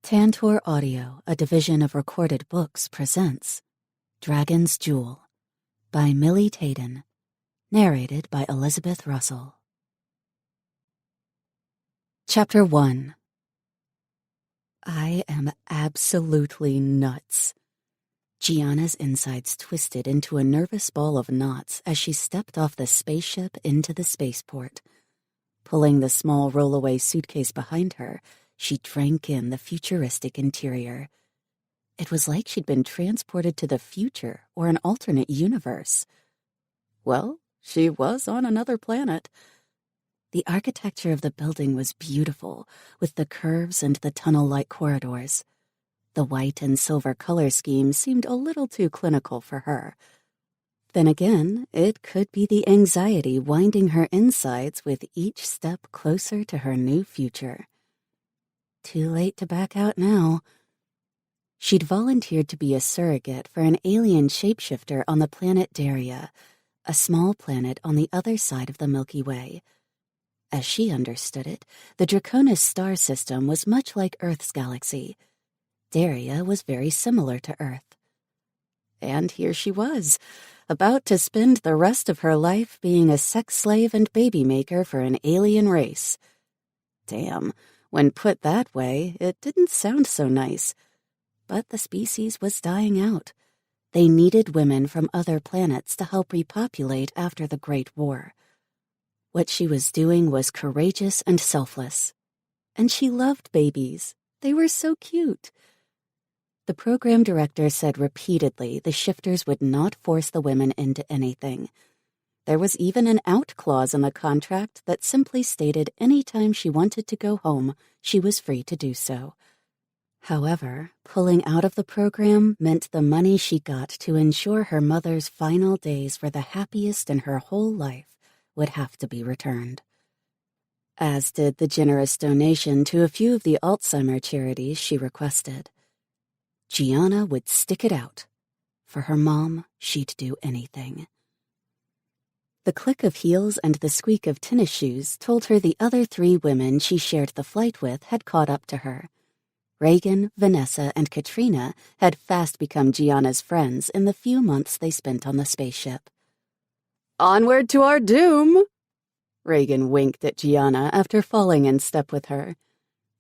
Tantor Audio, a division of Recorded Books, presents Dragon's Jewel by Millie Taden, narrated by Elizabeth Russell. Chapter 1. I am absolutely nuts. Gianna's insides twisted into a nervous ball of knots as she stepped off the spaceship into the spaceport. Pulling the small rollaway suitcase behind her, she drank in the futuristic interior. It was like she'd been transported to the future or an alternate universe. Well, she was on another planet. The architecture of the building was beautiful, with the curves and the tunnel-like corridors. The white and silver color scheme seemed a little too clinical for her. Then again, it could be the anxiety winding her insides with each step closer to her new future. Too late to back out now. She'd volunteered to be a surrogate for an alien shapeshifter on the planet Daria, a small planet on the other side of the Milky Way. As she understood it, the Draconis star system was much like Earth's galaxy. Daria was very similar to Earth. And here she was, about to spend the rest of her life being a sex slave and baby maker for an alien race. Damn, when put that way, it didn't sound so nice. But the species was dying out. They needed women from other planets to help repopulate after the Great War. What she was doing was courageous and selfless. And she loved babies. They were so cute. The program director said repeatedly the shifters would not force the women into anything. There was even an out clause in the contract that simply stated any time she wanted to go home, she was free to do so. However, pulling out of the program meant the money she got to ensure her mother's final days were the happiest in her whole life would have to be returned. As did the generous donation to a few of the Alzheimer charities she requested. Gianna would stick it out. For her mom, she'd do anything. The click of heels and the squeak of tennis shoes told her the other 3 women she shared the flight with had caught up to her. Reagan, Vanessa, and Katrina had fast become Gianna's friends in the few months they spent on the spaceship. "Onward to our doom!" Reagan winked at Gianna after falling in step with her.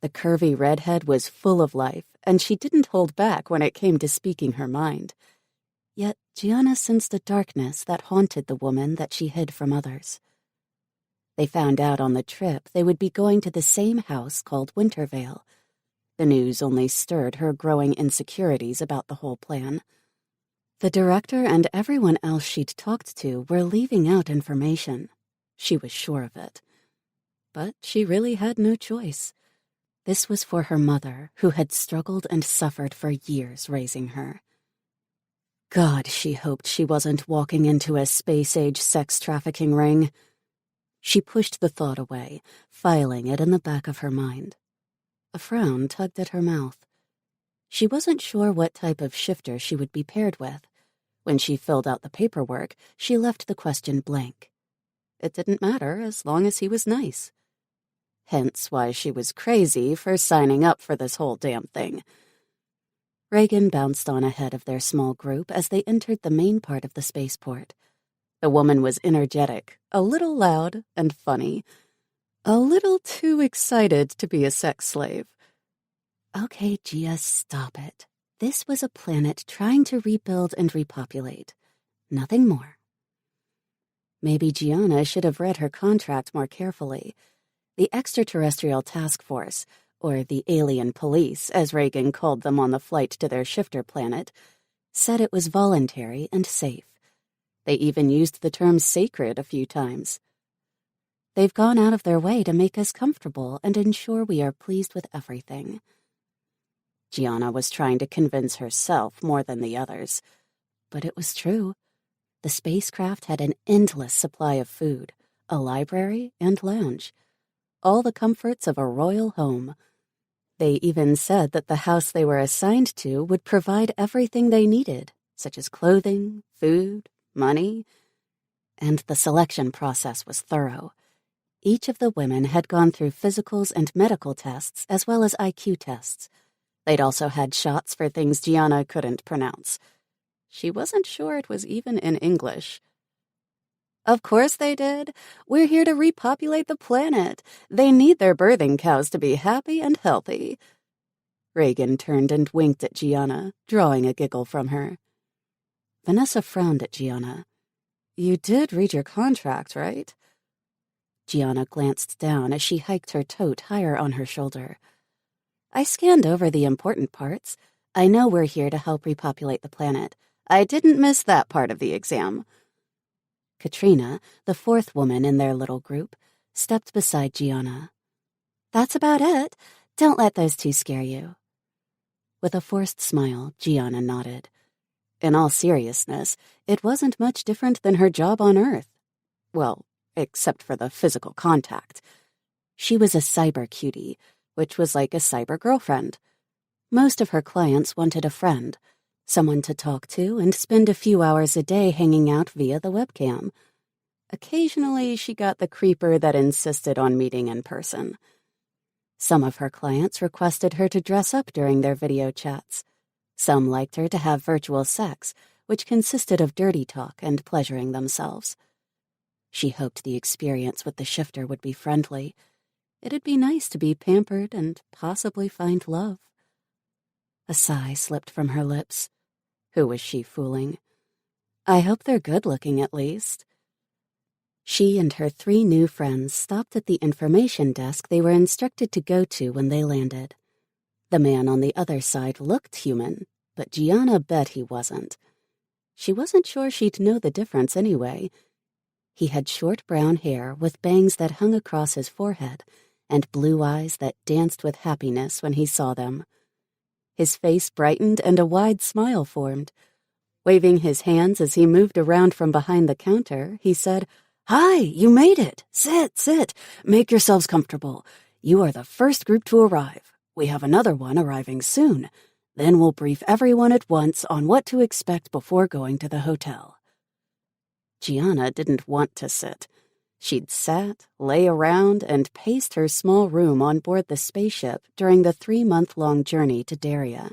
The curvy redhead was full of life, and she didn't hold back when it came to speaking her mind. Yet Gianna sensed a darkness that haunted the woman that she hid from others. They found out on the trip they would be going to the same house called Wintervale. The news only stirred her growing insecurities about the whole plan. The director and everyone else she'd talked to were leaving out information. She was sure of it. But she really had no choice. This was for her mother, who had struggled and suffered for years raising her. God, she hoped she wasn't walking into a space-age sex trafficking ring. She pushed the thought away, filing it in the back of her mind. A frown tugged at her mouth. She wasn't sure what type of shifter she would be paired with. When she filled out the paperwork, she left the question blank. It didn't matter as long as he was nice. Hence why she was crazy for signing up for this whole damn thing. Reagan bounced on ahead of their small group as they entered the main part of the spaceport. The woman was energetic, a little loud and funny. A little too excited to be a sex slave. Okay, Gia, stop it. This was a planet trying to rebuild and repopulate. Nothing more. Maybe Gianna should have read her contract more carefully. The Extraterrestrial Task Force, or the Alien Police, as Reagan called them on the flight to their shifter planet, said it was voluntary and safe. They even used the term sacred a few times. They've gone out of their way to make us comfortable and ensure we are pleased with everything. Gianna was trying to convince herself more than the others. But it was true. The spacecraft had an endless supply of food, a library, and lounge. All the comforts of a royal home. They even said that the house they were assigned to would provide everything they needed, such as clothing, food, money. And the selection process was thorough. Each of the women had gone through physicals and medical tests as well as IQ tests. They'd also had shots for things Gianna couldn't pronounce. She wasn't sure it was even in English. Of course they did. We're here to repopulate the planet. They need their birthing cows to be happy and healthy. Reagan turned and winked at Gianna, drawing a giggle from her. Vanessa frowned at Gianna. You did read your contract, right? Gianna glanced down as she hiked her tote higher on her shoulder. I scanned over the important parts. I know we're here to help repopulate the planet. I didn't miss that part of the exam. Katrina, the fourth woman in their little group, stepped beside Gianna. That's about it. Don't let those two scare you. With a forced smile, Gianna nodded. In all seriousness, it wasn't much different than her job on Earth. Well, except for the physical contact. She was a cyber cutie, which was like a cyber girlfriend. Most of her clients wanted a friend, someone to talk to and spend a few hours a day hanging out via the webcam. Occasionally, she got the creeper that insisted on meeting in person. Some of her clients requested her to dress up during their video chats. Some liked her to have virtual sex, which consisted of dirty talk and pleasuring themselves. She hoped the experience with the shifter would be friendly. It'd be nice to be pampered and possibly find love. A sigh slipped from her lips. Who was she fooling? I hope they're good-looking at least. She and her 3 new friends stopped at the information desk they were instructed to go to when they landed. The man on the other side looked human, but Gianna bet he wasn't. She wasn't sure she'd know the difference anyway. He had short brown hair with bangs that hung across his forehead and blue eyes that danced with happiness when he saw them. His face brightened and a wide smile formed. Waving his hands as he moved around from behind the counter, he said, Hi, you made it. Sit. Make yourselves comfortable. You are the first group to arrive. We have another one arriving soon. Then we'll brief everyone at once on what to expect before going to the hotel. Gianna didn't want to sit. She'd sat, lay around, and paced her small room on board the spaceship during the 3-month-long journey to Daria.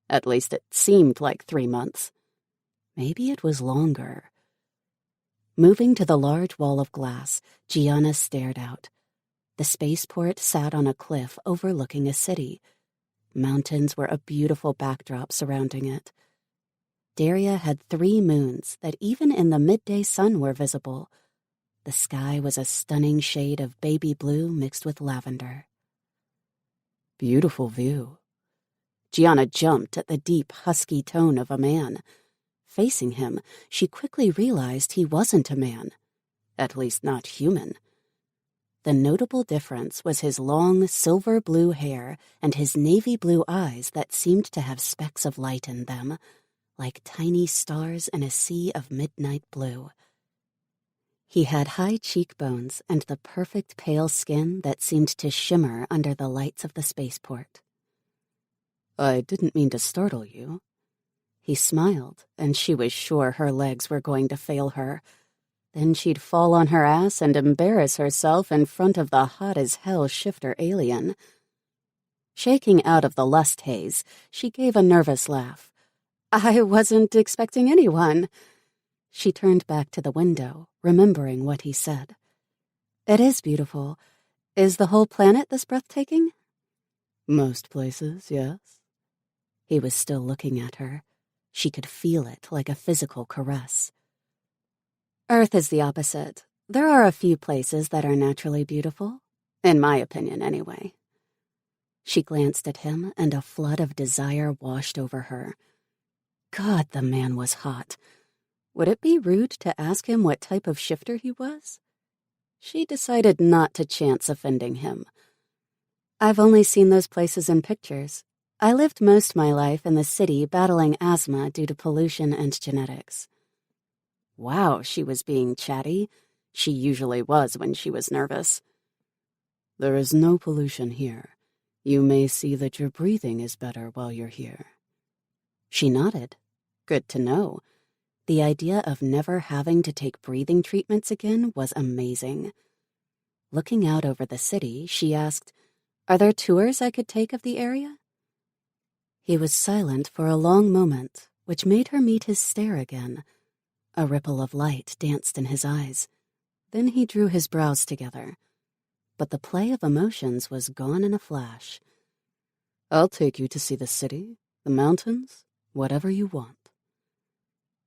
At least it seemed like 3 months. Maybe it was longer. Moving to the large wall of glass, Gianna stared out. The spaceport sat on a cliff overlooking a city. Mountains were a beautiful backdrop surrounding it. Daria had 3 moons that even in the midday sun were visible. The sky was a stunning shade of baby blue mixed with lavender. Beautiful view. Gianna jumped at the deep, husky tone of a man. Facing him, she quickly realized he wasn't a man. At least not human. The notable difference was his long, silver blue hair and his navy blue eyes that seemed to have specks of light in them, like tiny stars in a sea of midnight blue. He had high cheekbones and the perfect pale skin that seemed to shimmer under the lights of the spaceport. I didn't mean to startle you. He smiled, and she was sure her legs were going to fail her. Then she'd fall on her ass and embarrass herself in front of the hot-as-hell shifter alien. Shaking out of the lust haze, she gave a nervous laugh. I wasn't expecting anyone. She turned back to the window, remembering what he said. It is beautiful. Is the whole planet this breathtaking? Most places, yes. He was still looking at her. She could feel it like a physical caress. Earth is the opposite. There are a few places that are naturally beautiful. In my opinion, anyway. She glanced at him, and a flood of desire washed over her. God, the man was hot. Would it be rude to ask him what type of shifter he was? She decided not to chance offending him. I've only seen those places in pictures. I lived most of my life in the city battling asthma due to pollution and genetics. Wow, she was being chatty. She usually was when she was nervous. There is no pollution here. You may see that your breathing is better while you're here. She nodded. Good to know. The idea of never having to take breathing treatments again was amazing. Looking out over the city, she asked, Are there tours I could take of the area? He was silent for a long moment, which made her meet his stare again. A ripple of light danced in his eyes. Then he drew his brows together. But the play of emotions was gone in a flash. "I'll take you to see the city, the mountains, whatever you want."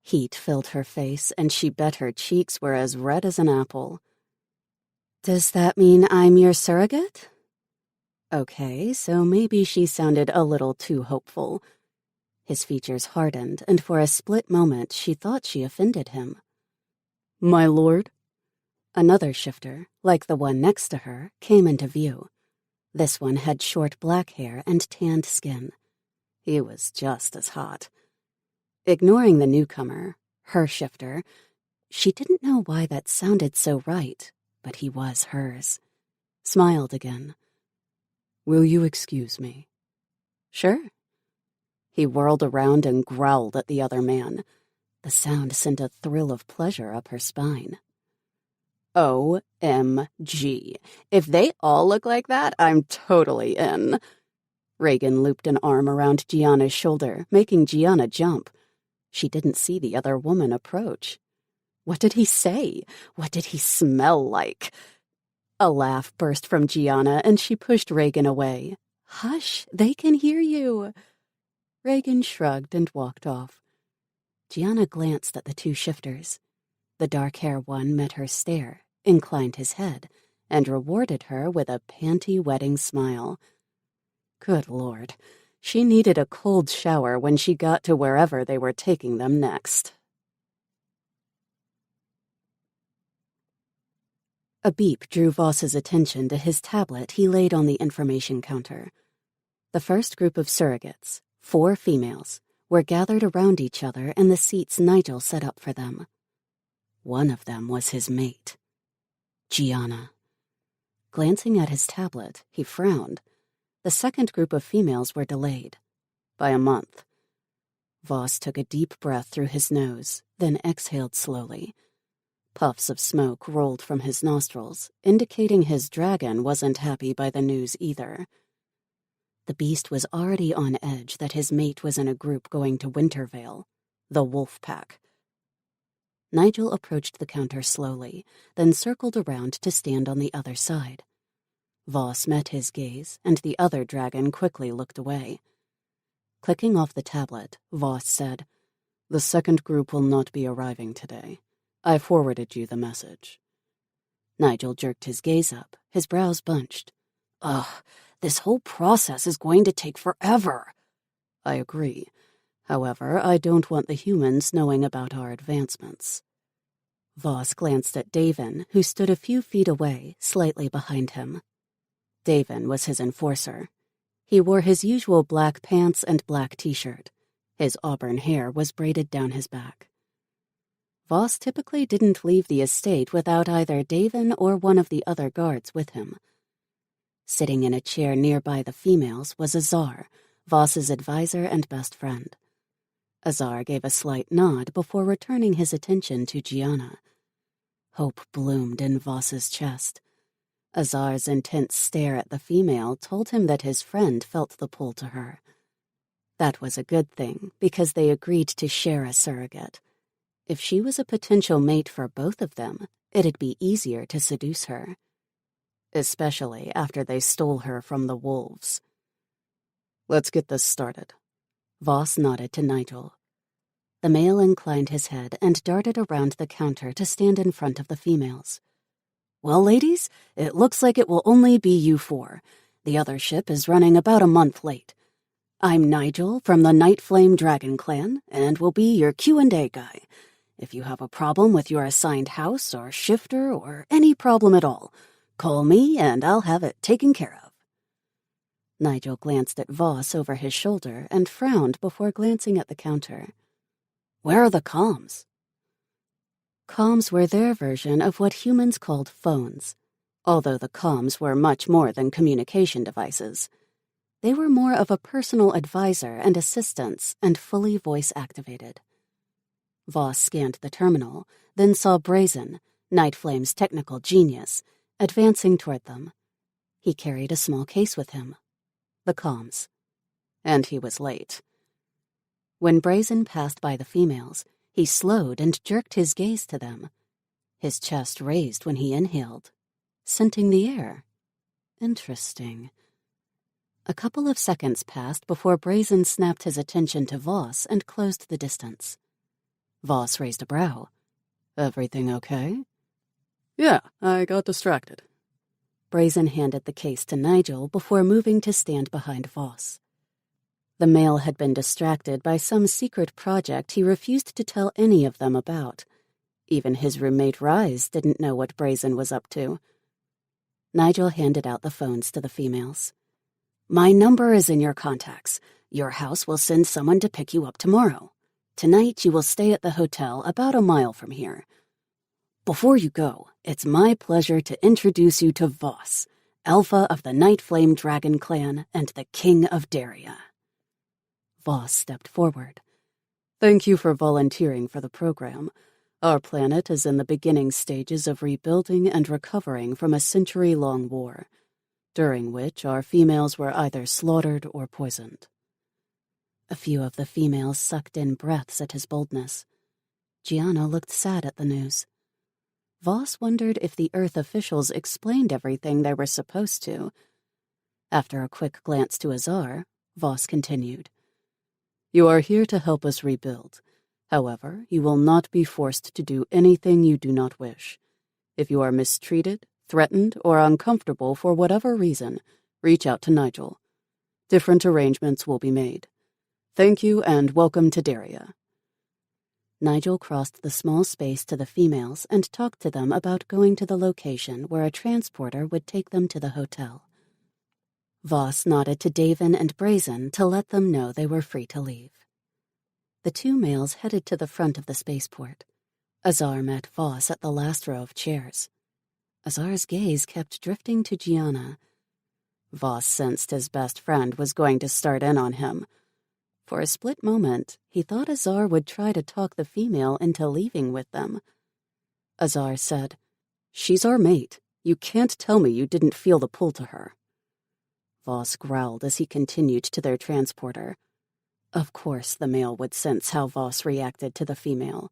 Heat filled her face, and she bet her cheeks were as red as an apple. "Does that mean I'm your surrogate?" Okay, so maybe she sounded a little too hopeful. His features hardened, and for a split moment she thought she offended him. "My lord?" Another shifter, like the one next to her, came into view. This one had short black hair and tanned skin. He was just as hot. Ignoring the newcomer, her shifter, she didn't know why that sounded so right, but he was hers. Smiled again. "Will you excuse me?" "Sure." He whirled around and growled at the other man. The sound sent a thrill of pleasure up her spine. OMG. If they all look like that, I'm totally in. Reagan looped an arm around Gianna's shoulder, making Gianna jump. She didn't see the other woman approach. What did he say? What did he smell like? A laugh burst from Gianna, and she pushed Reagan away. "Hush, they can hear you." Reagan shrugged and walked off. Gianna glanced at the two shifters. The dark-haired one met her stare, inclined his head, and rewarded her with a panty-wetting smile. Good Lord, she needed a cold shower when she got to wherever they were taking them next. A beep drew Voss's attention to his tablet he laid on the information counter. The first group of surrogates, 4 females, were gathered around each other in the seats Nigel set up for them. One of them was his mate, Gianna. Glancing at his tablet, he frowned. The second group of females were delayed. By a month. Voss took a deep breath through his nose, then exhaled slowly. Puffs of smoke rolled from his nostrils, indicating his dragon wasn't happy by the news either. The beast was already on edge that his mate was in a group going to Wintervale, the wolf pack. Nigel approached the counter slowly, then circled around to stand on the other side. Voss met his gaze, and the other dragon quickly looked away. Clicking off the tablet, Voss said, "The second group will not be arriving today. I forwarded you the message." Nigel jerked his gaze up, his brows bunched. "Ugh, this whole process is going to take forever." "I agree. However, I don't want the humans knowing about our advancements." Voss glanced at Davin, who stood a few feet away, slightly behind him. Davin was his enforcer. He wore his usual black pants and black t-shirt. His auburn hair was braided down his back. Voss typically didn't leave the estate without either Davin or one of the other guards with him. Sitting in a chair nearby the females was Azar, Voss's advisor and best friend. Azar gave a slight nod before returning his attention to Gianna. Hope bloomed in Voss's chest. Azar's intense stare at the female told him that his friend felt the pull to her. That was a good thing, because they agreed to share a surrogate. If she was a potential mate for both of them, it'd be easier to seduce her. Especially after they stole her from the wolves. "Let's get this started." Voss nodded to Nigel. The male inclined his head and darted around the counter to stand in front of the females. "Well, ladies, it looks like it will only be you 4. The other ship is running about a month late. I'm Nigel from the Night Flame Dragon Clan, and will be your Q&A guy. If you have a problem with your assigned house or shifter or any problem at all, call me and I'll have it taken care of." Nigel glanced at Voss over his shoulder and frowned before glancing at the counter. "Where are the comms?" Comms were their version of what humans called phones, although the comms were much more than communication devices. They were more of a personal advisor and assistance and fully voice-activated. Voss scanned the terminal, then saw Brazen, Night Flame's technical genius, advancing toward them. He carried a small case with him. The comms. and he was late. When Brazen passed by the females, he slowed and jerked his gaze to them. His chest raised when he inhaled, scenting the air. Interesting. A couple of seconds passed before Brazen snapped his attention to Voss and closed the distance. Voss raised a brow. "Everything okay?" "Yeah, I got distracted." Brazen handed the case to Nigel before moving to stand behind Voss. The male had been distracted by some secret project he refused to tell any of them about. Even his roommate Rise didn't know what Brazen was up to. Nigel handed out the phones to the females. "My number is in your contacts. Your house will send someone to pick you up tomorrow. Tonight you will stay at the hotel about a mile from here. Before you go, it's my pleasure to introduce you to Voss, Alpha of the Night Flame Dragon Clan and the King of Daria." Voss stepped forward. "Thank you for volunteering for the program. Our planet is in the beginning stages of rebuilding and recovering from a century-long war, during which our females were either slaughtered or poisoned." A few of the females sucked in breaths at his boldness. Gianna looked sad at the news. Voss wondered if the Earth officials explained everything they were supposed to. After a quick glance to Azar, Voss continued. "You are here to help us rebuild. However, you will not be forced to do anything you do not wish. If you are mistreated, threatened, or uncomfortable for whatever reason, reach out to Nigel. Different arrangements will be made. Thank you and welcome to Daria." Nigel crossed the small space to the females and talked to them about going to the location where a transporter would take them to the hotel. Voss nodded to Davin and Brazen to let them know they were free to leave. The two males headed to the front of the spaceport. Azar met Voss at the last row of chairs. Azar's gaze kept drifting to Gianna. Voss sensed his best friend was going to start in on him. For a split moment, he thought Azar would try to talk the female into leaving with them. Azar said, "She's our mate. You can't tell me you didn't feel the pull to her." Voss growled as he continued to their transporter. Of course the male would sense how Voss reacted to the female.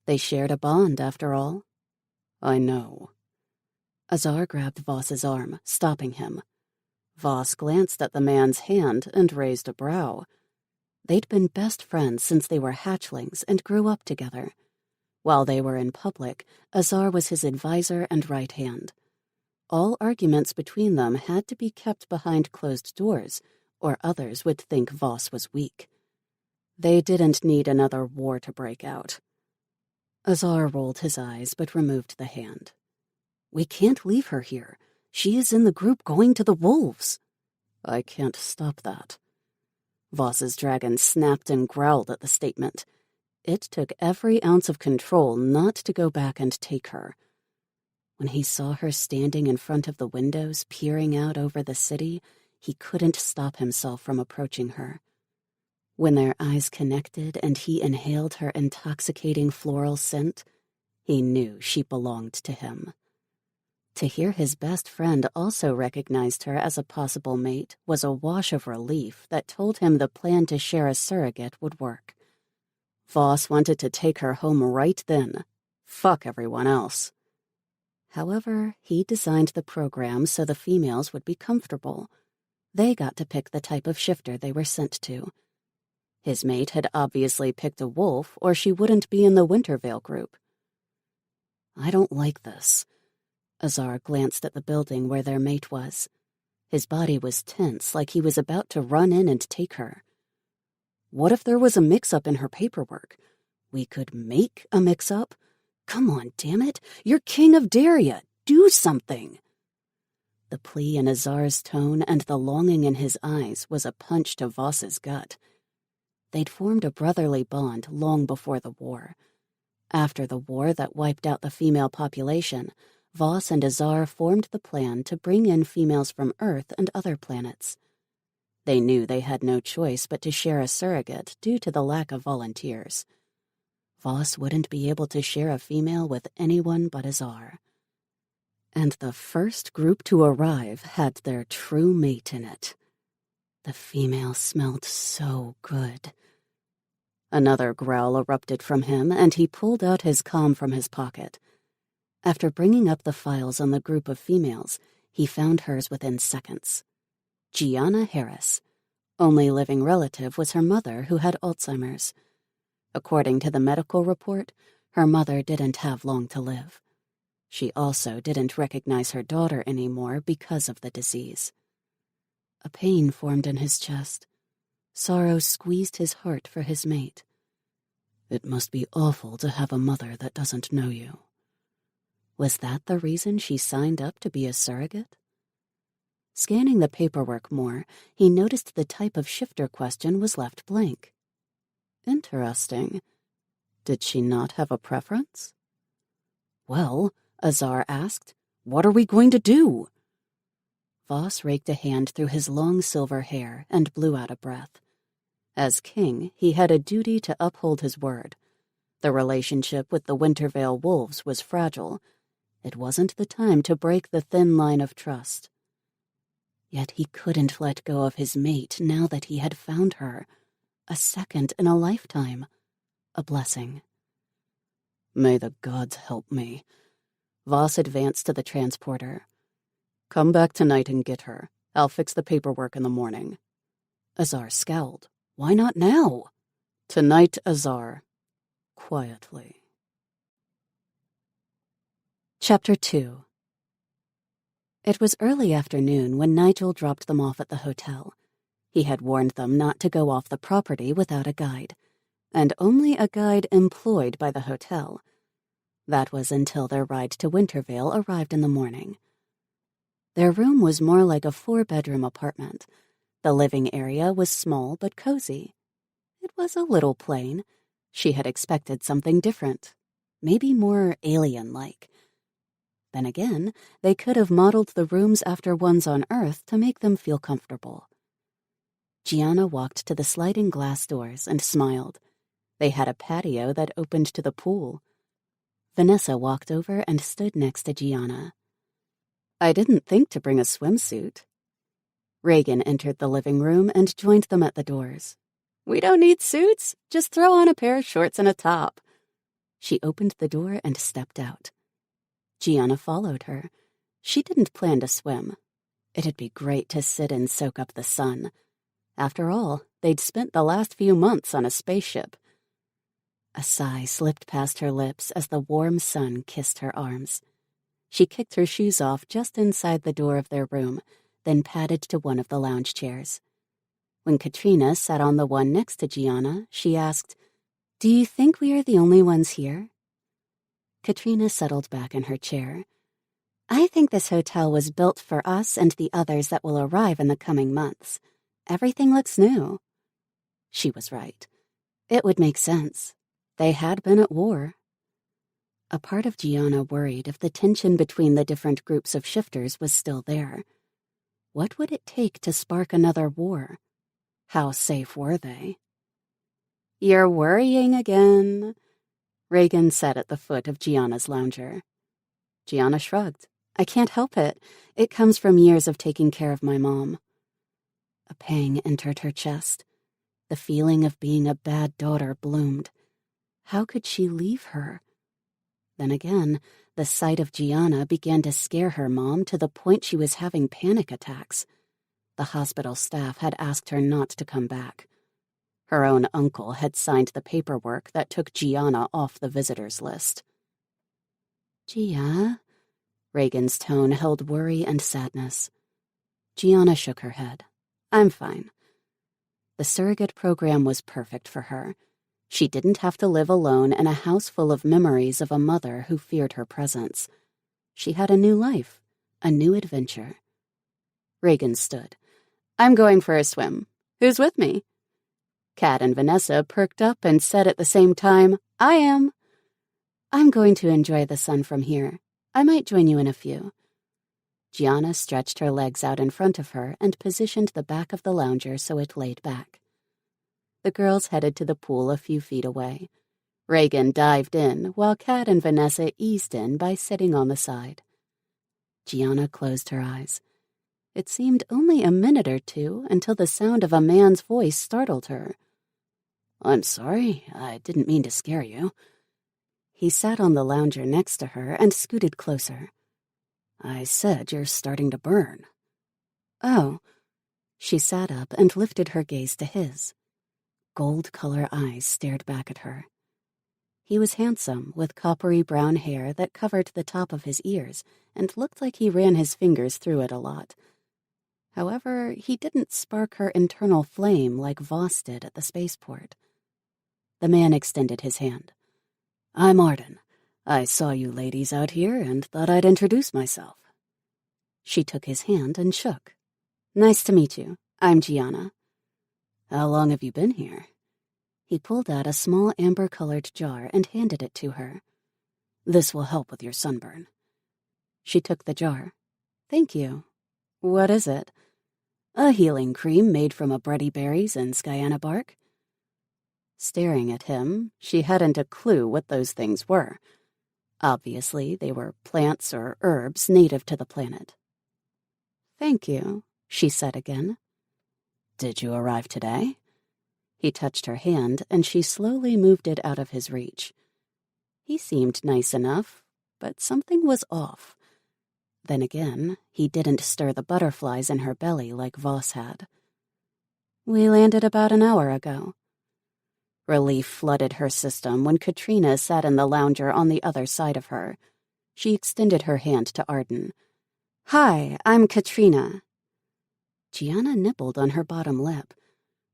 They shared a bond, after all. "I know." Azar grabbed Voss's arm, stopping him. Voss glanced at the man's hand and raised a brow. They'd been best friends since they were hatchlings and grew up together. While they were in public, Azar was his advisor and right hand. All arguments between them had to be kept behind closed doors, or others would think Voss was weak. They didn't need another war to break out. Azar rolled his eyes but removed the hand. "We can't leave her here. She is in the group going to the wolves." "I can't stop that." Voss's dragon snapped and growled at the statement. It took every ounce of control not to go back and take her. When he saw her standing in front of the windows, peering out over the city, he couldn't stop himself from approaching her. When their eyes connected and he inhaled her intoxicating floral scent, he knew she belonged to him. To hear his best friend also recognized her as a possible mate was a wash of relief that told him the plan to share a surrogate would work. Voss wanted to take her home right then. Fuck everyone else. However, he designed the program so the females would be comfortable. They got to pick the type of shifter they were sent to. His mate had obviously picked a wolf, or she wouldn't be in the Wintervale group. "I don't like this." Azar glanced at the building where their mate was. His body was tense, like he was about to run in and take her. What if there was a mix-up in her paperwork? We could make a mix-up? Come on, damn it! You're king of Daria! Do something! The plea in Azar's tone and the longing in his eyes was a punch to Voss's gut. They'd formed a brotherly bond long before the war. After the war that wiped out the female population, Voss and Azar formed the plan to bring in females from Earth and other planets. They knew they had no choice but to share a surrogate due to the lack of volunteers. Voss wouldn't be able to share a female with anyone but Azar. And the first group to arrive had their true mate in it. The female smelled so good. Another growl erupted from him, and he pulled out his comm from his pocket. After bringing up the files on the group of females, he found hers within seconds. Gianna Harris. Only living relative was her mother, who had Alzheimer's. According to the medical report, her mother didn't have long to live. She also didn't recognize her daughter anymore because of the disease. A pain formed in his chest. Sorrow squeezed his heart for his mate. It must be awful to have a mother that doesn't know you. Was that the reason she signed up to be a surrogate? Scanning the paperwork more, he noticed the type of shifter question was left blank. Interesting. Did she not have a preference? Well, Azar asked, what are we going to do? Voss raked a hand through his long silver hair and blew out a breath. As king, he had a duty to uphold his word. The relationship with the Wintervale wolves was fragile. It wasn't the time to break the thin line of trust. Yet he couldn't let go of his mate now that he had found her. A second in a lifetime. A blessing. May the gods help me. Voss advanced to the transporter. Come back tonight and get her. I'll fix the paperwork in the morning. Azar scowled. Why not now? Tonight, Azar. Quietly. Chapter 2. It was early afternoon when Nigel dropped them off at the hotel. He had warned them not to go off the property without a guide, and only a guide employed by the hotel. That was until their ride to Wintervale arrived in the morning. Their room was more like a 4-bedroom apartment. The living area was small but cozy. It was a little plain. She had expected something different, maybe more alien-like. Then again, they could have modeled the rooms after ones on Earth to make them feel comfortable. Gianna walked to the sliding glass doors and smiled. They had a patio that opened to the pool. Vanessa walked over and stood next to Gianna. I didn't think to bring a swimsuit. Reagan entered the living room and joined them at the doors. We don't need suits. Just throw on a pair of shorts and a top. She opened the door and stepped out. Gianna followed her. She didn't plan to swim. It'd be great to sit and soak up the sun. After all, they'd spent the last few months on a spaceship. A sigh slipped past her lips as the warm sun kissed her arms. She kicked her shoes off just inside the door of their room, then padded to one of the lounge chairs. When Katrina sat on the one next to Gianna, she asked, Do you think we are the only ones here? Katrina settled back in her chair. I think this hotel was built for us and the others that will arrive in the coming months. Everything looks new. She was right. It would make sense. They had been at war. A part of Gianna worried if the tension between the different groups of shifters was still there. What would it take to spark another war? How safe were they? You're worrying again. Reagan sat at the foot of Gianna's lounger. Gianna shrugged. I can't help it. It comes from years of taking care of my mom. A pang entered her chest. The feeling of being a bad daughter bloomed. How could she leave her? Then again, the sight of Gianna began to scare her mom to the point she was having panic attacks. The hospital staff had asked her not to come back. Her own uncle had signed the paperwork that took Gianna off the visitors list. Gia? Reagan's tone held worry and sadness. Gianna shook her head. I'm fine. The surrogate program was perfect for her. She didn't have to live alone in a house full of memories of a mother who feared her presence. She had a new life, a new adventure. Reagan stood. I'm going for a swim. Who's with me? Kat and Vanessa perked up and said at the same time, I am. I'm going to enjoy the sun from here. I might join you in a few. Gianna stretched her legs out in front of her and positioned the back of the lounger so it laid back. The girls headed to the pool a few feet away. Reagan dived in, while Kat and Vanessa eased in by sitting on the side. Gianna closed her eyes. It seemed only a minute or two until the sound of a man's voice startled her. "I'm sorry, I didn't mean to scare you." He sat on the lounger next to her and scooted closer. "I said you're starting to burn." "Oh." She sat up and lifted her gaze to his. Gold-color eyes stared back at her. He was handsome, with coppery brown hair that covered the top of his ears and looked like he ran his fingers through it a lot. However, he didn't spark her internal flame like Voss did at the spaceport. The man extended his hand. "I'm Arden. I saw you ladies out here and thought I'd introduce myself." She took his hand and shook. "Nice to meet you. I'm Gianna." "How long have you been here?" He pulled out a small amber-colored jar and handed it to her. "This will help with your sunburn." She took the jar. "Thank you. What is it?" "A healing cream made from abretti berries and skayana bark." Staring at him, she hadn't a clue what those things were. Obviously, they were plants or herbs native to the planet. "Thank you," she said again. "Did you arrive today?" He touched her hand, and she slowly moved it out of his reach. He seemed nice enough, but something was off. Then again, he didn't stir the butterflies in her belly like Voss had. "We landed about an hour ago." Relief flooded her system when Katrina sat in the lounger on the other side of her. She extended her hand to Arden. "Hi, I'm Katrina." Gianna nibbled on her bottom lip.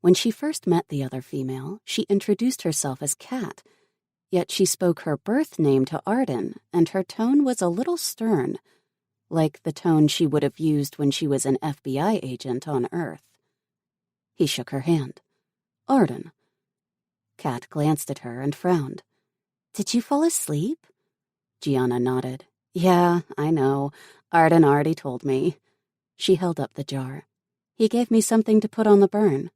When she first met the other female, she introduced herself as Kat, yet she spoke her birth name to Arden, and her tone was a little stern, like the tone she would have used when she was an FBI agent on Earth. He shook her hand. "Arden." Kat glanced at her and frowned. "Did you fall asleep?" Gianna nodded. "Yeah, I know. Arden already told me." She held up the jar. "He gave me something to put on the burn."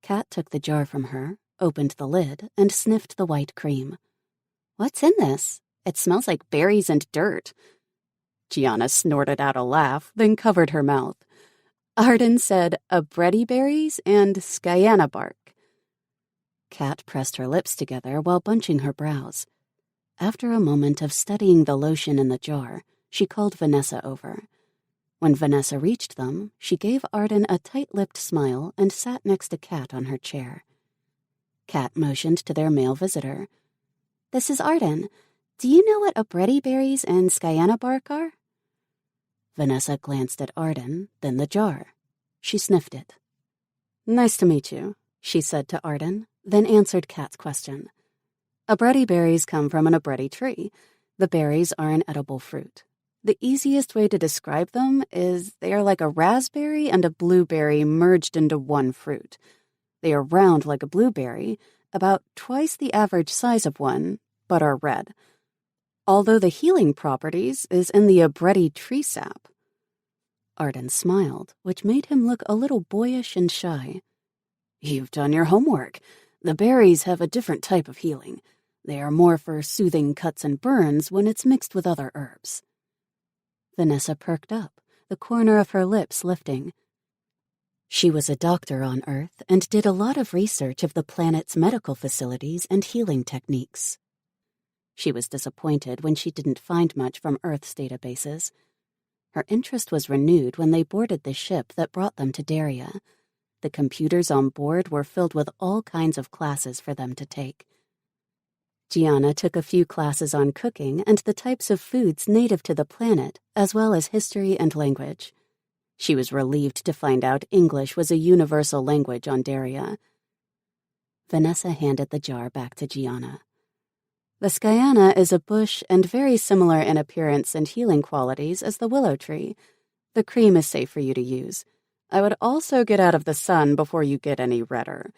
Kat took the jar from her, opened the lid, and sniffed the white cream. "What's in this? It smells like berries and dirt." Gianna snorted out a laugh, then covered her mouth. Arden said abretti berries and skayana bark. Kat pressed her lips together while bunching her brows. After a moment of studying the lotion in the jar, she called Vanessa over. When Vanessa reached them, she gave Arden a tight-lipped smile and sat next to Kat on her chair. Kat motioned to their male visitor. "This is Arden. Do you know what abretti berries and skayana bark are?" Vanessa glanced at Arden, then the jar. She sniffed it. "Nice to meet you," she said to Arden, then answered Kat's question. "Abretti berries come from an abretti tree. The berries are an edible fruit. The easiest way to describe them is they are like a raspberry and a blueberry merged into one fruit. They are round like a blueberry, about twice the average size of one, but are red. Although the healing properties is in the abretti tree sap." Arden smiled, which made him look a little boyish and shy. "You've done your homework. The berries have a different type of healing. They are more for soothing cuts and burns when it's mixed with other herbs." Vanessa perked up, the corner of her lips lifting. She was a doctor on Earth and did a lot of research of the planet's medical facilities and healing techniques. She was disappointed when she didn't find much from Earth's databases. Her interest was renewed when they boarded the ship that brought them to Daria. The computers on board were filled with all kinds of classes for them to take. Gianna took a few classes on cooking and the types of foods native to the planet, as well as history and language. She was relieved to find out English was a universal language on Daria. Vanessa handed the jar back to Gianna. "The skayana is a bush and very similar in appearance and healing qualities as the willow tree. The cream is safe for you to use. I would also get out of the sun before you get any redder."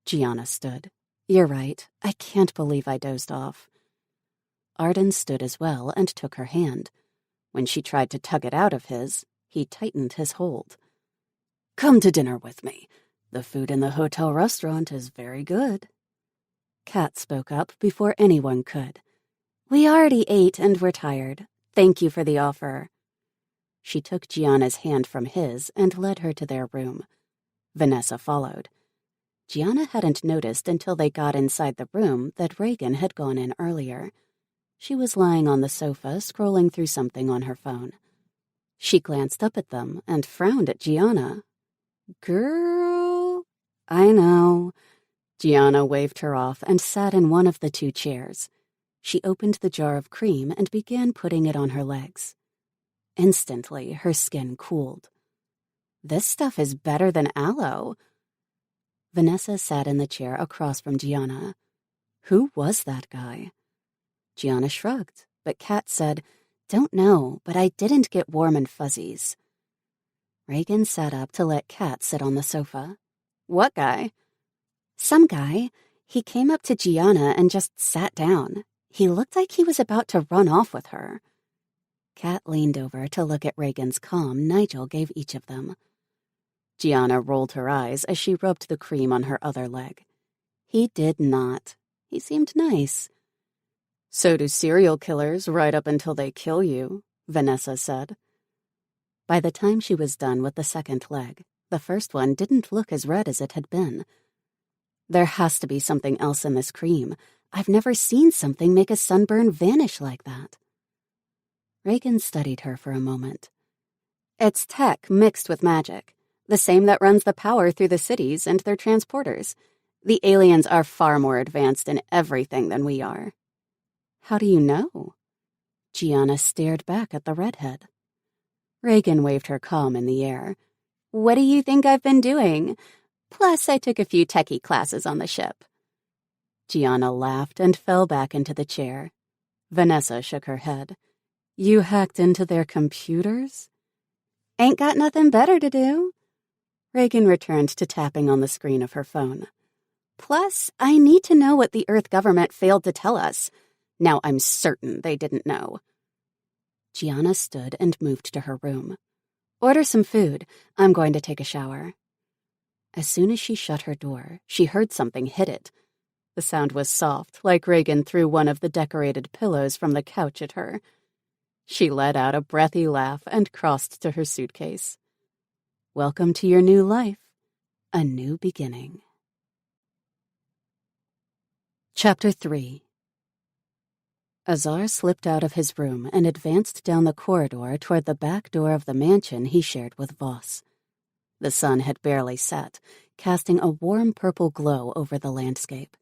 Gianna stood. "You're right. I can't believe I dozed off." Arden stood as well and took her hand. When she tried to tug it out of his, he tightened his hold. "Come to dinner with me. The food in the hotel restaurant is very good." Kat spoke up before anyone could. "We already ate and we're tired. Thank you for the offer." She took Gianna's hand from his and led her to their room. Vanessa followed. Gianna hadn't noticed until they got inside the room that Reagan had gone in earlier. She was lying on the sofa, scrolling through something on her phone. She glanced up at them and frowned at Gianna. "Girl, I know." Gianna waved her off and sat in one of the two chairs. She opened the jar of cream and began putting it on her legs. Instantly, her skin cooled. "This stuff is better than aloe." Vanessa sat in the chair across from Gianna. Who was that guy? Gianna shrugged, but Kat said, "Don't know, but I didn't get warm and fuzzies." Reagan sat up to let Kat sit on the sofa. "What guy?" "Some guy. He came up to Gianna and just sat down. He looked like he was about to run off with her." Kat leaned over to look at Reagan's calm Nigel gave each of them. Gianna rolled her eyes as she rubbed the cream on her other leg. He did not. He seemed nice. "So do serial killers right up until they kill you," Vanessa said. By the time she was done with the second leg, the first one didn't look as red as it had been. "There has to be something else in this cream. I've never seen something make a sunburn vanish like that." Reagan studied her for a moment. "It's tech mixed with magic, the same that runs the power through the cities and their transporters. The aliens are far more advanced in everything than we are." "How do you know?" Gianna stared back at the redhead. Reagan waved her calm in the air. "What do you think I've been doing? Plus, I took a few techie classes on the ship." Gianna laughed and fell back into the chair. Vanessa shook her head. "You hacked into their computers?" "Ain't got nothing better to do." Reagan returned to tapping on the screen of her phone. "Plus, I need to know what the Earth government failed to tell us. Now I'm certain they didn't know." Gianna stood and moved to her room. "Order some food. I'm going to take a shower." As soon as she shut her door, she heard something hit it. The sound was soft, like Reagan threw one of the decorated pillows from the couch at her. She let out a breathy laugh and crossed to her suitcase. "Welcome to your new life. A new beginning." Chapter 3. Azar slipped out of his room and advanced down the corridor toward the back door of the mansion he shared with Voss. The sun had barely set, casting a warm purple glow over the landscape.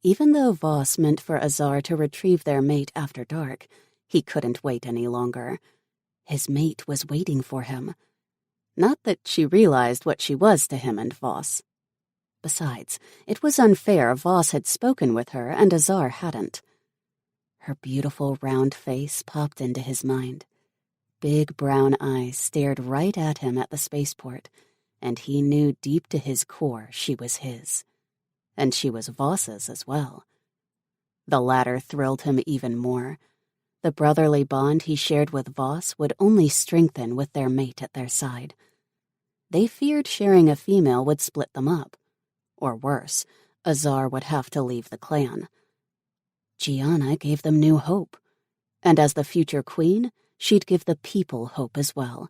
Even though Voss meant for Azar to retrieve their mate after dark, he couldn't wait any longer. His mate was waiting for him. Not that she realized what she was to him and Voss. Besides, it was unfair Voss had spoken with her and Azar hadn't. Her beautiful round face popped into his mind. Big brown eyes stared right at him at the spaceport, and he knew deep to his core she was his. And she was Voss's as well. The latter thrilled him even more. The brotherly bond he shared with Voss would only strengthen with their mate at their side. They feared sharing a female would split them up. Or worse, Azar would have to leave the clan. Gianna gave them new hope. And as the future queen, she'd give the people hope as well.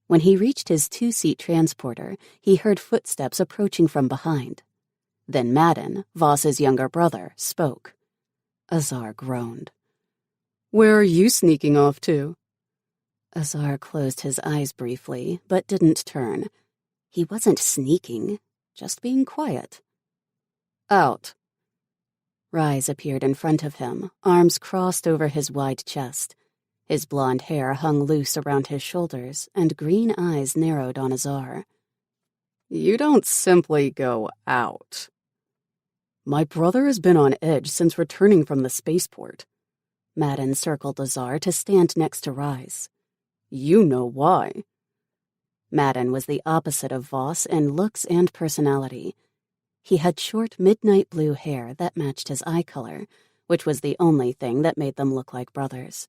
When he reached his two-seat transporter, he heard footsteps approaching from behind. Then Madden, Voss's younger brother, spoke. Azar groaned. "Where are you sneaking off to?" Azar closed his eyes briefly, but didn't turn. He wasn't sneaking, just being quiet. "Out." Rise appeared in front of him, arms crossed over his wide chest. His blonde hair hung loose around his shoulders, and green eyes narrowed on Azar. "You don't simply go out." "My brother has been on edge since returning from the spaceport." Madden circled Azar to stand next to Rise. "You know why." Madden was the opposite of Voss in looks and personality. He had short midnight blue hair that matched his eye color, which was the only thing that made them look like brothers.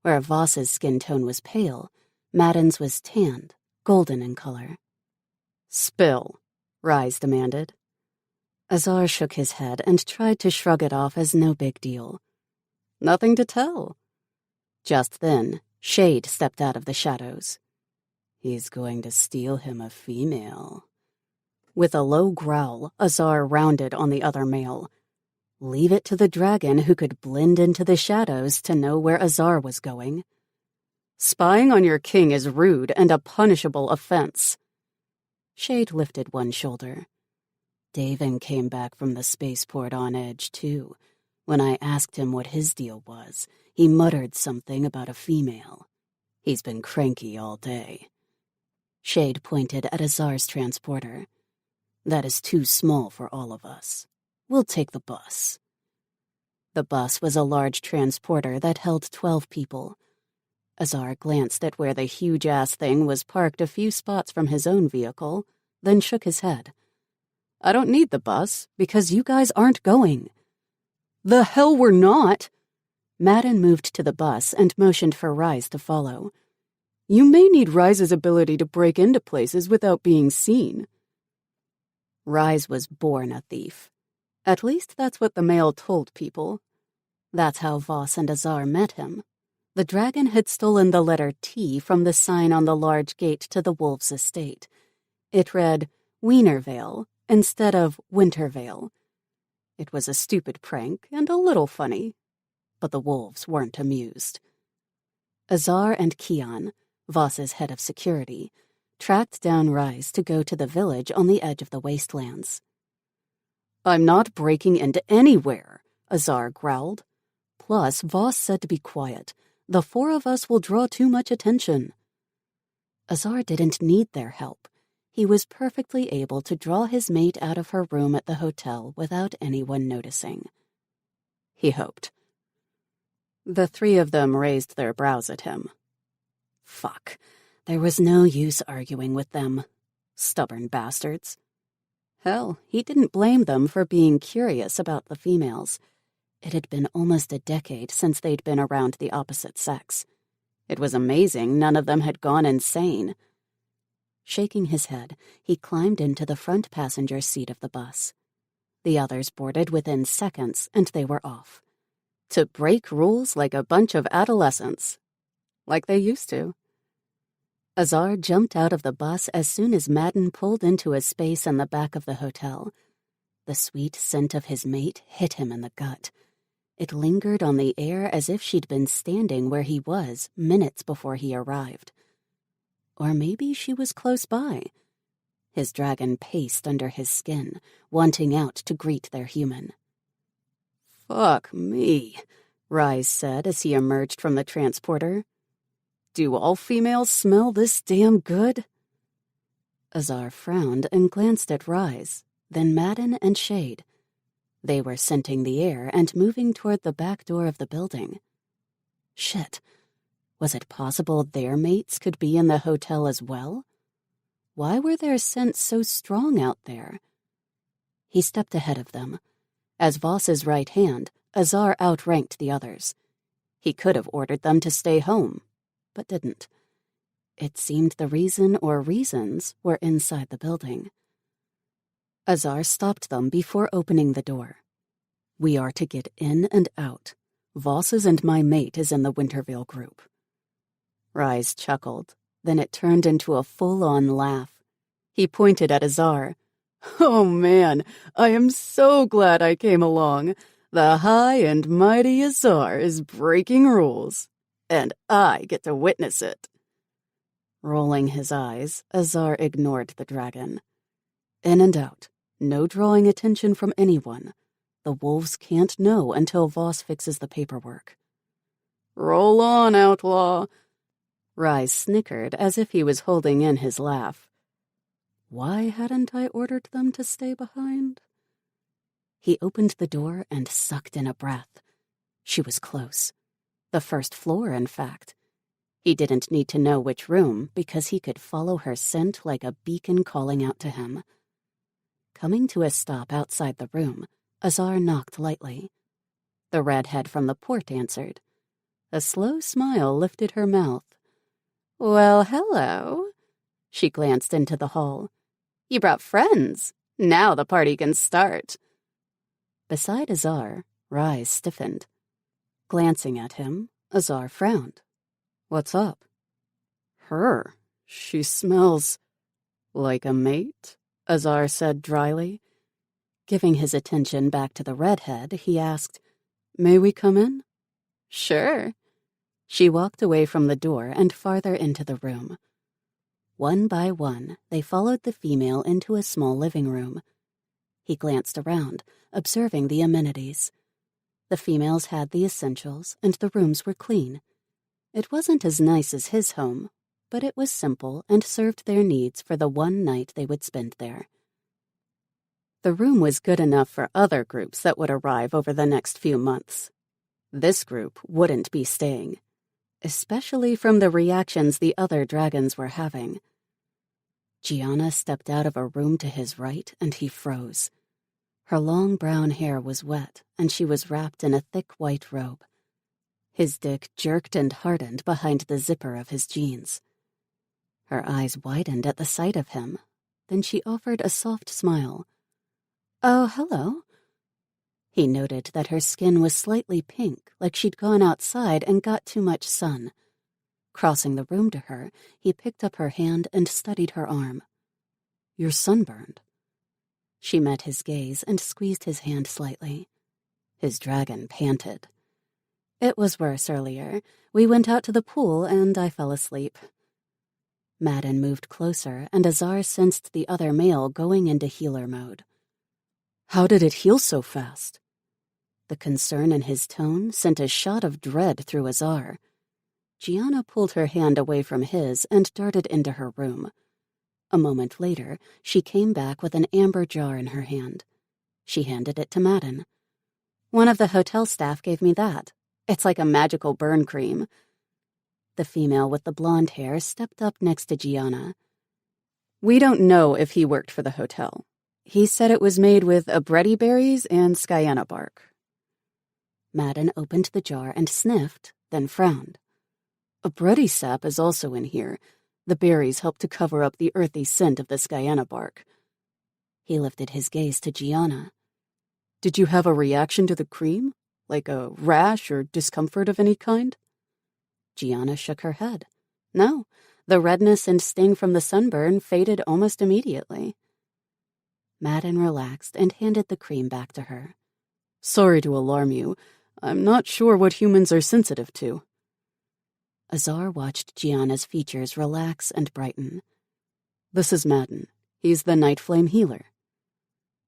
Where Voss's skin tone was pale, Madden's was tanned, golden in color. "Spill," Rise demanded. Azar shook his head and tried to shrug it off as no big deal. "Nothing to tell." Just then, Shade stepped out of the shadows. He's going to steal him a female. With a low growl, Azar rounded on the other male. Leave it to the dragon who could blend into the shadows to know where Azar was going. Spying on your king is rude and a punishable offense. Shade lifted one shoulder. Davin came back from the spaceport on edge, too. When I asked him what his deal was, he muttered something about a female. He's been cranky all day. Shade pointed at Azar's transporter. That is too small for all of us. We'll take the bus. The bus was a large transporter that held 12 people. Azar glanced at where the huge-ass thing was parked a few spots from his own vehicle, then shook his head. I don't need the bus, because you guys aren't going. The hell we're not! Madden moved to the bus and motioned for Rise to follow. You may need Rise's ability to break into places without being seen. Rise was born a thief. At least that's what the male told people. That's how Voss and Azar met him. The dragon had stolen the letter T from the sign on the large gate to the wolves' estate. It read Wienervale instead of Wintervale. It was a stupid prank and a little funny, but the wolves weren't amused. Azar and Kian, Voss's head of security, tracked down Rise to go to the village on the edge of the wastelands. I'm not breaking into anywhere, Azar growled. Plus, Voss said to be quiet. The four of us will draw too much attention. Azar didn't need their help. He was perfectly able to draw his mate out of her room at the hotel without anyone noticing. He hoped. The three of them raised their brows at him. Fuck. There was no use arguing with them. Stubborn bastards. Hell, he didn't blame them for being curious about the females. It had been almost a decade since they'd been around the opposite sex. It was amazing none of them had gone insane. Shaking his head, he climbed into the front passenger seat of the bus. The others boarded within seconds, and they were off. To break rules like a bunch of adolescents. Like they used to. Azar jumped out of the bus as soon as Madden pulled into a space in the back of the hotel. The sweet scent of his mate hit him in the gut. It lingered on the air as if she'd been standing where he was minutes before he arrived. Or maybe she was close by. His dragon paced under his skin, wanting out to greet their human. Fuck me, Rise said as he emerged from the transporter. Do all females smell this damn good? Azar frowned and glanced at Rise, then Madden and Shade. They were scenting the air and moving toward the back door of the building. Shit. Was it possible their mates could be in the hotel as well? Why were their scents so strong out there? He stepped ahead of them. As Voss's right hand, Azar outranked the others. He could have ordered them to stay home, but didn't. It seemed the reason or reasons were inside the building. Azar stopped them before opening the door. We are to get in and out. Voss's and my mate is in the Wintervale group. Rise chuckled, then it turned into a full-on laugh. He pointed at Azar. Oh man, I am so glad I came along. The high and mighty Azar is breaking rules, and I get to witness it. Rolling his eyes, Azar ignored the dragon. In and out, no drawing attention from anyone. The wolves can't know until Voss fixes the paperwork. Roll on, outlaw. Rise snickered as if he was holding in his laugh. Why hadn't I ordered them to stay behind? He opened the door and sucked in a breath. She was close. The first floor, in fact. He didn't need to know which room because he could follow her scent like a beacon calling out to him. Coming to a stop outside the room, Azar knocked lightly. The redhead from the port answered. A slow smile lifted her mouth. Well, hello. She glanced into the hall. You brought friends. Now the party can start. Beside Azar, Rise stiffened. Glancing at him, Azar frowned. What's up? Her. She smells like a mate, Azar said dryly. Giving his attention back to the redhead, he asked, May we come in? Sure. She walked away from the door and farther into the room. One by one, they followed the female into a small living room. He glanced around, observing the amenities. The females had the essentials, and the rooms were clean. It wasn't as nice as his home, but it was simple and served their needs for the one night they would spend there. The room was good enough for other groups that would arrive over the next few months. This group wouldn't be staying, especially from the reactions the other dragons were having. Gianna stepped out of a room to his right, and he froze. Her long brown hair was wet, and she was wrapped in a thick white robe. His dick jerked and hardened behind the zipper of his jeans. Her eyes widened at the sight of him. Then she offered a soft smile. Oh, hello. He noted that her skin was slightly pink, like she'd gone outside and got too much sun. Crossing the room to her, he picked up her hand and studied her arm. You're sunburned. She met his gaze and squeezed his hand slightly. His dragon panted. It was worse earlier. We went out to the pool and I fell asleep. Madden moved closer, and Azar sensed the other male going into healer mode. How did it heal so fast? The concern in his tone sent a shot of dread through Azar. Gianna pulled her hand away from his and darted into her room. A moment later, she came back with an amber jar in her hand. She handed it to Madden. One of the hotel staff gave me that. It's like a magical burn cream. The female with the blonde hair stepped up next to Gianna. We don't know if he worked for the hotel. He said it was made with abretti berries and skyana bark. Madden opened the jar and sniffed, then frowned. Abretti sap is also in here. The berries help to cover up the earthy scent of the skyana bark. He lifted his gaze to Gianna. Did you have a reaction to the cream? Like a rash or discomfort of any kind? Gianna shook her head. No, the redness and sting from the sunburn faded almost immediately. Madden relaxed and handed the cream back to her. Sorry to alarm you. I'm not sure what humans are sensitive to. Azar watched Gianna's features relax and brighten. This is Madden. He's the Night Flame healer.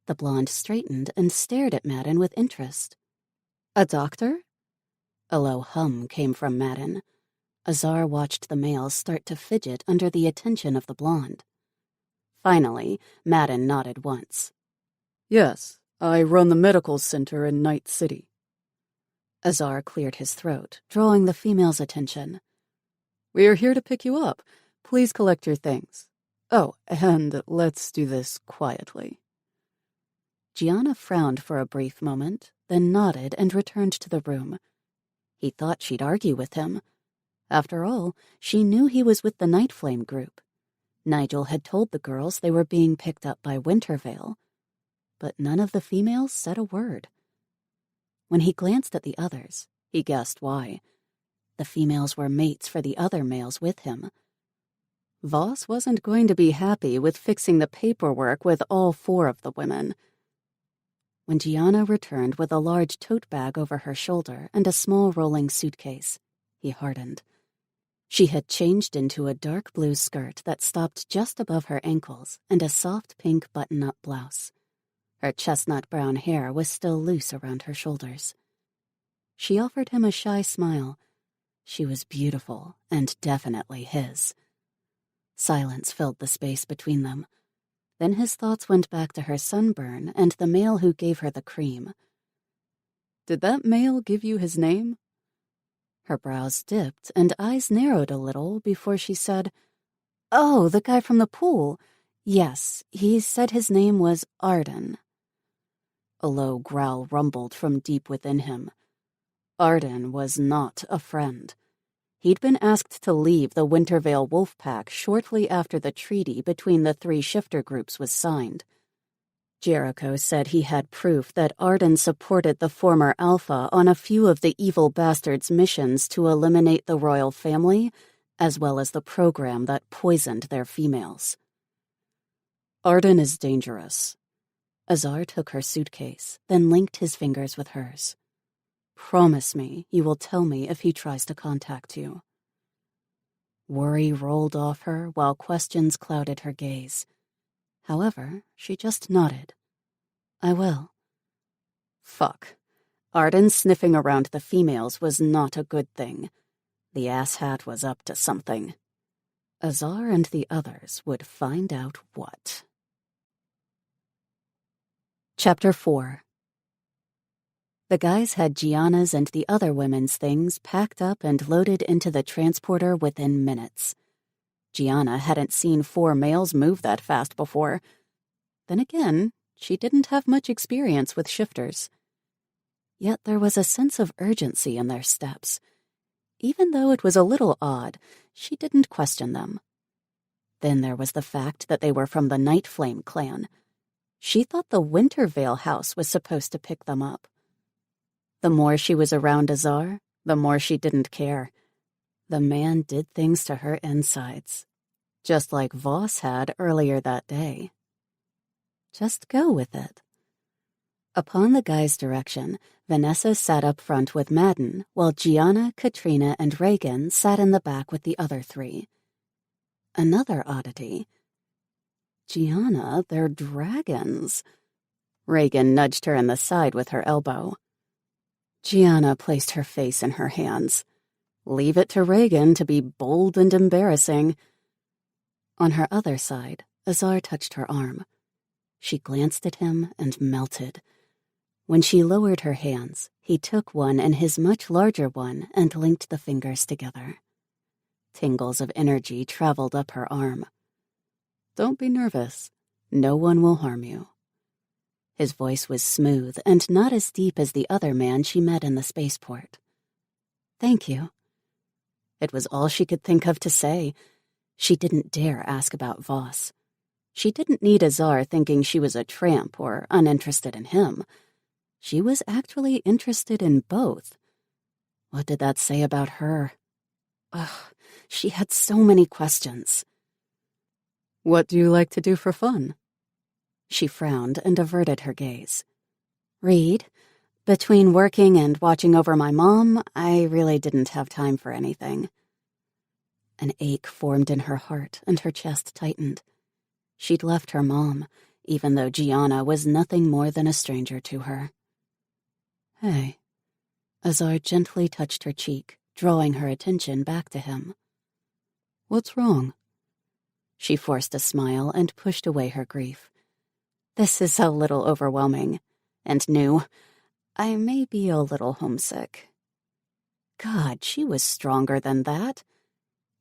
The blonde straightened and stared at Madden with interest. A doctor? A low hum came from Madden. Azar watched the male start to fidget under the attention of the blonde. Finally, Madden nodded once. Yes, I run the medical center in Night City. Azar cleared his throat, drawing the female's attention. We are here to pick you up. Please collect your things. Oh, and let's do this quietly. Gianna frowned for a brief moment, then nodded and returned to the room. He thought she'd argue with him. After all, she knew he was with the Night Flame group. Nigel had told the girls they were being picked up by Wintervale. But none of the females said a word. When he glanced at the others, he guessed why. The females were mates for the other males with him. Voss wasn't going to be happy with fixing the paperwork with all 4 of the women. When Gianna returned with a large tote bag over her shoulder and a small rolling suitcase, he hardened. She had changed into a dark blue skirt that stopped just above her ankles and a soft pink button-up blouse. Her chestnut brown hair was still loose around her shoulders. She offered him a shy smile. She was beautiful and definitely his. Silence filled the space between them. Then his thoughts went back to her sunburn and the male who gave her the cream. Did that male give you his name? Her brows dipped and eyes narrowed a little before she said, Oh, the guy from the pool. Yes, he said his name was Arden. A low growl rumbled from deep within him. Arden was not a friend. He'd been asked to leave the Wintervale wolf pack shortly after the treaty between the 3 shifter groups was signed. Jericho said he had proof that Arden supported the former Alpha on a few of the evil bastard's missions to eliminate the royal family, as well as the program that poisoned their females. Arden is dangerous. Azar took her suitcase, then linked his fingers with hers. Promise me you will tell me if he tries to contact you. Worry rolled off her while questions clouded her gaze. However, she just nodded. I will. Fuck. Arden sniffing around the females was not a good thing. The asshat was up to something. Azar and the others would find out what. Chapter 4. The guys had Gianna's and the other women's things packed up and loaded into the transporter within minutes. Gianna hadn't seen 4 males move that fast before. Then again, she didn't have much experience with shifters. Yet there was a sense of urgency in their steps. Even though it was a little odd, she didn't question them. Then there was the fact that they were from the Night Flame clan. She thought the Wintervale house was supposed to pick them up. The more she was around Azar, the more she didn't care. The man did things to her insides, just like Voss had earlier that day. Just go with it. Upon the guy's direction, Vanessa sat up front with Madden, while Gianna, Katrina, and Reagan sat in the back with the other 3. Another oddity. Gianna, they're dragons. Reagan nudged her in the side with her elbow. Gianna placed her face in her hands. Leave it to Reagan to be bold and embarrassing. On her other side, Azar touched her arm. She glanced at him and melted. When she lowered her hands, he took one and his much larger one and linked the fingers together. Tingles of energy traveled up her arm. Don't be nervous. No one will harm you. His voice was smooth and not as deep as the other man she met in the spaceport. Thank you. It was all she could think of to say. She didn't dare ask about Voss. She didn't need Azar thinking she was a tramp or uninterested in him. She was actually interested in both. What did that say about her? Ugh, she had so many questions. What do you like to do for fun? She frowned and averted her gaze. Read. Between working and watching over my mom, I really didn't have time for anything. An ache formed in her heart and her chest tightened. She'd left her mom, even though Gianna was nothing more than a stranger to her. Hey. Azar gently touched her cheek, drawing her attention back to him. What's wrong? She forced a smile and pushed away her grief. This is a little overwhelming, and new. I may be a little homesick. God, she was stronger than that.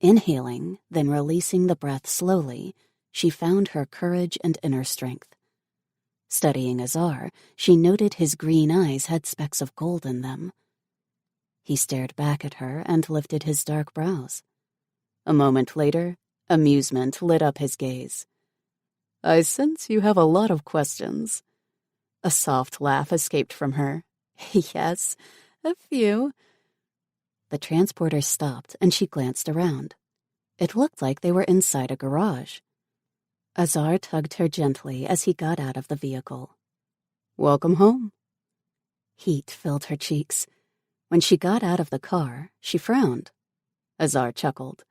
Inhaling, then releasing the breath slowly, she found her courage and inner strength. Studying Azar, she noted his green eyes had specks of gold in them. He stared back at her and lifted his dark brows. A moment later, amusement lit up his gaze. I sense you have a lot of questions. A soft laugh escaped from her. Yes, a few. The transporter stopped and she glanced around. It looked like they were inside a garage. Azar tugged her gently as he got out of the vehicle. Welcome home. Heat filled her cheeks. When she got out of the car, she frowned. Azar chuckled.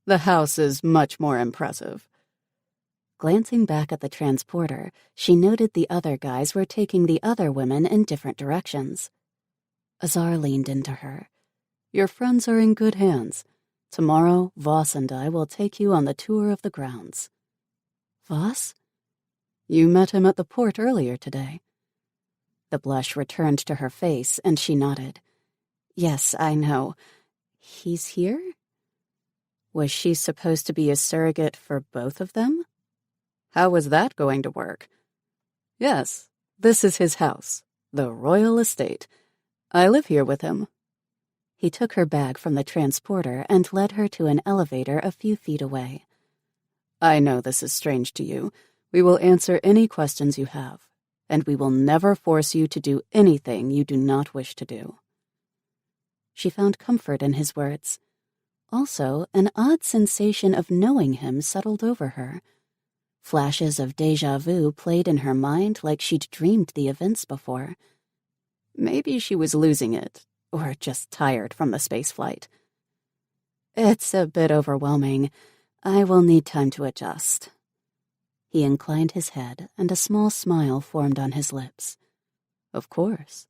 The house is much more impressive. Glancing back at the transporter, she noted the other guys were taking the other women in different directions. Azar leaned into her. Your friends are in good hands. Tomorrow, Voss and I will take you on the tour of the grounds. Voss? You met him at the port earlier today. The blush returned to her face, and she nodded. Yes, I know. He's here? Was she supposed to be a surrogate for both of them? How was that going to work? Yes, this is his house, the royal estate. I live here with him. He took her bag from the transporter and led her to an elevator a few feet away. I know this is strange to you. We will answer any questions you have. and we will never force you to do anything you do not wish to do." She found comfort in his words. Also, an odd sensation of knowing him settled over her. Flashes of déjà vu played in her mind like she'd dreamed the events before. Maybe she was losing it, or just tired from the spaceflight. "It's a bit overwhelming. I will need time to adjust." He inclined his head, and a small smile formed on his lips. "Of course."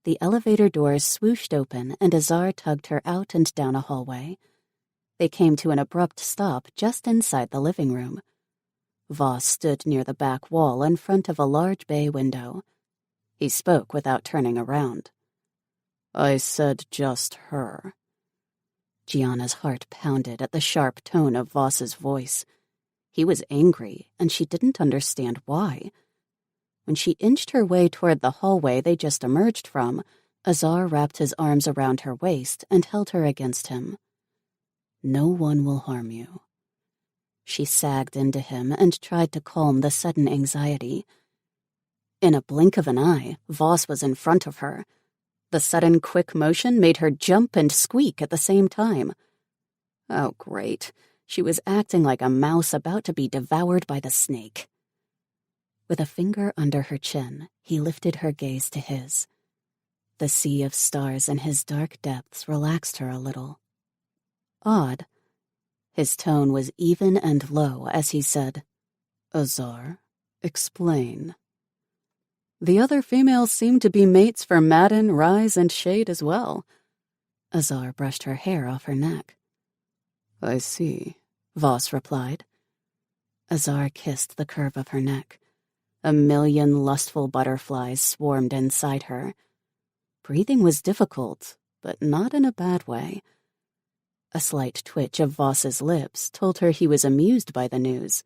The elevator doors swooshed open, and Azar tugged her out and down a hallway. They came to an abrupt stop just inside the living room. Voss stood near the back wall in front of a large bay window. He spoke without turning around. "I said just her." Gianna's heart pounded at the sharp tone of Voss's voice. He was angry, and she didn't understand why. When she inched her way toward the hallway they just emerged from, Azar wrapped his arms around her waist and held her against him. "No one will harm you." She sagged into him and tried to calm the sudden anxiety. In a blink of an eye, Voss was in front of her. The sudden quick motion made her jump and squeak at the same time. Oh, great. She was acting like a mouse about to be devoured by the snake. With a finger under her chin, he lifted her gaze to his. The sea of stars in his dark depths relaxed her a little. Odd. His tone was even and low as he said, "Azar, explain." "The other females seem to be mates for Madden, Rise, and Shade as well." Azar brushed her hair off her neck. "I see," Voss replied. Azar kissed the curve of her neck. A million lustful butterflies swarmed inside her. Breathing was difficult, but not in a bad way. A slight twitch of Voss's lips told her he was amused by the news.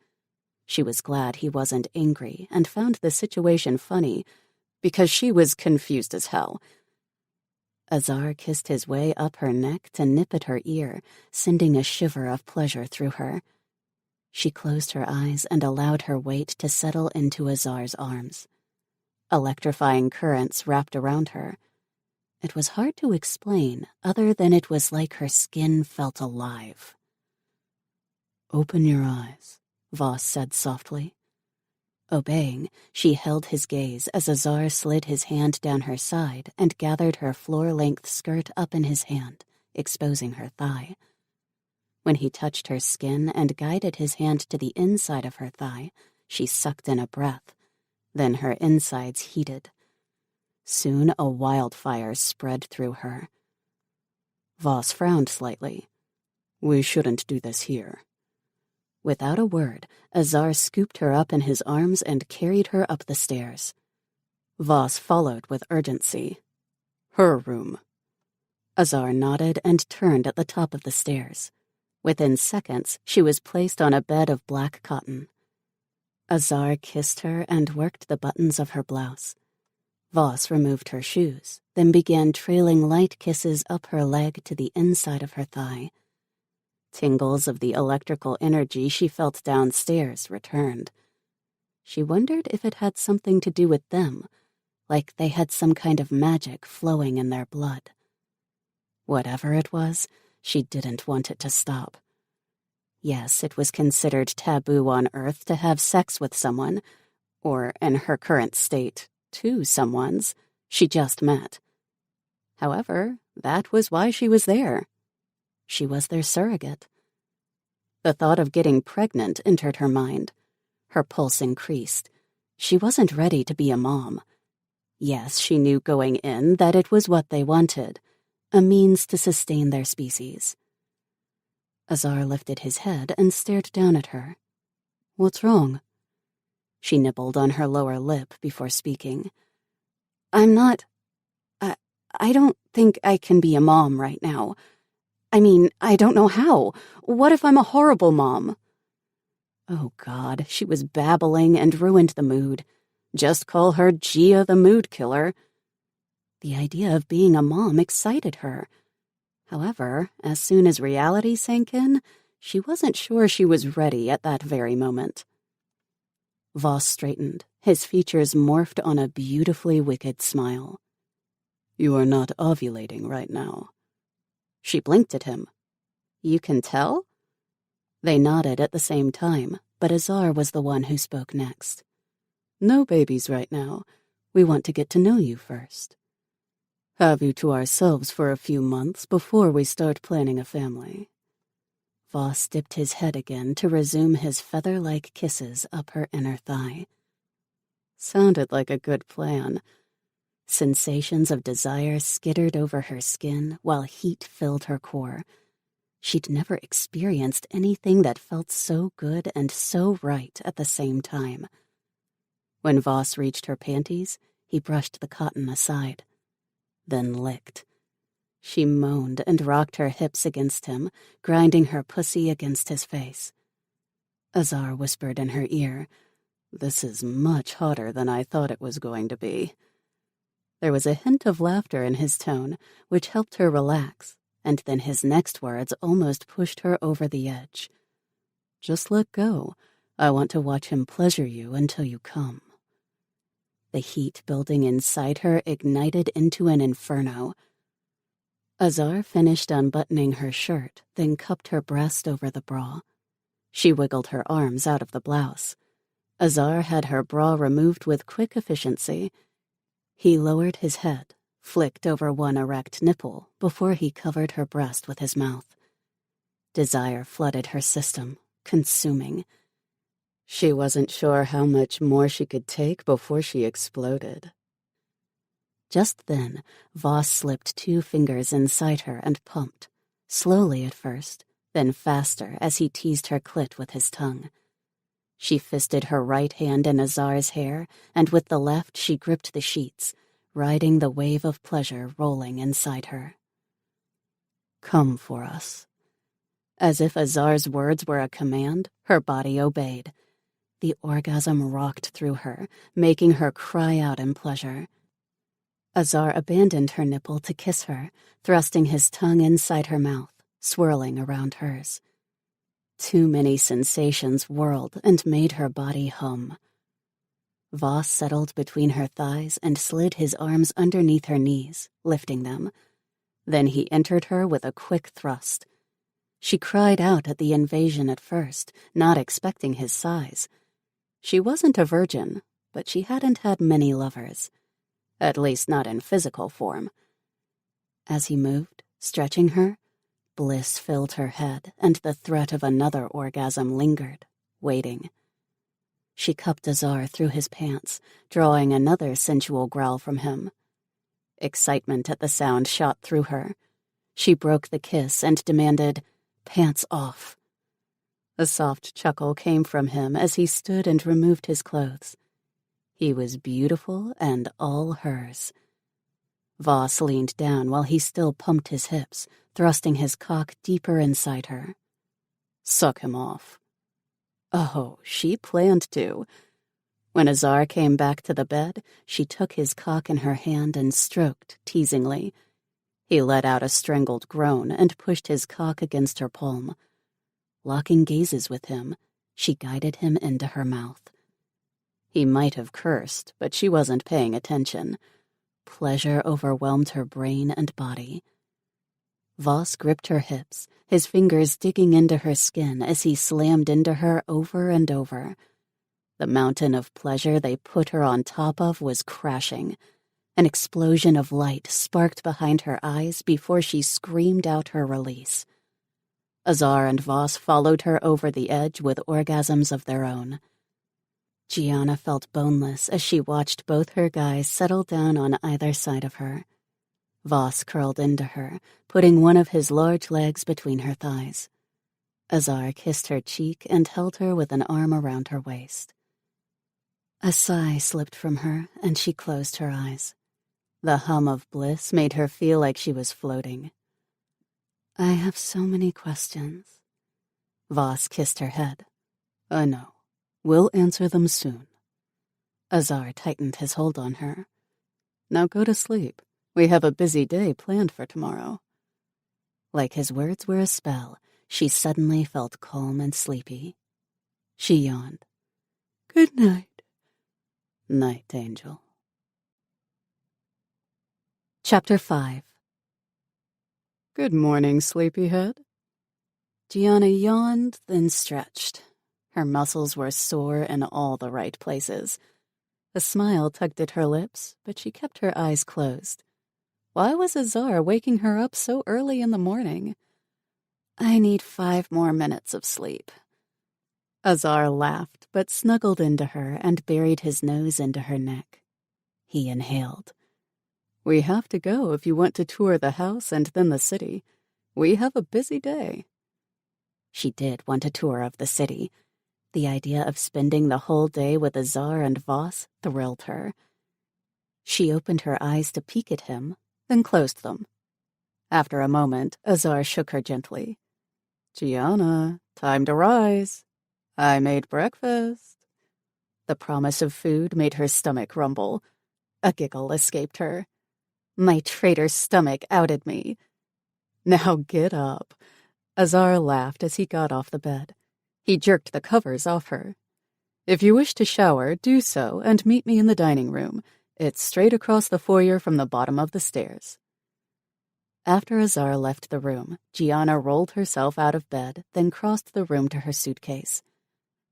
She was glad he wasn't angry and found the situation funny, because she was confused as hell. Azar kissed his way up her neck to nip at her ear, sending a shiver of pleasure through her. She closed her eyes and allowed her weight to settle into Azar's arms. Electrifying currents wrapped around her. It was hard to explain, other than it was like her skin felt alive. "Open your eyes," Voss said softly. Obeying, she held his gaze as Azar slid his hand down her side and gathered her floor-length skirt up in his hand, exposing her thigh. When he touched her skin and guided his hand to the inside of her thigh, she sucked in a breath. Then her insides heated. Soon a wildfire spread through her. Voss frowned slightly. "We shouldn't do this here." Without a word, Azar scooped her up in his arms and carried her up the stairs. Voss followed with urgency. "Her room." Azar nodded and turned at the top of the stairs. Within seconds, she was placed on a bed of black cotton. Azar kissed her and worked the buttons of her blouse. Voss removed her shoes, then began trailing light kisses up her leg to the inside of her thigh. Tingles of the electrical energy she felt downstairs returned. She wondered if it had something to do with them, like they had some kind of magic flowing in their blood. Whatever it was, she didn't want it to stop. Yes, it was considered taboo on Earth to have sex with someone, or, in her current state, two someones she just met. However, that was why she was there. She was their surrogate. The thought of getting pregnant entered her mind. Her pulse increased. She wasn't ready to be a mom. Yes, she knew going in that it was what they wanted, a means to sustain their species. Azar lifted his head and stared down at her. "What's wrong?" She nibbled on her lower lip before speaking. "I'm not... I don't think I can be a mom right now. I mean, I don't know how. What if I'm a horrible mom?" Oh, God, she was babbling and ruined the mood. Just call her Gia the mood killer. The idea of being a mom excited her. However, as soon as reality sank in, she wasn't sure she was ready at that very moment. Voss straightened, his features morphed on a beautifully wicked smile. "You are not ovulating right now." She blinked at him. "You can tell?" They nodded at the same time, but Azar was the one who spoke next. "No babies right now. We want to get to know you first. Have you to ourselves for a few months before we start planning a family." Voss dipped his head again to resume his feather-like kisses up her inner thigh. Sounded like a good plan. Sensations of desire skittered over her skin while heat filled her core. She'd never experienced anything that felt so good and so right at the same time. When Voss reached her panties, he brushed the cotton aside, then licked. She moaned and rocked her hips against him, grinding her pussy against his face. Azar whispered in her ear, "This is much hotter than I thought it was going to be." There was a hint of laughter in his tone, which helped her relax, and then his next words almost pushed her over the edge. "Just let go. I want to watch him pleasure you until you come." The heat building inside her ignited into an inferno. Azar finished unbuttoning her shirt, then cupped her breast over the bra. She wiggled her arms out of the blouse. Azar had her bra removed with quick efficiency. He lowered his head, flicked over one erect nipple before he covered her breast with his mouth. Desire flooded her system, consuming. She wasn't sure how much more she could take before she exploded. Just then, Voss slipped 2 fingers inside her and pumped, slowly at first, then faster as he teased her clit with his tongue. She fisted her right hand in Azar's hair, and with the left she gripped the sheets, riding the wave of pleasure rolling inside her. "Come for us." As if Azar's words were a command, her body obeyed. The orgasm rocked through her, making her cry out in pleasure. Azar abandoned her nipple to kiss her, thrusting his tongue inside her mouth, swirling around hers. Too many sensations whirled and made her body hum. Voss settled between her thighs and slid his arms underneath her knees, lifting them. Then he entered her with a quick thrust. She cried out at the invasion at first, not expecting his size. She wasn't a virgin, but she hadn't had many lovers. At least not in physical form. As he moved, stretching her, bliss filled her head, and the threat of another orgasm lingered, waiting. She cupped Azar through his pants, drawing another sensual growl from him. Excitement at the sound shot through her. She broke the kiss and demanded, "Pants off." A soft chuckle came from him as he stood and removed his clothes. He was beautiful and all hers. Voss leaned down while he still pumped his hips, thrusting his cock deeper inside her. "Suck him off." Oh, she planned to. When Azar came back to the bed, she took his cock in her hand and stroked teasingly. He let out a strangled groan and pushed his cock against her palm. Locking gazes with him, she guided him into her mouth. He might have cursed, but she wasn't paying attention. Pleasure overwhelmed her brain and body. Voss gripped her hips, his fingers digging into her skin as he slammed into her over and over. The mountain of pleasure they put her on top of was crashing. An explosion of light sparked behind her eyes before she screamed out her release. Azar and Voss followed her over the edge with orgasms of their own. Gianna felt boneless as she watched both her guys settle down on either side of her. Voss curled into her, putting one of his large legs between her thighs. Azar kissed her cheek and held her with an arm around her waist. A sigh slipped from her, and she closed her eyes. The hum of bliss made her feel like she was floating. "I have so many questions." Voss kissed her head. "I know. We'll answer them soon." Azar tightened his hold on her. "Now go to sleep. We have a busy day planned for tomorrow." Like his words were a spell, she suddenly felt calm and sleepy. She yawned. "Good night." Night, Angel. Chapter 5. Good morning, sleepyhead. Gianna yawned, then stretched. Her muscles were sore in all the right places. A smile tugged at her lips, but she kept her eyes closed. Why was Azar waking her up so early in the morning? I need 5 more minutes of sleep. Azar laughed, but snuggled into her and buried his nose into her neck. He inhaled. We have to go if you want to tour the house and then the city. We have a busy day. She did want a tour of the city. The idea of spending the whole day with Azar and Voss thrilled her. She opened her eyes to peek at him, then closed them. After a moment, Azar shook her gently. Gianna, time to rise. I made breakfast. The promise of food made her stomach rumble. A giggle escaped her. My traitor's stomach outed me. Now get up. Azar laughed as he got off the bed. He jerked the covers off her. If you wish to shower, do so and meet me in the dining room. It's straight across the foyer from the bottom of the stairs. After Azar left the room, Gianna rolled herself out of bed, then crossed the room to her suitcase.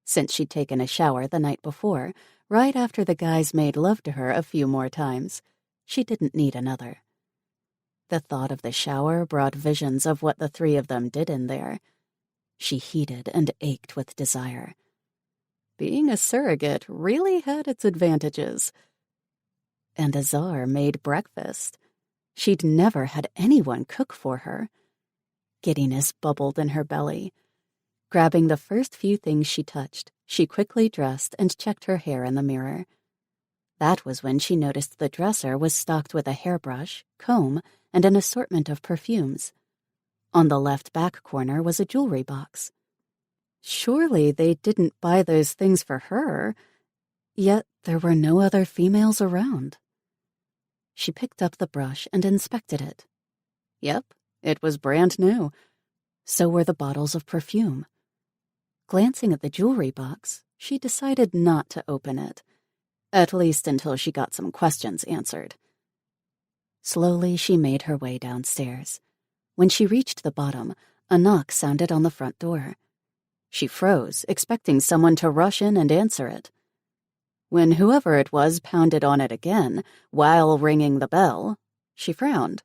Since she'd taken a shower the night before, right after the guys made love to her a few more times, she didn't need another. The thought of the shower brought visions of what the 3 of them did in there. She heated and ached with desire. Being a surrogate really had its advantages. And Azar made breakfast. She'd never had anyone cook for her. Giddiness bubbled in her belly. Grabbing the first few things she touched, she quickly dressed and checked her hair in the mirror. That was when she noticed the dresser was stocked with a hairbrush, comb, and an assortment of perfumes. On the left back corner was a jewelry box. Surely they didn't buy those things for her, yet there were no other females around. She picked up the brush and inspected it. Yep, it was brand new. So were the bottles of perfume. Glancing at the jewelry box, she decided not to open it, at least until she got some questions answered. Slowly, she made her way downstairs. When she reached the bottom, a knock sounded on the front door. She froze, expecting someone to rush in and answer it. When whoever it was pounded on it again, while ringing the bell, she frowned.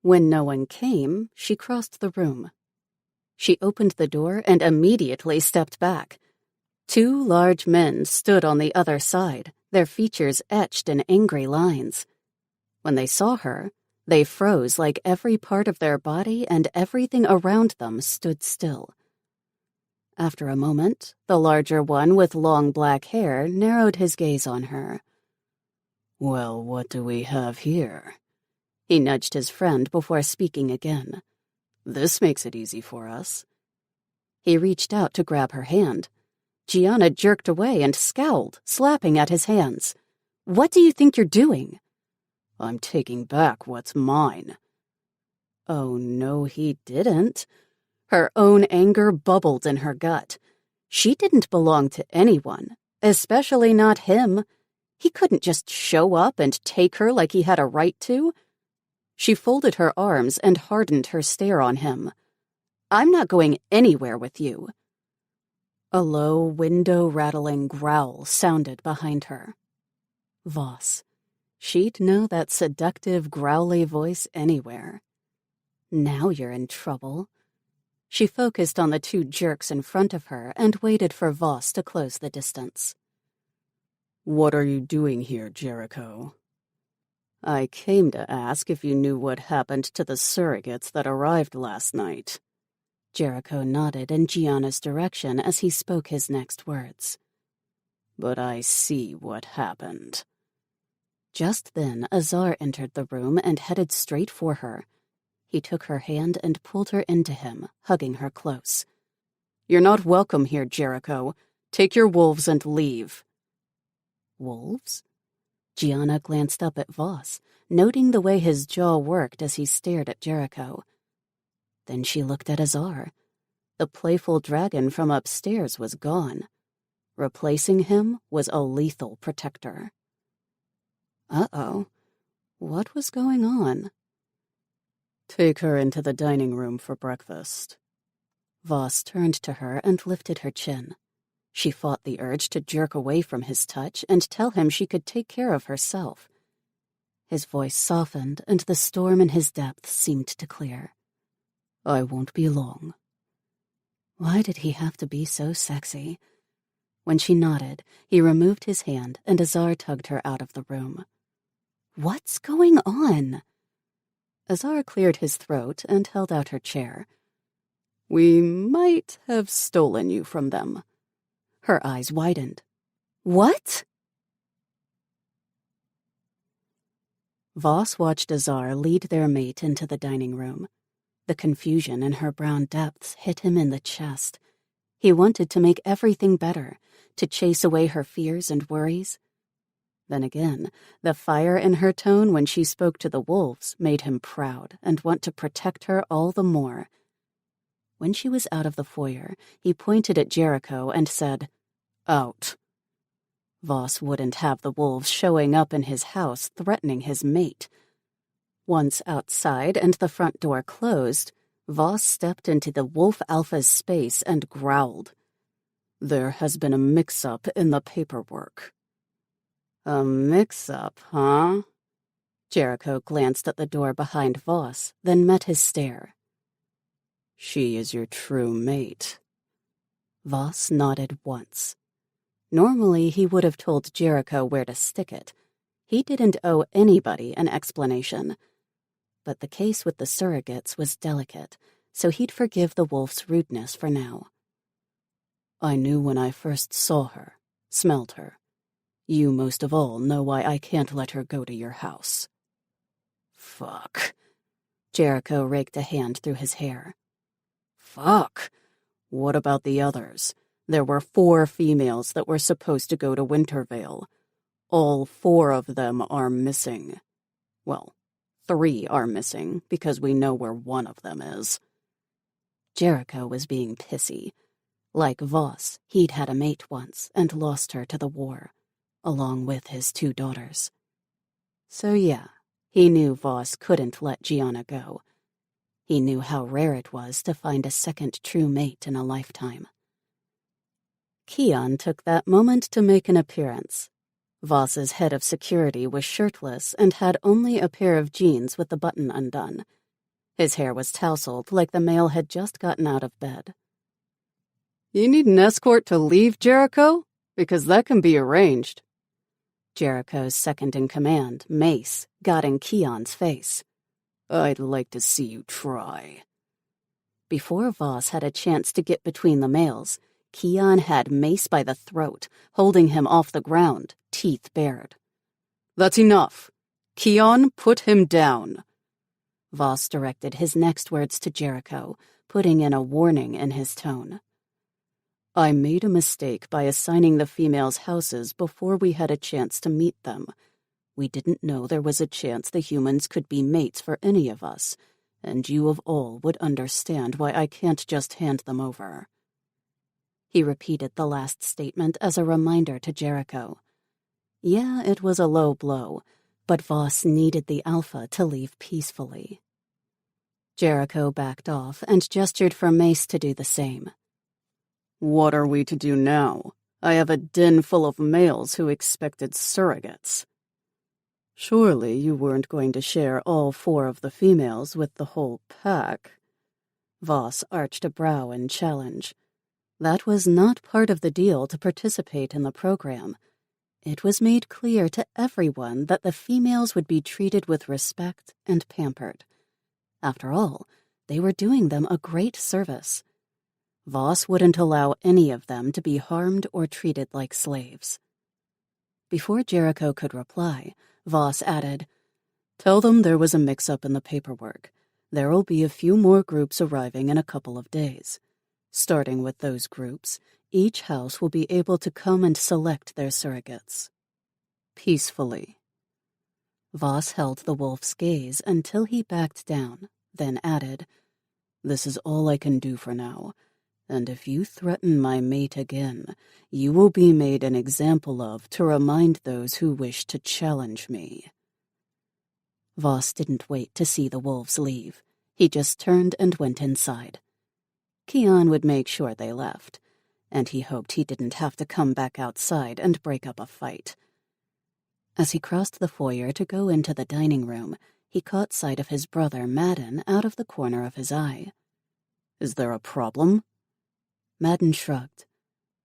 When no one came, she crossed the room. She opened the door and immediately stepped back. 2 large men stood on the other side, their features etched in angry lines. When they saw her, they froze like every part of their body and everything around them stood still. After a moment, the larger one with long black hair narrowed his gaze on her. Well, what do we have here? He nudged his friend before speaking again. This makes it easy for us. He reached out to grab her hand. Gianna jerked away and scowled, slapping at his hands. What do you think you're doing? I'm taking back what's mine. Oh, no, he didn't. Her own anger bubbled in her gut. She didn't belong to anyone, especially not him. He couldn't just show up and take her like he had a right to. She folded her arms and hardened her stare on him. I'm not going anywhere with you. A low, window-rattling growl sounded behind her. Voss. She'd know that seductive, growly voice anywhere. Now you're in trouble. She focused on the 2 jerks in front of her and waited for Voss to close the distance. What are you doing here, Jericho? I came to ask if you knew what happened to the surrogates that arrived last night. Jericho nodded in Gianna's direction as he spoke his next words. But I see what happened. Just then, Azar entered the room and headed straight for her. He took her hand and pulled her into him, hugging her close. You're not welcome here, Jericho. Take your wolves and leave. Wolves? Gianna glanced up at Voss, noting the way his jaw worked as he stared at Jericho. Then she looked at Azar. The playful dragon from upstairs was gone. Replacing him was a lethal protector. Uh-oh. What was going on? Take her into the dining room for breakfast. Voss turned to her and lifted her chin. She fought the urge to jerk away from his touch and tell him she could take care of herself. His voice softened, and the storm in his depths seemed to clear. I won't be long. Why did he have to be so sexy? When she nodded, he removed his hand, and Azar tugged her out of the room. What's going on? Azar cleared his throat and held out her chair. We might have stolen you from them. Her eyes widened. What? Voss watched Azar lead their mate into the dining room. The confusion in her brown depths hit him in the chest. He wanted to make everything better, to chase away her fears and worries. Then again, the fire in her tone when she spoke to the wolves made him proud and want to protect her all the more. When she was out of the foyer, he pointed at Jericho and said, Out. Voss wouldn't have the wolves showing up in his house threatening his mate. Once outside and the front door closed, Voss stepped into the wolf alpha's space and growled. There has been a mix-up in the paperwork. A mix-up, huh? Jericho glanced at the door behind Voss, then met his stare. She is your true mate. Voss nodded once. Normally, he would have told Jericho where to stick it. He didn't owe anybody an explanation. But the case with the surrogates was delicate, so he'd forgive the wolf's rudeness for now. I knew when I first saw her, smelled her. You most of all know why I can't let her go to your house. Fuck. Jericho raked a hand through his hair. Fuck. What about the others? There were 4 females that were supposed to go to Wintervale. All 4 of them are missing. Well, 3 are missing, because we know where one of them is. Jericho was being pissy. Like Voss, he'd had a mate once and lost her to the war, along with his 2 daughters. So yeah, he knew Voss couldn't let Gianna go. He knew how rare it was to find a second true mate in a lifetime. Keon took that moment to make an appearance. Voss's head of security was shirtless and had only a pair of jeans with the button undone. His hair was tousled like the male had just gotten out of bed. You need an escort to leave, Jericho? Because that can be arranged. Jericho's second-in-command, Mace, got in Keon's face. I'd like to see you try. Before Voss had a chance to get between the males, Keon had Mace by the throat, holding him off the ground, teeth bared. That's enough. Keon, put him down. Voss directed his next words to Jericho, putting in a warning in his tone. I made a mistake by assigning the females houses before we had a chance to meet them. We didn't know there was a chance the humans could be mates for any of us, and you of all would understand why I can't just hand them over. He repeated the last statement as a reminder to Jericho. Yeah, it was a low blow, but Voss needed the Alpha to leave peacefully. Jericho backed off and gestured for Mace to do the same. What are we to do now? I have a den full of males who expected surrogates. Surely you weren't going to share all 4 of the females with the whole pack. Voss arched a brow in challenge. That was not part of the deal to participate in the program. It was made clear to everyone that the females would be treated with respect and pampered. After all, they were doing them a great service. Voss wouldn't allow any of them to be harmed or treated like slaves. Before Jericho could reply, Voss added, Tell them there was a mix-up in the paperwork. There'll be a few more groups arriving in a couple of days. Starting with those groups, each house will be able to come and select their surrogates. Peacefully. Voss held the wolf's gaze until he backed down, then added, This is all I can do for now. And if you threaten my mate again, you will be made an example of to remind those who wish to challenge me." Voss didn't wait to see the wolves leave. He just turned and went inside. Kian would make sure they left, and he hoped he didn't have to come back outside and break up a fight. As he crossed the foyer to go into the dining room, he caught sight of his brother Madden out of the corner of his eye. "Is there a problem?" Madden shrugged.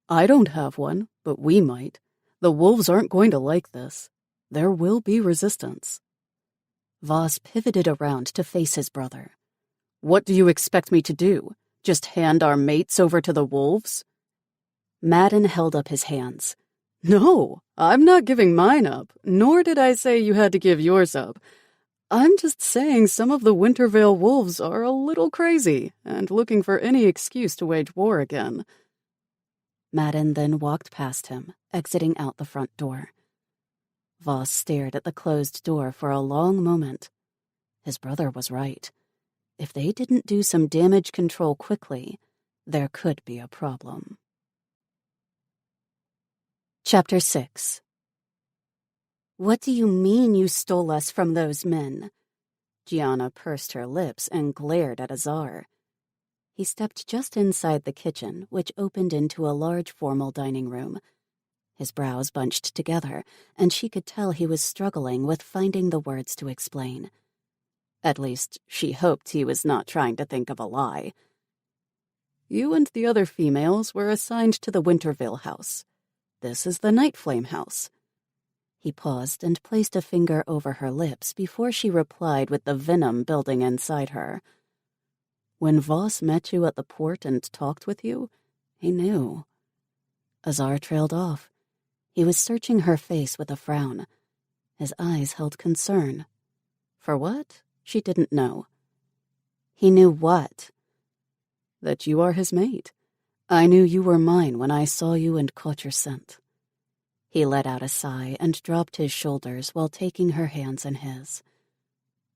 "I don't have one, but we might. The wolves aren't going to like this. There will be resistance." Voss pivoted around to face his brother. "What do you expect me to do? Just hand our mates over to the wolves?" Madden held up his hands. "No, I'm not giving mine up, nor did I say you had to give yours up. I'm just saying some of the Wintervale wolves are a little crazy and looking for any excuse to wage war again." Madden then walked past him, exiting out the front door. Voss stared at the closed door for a long moment. His brother was right. If they didn't do some damage control quickly, there could be a problem. Chapter 6. "What do you mean you stole us from those men?" Gianna pursed her lips and glared at Azar. He stepped just inside the kitchen, which opened into a large formal dining room. His brows bunched together, and she could tell he was struggling with finding the words to explain. At least, she hoped he was not trying to think of a lie. "You and the other females were assigned to the Wintervale house. This is the Night Flame house." He paused and placed a finger over her lips before she replied with the venom building inside her. "When Voss met you at the port and talked with you, he knew." Azar trailed off. He was searching her face with a frown. His eyes held concern. For what? She didn't know. "He knew what?" "That you are his mate. I knew you were mine when I saw you and caught your scent." He let out a sigh and dropped his shoulders while taking her hands in his.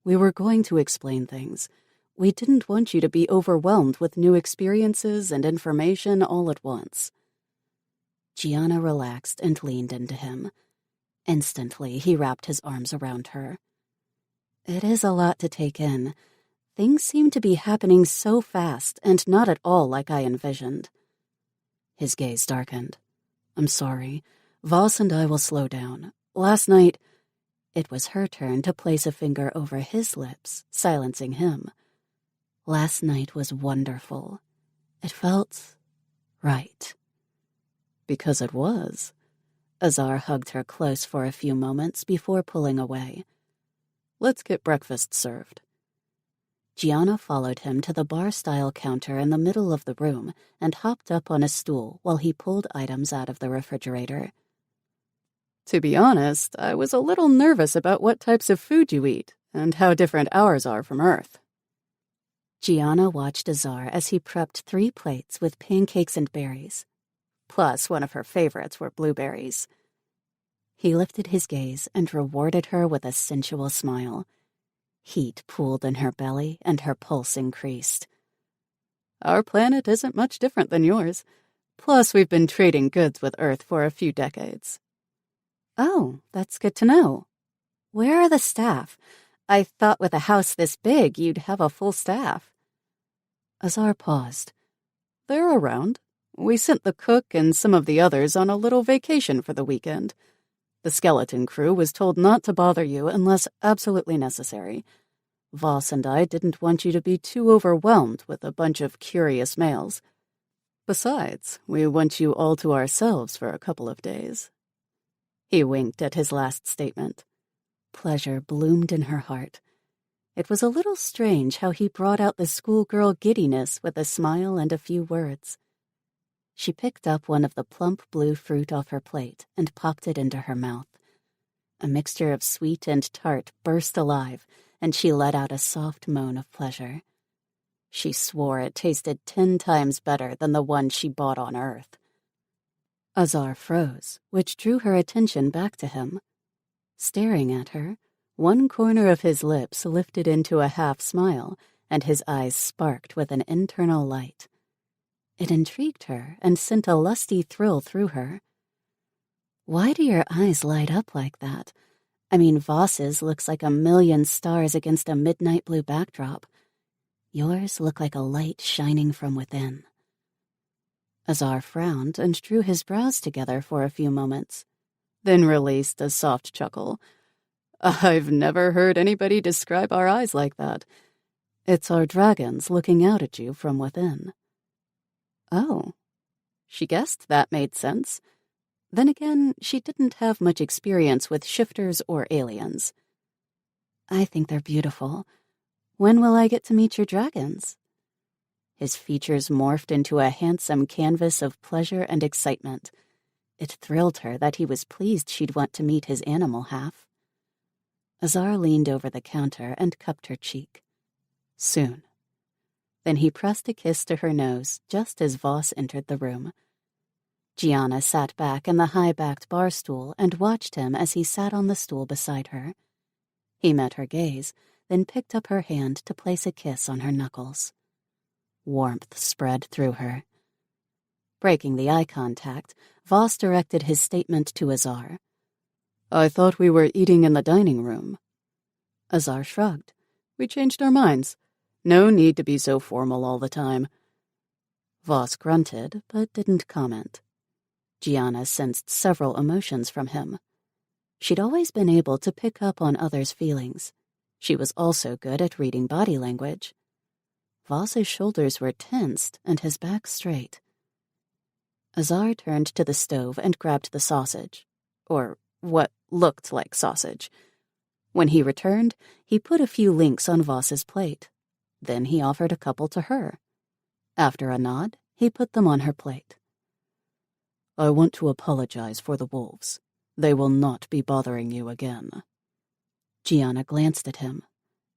"We were going to explain things. We didn't want you to be overwhelmed with new experiences and information all at once." Gianna relaxed and leaned into him. Instantly, he wrapped his arms around her. "It is a lot to take in. Things seem to be happening so fast and not at all like I envisioned." His gaze darkened. "I'm sorry. Voss and I will slow down. Last night—" It was her turn to place a finger over his lips, silencing him. "Last night was wonderful. It felt right." "Because it was." Azar hugged her close for a few moments before pulling away. "Let's get breakfast served." Gianna followed him to the bar-style counter in the middle of the room and hopped up on a stool while he pulled items out of the refrigerator. "To be honest, I was a little nervous about what types of food you eat and how different ours are from Earth." Gianna watched Azar as he prepped 3 plates with pancakes and berries. Plus, one of her favorites were blueberries. He lifted his gaze and rewarded her with a sensual smile. Heat pooled in her belly and her pulse increased. "Our planet isn't much different than yours. Plus, we've been trading goods with Earth for a few decades." "Oh, that's good to know. Where are the staff? I thought with a house this big, you'd have a full staff." Azar paused. "They're around. We sent the cook and some of the others on a little vacation for the weekend. The skeleton crew was told not to bother you unless absolutely necessary. Voss and I didn't want you to be too overwhelmed with a bunch of curious males. Besides, we want you all to ourselves for a couple of days." He winked at his last statement. Pleasure bloomed in her heart. It was a little strange how he brought out the schoolgirl giddiness with a smile and a few words. She picked up one of the plump blue fruit off her plate and popped it into her mouth. A mixture of sweet and tart burst alive, and she let out a soft moan of pleasure. She swore it tasted 10 times better than the one she bought on Earth. Azar froze, which drew her attention back to him. Staring at her, one corner of his lips lifted into a half smile, and his eyes sparked with an internal light. It intrigued her and sent a lusty thrill through her. Why do your eyes light up like that? I mean, Voss's looks like a million stars against a midnight blue backdrop. Yours look like a light shining from within. Azar frowned and drew his brows together for a few moments, then released a soft chuckle. I've never heard anybody describe our eyes like that. It's our dragons looking out at you from within. Oh, she guessed that made sense. Then again, she didn't have much experience with shifters or aliens. I think they're beautiful. When will I get to meet your dragons? His features morphed into a handsome canvas of pleasure and excitement. It thrilled her that he was pleased she'd want to meet his animal half. Azar leaned over the counter and cupped her cheek. Soon. Then he pressed a kiss to her nose just as Voss entered the room. Gianna sat back in the high-backed bar stool and watched him as he sat on the stool beside her. He met her gaze, then picked up her hand to place a kiss on her knuckles. Warmth spread through her. Breaking the eye contact, Voss directed his statement to Azar. I thought we were eating in the dining room. Azar shrugged. We changed our minds. No need to be so formal all the time. Voss grunted, but didn't comment. Gianna sensed several emotions from him. She'd always been able to pick up on others' feelings. She was also good at reading body language. Voss's shoulders were tensed and his back straight. Azar turned to the stove and grabbed the sausage, or what looked like sausage. When he returned, he put a few links on Voss's plate. Then he offered a couple to her. After a nod, he put them on her plate. I want to apologize for the wolves. They will not be bothering you again. Gianna glanced at him.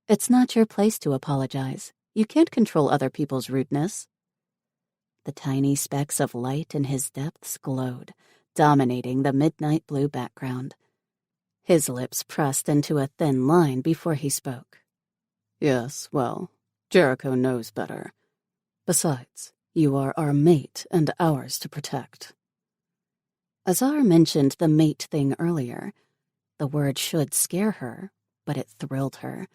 It's not your place to apologize. You can't control other people's rudeness. The tiny specks of light in his depths glowed, dominating the midnight blue background. His lips pressed into a thin line before he spoke. Yes, well, Jericho knows better. Besides, you are our mate and ours to protect. Azar mentioned the mate thing earlier. The word should scare her, but it thrilled her.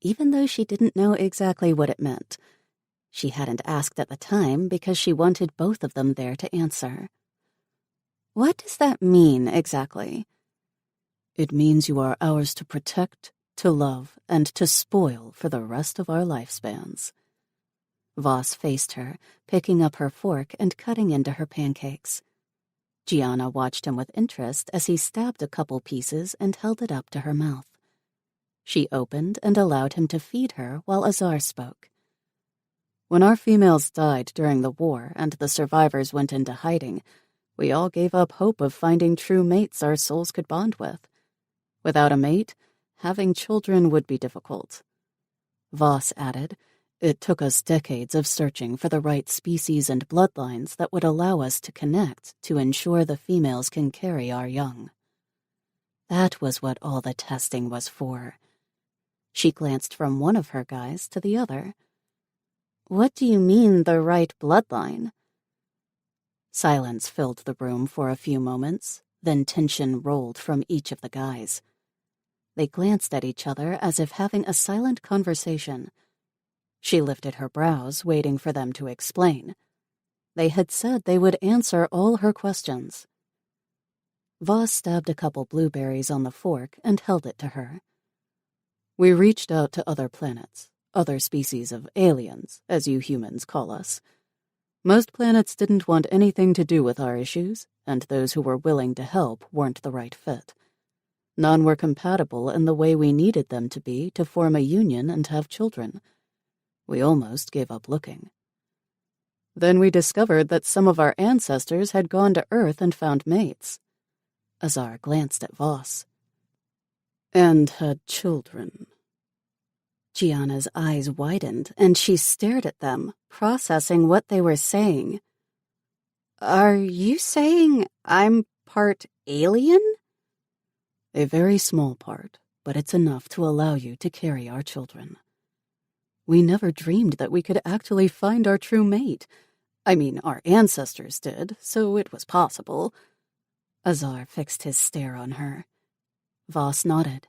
Even though she didn't know exactly what it meant. She hadn't asked at the time because she wanted both of them there to answer. What does that mean exactly? It means you are ours to protect, to love, and to spoil for the rest of our lifespans. Voss faced her, picking up her fork and cutting into her pancakes. Gianna watched him with interest as he stabbed a couple pieces and held it up to her mouth. She opened and allowed him to feed her while Azar spoke. When our females died during the war and the survivors went into hiding, we all gave up hope of finding true mates our souls could bond with. Without a mate, having children would be difficult. Voss added, it took us decades of searching for the right species and bloodlines that would allow us to connect to ensure the females can carry our young. That was what all the testing was for. She glanced from one of her guys to the other. What do you mean, the right bloodline? Silence filled the room for a few moments, then tension rolled from each of the guys. They glanced at each other as if having a silent conversation. She lifted her brows, waiting for them to explain. They had said they would answer all her questions. Voss stabbed a couple blueberries on the fork and held it to her. We reached out to other planets, other species of aliens, as you humans call us. Most planets didn't want anything to do with our issues, and those who were willing to help weren't the right fit. None were compatible in the way we needed them to be to form a union and have children. We almost gave up looking. Then we discovered that some of our ancestors had gone to Earth and found mates. Azar glanced at Voss. And had children. Gianna's eyes widened, and she stared at them, processing what they were saying. Are you saying I'm part alien? A very small part, but it's enough to allow you to carry our children. We never dreamed that we could actually find our true mate. I mean, our ancestors did, so it was possible. Azar fixed his stare on her. Voss nodded.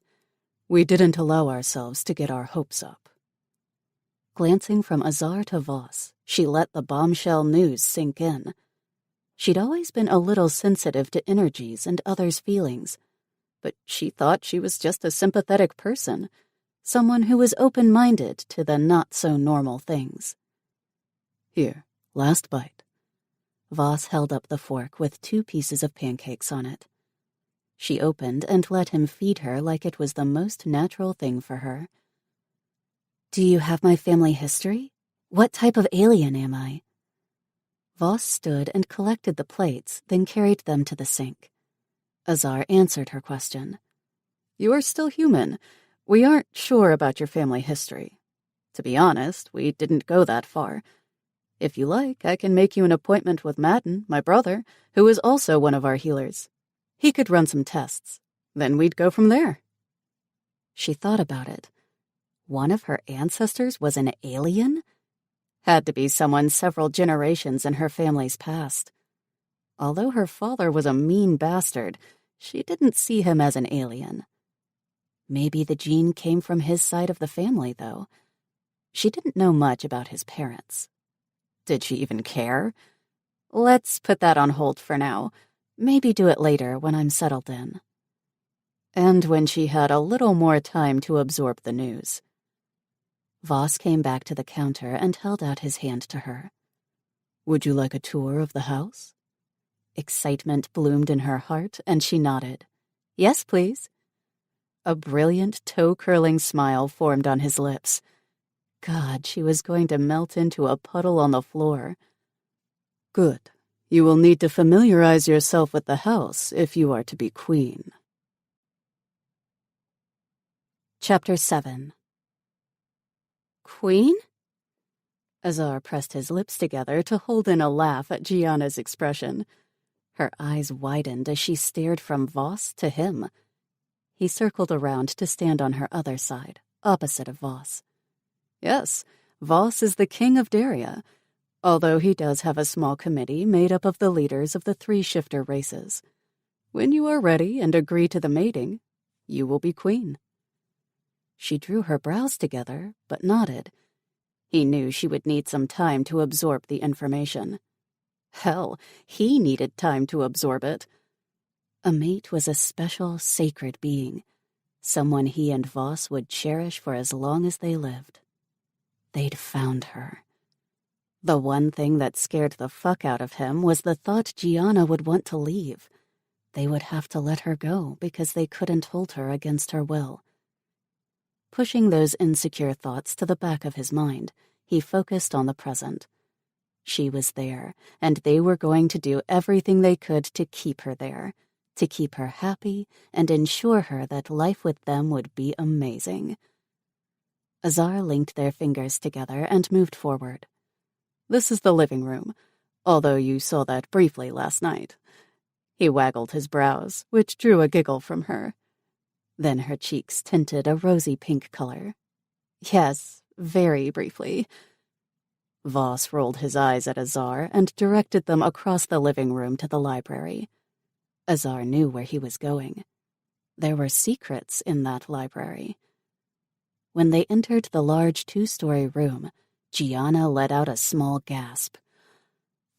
We didn't allow ourselves to get our hopes up. Glancing from Azar to Voss, she let the bombshell news sink in. She'd always been a little sensitive to energies and others' feelings, but she thought she was just a sympathetic person, someone who was open-minded to the not-so-normal things. Here, last bite. Voss held up the fork with 2 pieces of pancakes on it. She opened and let him feed her like it was the most natural thing for her. Do you have my family history? What type of alien am I? Voss stood and collected the plates, then carried them to the sink. Azar answered her question. You are still human. We aren't sure about your family history. To be honest, we didn't go that far. If you like, I can make you an appointment with Madden, my brother, who is also one of our healers. He could run some tests. Then we'd go from there. She thought about it. One of her ancestors was an alien? Had to be someone several generations in her family's past. Although her father was a mean bastard, she didn't see him as an alien. Maybe the gene came from his side of the family, though. She didn't know much about his parents. Did she even care? Let's put that on hold for now. Maybe do it later when I'm settled in. And when she had a little more time to absorb the news. Voss came back to the counter and held out his hand to her. Would you like a tour of the house? Excitement bloomed in her heart, and she nodded. Yes, please. A brilliant, toe-curling smile formed on his lips. God, she was going to melt into a puddle on the floor. Good. You will need to familiarize yourself with the house if you are to be queen. Chapter 7. Queen? Azar pressed his lips together to hold in a laugh at Gianna's expression. Her eyes widened as she stared from Voss to him. He circled around to stand on her other side, opposite of Voss. Yes, Voss is the king of Daria, although he does have a small committee made up of the leaders of the 3 shifter races. When you are ready and agree to the mating, you will be queen. She drew her brows together, but nodded. He knew she would need some time to absorb the information. Hell, he needed time to absorb it. A mate was a special, sacred being, someone he and Voss would cherish for as long as they lived. They'd found her. The one thing that scared the fuck out of him was the thought Gianna would want to leave. They would have to let her go because they couldn't hold her against her will. Pushing those insecure thoughts to the back of his mind, he focused on the present. She was there, and they were going to do everything they could to keep her there, to keep her happy and ensure her that life with them would be amazing. Azar linked their fingers together and moved forward. This is the living room, although you saw that briefly last night. He waggled his brows, which drew a giggle from her. Then her cheeks tinted a rosy pink color. Yes, very briefly. Voss rolled his eyes at Azar and directed them across the living room to the library. Azar knew where he was going. There were secrets in that library. When they entered the large 2-story room, Gianna let out a small gasp.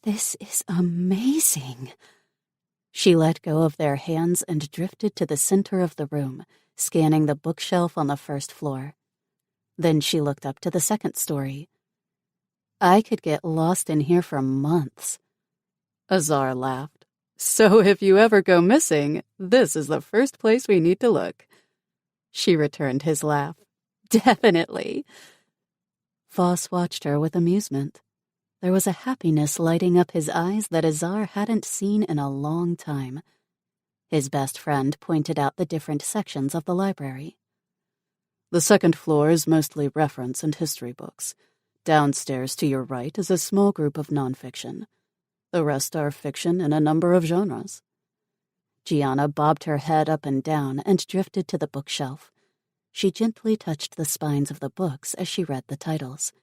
This is amazing. She let go of their hands and drifted to the center of the room, scanning the bookshelf on the 1st floor. Then she looked up to the 2nd story. I could get lost in here for months. Azar laughed. So if you ever go missing, this is the first place we need to look. She returned his laugh. Definitely. Voss watched her with amusement. There was a happiness lighting up his eyes that Azar hadn't seen in a long time. His best friend pointed out the different sections of the library. The 2nd floor is mostly reference and history books. Downstairs to your right is a small group of nonfiction. The rest are fiction in a number of genres. Gianna bobbed her head up and down and drifted to the bookshelf. She gently touched the spines of the books as she read the titles.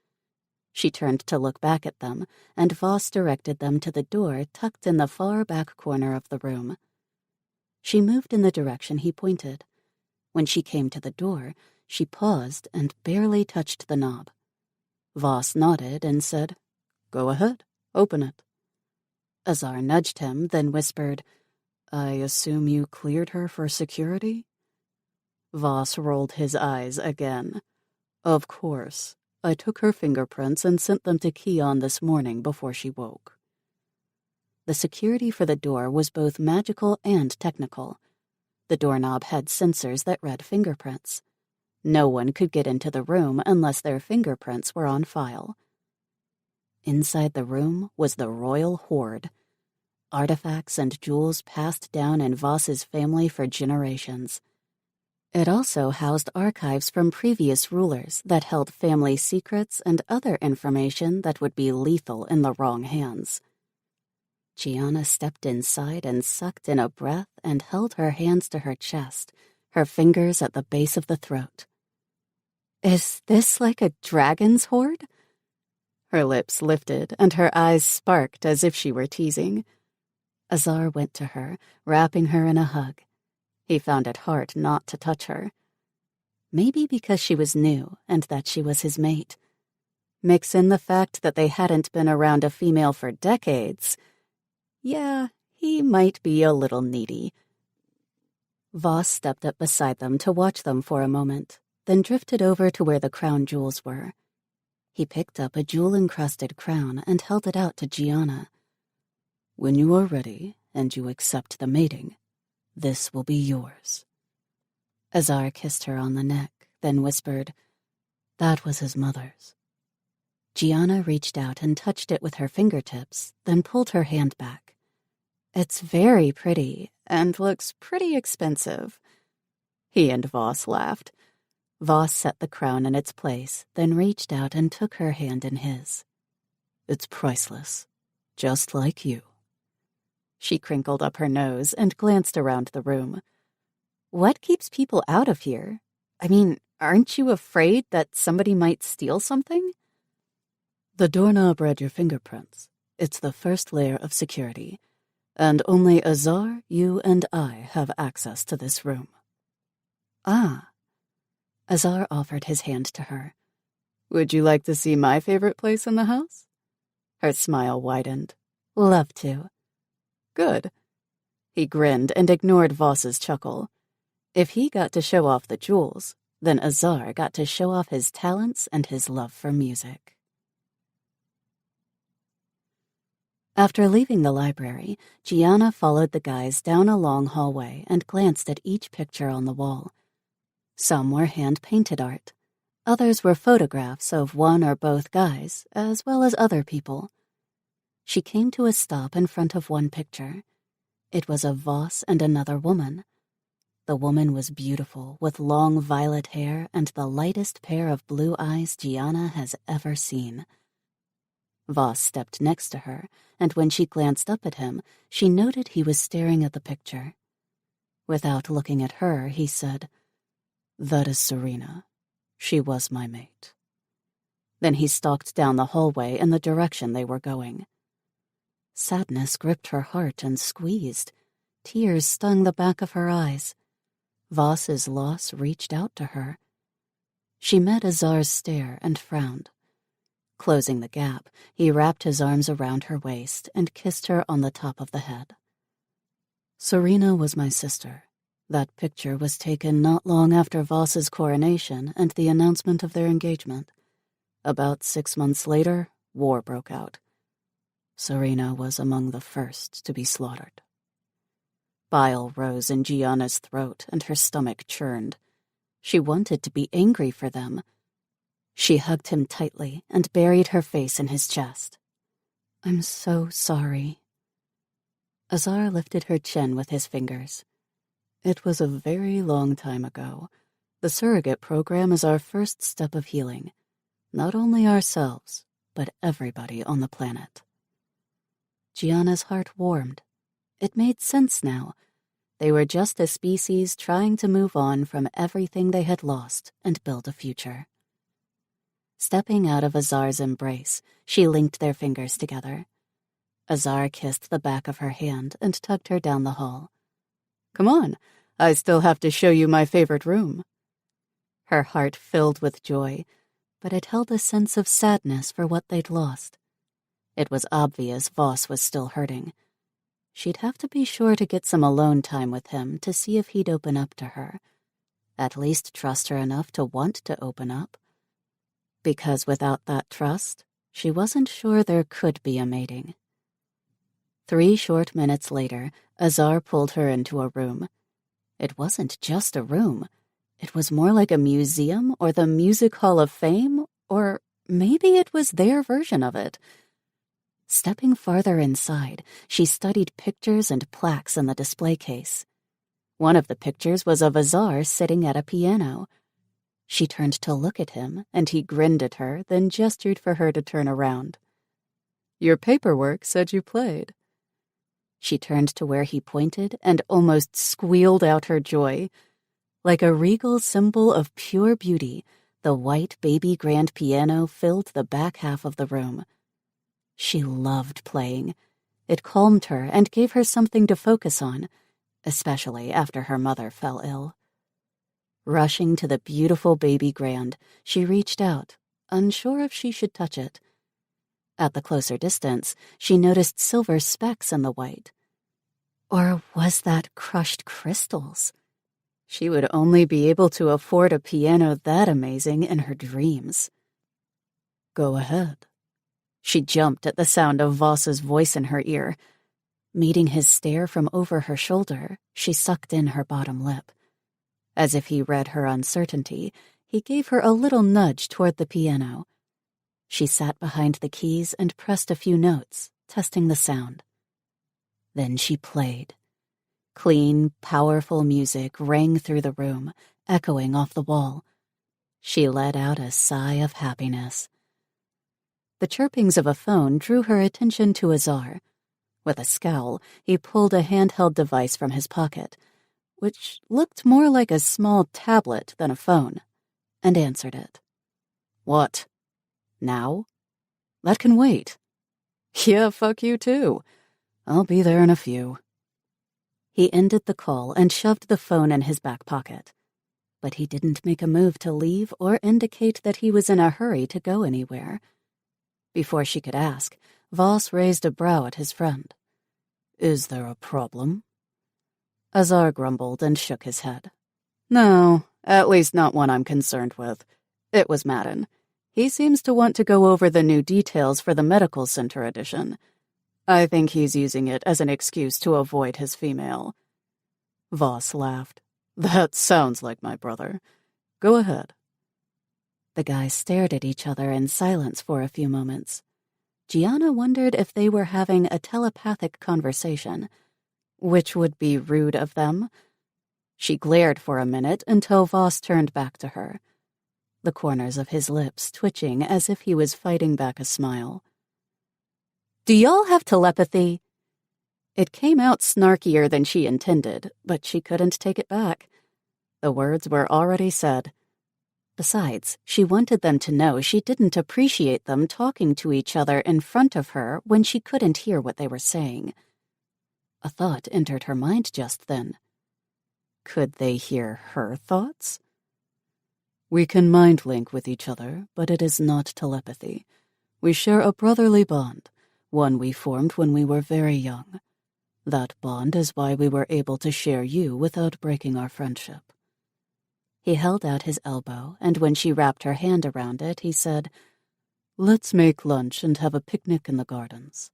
She turned to look back at them, and Voss directed them to the door tucked in the far back corner of the room. She moved in the direction he pointed. When she came to the door, she paused and barely touched the knob. Voss nodded and said, "Go ahead, open it." Azar nudged him, then whispered, "I assume you cleared her for security?" Voss rolled his eyes again. "Of course. I took her fingerprints and sent them to Keon this morning before she woke." The security for the door was both magical and technical. The doorknob had sensors that read fingerprints. No one could get into the room unless their fingerprints were on file. Inside the room was the royal hoard, artifacts and jewels passed down in Voss's family for generations. It also housed archives from previous rulers that held family secrets and other information that would be lethal in the wrong hands. Gianna stepped inside and sucked in a breath and held her hands to her chest, her fingers at the base of the throat. "Is this like a dragon's hoard?" Her lips lifted and her eyes sparked as if she were teasing. Azar went to her, wrapping her in a hug. He found it hard not to touch her. Maybe because she was new and that she was his mate. Mix in the fact that they hadn't been around a female for decades. Yeah, he might be a little needy. Voss stepped up beside them to watch them for a moment, then drifted over to where the crown jewels were. He picked up a jewel-encrusted crown and held it out to Gianna. "When you are ready and you accept the mating, this will be yours." Azar kissed her on the neck, then whispered, "That was his mother's." Gianna reached out and touched it with her fingertips, then pulled her hand back. "It's very pretty, and looks pretty expensive." He and Voss laughed. Voss set the crown in its place, then reached out and took her hand in his. "It's priceless, just like you." She crinkled up her nose and glanced around the room. "What keeps people out of here? I mean, aren't you afraid that somebody might steal something?" "The doorknob read your fingerprints. It's the first layer of security. And only Azar, you, and I have access to this room." "Ah." Azar offered his hand to her. "Would you like to see my favorite place in the house?" Her smile widened. "Love to." "Good." He grinned and ignored Voss's chuckle. If he got to show off the jewels, then Azar got to show off his talents and his love for music. After leaving the library, Gianna followed the guys down a long hallway and glanced at each picture on the wall. Some were hand-painted art. Others were photographs of one or both guys, as well as other people. She came to a stop in front of one picture. It was of Voss and another woman. The woman was beautiful, with long violet hair and the lightest pair of blue eyes Gianna has ever seen. Voss stepped next to her, and when she glanced up at him, she noted he was staring at the picture. Without looking at her, he said, "That is Serena. She was my mate." Then he stalked down the hallway in the direction they were going. Sadness gripped her heart and squeezed. Tears stung the back of her eyes. Voss's loss reached out to her. She met Azar's stare and frowned. Closing the gap, he wrapped his arms around her waist and kissed her on the top of the head. "Serena was my sister. That picture was taken not long after Voss's coronation and the announcement of their engagement. About 6 months later, war broke out. Serena was among the first to be slaughtered." Bile rose in Gianna's throat and her stomach churned. She wanted to be angry for them. She hugged him tightly and buried her face in his chest. "I'm so sorry." Azar lifted her chin with his fingers. "It was a very long time ago. The surrogate program is our first step of healing. Not only ourselves, but everybody on the planet." Gianna's heart warmed. It made sense now. They were just a species trying to move on from everything they had lost and build a future. Stepping out of Azar's embrace, she linked their fingers together. Azar kissed the back of her hand and tugged her down the hall. "Come on, I still have to show you my favorite room." Her heart filled with joy, but it held a sense of sadness for what they'd lost. It was obvious Voss was still hurting. She'd have to be sure to get some alone time with him to see if he'd open up to her. At least trust her enough to want to open up. Because without that trust, she wasn't sure there could be a mating. 3 short minutes later, Azar pulled her into a room. It wasn't just a room. It was more like a museum or the Music Hall of Fame, or maybe it was their version of it. Stepping farther inside, she studied pictures and plaques in the display case. One of the pictures was of Azar sitting at a piano. She turned to look at him, and he grinned at her, then gestured for her to turn around. "Your paperwork said you played." She turned to where he pointed and almost squealed out her joy. Like a regal symbol of pure beauty, the white baby grand piano filled the back half of the room. She loved playing. It calmed her and gave her something to focus on, especially after her mother fell ill. Rushing to the beautiful baby grand, she reached out, unsure if she should touch it. At the closer distance, she noticed silver specks in the white. Or was that crushed crystals? She would only be able to afford a piano that amazing in her dreams. "Go ahead." She jumped at the sound of Voss's voice in her ear. Meeting his stare from over her shoulder, she sucked in her bottom lip. As if he read her uncertainty, he gave her a little nudge toward the piano. She sat behind the keys and pressed a few notes, testing the sound. Then she played. Clean, powerful music rang through the room, echoing off the wall. She let out a sigh of happiness. The chirpings of a phone drew her attention to Azar. With a scowl, he pulled a handheld device from his pocket, which looked more like a small tablet than a phone, and answered it. "What? Now? That can wait." "Yeah, fuck you too. I'll be there in a few." He ended the call and shoved the phone in his back pocket. But he didn't make a move to leave or indicate that he was in a hurry to go anywhere. Before she could ask, Voss raised a brow at his friend. "Is there a problem?" Azar grumbled and shook his head. "No, at least not one I'm concerned with. It was Madden. He seems to want to go over the new details for the medical center edition. I think he's using it as an excuse to avoid his female." Voss laughed. "That sounds like my brother. Go ahead." The guys stared at each other in silence for a few moments. Gianna wondered if they were having a telepathic conversation, which would be rude of them. She glared for a minute until Voss turned back to her, the corners of his lips twitching as if he was fighting back a smile. "Do y'all have telepathy?" It came out snarkier than she intended, but she couldn't take it back. The words were already said. Besides, she wanted them to know she didn't appreciate them talking to each other in front of her when she couldn't hear what they were saying. A thought entered her mind just then. Could they hear her thoughts? "We can mind link with each other, but it is not telepathy. We share a brotherly bond, one we formed when we were very young. That bond is why we were able to share you without breaking our friendship." He held out his elbow, and when she wrapped her hand around it, he said, "Let's make lunch and have a picnic in the gardens."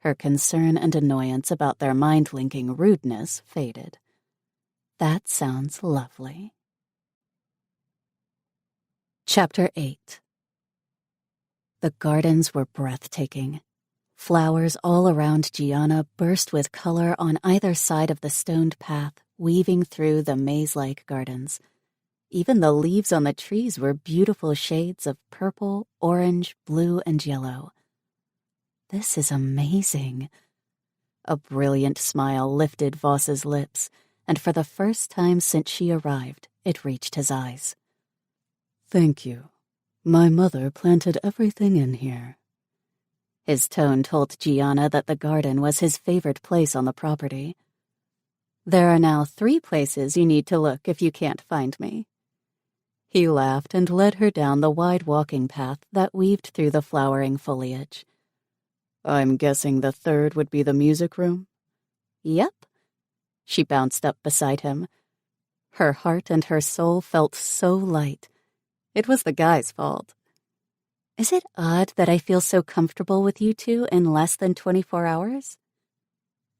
Her concern and annoyance about their mind-linking rudeness faded. That sounds lovely. Chapter 8. The gardens were breathtaking. Flowers all around Gianna burst with color on either side of the stoned path, weaving through the maze-like gardens. Even the leaves on the trees were beautiful shades of purple, orange, blue, and yellow. "This is amazing." A brilliant smile lifted Voss's lips, and for the first time since she arrived, it reached his eyes. "Thank you. My mother planted everything in here. His tone told Gianna that the garden was his favorite place on the property. There are now 3 places you need to look if you can't find me. He laughed and led her down the wide walking path that weaved through the flowering foliage. I'm guessing the 3rd would be the music room? Yep. She bounced up beside him. Her heart and her soul felt so light. It was the guy's fault. Is it odd that I feel so comfortable with you two in less than 24 hours?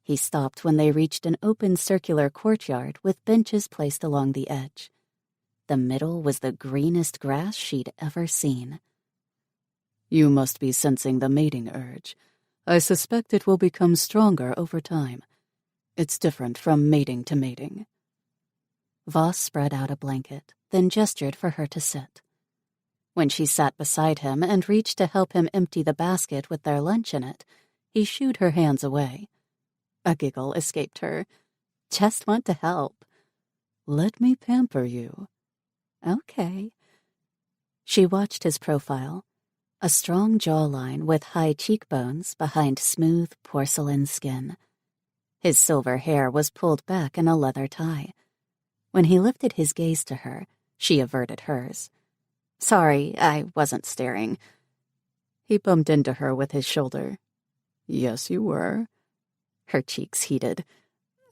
He stopped when they reached an open circular courtyard with benches placed along the edge. The middle was the greenest grass she'd ever seen. You must be sensing the mating urge. I suspect it will become stronger over time. It's different from mating to mating. Voss spread out a blanket, then gestured for her to sit. When she sat beside him and reached to help him empty the basket with their lunch in it, he shooed her hands away. A giggle escaped her. Just want to help. Let me pamper you. Okay. She watched his profile, a strong jawline with high cheekbones behind smooth porcelain skin. His silver hair was pulled back in a leather tie. When he lifted his gaze to her, she averted hers. Sorry, I wasn't staring. He bumped into her with his shoulder. Yes, you were. Her cheeks heated.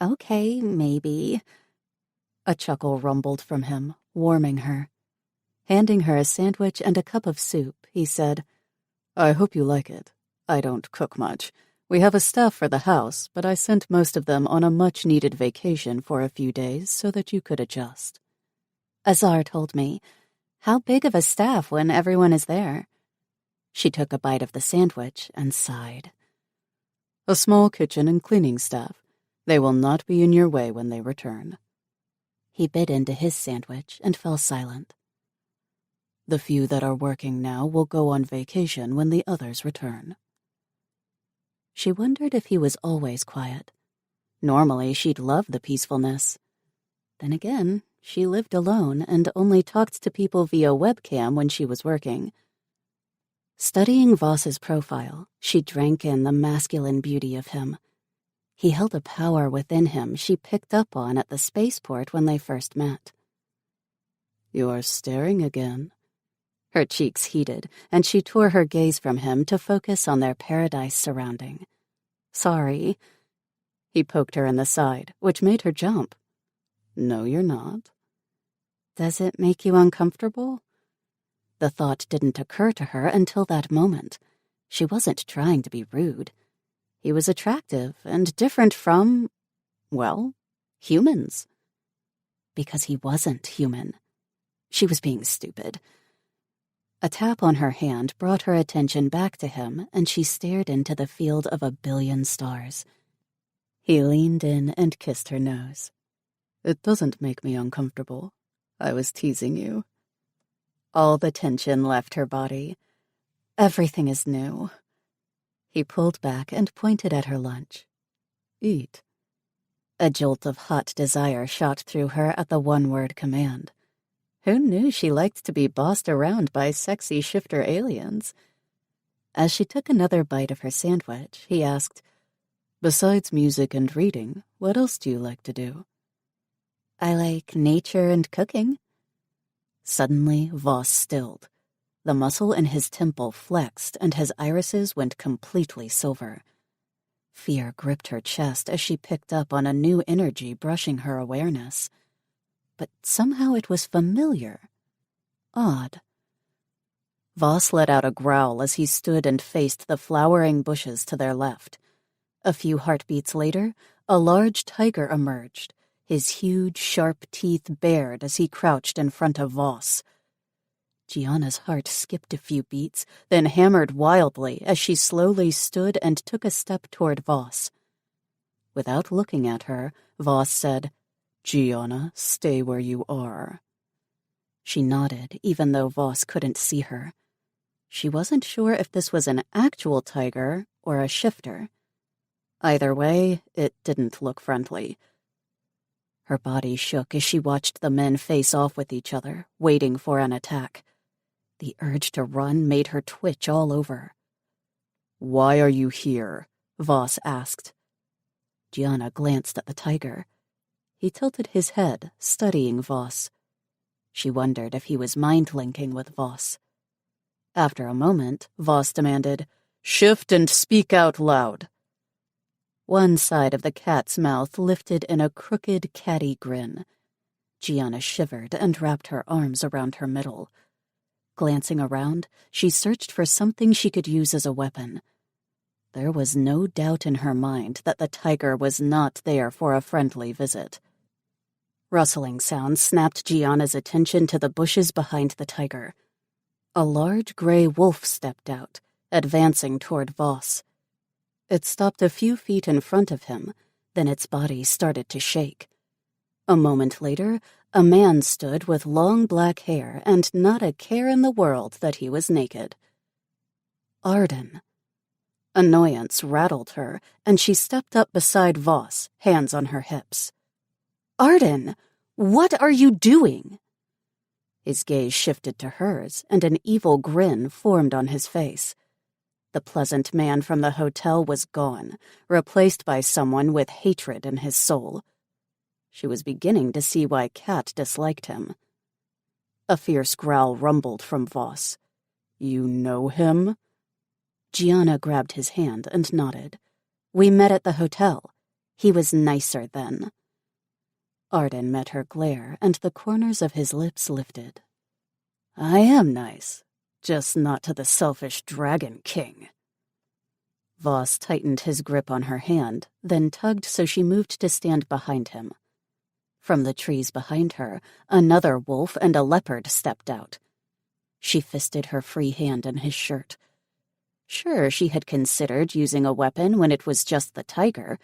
Okay, maybe. A chuckle rumbled from him, warming her. Handing her a sandwich and a cup of soup, he said, I hope you like it. I don't cook much. We have a staff for the house, but I sent most of them on a much-needed vacation for a few days so that you could adjust. Azar told me, how big of a staff when everyone is there? She took a bite of the sandwich and sighed. A small kitchen and cleaning staff. They will not be in your way when they return. He bit into his sandwich and fell silent. The few that are working now will go on vacation when the others return. She wondered if he was always quiet. Normally, she'd love the peacefulness. Then again, she lived alone and only talked to people via webcam when she was working. Studying Voss's profile, she drank in the masculine beauty of him. He held a power within him she picked up on at the spaceport when they first met. You are staring again. Her cheeks heated, and she tore her gaze from him to focus on their paradise surrounding. Sorry. He poked her in the side, which made her jump. No, you're not. Does it make you uncomfortable? The thought didn't occur to her until that moment. She wasn't trying to be rude. He was attractive and different from, well, humans. Because he wasn't human. She was being stupid. A tap on her hand brought her attention back to him, and she stared into the field of 1 billion stars. He leaned in and kissed her nose. It doesn't make me uncomfortable. I was teasing you. All the tension left her body. Everything is new. He pulled back and pointed at her lunch. Eat. A jolt of hot desire shot through her at the one-word command. Who knew she liked to be bossed around by sexy shifter aliens? As she took another bite of her sandwich, he asked, Besides music and reading, what else do you like to do? I like nature and cooking. Suddenly, Voss stilled. The muscle in his temple flexed, and his irises went completely silver. Fear gripped her chest as she picked up on a new energy brushing her awareness. But somehow it was familiar. Odd. Voss let out a growl as he stood and faced the flowering bushes to their left. A few heartbeats later, a large tiger emerged, his huge, sharp teeth bared as he crouched in front of Voss. Gianna's heart skipped a few beats, then hammered wildly as she slowly stood and took a step toward Voss. Without looking at her, Voss said, Gianna, stay where you are. She nodded, even though Voss couldn't see her. She wasn't sure if this was an actual tiger or a shifter. Either way, it didn't look friendly. Her body shook as she watched the men face off with each other, waiting for an attack. The urge to run made her twitch all over. "Why are you here?" Voss asked. Gianna glanced at the tiger. He tilted his head, studying Voss. She wondered if he was mind-linking with Voss. After a moment, Voss demanded, "Shift and speak out loud." One side of the cat's mouth lifted in a crooked, catty grin. Gianna shivered and wrapped her arms around her middle. Glancing around, she searched for something she could use as a weapon. There was no doubt in her mind that the tiger was not there for a friendly visit. Rustling sounds snapped Gianna's attention to the bushes behind the tiger. A large gray wolf stepped out, advancing toward Voss. It stopped a few feet in front of him, then its body started to shake. A moment later, a man stood with long black hair and not a care in the world that he was naked. Arden. Annoyance rattled her, and she stepped up beside Voss, hands on her hips. "Arden, what are you doing?" His gaze shifted to hers, and an evil grin formed on his face. The pleasant man from the hotel was gone, replaced by someone with hatred in his soul. She was beginning to see why Kat disliked him. A fierce growl rumbled from Voss. "You know him?" Gianna grabbed his hand and nodded. "We met at the hotel. He was nicer then." Arden met her glare, and the corners of his lips lifted. "I am nice, just not to the selfish Dragon King." Voss tightened his grip on her hand, then tugged so she moved to stand behind him. From the trees behind her, another wolf and a leopard stepped out. She fisted her free hand in his shirt. Sure, she had considered using a weapon when it was just the tiger,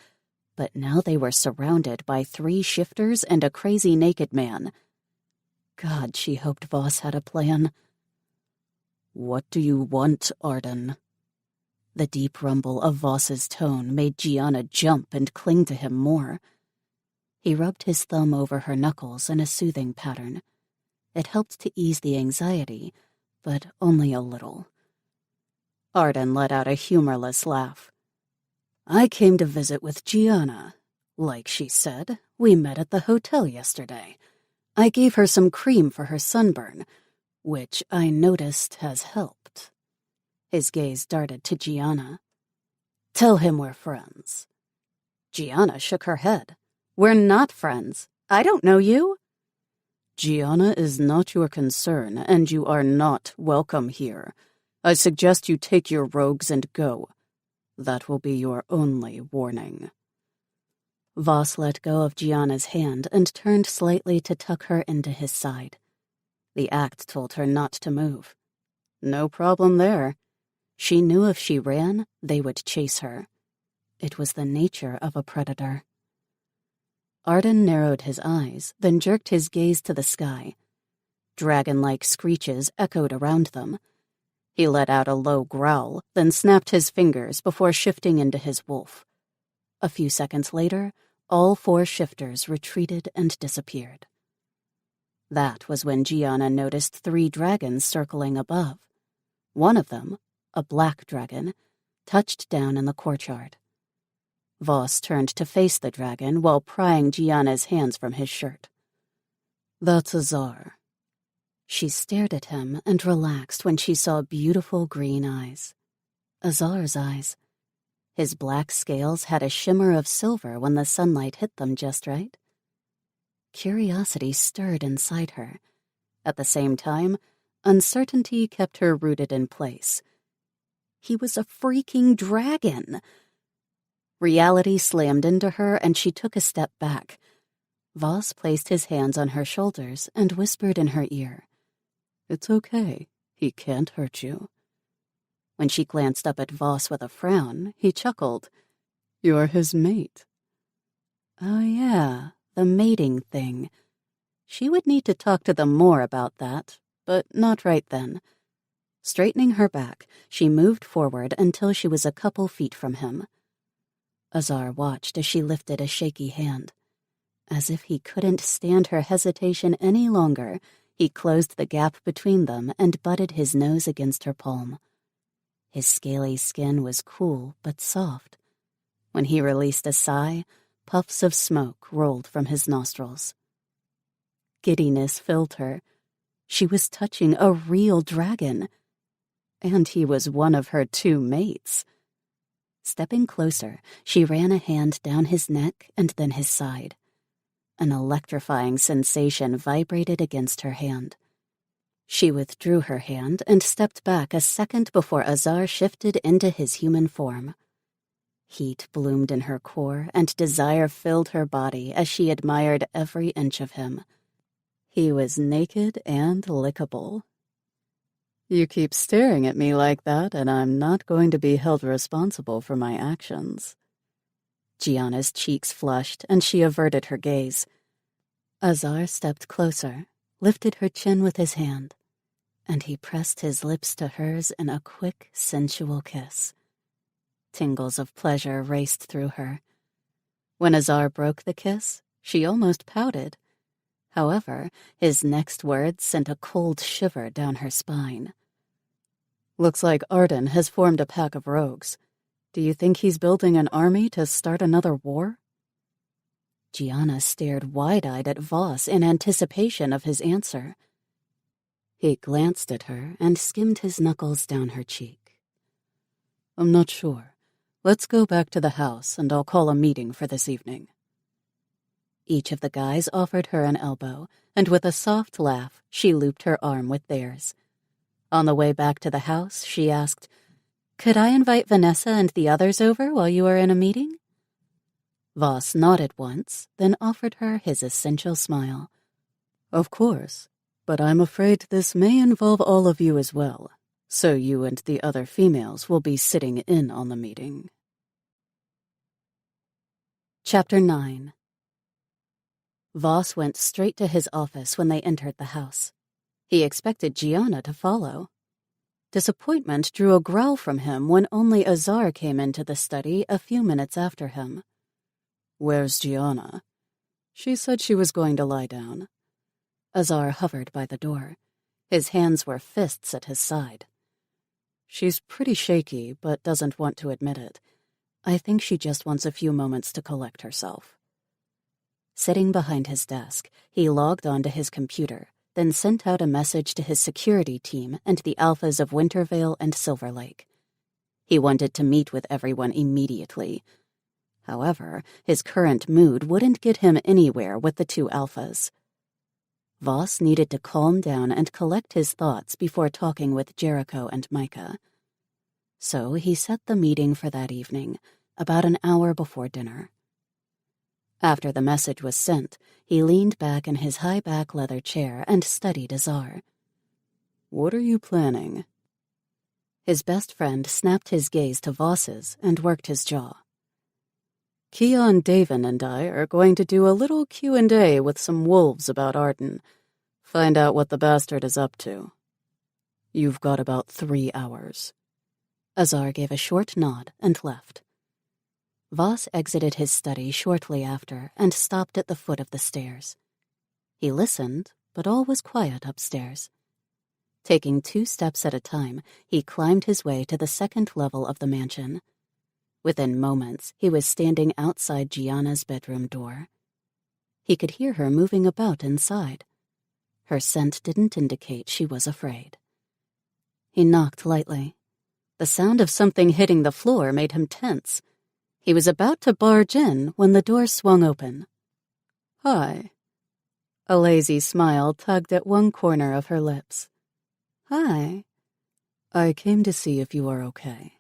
but now they were surrounded by 3 shifters and a crazy naked man. God, she hoped Voss had a plan. "What do you want, Arden?" The deep rumble of Voss's tone made Gianna jump and cling to him more. He rubbed his thumb over her knuckles in a soothing pattern. It helped to ease the anxiety, but only a little. Arden let out a humorless laugh. "I came to visit with Gianna. Like she said, we met at the hotel yesterday. I gave her some cream for her sunburn, which I noticed has helped." His gaze darted to Gianna. "Tell him we're friends." Gianna shook her head. "We're not friends. I don't know you." "Gianna is not your concern, and you are not welcome here. I suggest you take your rogues and go. That will be your only warning." Voss let go of Gianna's hand and turned slightly to tuck her into his side. The act told her not to move. No problem there. She knew if she ran, they would chase her. It was the nature of a predator. Arden narrowed his eyes, then jerked his gaze to the sky. Dragon-like screeches echoed around them. He let out a low growl, then snapped his fingers before shifting into his wolf. A few seconds later, all 4 shifters retreated and disappeared. That was when Gianna noticed 3 dragons circling above. One of them, a black dragon, touched down in the courtyard. Voss turned to face the dragon while prying Gianna's hands from his shirt. "That's Azar." She stared at him and relaxed when she saw beautiful green eyes. Azar's eyes. His black scales had a shimmer of silver when the sunlight hit them just right. Curiosity stirred inside her. At the same time, uncertainty kept her rooted in place. He was a freaking dragon! Reality slammed into her, and she took a step back. Voss placed his hands on her shoulders and whispered in her ear, "It's okay. He can't hurt you." When she glanced up at Voss with a frown, he chuckled. "You're his mate." Oh yeah, the mating thing. She would need to talk to them more about that, but not right then. Straightening her back, she moved forward until she was a couple feet from him. Azar watched as she lifted a shaky hand. As if he couldn't stand her hesitation any longer, He closed the gap between them and butted his nose against her palm. His scaly skin was cool but soft. When he released a sigh, puffs of smoke rolled from his nostrils. Giddiness filled her. She was touching a real dragon. And he was one of her 2 mates. Stepping closer, she ran a hand down his neck and then his side. An electrifying sensation vibrated against her hand. She withdrew her hand and stepped back a second before Azar shifted into his human form. Heat bloomed in her core and desire filled her body as she admired every inch of him. He was naked and lickable. "You keep staring at me like that, and I'm not going to be held responsible for my actions." Gianna's cheeks flushed, and she averted her gaze. Azar stepped closer, lifted her chin with his hand, and he pressed his lips to hers in a quick, sensual kiss. Tingles of pleasure raced through her. When Azar broke the kiss, she almost pouted. However, his next words sent a cold shiver down her spine. "Looks like Arden has formed a pack of rogues. Do you think he's building an army to start another war?" Gianna stared wide-eyed at Voss in anticipation of his answer. He glanced at her and skimmed his knuckles down her cheek. "I'm not sure. Let's go back to the house and I'll call a meeting for this evening." Each of the guys offered her an elbow, and with a soft laugh, she looped her arm with theirs. On the way back to the house, she asked, "Could I invite Vanessa and the others over while you are in a meeting?" Voss nodded once, then offered her his essential smile. "Of course, but I'm afraid this may involve all of you as well, so you and the other females will be sitting in on the meeting." Chapter 9. Voss went straight to his office when they entered the house. He expected Gianna to follow. Disappointment drew a growl from him when only Azar came into the study a few minutes after him. "Where's Gianna?" "She said she was going to lie down." Azar hovered by the door. His hands were fists at his side. "She's pretty shaky, but doesn't want to admit it. I think she just wants a few moments to collect herself." Sitting behind his desk, he logged onto his computer, then sent out a message to his security team and the alphas of Wintervale and Silver Lake. He wanted to meet with everyone immediately. However, his current mood wouldn't get him anywhere with the 2 alphas. Voss needed to calm down and collect his thoughts before talking with Jericho and Micah. So he set the meeting for that evening, about an hour before dinner. After the message was sent, he leaned back in his high-back leather chair and studied Azar. "What are you planning?" His best friend snapped his gaze to Voss's and worked his jaw. "Keon, Davin, and I are going to do a little Q&A with some wolves about Arden. Find out what the bastard is up to. You've got about 3 hours." Azar gave a short nod and left. Voss exited his study shortly after and stopped at the foot of the stairs. He listened, but all was quiet upstairs. Taking 2 steps at a time, he climbed his way to the 2nd level of the mansion. Within moments, he was standing outside Gianna's bedroom door. He could hear her moving about inside. Her scent didn't indicate she was afraid. He knocked lightly. The sound of something hitting the floor made him tense. He was about to barge in when the door swung open. "Hi." A lazy smile tugged at one corner of her lips. "Hi." "I came to see if you are okay."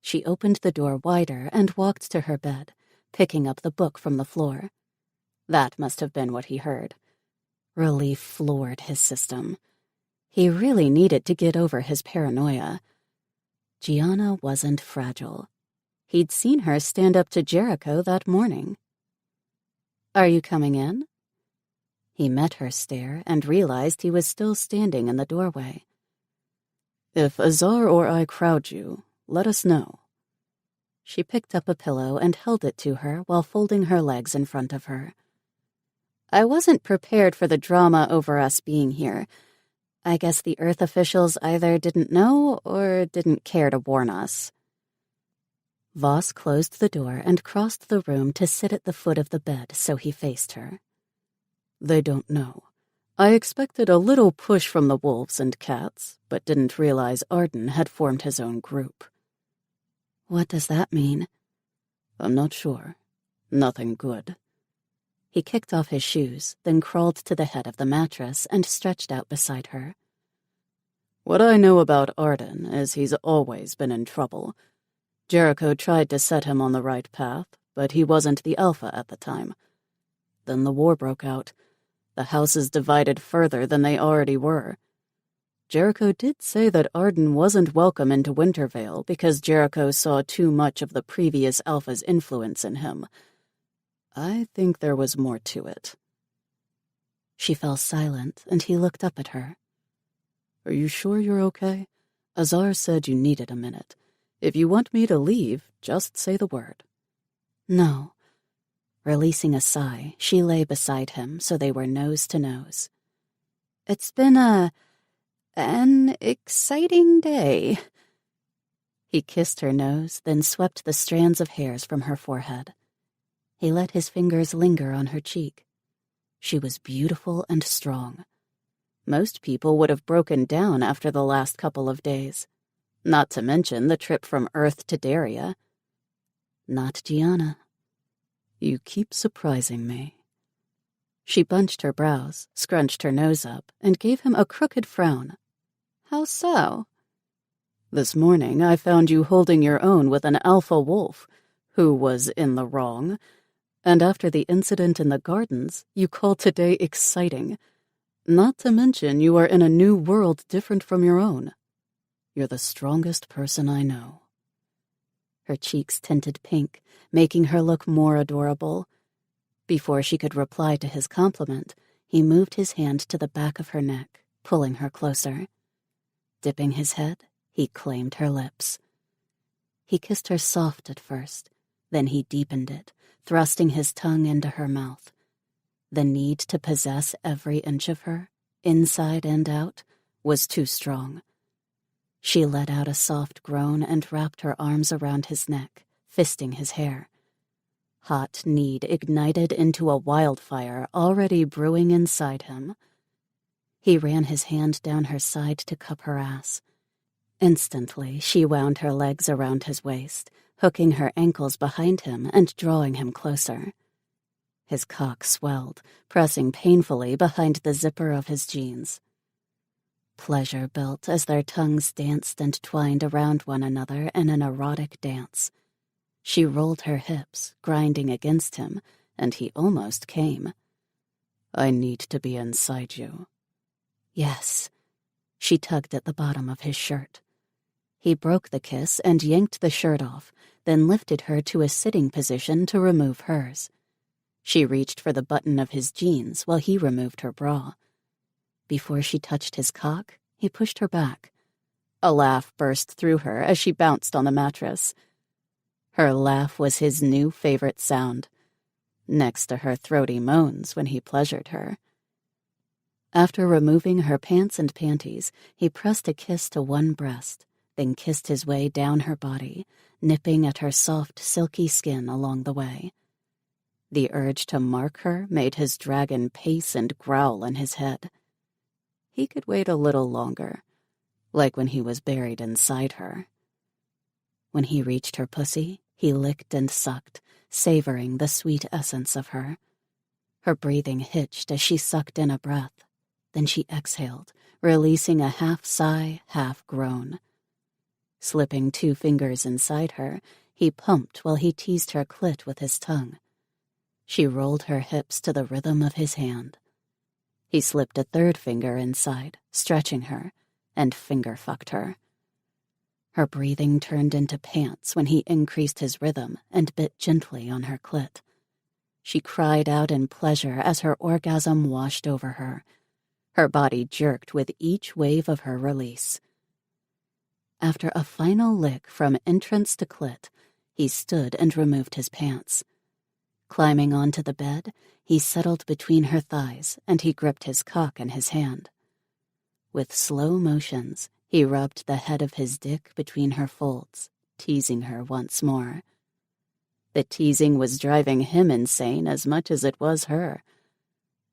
She opened the door wider and walked to her bed, picking up the book from the floor. That must have been what he heard. Relief floored his system. He really needed to get over his paranoia. Gianna wasn't fragile. He'd seen her stand up to Jericho that morning. "Are you coming in?" He met her stare and realized he was still standing in the doorway. "If Azar or I crowd you, let us know." She picked up a pillow and held it to her while folding her legs in front of her. I wasn't prepared for the drama over us being here. I guess the Earth officials either didn't know or didn't care to warn us." Voss closed the door and crossed the room to sit at the foot of the bed so he faced her. "They don't know. I expected a little push from the wolves and cats, but didn't realize Arden had formed his own group." "What does that mean?" "I'm not sure. Nothing good." He kicked off his shoes, then crawled to the head of the mattress and stretched out beside her. "What I know about Arden is he's always been in trouble. Jericho tried to set him on the right path, but he wasn't the alpha at the time. Then the war broke out. The houses divided further than they already were. Jericho did say that Arden wasn't welcome into Wintervale because Jericho saw too much of the previous alpha's influence in him. I think there was more to it." She fell silent, and he looked up at her. "Are you sure you're okay? Azar said you needed a minute. If you want me to leave, just say the word." "No." Releasing a sigh, she lay beside him so they were nose to nose. "It's been an exciting day." He kissed her nose, then swept the strands of hairs from her forehead. He let his fingers linger on her cheek. She was beautiful and strong. Most people would have broken down after the last couple of days, not to mention the trip from Earth to Daria. Not Gianna. "You keep surprising me." She bunched her brows, scrunched her nose up, and gave him a crooked frown. "How so?" "This morning I found you holding your own with an alpha wolf, who was in the wrong. And after the incident in the gardens, you called today exciting. Not to mention you are in a new world different from your own. You're the strongest person I know." Her cheeks tinted pink, making her look more adorable. Before she could reply to his compliment, he moved his hand to the back of her neck, pulling her closer. Dipping his head, he claimed her lips. He kissed her soft at first, then he deepened it, thrusting his tongue into her mouth. The need to possess every inch of her, inside and out, was too strong. She let out a soft groan and wrapped her arms around his neck, fisting his hair. Hot need ignited into a wildfire already brewing inside him. He ran his hand down her side to cup her ass. Instantly, she wound her legs around his waist, hooking her ankles behind him and drawing him closer. His cock swelled, pressing painfully behind the zipper of his jeans. Pleasure built as their tongues danced and twined around one another in an erotic dance. She rolled her hips, grinding against him, and he almost came. "I need to be inside you." "Yes." She tugged at the bottom of his shirt. He broke the kiss and yanked the shirt off, then lifted her to a sitting position to remove hers. She reached for the button of his jeans while he removed her bra. Before she touched his cock, he pushed her back. A laugh burst through her as she bounced on the mattress. Her laugh was his new favorite sound, next to her throaty moans when he pleasured her. After removing her pants and panties, he pressed a kiss to one breast, then kissed his way down her body, nipping at her soft, silky skin along the way. The urge to mark her made his dragon pace and growl in his head. He could wait a little longer, like when he was buried inside her. When he reached her pussy, he licked and sucked, savoring the sweet essence of her. Her breathing hitched as she sucked in a breath. Then she exhaled, releasing a half sigh, half groan. Slipping 2 fingers inside her, he pumped while he teased her clit with his tongue. She rolled her hips to the rhythm of his hand. He slipped a 3rd finger inside, stretching her, and finger-fucked her. Her breathing turned into pants when he increased his rhythm and bit gently on her clit. She cried out in pleasure as her orgasm washed over her. Her body jerked with each wave of her release. After a final lick from entrance to clit, he stood and removed his pants. Climbing onto the bed, He settled between her thighs, and he gripped his cock in his hand. With slow motions, he rubbed the head of his dick between her folds, teasing her once more. The teasing was driving him insane as much as it was her.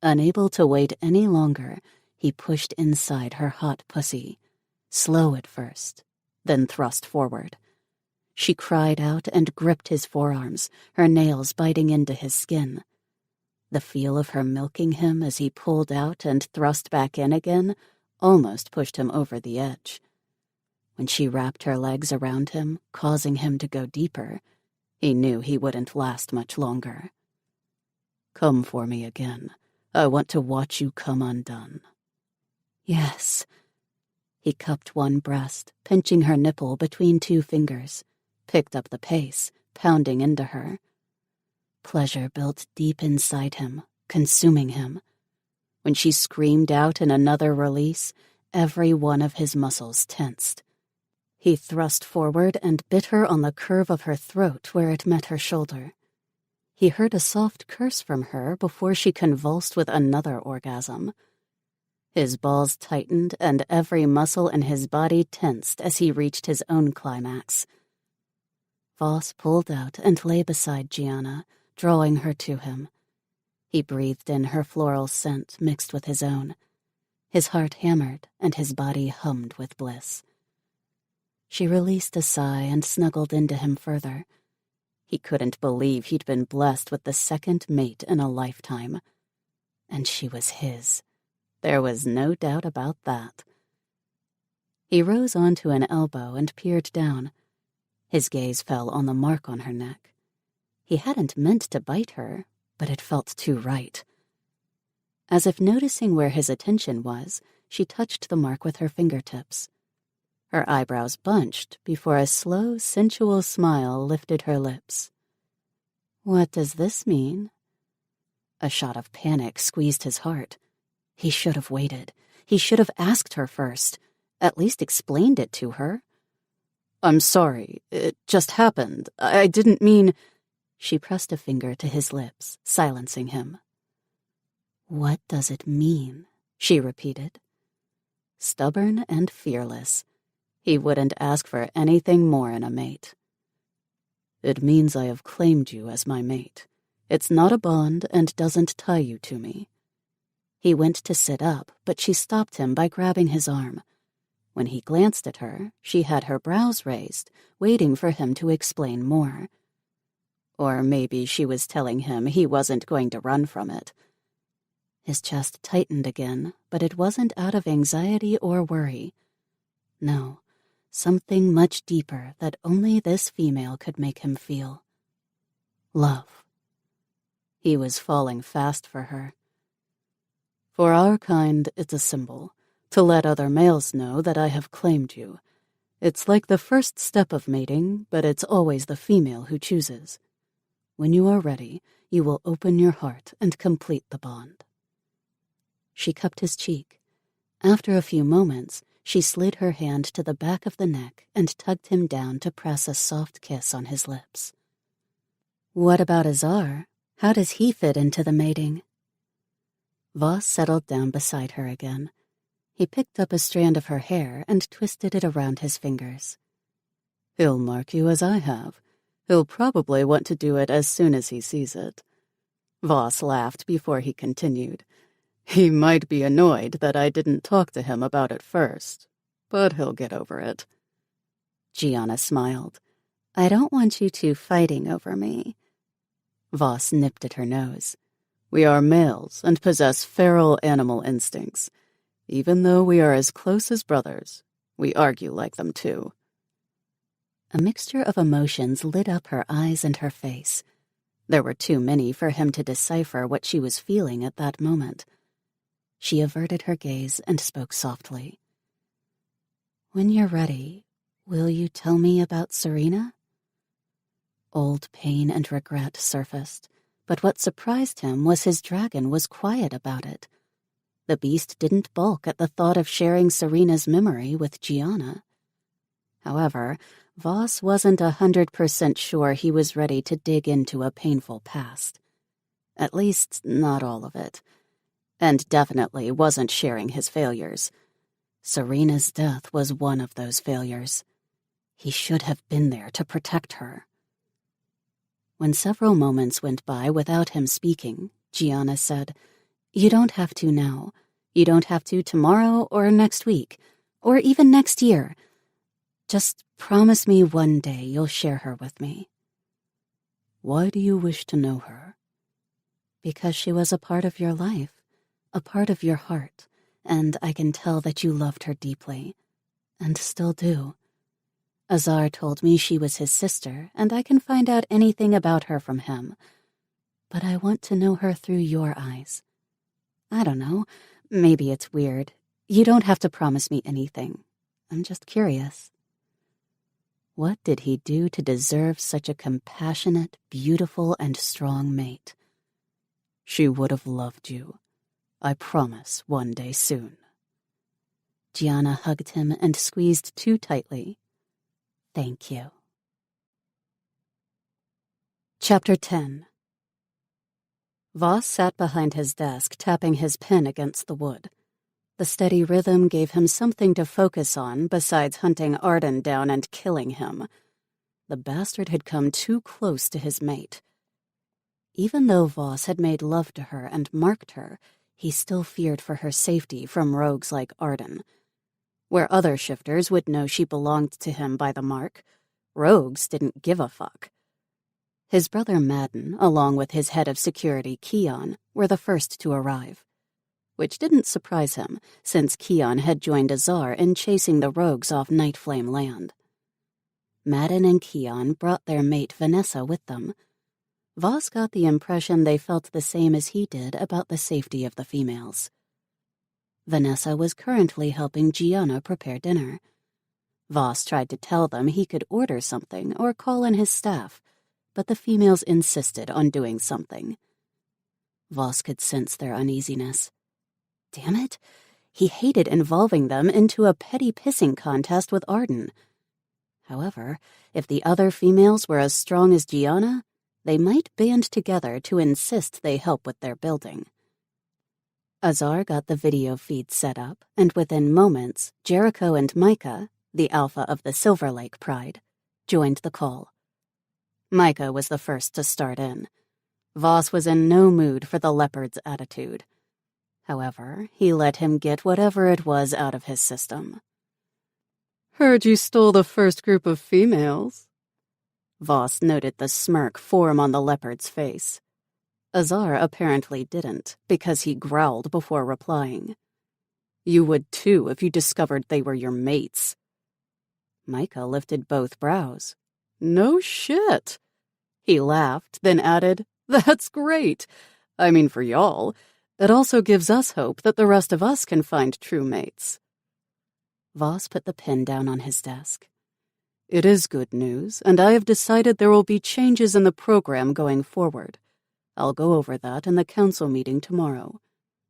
Unable to wait any longer, he pushed inside her hot pussy, slow at first, then thrust forward. She cried out and gripped his forearms, her nails biting into his skin. The feel of her milking him as he pulled out and thrust back in again almost pushed him over the edge. When she wrapped her legs around him, causing him to go deeper, he knew he wouldn't last much longer. "Come for me again. I want to watch you come undone." "Yes." He cupped one breast, pinching her nipple between two fingers, picked up the pace, pounding into her. Pleasure built deep inside him, consuming him. When she screamed out in another release, every one of his muscles tensed. He thrust forward and bit her on the curve of her throat where it met her shoulder. He heard a soft curse from her before she convulsed with another orgasm. His balls tightened and every muscle in his body tensed as he reached his own climax. Voss pulled out and lay beside Gianna, drawing her to him. He breathed in her floral scent mixed with his own. His heart hammered and his body hummed with bliss. She released a sigh and snuggled into him further. He couldn't believe he'd been blessed with the second mate in a lifetime. And she was his. There was no doubt about that. He rose onto an elbow and peered down. His gaze fell on the mark on her neck. He hadn't meant to bite her, but it felt too right. As if noticing where his attention was, she touched the mark with her fingertips. Her eyebrows bunched before a slow, sensual smile lifted her lips. "What does this mean?" A shot of panic squeezed his heart. He should have waited. He should have asked her first, at least explained it to her. "I'm sorry. It just happened. I didn't mean—" She pressed a finger to his lips, silencing him. "What does it mean?" she repeated. Stubborn and fearless, he wouldn't ask for anything more in a mate. "It means I have claimed you as my mate. It's not a bond and doesn't tie you to me." He went to sit up, but she stopped him by grabbing his arm. When he glanced at her, she had her brows raised, waiting for him to explain more. Or maybe she was telling him he wasn't going to run from it. His chest tightened again, but it wasn't out of anxiety or worry. No, something much deeper that only this female could make him feel. Love. He was falling fast for her. "For our kind, it's a symbol, to let other males know that I have claimed you. It's like the first step of mating, but it's always the female who chooses. When you are ready, you will open your heart and complete the bond." She cupped his cheek. After a few moments, she slid her hand to the back of the neck and tugged him down to press a soft kiss on his lips. "What about Azar? How does he fit into the mating?" Voss settled down beside her again. He picked up a strand of her hair and twisted it around his fingers. "He'll mark you as I have. He'll probably want to do it as soon as he sees it." Voss laughed before he continued. "He might be annoyed that I didn't talk to him about it first, but he'll get over it." Gianna smiled. "I don't want you two fighting over me." Voss nipped at her nose. "We are males and possess feral animal instincts. Even though we are as close as brothers, we argue like them too." A mixture of emotions lit up her eyes and her face. There were too many for him to decipher what she was feeling at that moment. She averted her gaze and spoke softly. "When you're ready, will you tell me about Serena?" Old pain and regret surfaced, but what surprised him was his dragon was quiet about it. The beast didn't balk at the thought of sharing Serena's memory with Gianna. However, Voss wasn't 100% sure he was ready to dig into a painful past. At least, not all of it. And definitely wasn't sharing his failures. Serena's death was one of those failures. He should have been there to protect her. When several moments went by without him speaking, Gianna said, "You don't have to now. You don't have to tomorrow or next week, or even next year. Just promise me one day you'll share her with me." "Why do you wish to know her?" "Because she was a part of your life, a part of your heart, and I can tell that you loved her deeply, and still do. Azar told me she was his sister, and I can find out anything about her from him. But I want to know her through your eyes. I don't know, maybe it's weird. You don't have to promise me anything. I'm just curious." What did he do to deserve such a compassionate, beautiful, and strong mate? "She would have loved you. I promise one day soon." Gianna hugged him and squeezed too tightly. "Thank you." Chapter 10. Voss sat behind his desk, tapping his pen against the wood. The steady rhythm gave him something to focus on besides hunting Arden down and killing him. The bastard had come too close to his mate. Even though Voss had made love to her and marked her, he still feared for her safety from rogues like Arden. Where other shifters would know she belonged to him by the mark, rogues didn't give a fuck. His brother Madden, along with his head of security, Keon, were the first to arrive. Which didn't surprise him, since Keon had joined Azar in chasing the rogues off Nightflame Land. Madden and Keon brought their mate Vanessa with them. Voss got the impression they felt the same as he did about the safety of the females. Vanessa was currently helping Gianna prepare dinner. Voss tried to tell them he could order something or call in his staff, but the females insisted on doing something. Voss could sense their uneasiness. Damn it, he hated involving them into a petty pissing contest with Arden. However, if the other females were as strong as Gianna, they might band together to insist they help with their building. Azar got the video feed set up, and within moments, Jericho and Micah, the alpha of the Silver Lake Pride, joined the call. Micah was the first to start in. Voss was in no mood for the leopard's attitude. However, he let him get whatever it was out of his system. "Heard you stole the first group of females." Voss noted the smirk form on the leopard's face. Azar apparently didn't, because he growled before replying. "You would too if you discovered they were your mates." Micah lifted both brows. "No shit." He laughed, then added, "That's great. I mean, for y'all. It also gives us hope that the rest of us can find true mates." Voss put the pen down on his desk. "It is good news, and I have decided there will be changes in the program going forward. I'll go over that in the council meeting tomorrow.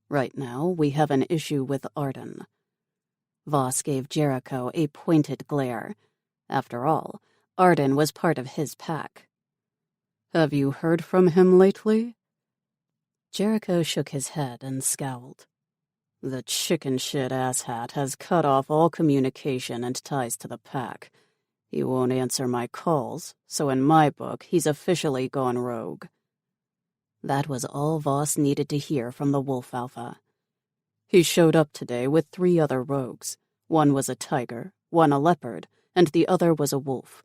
Right now, we have an issue with Arden." Voss gave Jericho a pointed glare. After all, Arden was part of his pack. "Have you heard from him lately?" Jericho shook his head and scowled. "The chicken shit asshat has cut off all communication and ties to the pack. He won't answer my calls, so in my book, he's officially gone rogue." That was all Voss needed to hear from the Wolf Alpha. "He showed up today with 3 other rogues. One was a tiger, one a leopard, and the other was a wolf.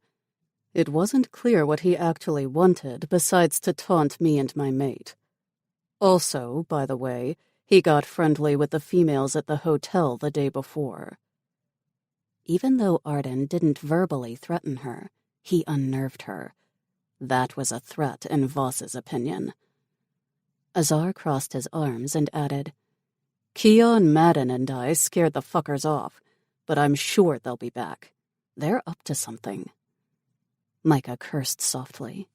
It wasn't clear what he actually wanted besides to taunt me and my mate. Also, by the way, he got friendly with the females at the hotel the day before." Even though Arden didn't verbally threaten her, he unnerved her. That was a threat in Voss's opinion. Azar crossed his arms and added, "Keon, Madden, and I scared the fuckers off, but I'm sure they'll be back. They're up to something." Micah cursed softly.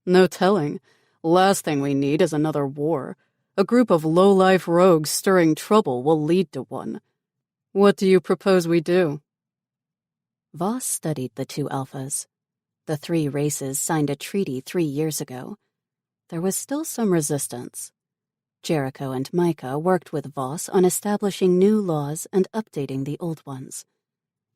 "No telling. Last thing we need is another war. A group of low-life rogues stirring trouble will lead to one. What do you propose we do?" Voss studied the 2 alphas. The 3 races signed a treaty 3 years ago. there was still some resistance. Jericho and Micah worked with Voss on establishing new laws and updating the old ones.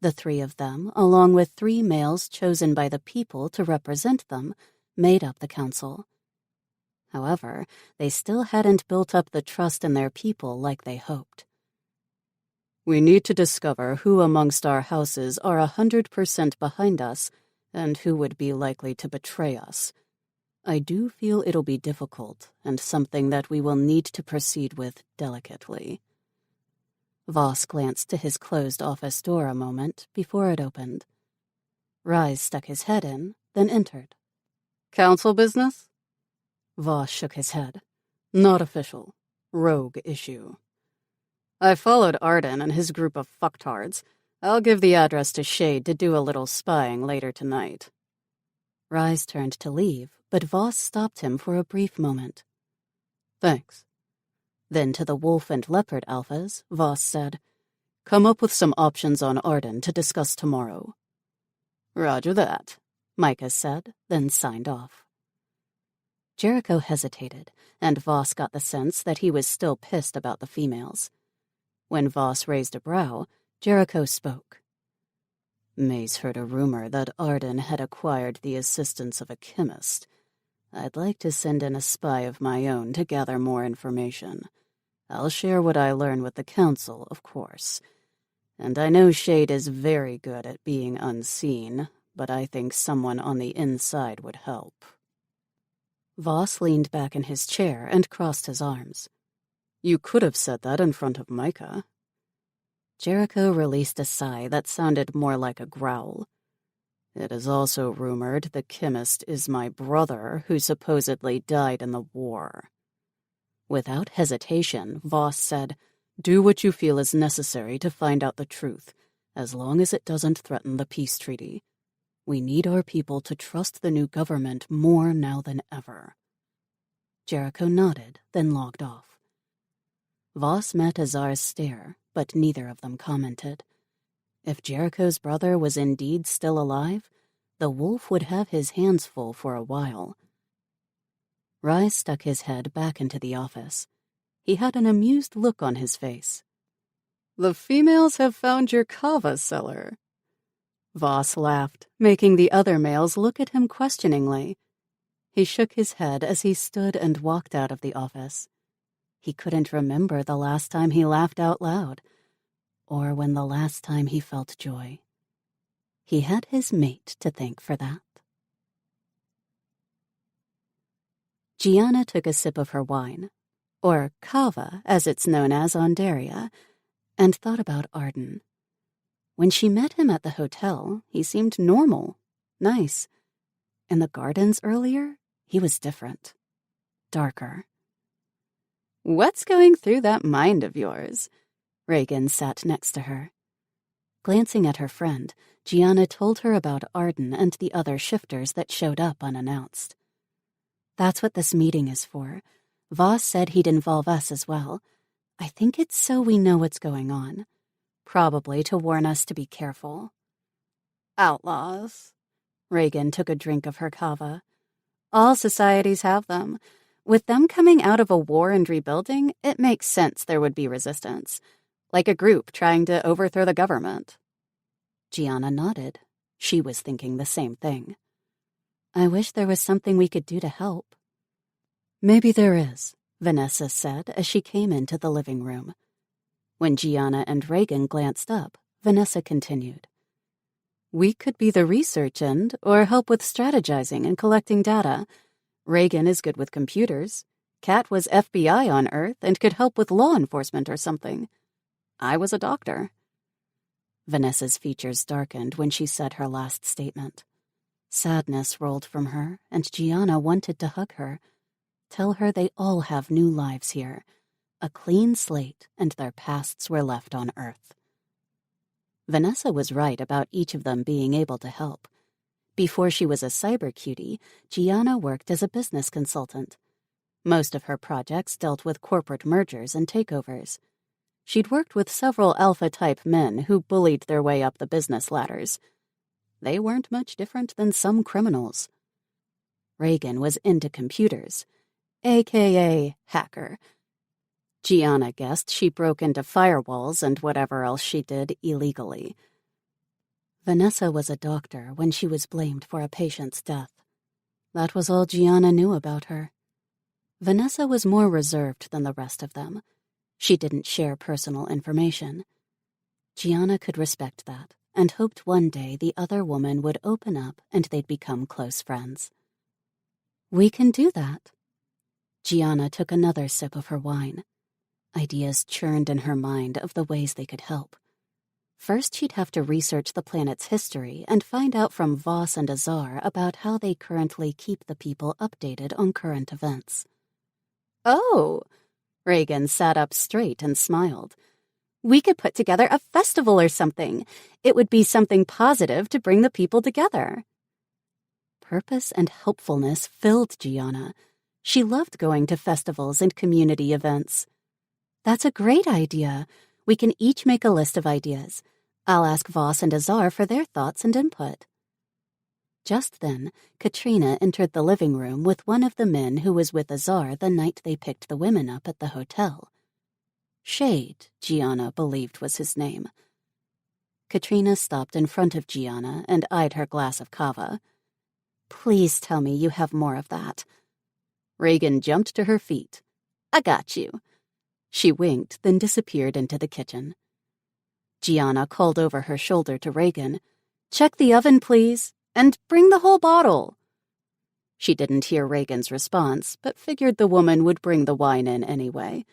The three of them, along with 3 males chosen by the people to represent them, made up the council. However, they still hadn't built up the trust in their people like they hoped. "We need to discover who amongst our houses are 100% behind us and who would be likely to betray us. I do feel it'll be difficult and something that we will need to proceed with delicately." Voss glanced to his closed office door a moment before it opened. Rise stuck his head in, then entered. "Council business?" Voss shook his head. "Not official. Rogue issue. I followed Arden and his group of fucktards. I'll give the address to Shade to do a little spying later tonight." Rise turned to leave, but Voss stopped him for a brief moment. "Thanks." Then to the wolf and leopard alphas, Voss said, "Come up with some options on Arden to discuss tomorrow." "Roger that," Micah said, then signed off. Jericho hesitated, and Voss got the sense that he was still pissed about the females. When Voss raised a brow, Jericho spoke. "May's heard a rumor that Arden had acquired the assistance of a chemist. I'd like to send in a spy of my own to gather more information. I'll share what I learn with the council, of course. And I know Shade is very good at being unseen, but I think someone on the inside would help." Voss leaned back in his chair and crossed his arms. "You could have said that in front of Micah." Jericho released a sigh that sounded more like a growl. "It is also rumored the chemist is my brother who supposedly died in the war." Without hesitation, Voss said, "Do what you feel is necessary to find out the truth, as long as it doesn't threaten the peace treaty. We need our people to trust the new government more now than ever." Jericho nodded, then logged off. Voss met Azar's stare, but neither of them commented. If Jericho's brother was indeed still alive, the wolf would have his hands full for a while. Rise stuck his head back into the office. He had an amused look on his face. "The females have found your kava cellar." Voss laughed, making the other males look at him questioningly. He shook his head as he stood and walked out of the office. He couldn't remember the last time he laughed out loud, or when the last time he felt joy. He had his mate to thank for that. Gianna took a sip of her wine, or kava as it's known as on Daria, and thought about Arden. When she met him at the hotel, he seemed normal, nice. In the gardens earlier, he was different, darker. "What's going through that mind of yours?" Reagan sat next to her. Glancing at her friend, Gianna told her about Arden and the other shifters that showed up unannounced. "That's what this meeting is for. Voss said he'd involve us as well. I think it's so we know what's going on. Probably to warn us to be careful." "Outlaws." Reagan took a drink of her kava. "All societies have them. With them coming out of a war and rebuilding, it makes sense there would be resistance. Like a group trying to overthrow the government." Gianna nodded. She was thinking the same thing. "I wish there was something we could do to help." "Maybe there is," Vanessa said as she came into the living room. When Gianna and Reagan glanced up, Vanessa continued. "We could be the research end or help with strategizing and collecting data. Reagan is good with computers. Kat was FBI on Earth and could help with law enforcement or something. I was a doctor." Vanessa's features darkened when she said her last statement. Sadness rolled from her, and Gianna wanted to hug her. Tell her they all have new lives here. A clean slate, and their pasts were left on Earth. Vanessa was right about each of them being able to help. Before she was a cyber cutie, Gianna worked as a business consultant. Most of her projects dealt with corporate mergers and takeovers. She'd worked with several alpha-type men who bullied their way up the business ladders. They weren't much different than some criminals. Reagan was into computers. a.k.a. hacker. Gianna guessed she broke into firewalls and whatever else she did illegally. Vanessa was a doctor when she was blamed for a patient's death. That was all Gianna knew about her. Vanessa was more reserved than the rest of them. She didn't share personal information. Gianna could respect that and hoped one day the other woman would open up and they'd become close friends. We can do that. Gianna took another sip of her wine. Ideas churned in her mind of the ways they could help. First, she'd have to research the planet's history and find out from Voss and Azar about how they currently keep the people updated on current events. Oh! Reagan sat up straight and smiled. We could put together a festival or something. It would be something positive to bring the people together. Purpose and helpfulness filled Gianna. She loved going to festivals and community events. That's a great idea. We can each make a list of ideas. I'll ask Voss and Azar for their thoughts and input. Just then, Katrina entered the living room with one of the men who was with Azar the night they picked the women up at the hotel. Shade, Gianna believed was his name. Katrina stopped in front of Gianna and eyed her glass of cava. Please tell me you have more of that. Reagan jumped to her feet. I got you. She winked, then disappeared into the kitchen. Gianna called over her shoulder to Reagan. Check the oven, please, and bring the whole bottle. She didn't hear Reagan's response, but figured the woman would bring the wine in anyway.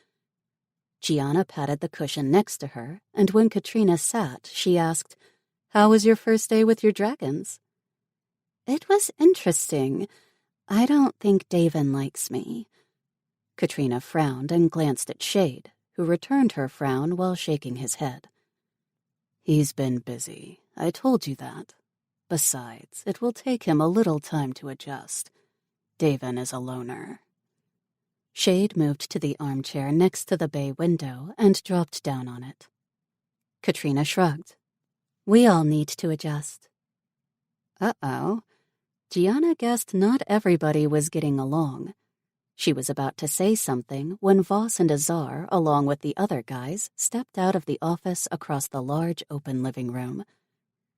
Gianna patted the cushion next to her, and when Katrina sat, she asked, How was your first day with your dragons? It was interesting. I don't think Davin likes me. Katrina frowned and glanced at Shade, who returned her frown while shaking his head. He's been busy. I told you that. Besides, it will take him a little time to adjust. Davin is a loner. Shade moved to the armchair next to the bay window and dropped down on it. Katrina shrugged. We all need to adjust. Uh-oh. Gianna guessed not everybody was getting along. She was about to say something when Voss and Azar, along with the other guys, stepped out of the office across the large open living room.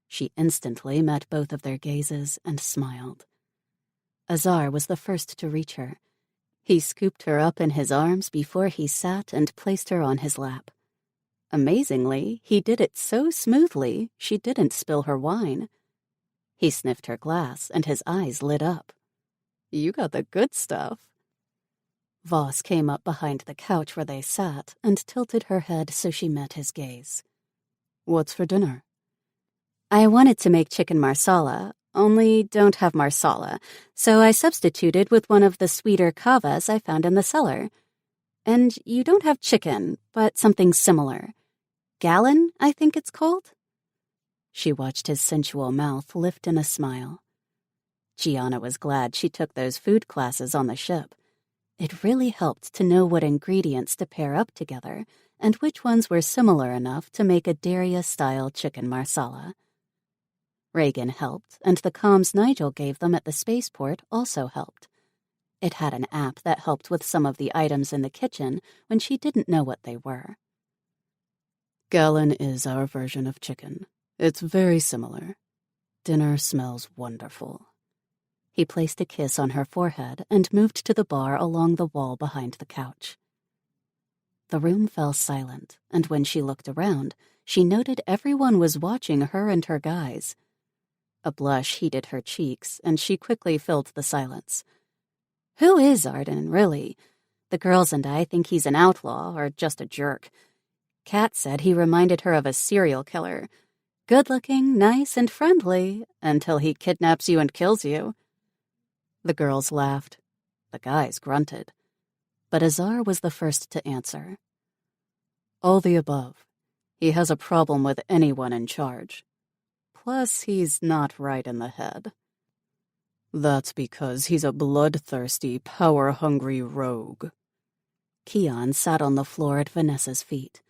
She instantly met both of their gazes and smiled. Azar was the first to reach her. He scooped her up in his arms before he sat and placed her on his lap. Amazingly, he did it so smoothly she didn't spill her wine. He sniffed her glass and his eyes lit up. You got the good stuff. Voss came up behind the couch where they sat and tilted her head so she met his gaze. What's for dinner? I wanted to make chicken marsala, only don't have marsala, so I substituted with one of the sweeter kavas I found in the cellar. And you don't have chicken, but something similar. Gallon, I think it's called? She watched his sensual mouth lift in a smile. Gianna was glad she took those food classes on the ship. It really helped to know what ingredients to pair up together and which ones were similar enough to make a Daria-style chicken marsala. Reagan helped, and the comms Nigel gave them at the spaceport also helped. It had an app that helped with some of the items in the kitchen when she didn't know what they were. Gallon is our version of chicken. It's very similar. Dinner smells wonderful. He placed a kiss on her forehead and moved to the bar along the wall behind the couch. The room fell silent, and when she looked around, she noted everyone was watching her and her guys. A blush heated her cheeks, and she quickly filled the silence. Who is Arden, really? The girls and I think he's an outlaw or just a jerk. Kat said he reminded her of a serial killer. Good-looking, nice, and friendly, until he kidnaps you and kills you. The girls laughed. The guys grunted. But Azar was the first to answer. All the above. He has a problem with anyone in charge. Plus, he's not right in the head. That's because he's a bloodthirsty, power-hungry rogue. Keon sat on the floor at Vanessa's feet.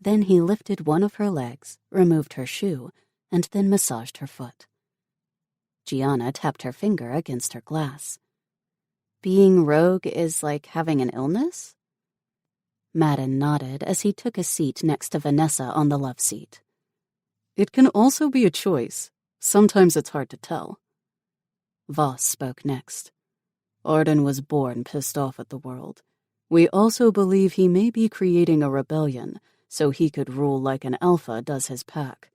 Then he lifted one of her legs, removed her shoe, and then massaged her foot. Gianna tapped her finger against her glass. Being rogue is like having an illness? Madden nodded as he took a seat next to Vanessa on the love seat. It can also be a choice. Sometimes it's hard to tell. Voss spoke next. Arden was born pissed off at the world. We also believe he may be creating a rebellion so he could rule like an alpha does his pack.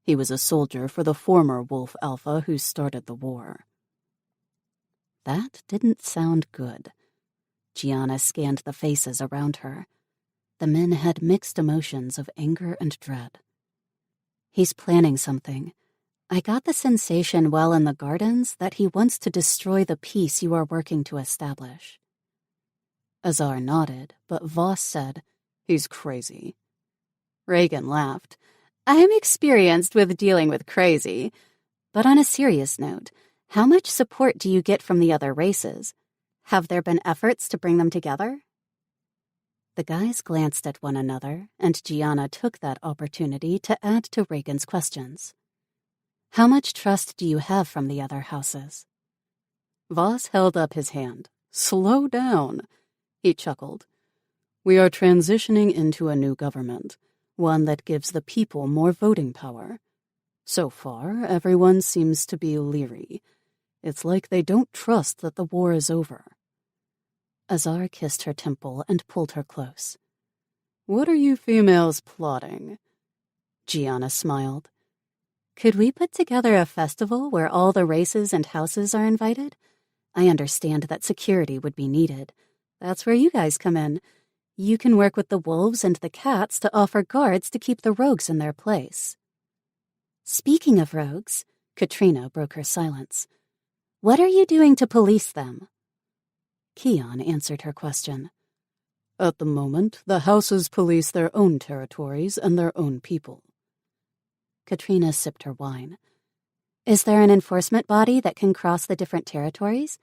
He was a soldier for the former Wolf Alpha who started the war. That didn't sound good. Gianna scanned the faces around her. The men had mixed emotions of anger and dread. He's planning something. I got the sensation while in the gardens that he wants to destroy the peace you are working to establish. Azar nodded, but Voss said, "He's crazy." Reagan laughed. I'm experienced with dealing with crazy. But on a serious note, how much support do you get from the other races? Have there been efforts to bring them together? The guys glanced at one another, and Gianna took that opportunity to add to Reagan's questions. How much trust do you have from the other houses? Voss held up his hand. Slow down. He chuckled. We are transitioning into a new government, one that gives the people more voting power. So far, everyone seems to be leery. It's like they don't trust that the war is over. Azar kissed her temple and pulled her close. What are you females plotting? Gianna smiled. Could we put together a festival where all the races and houses are invited? I understand that security would be needed. That's where you guys come in. You can work with the wolves and the cats to offer guards to keep the rogues in their place. Speaking of rogues, Katrina broke her silence. What are you doing to police them? Keon answered her question. At the moment, the houses police their own territories and their own people. Katrina sipped her wine. Is there an enforcement body that can cross the different territories?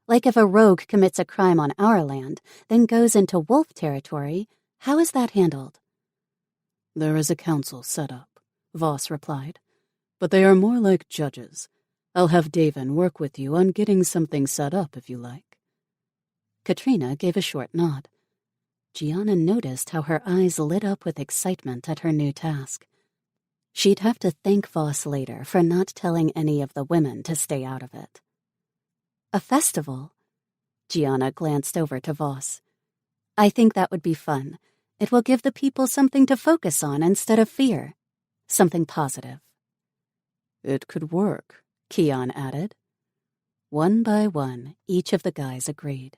Like if a rogue commits a crime on our land, then goes into wolf territory, how is that handled? There is a council set up, Voss replied. But they are more like judges. I'll have Davin work with you on getting something set up if you like. Katrina gave a short nod. Gianna noticed how her eyes lit up with excitement at her new task. She'd have to thank Voss later for not telling any of the women to stay out of it. A festival? Gianna glanced over to Voss. I think that would be fun. It will give the people something to focus on instead of fear. Something positive. It could work, Keon added. One by one, each of the guys agreed.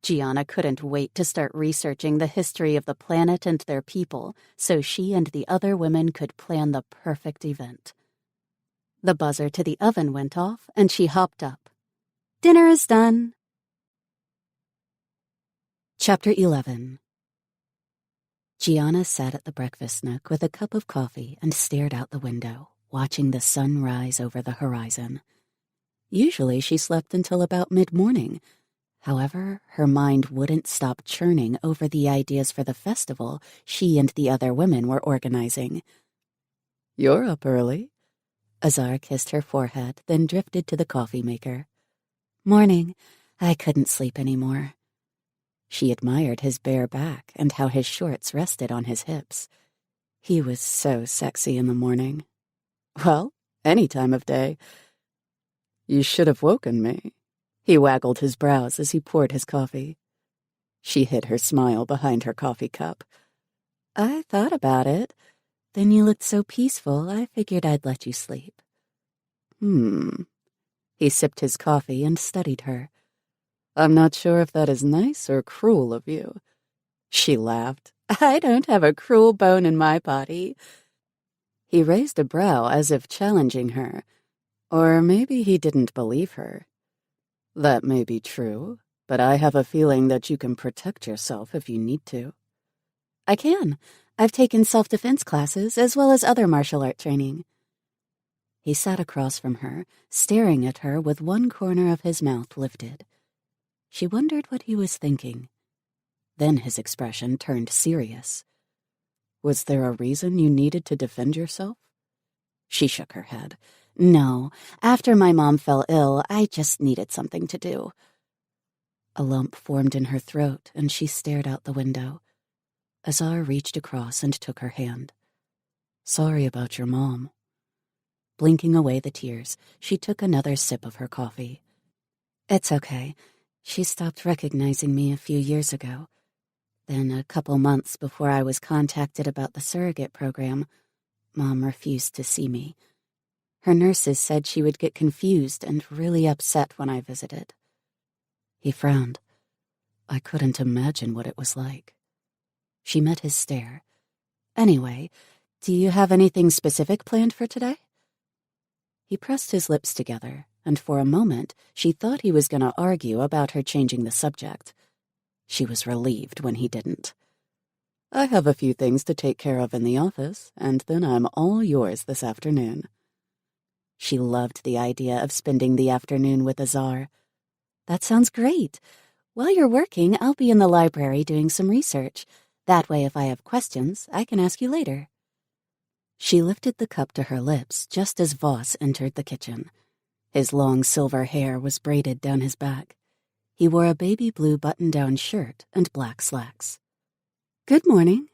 Gianna couldn't wait to start researching the history of the planet and their people so she and the other women could plan the perfect event. The buzzer to the oven went off, and she hopped up. Dinner is done. Chapter 11. Gianna sat at the breakfast nook with a cup of coffee and stared out the window, watching the sun rise over the horizon. Usually she slept until about mid-morning. However, her mind wouldn't stop churning over the ideas for the festival she and the other women were organizing. You're up early. Azar kissed her forehead, then drifted to the coffee maker. Morning. I couldn't sleep anymore. She admired his bare back and how his shorts rested on his hips. He was so sexy in the morning. Well, any time of day. You should have woken me. He waggled his brows as he poured his coffee. She hid her smile behind her coffee cup. I thought about it. Then you looked so peaceful, I figured I'd let you sleep. He sipped his coffee and studied her. I'm not sure if that is nice or cruel of you. She laughed. I don't have a cruel bone in my body. He raised a brow as if challenging her. Or maybe he didn't believe her. That may be true, but I have a feeling that you can protect yourself if you need to. I can. I've taken self-defense classes as well as other martial art training. He sat across from her, staring at her with one corner of his mouth lifted. She wondered what he was thinking. Then his expression turned serious. Was there a reason you needed to defend yourself? She shook her head. No, after my mom fell ill, I just needed something to do. A lump formed in her throat, and she stared out the window. Azar reached across and took her hand. "Sorry about your mom." Blinking away the tears, she took another sip of her coffee. "It's okay. She stopped recognizing me a few years ago. Then, a couple months before I was contacted about the surrogate program, Mom refused to see me. Her nurses said she would get confused and really upset when I visited." He frowned. "I couldn't imagine what it was like." She met his stare. "Anyway, do you have anything specific planned for today?" He pressed his lips together, and for a moment she thought he was going to argue about her changing the subject. She was relieved when he didn't. "I have a few things to take care of in the office, and then I'm all yours this afternoon." She loved the idea of spending the afternoon with Azar. "That sounds great. While you're working, I'll be in the library doing some research. That way, if I have questions, I can ask you later." She lifted the cup to her lips just as Voss entered the kitchen. His long silver hair was braided down his back. He wore a baby blue button-down shirt and black slacks. "Good morning."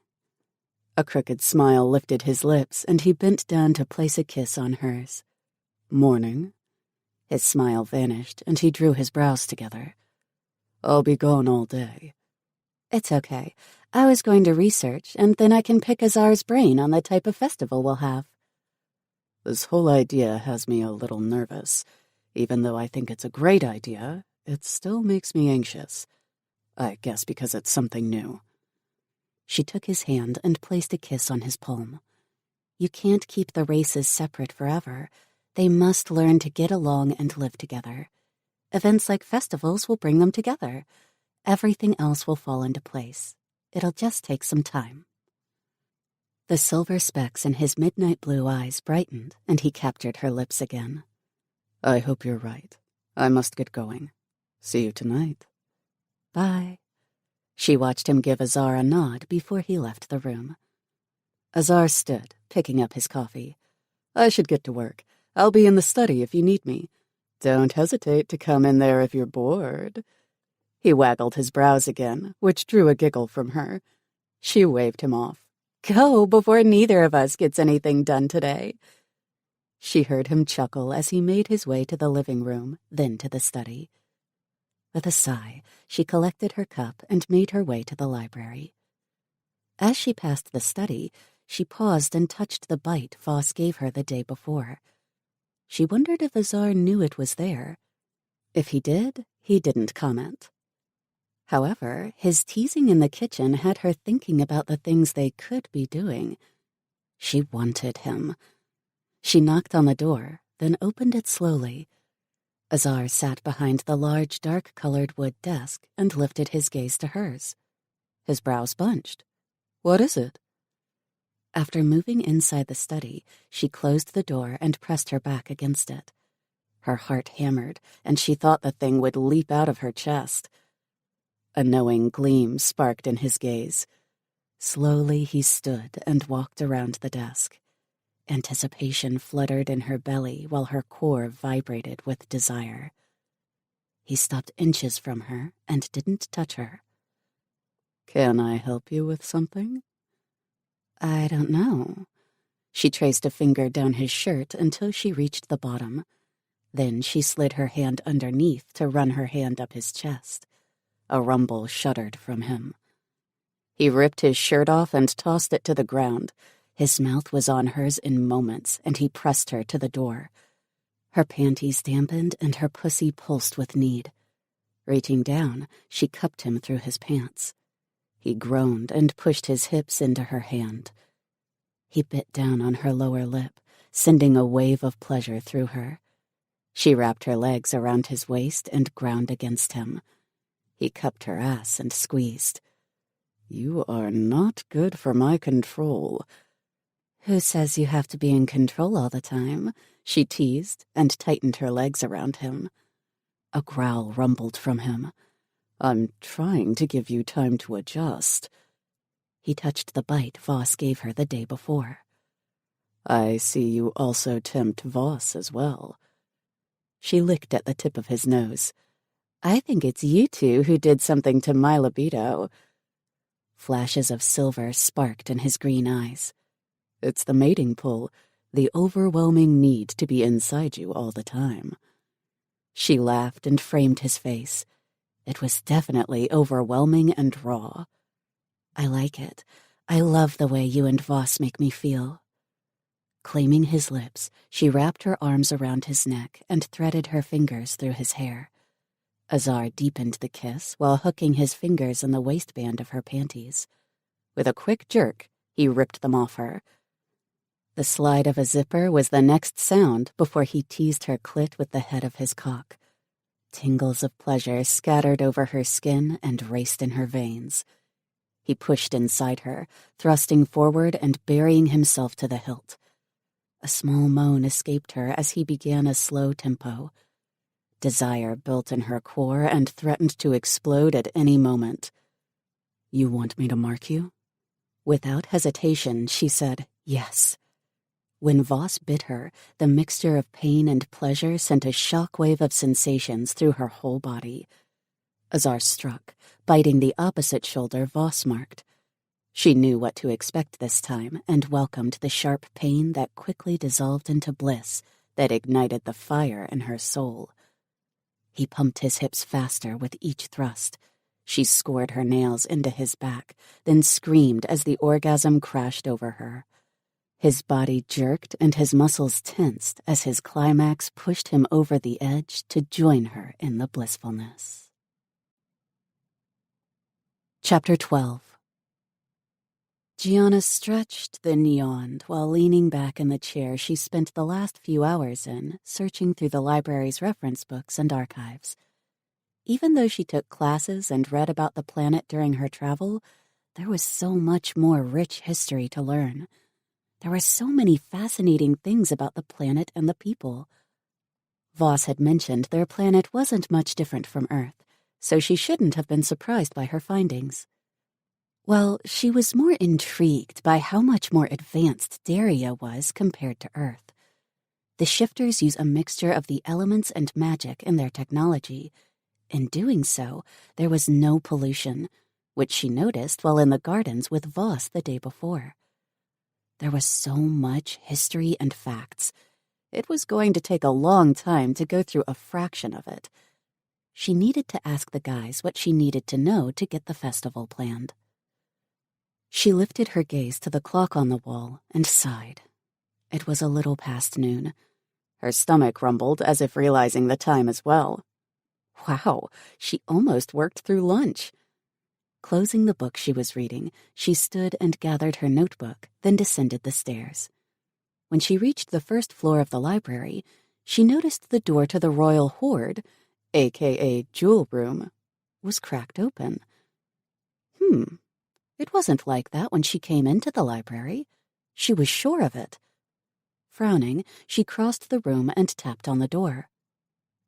A crooked smile lifted his lips, and he bent down to place a kiss on hers. "Morning." His smile vanished, and he drew his brows together. "I'll be gone all day." "It's okay. I was going to research, and then I can pick Azar's brain on the type of festival we'll have." "This whole idea has me a little nervous. Even though I think it's a great idea, it still makes me anxious. I guess because it's something new." She took his hand and placed a kiss on his palm. "You can't keep the races separate forever. They must learn to get along and live together. Events like festivals will bring them together. Everything else will fall into place. It'll just take some time." The silver specks in his midnight blue eyes brightened, and he captured her lips again. "I hope you're right. I must get going. See you tonight." "Bye." She watched him give Azar a nod before he left the room. Azar stood, picking up his coffee. "I should get to work. I'll be in the study if you need me. Don't hesitate to come in there if you're bored." He waggled his brows again, which drew a giggle from her. She waved him off. "Go before neither of us gets anything done today." She heard him chuckle as he made his way to the living room, then to the study. With a sigh, she collected her cup and made her way to the library. As she passed the study, she paused and touched the bite Voss gave her the day before. She wondered if Azar knew it was there. If he did, he didn't comment. However, his teasing in the kitchen had her thinking about the things they could be doing. She wanted him. She knocked on the door, then opened it slowly. Azar sat behind the large, dark-colored wood desk and lifted his gaze to hers. His brows bunched. "What is it?" After moving inside the study, she closed the door and pressed her back against it. Her heart hammered, and she thought the thing would leap out of her chest. A knowing gleam sparked in his gaze. Slowly he stood and walked around the desk. Anticipation fluttered in her belly while her core vibrated with desire. He stopped inches from her and didn't touch her. "Can I help you with something?" "I don't know." She traced a finger down his shirt until she reached the bottom. Then she slid her hand underneath to run her hand up his chest. A rumble shuddered from him. He ripped his shirt off and tossed it to the ground. His mouth was on hers in moments, and he pressed her to the door. Her panties dampened and her pussy pulsed with need. Reaching down, she cupped him through his pants. He groaned and pushed his hips into her hand. He bit down on her lower lip, sending a wave of pleasure through her. She wrapped her legs around his waist and ground against him. He cupped her ass and squeezed. "You are not good for my control." "Who says you have to be in control all the time?" she teased and tightened her legs around him. A growl rumbled from him. "I'm trying to give you time to adjust." He touched the bite Voss gave her the day before. "I see you also tempt Voss as well." She licked at the tip of his nose. I think it's you two who did something to my libido." Flashes of silver sparked in his green eyes. "It's the mating pull, the overwhelming need to be inside you all the time." She laughed and framed his face. It was definitely overwhelming and raw. "I like it. I love the way you and Voss make me feel." Claiming his lips, she wrapped her arms around his neck and threaded her fingers through his hair. Azar deepened the kiss while hooking his fingers in the waistband of her panties. With a quick jerk, he ripped them off her. The slide of a zipper was the next sound before he teased her clit with the head of his cock. Tingles of pleasure scattered over her skin and raced in her veins. He pushed inside her, thrusting forward and burying himself to the hilt. A small moan escaped her as he began a slow tempo. Desire built in her core and threatened to explode at any moment. "You want me to mark you?" Without hesitation, she said, "Yes." When Voss bit her, the mixture of pain and pleasure sent a shockwave of sensations through her whole body. Azar struck, biting the opposite shoulder Voss marked. She knew what to expect this time and welcomed the sharp pain that quickly dissolved into bliss that ignited the fire in her soul. He pumped his hips faster with each thrust. She scored her nails into his back, then screamed as the orgasm crashed over her. His body jerked and his muscles tensed as his climax pushed him over the edge to join her in the blissfulness. Chapter 12. Gianna stretched, then yawned, while leaning back in the chair she spent the last few hours in, searching through the library's reference books and archives. Even though she took classes and read about the planet during her travel, there was so much more rich history to learn. There were so many fascinating things about the planet and the people. Voss had mentioned their planet wasn't much different from Earth, so she shouldn't have been surprised by her findings. Well, she was more intrigued by how much more advanced Daria was compared to Earth. The shifters use a mixture of the elements and magic in their technology. In doing so, there was no pollution, which she noticed while in the gardens with Voss the day before. There was so much history and facts. It was going to take a long time to go through a fraction of it. She needed to ask the guys what she needed to know to get the festival planned. She lifted her gaze to the clock on the wall and sighed. It was a little past noon. Her stomach rumbled as if realizing the time as well. Wow, she almost worked through lunch. Closing the book she was reading, she stood and gathered her notebook, then descended the stairs. When she reached the first floor of the library, she noticed the door to the royal hoard, aka jewel room, was cracked open. It wasn't like that when she came into the library. She was sure of it. Frowning, she crossed the room and tapped on the door.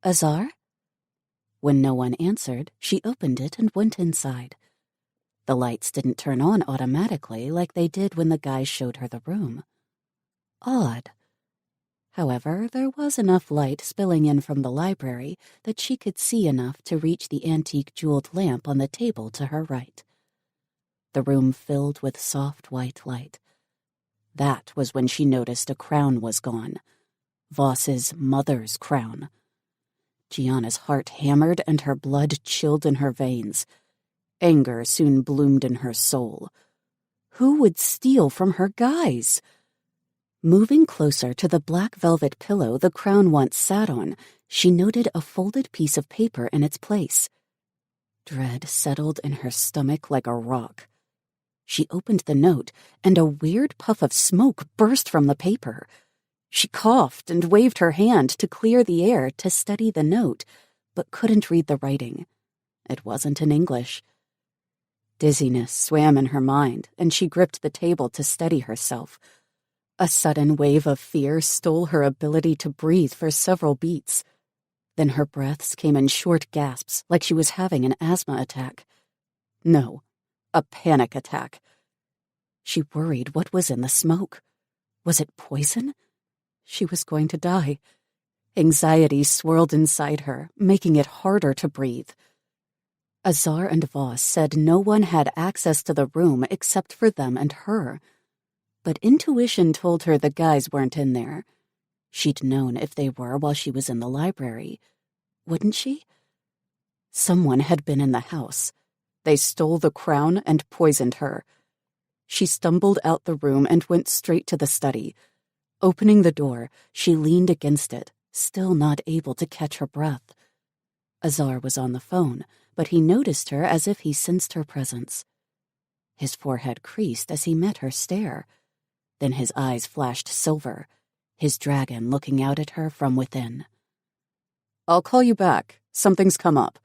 "Azar?" When no one answered, she opened it and went inside. The lights didn't turn on automatically like they did when the guys showed her the room. Odd. However, there was enough light spilling in from the library that she could see enough to reach the antique jeweled lamp on the table to her right. The room filled with soft white light. That was when she noticed a crown was gone. Voss's mother's crown. Gianna's heart hammered and her blood chilled in her veins. Anger soon bloomed in her soul. Who would steal from her guys? Moving closer to the black velvet pillow the crown once sat on, she noted a folded piece of paper in its place. Dread settled in her stomach like a rock. She opened the note, and a weird puff of smoke burst from the paper. She coughed and waved her hand to clear the air to study the note, but couldn't read the writing. It wasn't in English. Dizziness swam in her mind, and she gripped the table to steady herself. A sudden wave of fear stole her ability to breathe for several beats. Then her breaths came in short gasps, like she was having an asthma attack. No, a panic attack. She worried what was in the smoke. Was it poison? She was going to die. Anxiety swirled inside her, making it harder to breathe. Azar and Voss said no one had access to the room except for them and her. But intuition told her the guys weren't in there. She'd known if they were while she was in the library. Wouldn't she? Someone had been in the house. They stole the crown and poisoned her. She stumbled out the room and went straight to the study. Opening the door, she leaned against it, still not able to catch her breath. Azar was on the phone, but he noticed her as if he sensed her presence. His forehead creased as he met her stare. Then his eyes flashed silver, his dragon looking out at her from within. "I'll call you back. Something's come up."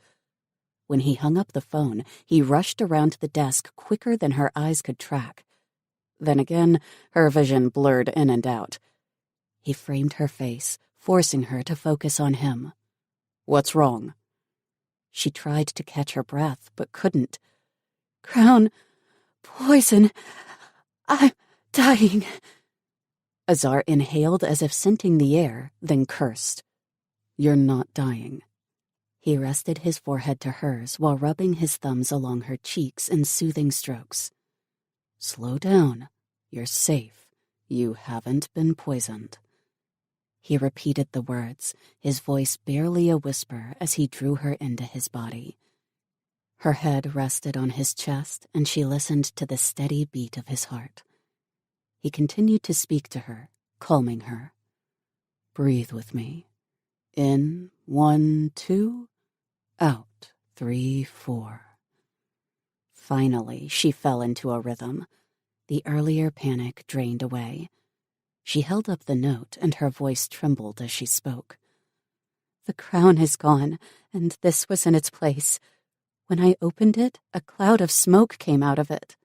When he hung up the phone, he rushed around the desk quicker than her eyes could track. Then again, her vision blurred in and out. He framed her face, forcing her to focus on him. "What's wrong?" She tried to catch her breath, but couldn't. "Crown, poison, I'm dying." Azar inhaled as if scenting the air, then cursed. "You're not dying." He rested his forehead to hers while rubbing his thumbs along her cheeks in soothing strokes. "Slow down. You're safe. You haven't been poisoned." He repeated the words, his voice barely a whisper as he drew her into his body. Her head rested on his chest, and she listened to the steady beat of his heart. He continued to speak to her, calming her. "Breathe with me. In, 1, 2. Out, 3, 4. Finally, she fell into a rhythm. The earlier panic drained away. She held up the note, and her voice trembled as she spoke. "The crown is gone, and this was in its place. When I opened it, a cloud of smoke came out of it."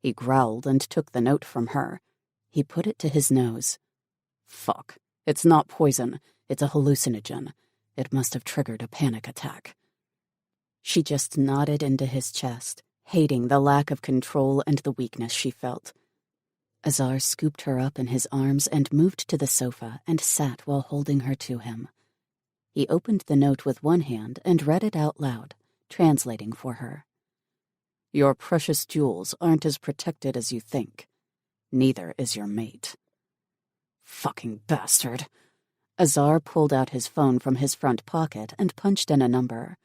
He growled and took the note from her. He put it to his nose. "Fuck. It's not poison. It's a hallucinogen. It must have triggered a panic attack." She just nodded into his chest, hating the lack of control and the weakness she felt. Azar scooped her up in his arms and moved to the sofa and sat while holding her to him. He opened the note with one hand and read it out loud, translating for her. "Your precious jewels aren't as protected as you think. Neither is your mate." Fucking bastard. Azar pulled out his phone from his front pocket and punched in a number.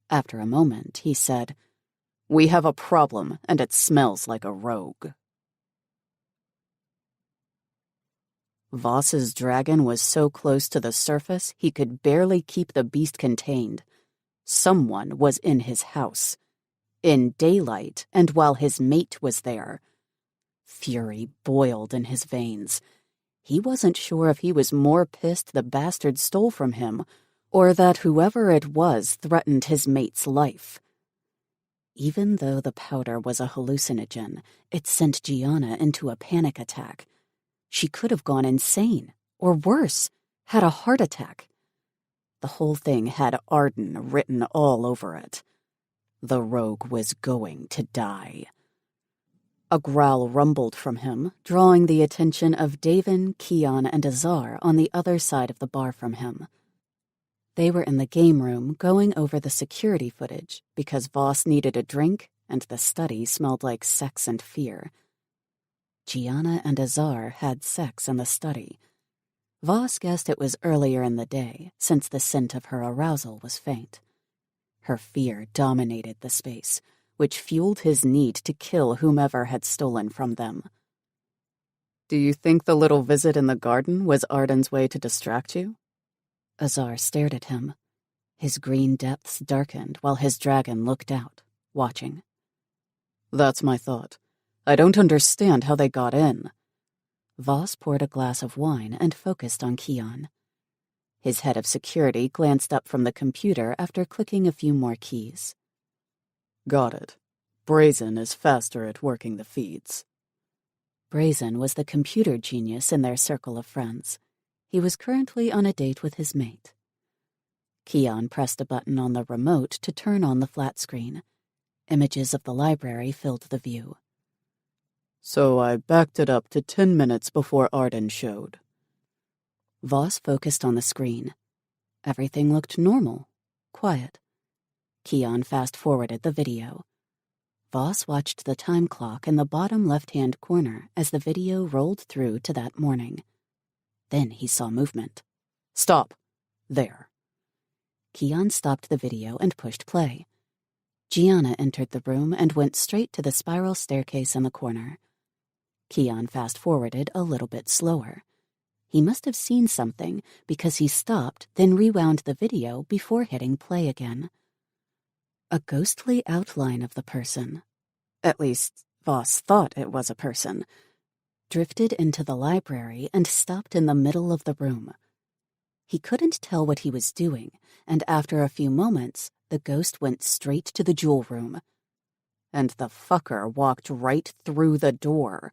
After a moment, he said, "We have a problem, and it smells like a rogue." Voss's dragon was so close to the surface he could barely keep the beast contained. Someone was in his house. In daylight, and while his mate was there. Fury boiled in his veins. He wasn't sure if he was more pissed the bastard stole from him, or that whoever it was threatened his mate's life. Even though the powder was a hallucinogen, it sent Gianna into a panic attack. She could have gone insane, or worse, had a heart attack. The whole thing had Arden written all over it. The rogue was going to die. A growl rumbled from him, drawing the attention of Davin, Kian, and Azar on the other side of the bar from him. They were in the game room going over the security footage because Voss needed a drink and the study smelled like sex and fear. Gianna and Azar had sex in the study. Voss guessed it was earlier in the day, since the scent of her arousal was faint. Her fear dominated the space, which fueled his need to kill whomever had stolen from them. "Do you think the little visit in the garden was Arden's way to distract you?" Azar stared at him. His green depths darkened while his dragon looked out, watching. "That's my thought. I don't understand how they got in." Voss poured a glass of wine and focused on Kian. His head of security glanced up from the computer after clicking a few more keys. "Got it. Brazen is faster at working the feeds." Brazen was the computer genius in their circle of friends. He was currently on a date with his mate. Kian pressed a button on the remote to turn on the flat screen. Images of the library filled the view. "So I backed it up to 10 minutes before Arden showed." Voss focused on the screen. Everything looked normal, quiet. Keon fast-forwarded the video. Voss watched the time clock in the bottom left-hand corner as the video rolled through to that morning. Then he saw movement. Stop. There. Keon stopped the video and pushed play. Gianna entered the room and went straight to the spiral staircase in the corner. Keon fast-forwarded a little bit slower. He must have seen something because he stopped, then rewound the video before hitting play again. A ghostly outline of the person, at least Voss thought it was a person, drifted into the library and stopped in the middle of the room. He couldn't tell what he was doing, and after a few moments, the ghost went straight to the jewel room. And the fucker walked right through the door.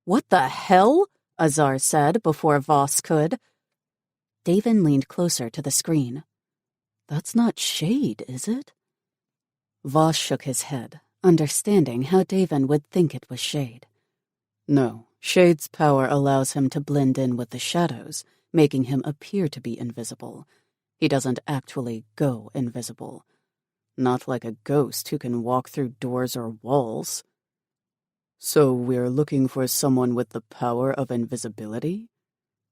What the hell? Azar said before Voss could. Davin leaned closer to the screen. That's not shade, is it? Voss shook his head, understanding how Davin would think it was shade. No, shade's power allows him to blend in with the shadows, making him appear to be invisible. He doesn't actually go invisible. Not like a ghost who can walk through doors or walls. So we're looking for someone with the power of invisibility?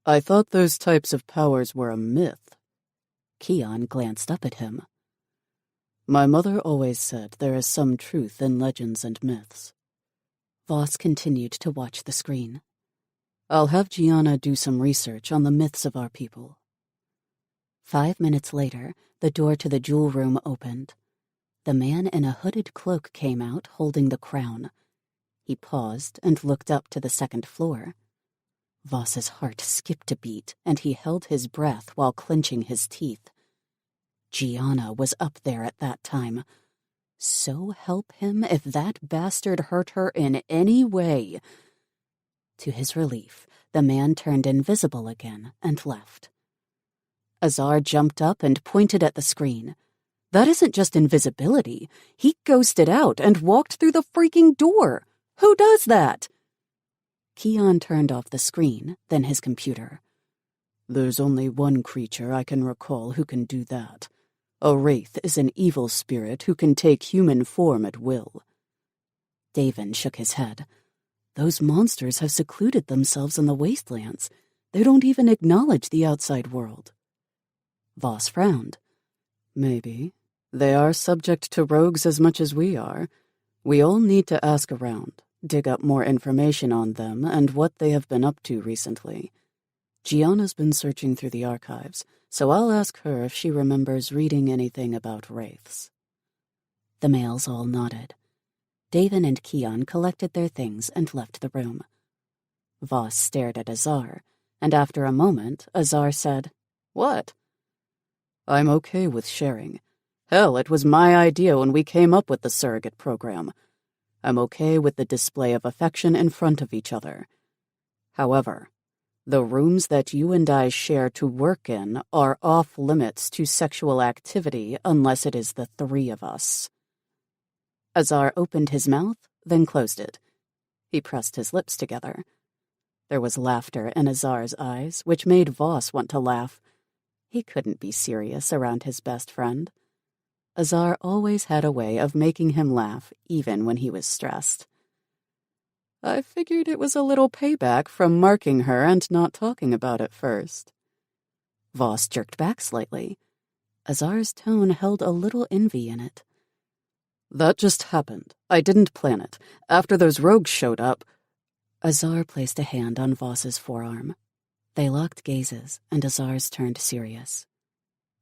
I thought those types of powers were a myth. Keon glanced up at him. My mother always said there is some truth in legends and myths. Voss continued to watch the screen. I'll have Gianna do some research on the myths of our people. 5 minutes later, the door to the jewel room opened. The man in a hooded cloak came out, holding the crown. He paused and looked up to the second floor. Voss's heart skipped a beat, and he held his breath while clenching his teeth. Gianna was up there at that time. So help him if that bastard hurt her in any way. To his relief, the man turned invisible again and left. Azar jumped up and pointed at the screen. That isn't just invisibility. He ghosted out and walked through the freaking door. Who does that? Keon turned off the screen, then his computer. There's only one creature I can recall who can do that. A wraith is an evil spirit who can take human form at will. Davin shook his head. Those monsters have secluded themselves in the wastelands. They don't even acknowledge the outside world. Voss frowned. Maybe. They are subject to rogues as much as we are. We all need to ask around, dig up more information on them and what they have been up to recently. Gianna's been searching through the archives, so I'll ask her if she remembers reading anything about wraiths. The males all nodded. Davin and Keon collected their things and left the room. Voss stared at Azar, and after a moment, Azar said, What? I'm okay with sharing. Hell, it was my idea when we came up with the surrogate program. I'm okay with the display of affection in front of each other. However, the rooms that you and I share to work in are off limits to sexual activity unless it is the three of us. Azar opened his mouth, then closed it. He pressed his lips together. There was laughter in Azar's eyes, which made Voss want to laugh. He couldn't be serious around his best friend. Azar always had a way of making him laugh, even when he was stressed. I figured it was a little payback from marking her and not talking about it first. Voss jerked back slightly. Azar's tone held a little envy in it. That just happened. I didn't plan it. After those rogues showed up... Azar placed a hand on Voss's forearm. They locked gazes, and Azar's turned serious.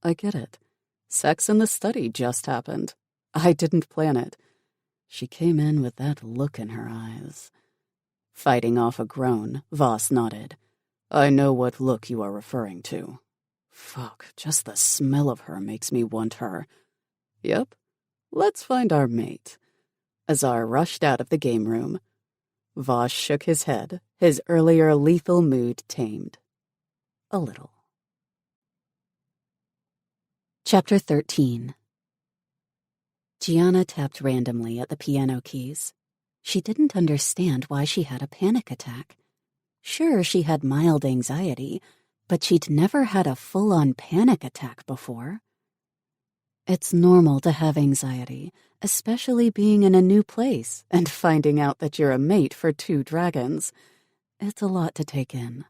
I get it. Sex in the study just happened. I didn't plan it. She came in with that look in her eyes. Fighting off a groan, Voss nodded. I know what look you are referring to. Fuck, just the smell of her makes me want her. Yep. Let's find our mate. Azar rushed out of the game room. Voss shook his head, his earlier lethal mood tamed. A little. Chapter 13. Gianna tapped randomly at the piano keys. She didn't understand why she had a panic attack. Sure, she had mild anxiety, but she'd never had a full-on panic attack before. It's normal to have anxiety, especially being in a new place and finding out that you're a mate for 2 dragons. It's a lot to take in.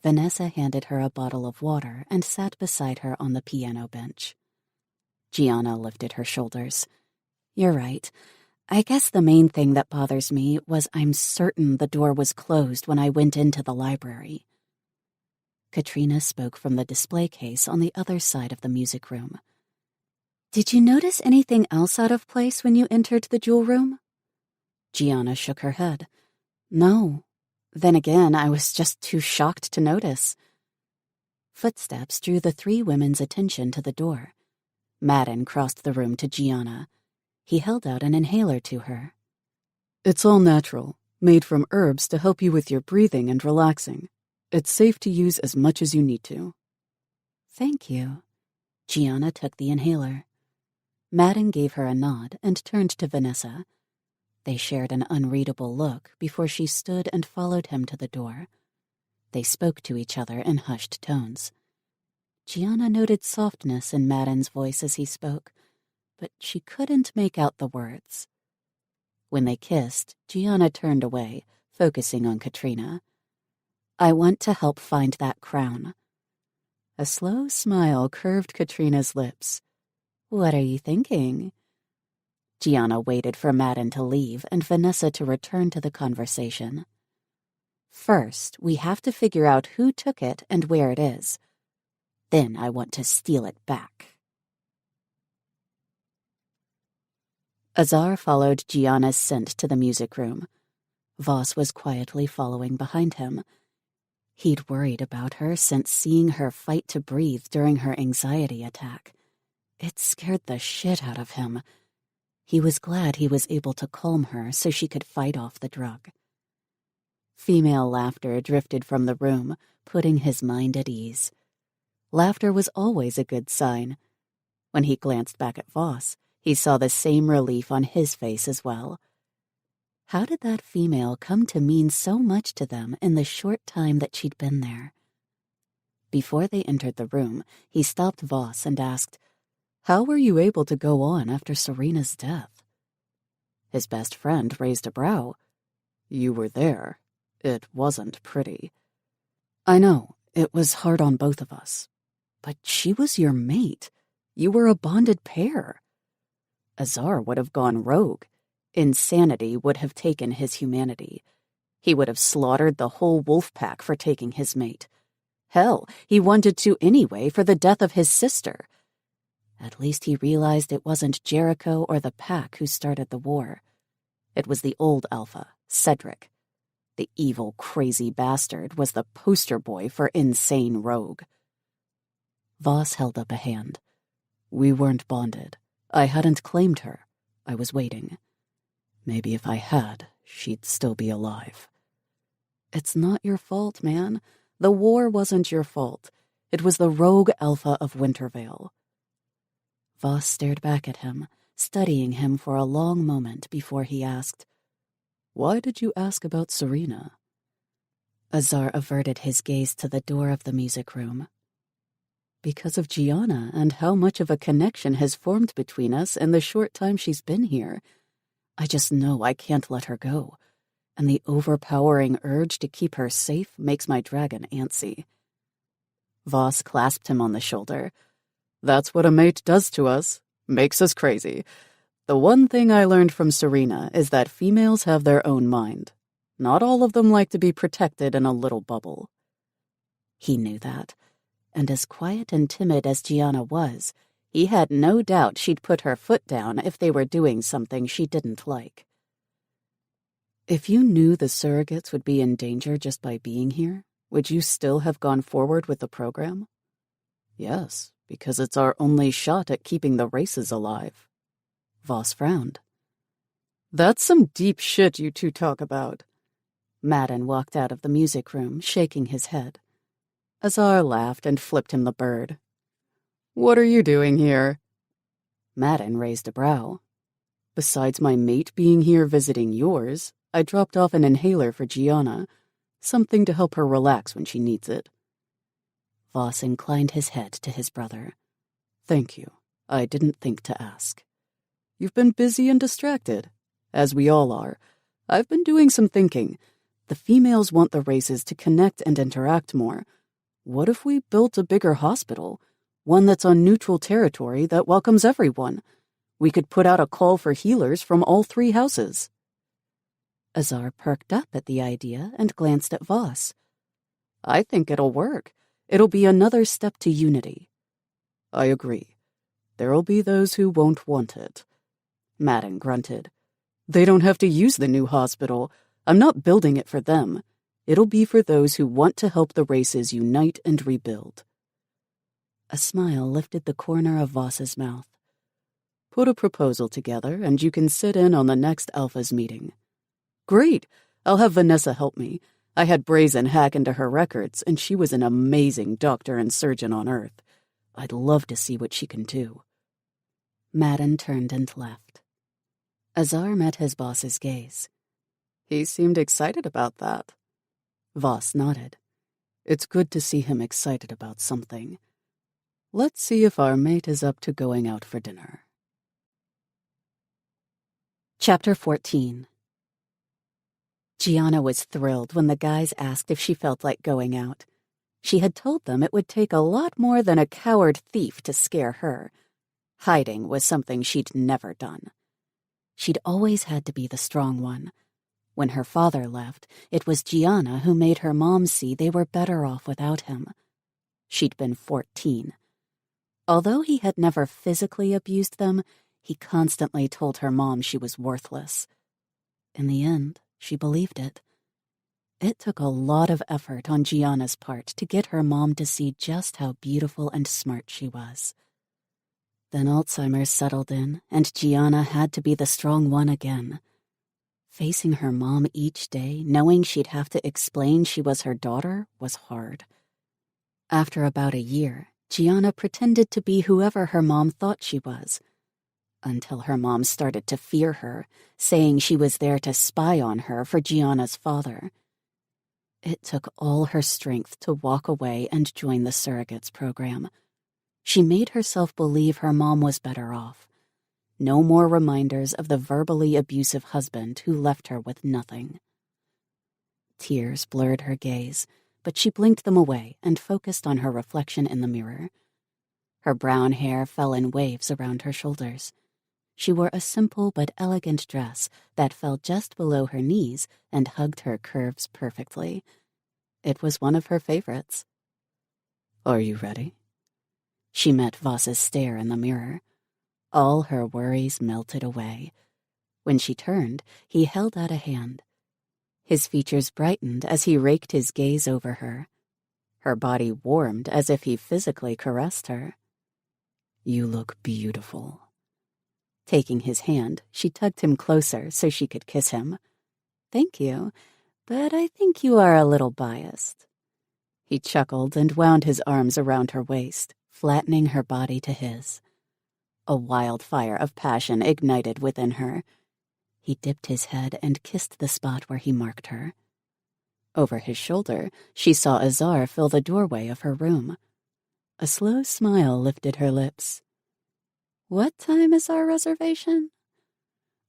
Vanessa handed her a bottle of water and sat beside her on the piano bench. Gianna lifted her shoulders. You're right. I guess the main thing that bothers me was I'm certain the door was closed when I went into the library. Katrina spoke from the display case on the other side of the music room. Did you notice anything else out of place when you entered the jewel room? Gianna shook her head. No. Then again, I was just too shocked to notice. Footsteps drew the 3 women's attention to the door. Madden crossed the room to Gianna. He held out an inhaler to her. It's all natural, made from herbs to help you with your breathing and relaxing. It's safe to use as much as you need to. Thank you. Gianna took the inhaler. Madden gave her a nod and turned to Vanessa. They shared an unreadable look before she stood and followed him to the door. They spoke to each other in hushed tones. Gianna noted softness in Madden's voice as he spoke, but she couldn't make out the words. When they kissed, Gianna turned away, focusing on Katrina. I want to help find that crown. A slow smile curved Katrina's lips. What are you thinking? Gianna waited for Madden to leave and Vanessa to return to the conversation. First, we have to figure out who took it and where it is. Then I want to steal it back. Azar followed Gianna's scent to the music room. Voss was quietly following behind him. He'd worried about her since seeing her fight to breathe during her anxiety attack. It scared the shit out of him. He was glad he was able to calm her so she could fight off the drug. Female laughter drifted from the room, putting his mind at ease. Laughter was always a good sign. When he glanced back at Voss, he saw the same relief on his face as well. How did that female come to mean so much to them in the short time that she'd been there? Before they entered the room, he stopped Voss and asked, How were you able to go on after Serena's death? His best friend raised a brow. You were there. It wasn't pretty. I know, it was hard on both of us. But she was your mate. You were a bonded pair. Azar would have gone rogue. Insanity would have taken his humanity. He would have slaughtered the whole wolf pack for taking his mate. Hell, he wanted to anyway for the death of his sister. At least he realized it wasn't Jericho or the pack who started the war. It was the old alpha, Cedric. The evil, crazy bastard was the poster boy for insane rogue. Voss held up a hand. We weren't bonded. I hadn't claimed her. I was waiting. Maybe if I had, she'd still be alive. It's not your fault, man. The war wasn't your fault. It was the rogue alpha of Wintervale. Voss stared back at him, studying him for a long moment before he asked, Why did you ask about Serena? Azar averted his gaze to the door of the music room. Because of Gianna and how much of a connection has formed between us in the short time she's been here. I just know I can't let her go, and the overpowering urge to keep her safe makes my dragon antsy. Voss clasped him on the shoulder. That's what a mate does to us. Makes us crazy. The one thing I learned from Serena is that females have their own mind. Not all of them like to be protected in a little bubble. He knew that, and as quiet and timid as Gianna was, he had no doubt she'd put her foot down if they were doing something she didn't like. If you knew the surrogates would be in danger just by being here, would you still have gone forward with the program? Yes, because it's our only shot at keeping the races alive. Voss frowned. That's some deep shit you two talk about. Madden walked out of the music room, shaking his head. Azar laughed and flipped him the bird. What are you doing here? Madden raised a brow. Besides my mate being here visiting yours, I dropped off an inhaler for Gianna, something to help her relax when she needs it. Voss inclined his head to his brother. "Thank you. I didn't think to ask. You've been busy and distracted, as we all are. I've been doing some thinking. The females want the races to connect and interact more. What if we built a bigger hospital? One that's on neutral territory that welcomes everyone. We could put out a call for healers from all 3 houses." Azar perked up at the idea and glanced at Voss. "I think it'll work. It'll be another step to unity." "I agree. There'll be those who won't want it." Madden grunted. "They don't have to use the new hospital. I'm not building it for them. It'll be for those who want to help the races unite and rebuild." A smile lifted the corner of Voss's mouth. "Put a proposal together, and you can sit in on the next Alpha's meeting." "Great! I'll have Vanessa help me. I had Brazen hack into her records, and she was an amazing doctor and surgeon on Earth. I'd love to see what she can do." Madden turned and left. Azar met his boss's gaze. "He seemed excited about that." Voss nodded. "It's good to see him excited about something. Let's see if our mate is up to going out for dinner." Chapter 14. Gianna was thrilled when the guys asked if she felt like going out. She had told them it would take a lot more than a coward thief to scare her. Hiding was something she'd never done. She'd always had to be the strong one. When her father left, it was Gianna who made her mom see they were better off without him. She'd been 14. Although he had never physically abused them, he constantly told her mom she was worthless. In the end, she believed it. It took a lot of effort on Gianna's part to get her mom to see just how beautiful and smart she was. Then Alzheimer's settled in, and Gianna had to be the strong one again. Facing her mom each day, knowing she'd have to explain she was her daughter, was hard. After about a year, Gianna pretended to be whoever her mom thought she was, until her mom started to fear her, saying she was there to spy on her for Gianna's father. It took all her strength to walk away and join the surrogates program. She made herself believe her mom was better off. No more reminders of the verbally abusive husband who left her with nothing. Tears blurred her gaze, but she blinked them away and focused on her reflection in the mirror. Her brown hair fell in waves around her shoulders. She wore a simple but elegant dress that fell just below her knees and hugged her curves perfectly. It was one of her favorites. "Are you ready?" She met Voss's stare in the mirror. All her worries melted away. When she turned, he held out a hand. His features brightened as he raked his gaze over her. Her body warmed as if he physically caressed her. "You look beautiful." Taking his hand, she tugged him closer so she could kiss him. "Thank you, but I think you are a little biased." He chuckled and wound his arms around her waist, flattening her body to his. A wildfire of passion ignited within her. He dipped his head and kissed the spot where he marked her. Over his shoulder, she saw Azar fill the doorway of her room. A slow smile lifted her lips. "What time is our reservation?"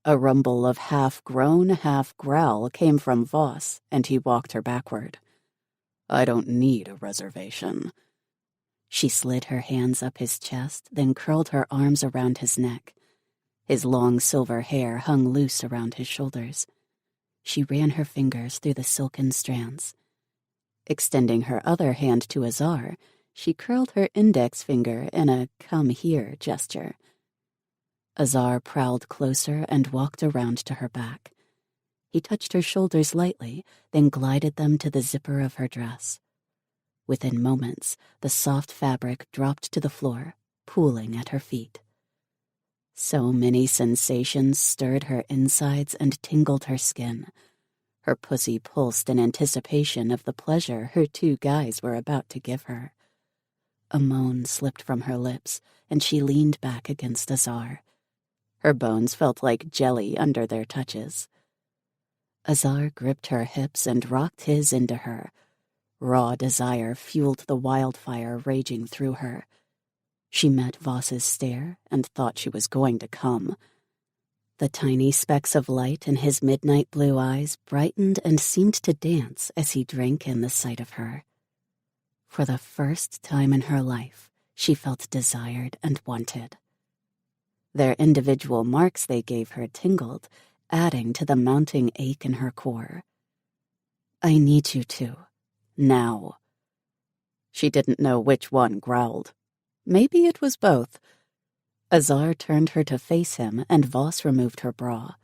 A rumble of half-groan, half-growl came from Voss, and he walked her backward. "I don't need a reservation." She slid her hands up his chest, then curled her arms around his neck. His long silver hair hung loose around his shoulders. She ran her fingers through the silken strands. Extending her other hand to Azar, she curled her index finger in a "come here" gesture. Azar prowled closer and walked around to her back. He touched her shoulders lightly, then glided them to the zipper of her dress. Within moments, the soft fabric dropped to the floor, pooling at her feet. So many sensations stirred her insides and tingled her skin. Her pussy pulsed in anticipation of the pleasure her 2 guys were about to give her. A moan slipped from her lips, and she leaned back against Azar. Her bones felt like jelly under their touches. Azar gripped her hips and rocked his into her. Raw desire fueled the wildfire raging through her. She met Voss's stare and thought she was going to come. The tiny specks of light in his midnight blue eyes brightened and seemed to dance as he drank in the sight of her. For the first time in her life, she felt desired and wanted. Their individual marks they gave her tingled, adding to the mounting ache in her core. "I need you to. Now." She didn't know which one growled. Maybe it was both. Azar turned her to face him, and Voss removed her bra.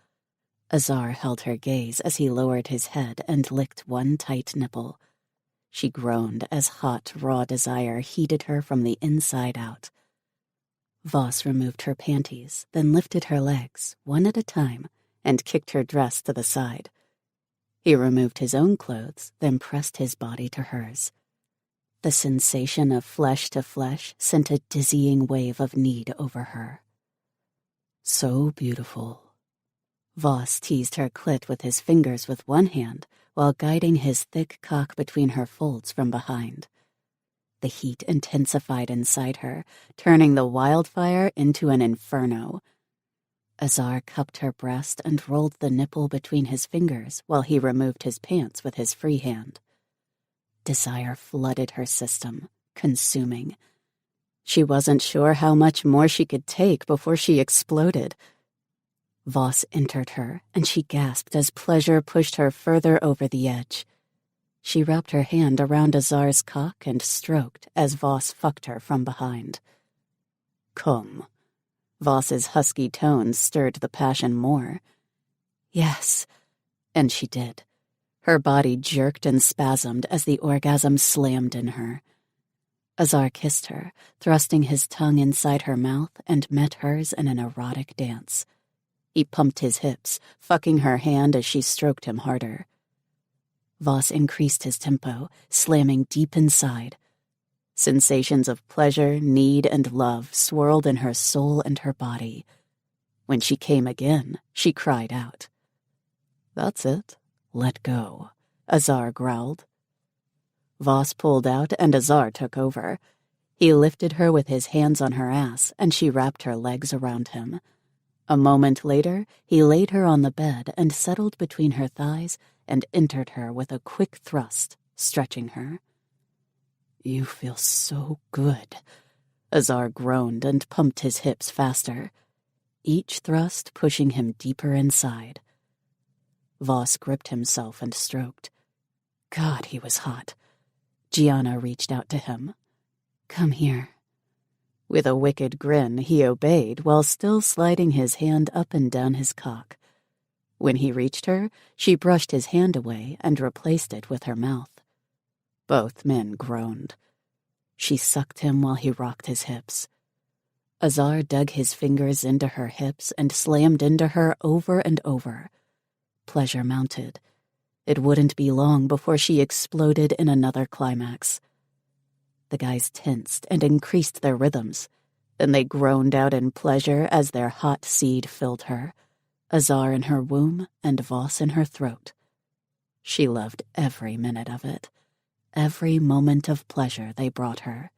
Azar held her gaze as he lowered his head and licked one tight nipple. She groaned as hot, raw desire heated her from the inside out. Voss removed her panties, then lifted her legs, one at a time, and kicked her dress to the side. He removed his own clothes, then pressed his body to hers. The sensation of flesh to flesh sent a dizzying wave of need over her. So beautiful. Voss teased her clit with his fingers with one hand, while guiding his thick cock between her folds from behind. The heat intensified inside her, turning the wildfire into an inferno. Azar cupped her breast and rolled the nipple between his fingers while he removed his pants with his free hand. Desire flooded her system, consuming. She wasn't sure how much more she could take before she exploded. Voss entered her, and she gasped as pleasure pushed her further over the edge. She wrapped her hand around Azar's cock and stroked as Voss fucked her from behind. "Come." Voss's husky tones stirred the passion more. "Yes," and she did. Her body jerked and spasmed as the orgasm slammed in her. Azar kissed her, thrusting his tongue inside her mouth, and met hers in an erotic dance. He pumped his hips, fucking her hand as she stroked him harder. Voss increased his tempo, slamming deep inside. Sensations of pleasure, need, and love swirled in her soul and her body. When she came again, she cried out. "That's it. Let go," Azar growled. Voss pulled out and Azar took over. He lifted her with his hands on her ass, and she wrapped her legs around him. A moment later, he laid her on the bed and settled between her thighs and entered her with a quick thrust, stretching her. "You feel so good," Azar groaned and pumped his hips faster, each thrust pushing him deeper inside. Voss gripped himself and stroked. God, he was hot. Gianna reached out to him. "Come here." With a wicked grin, he obeyed while still sliding his hand up and down his cock. When he reached her, she brushed his hand away and replaced it with her mouth. Both men groaned. She sucked him while he rocked his hips. Azar dug his fingers into her hips and slammed into her over and over. Pleasure mounted. It wouldn't be long before she exploded in another climax. The guys tensed and increased their rhythms. Then they groaned out in pleasure as their hot seed filled her, Azar in her womb and Voss in her throat. She loved every minute of it, every moment of pleasure they brought her.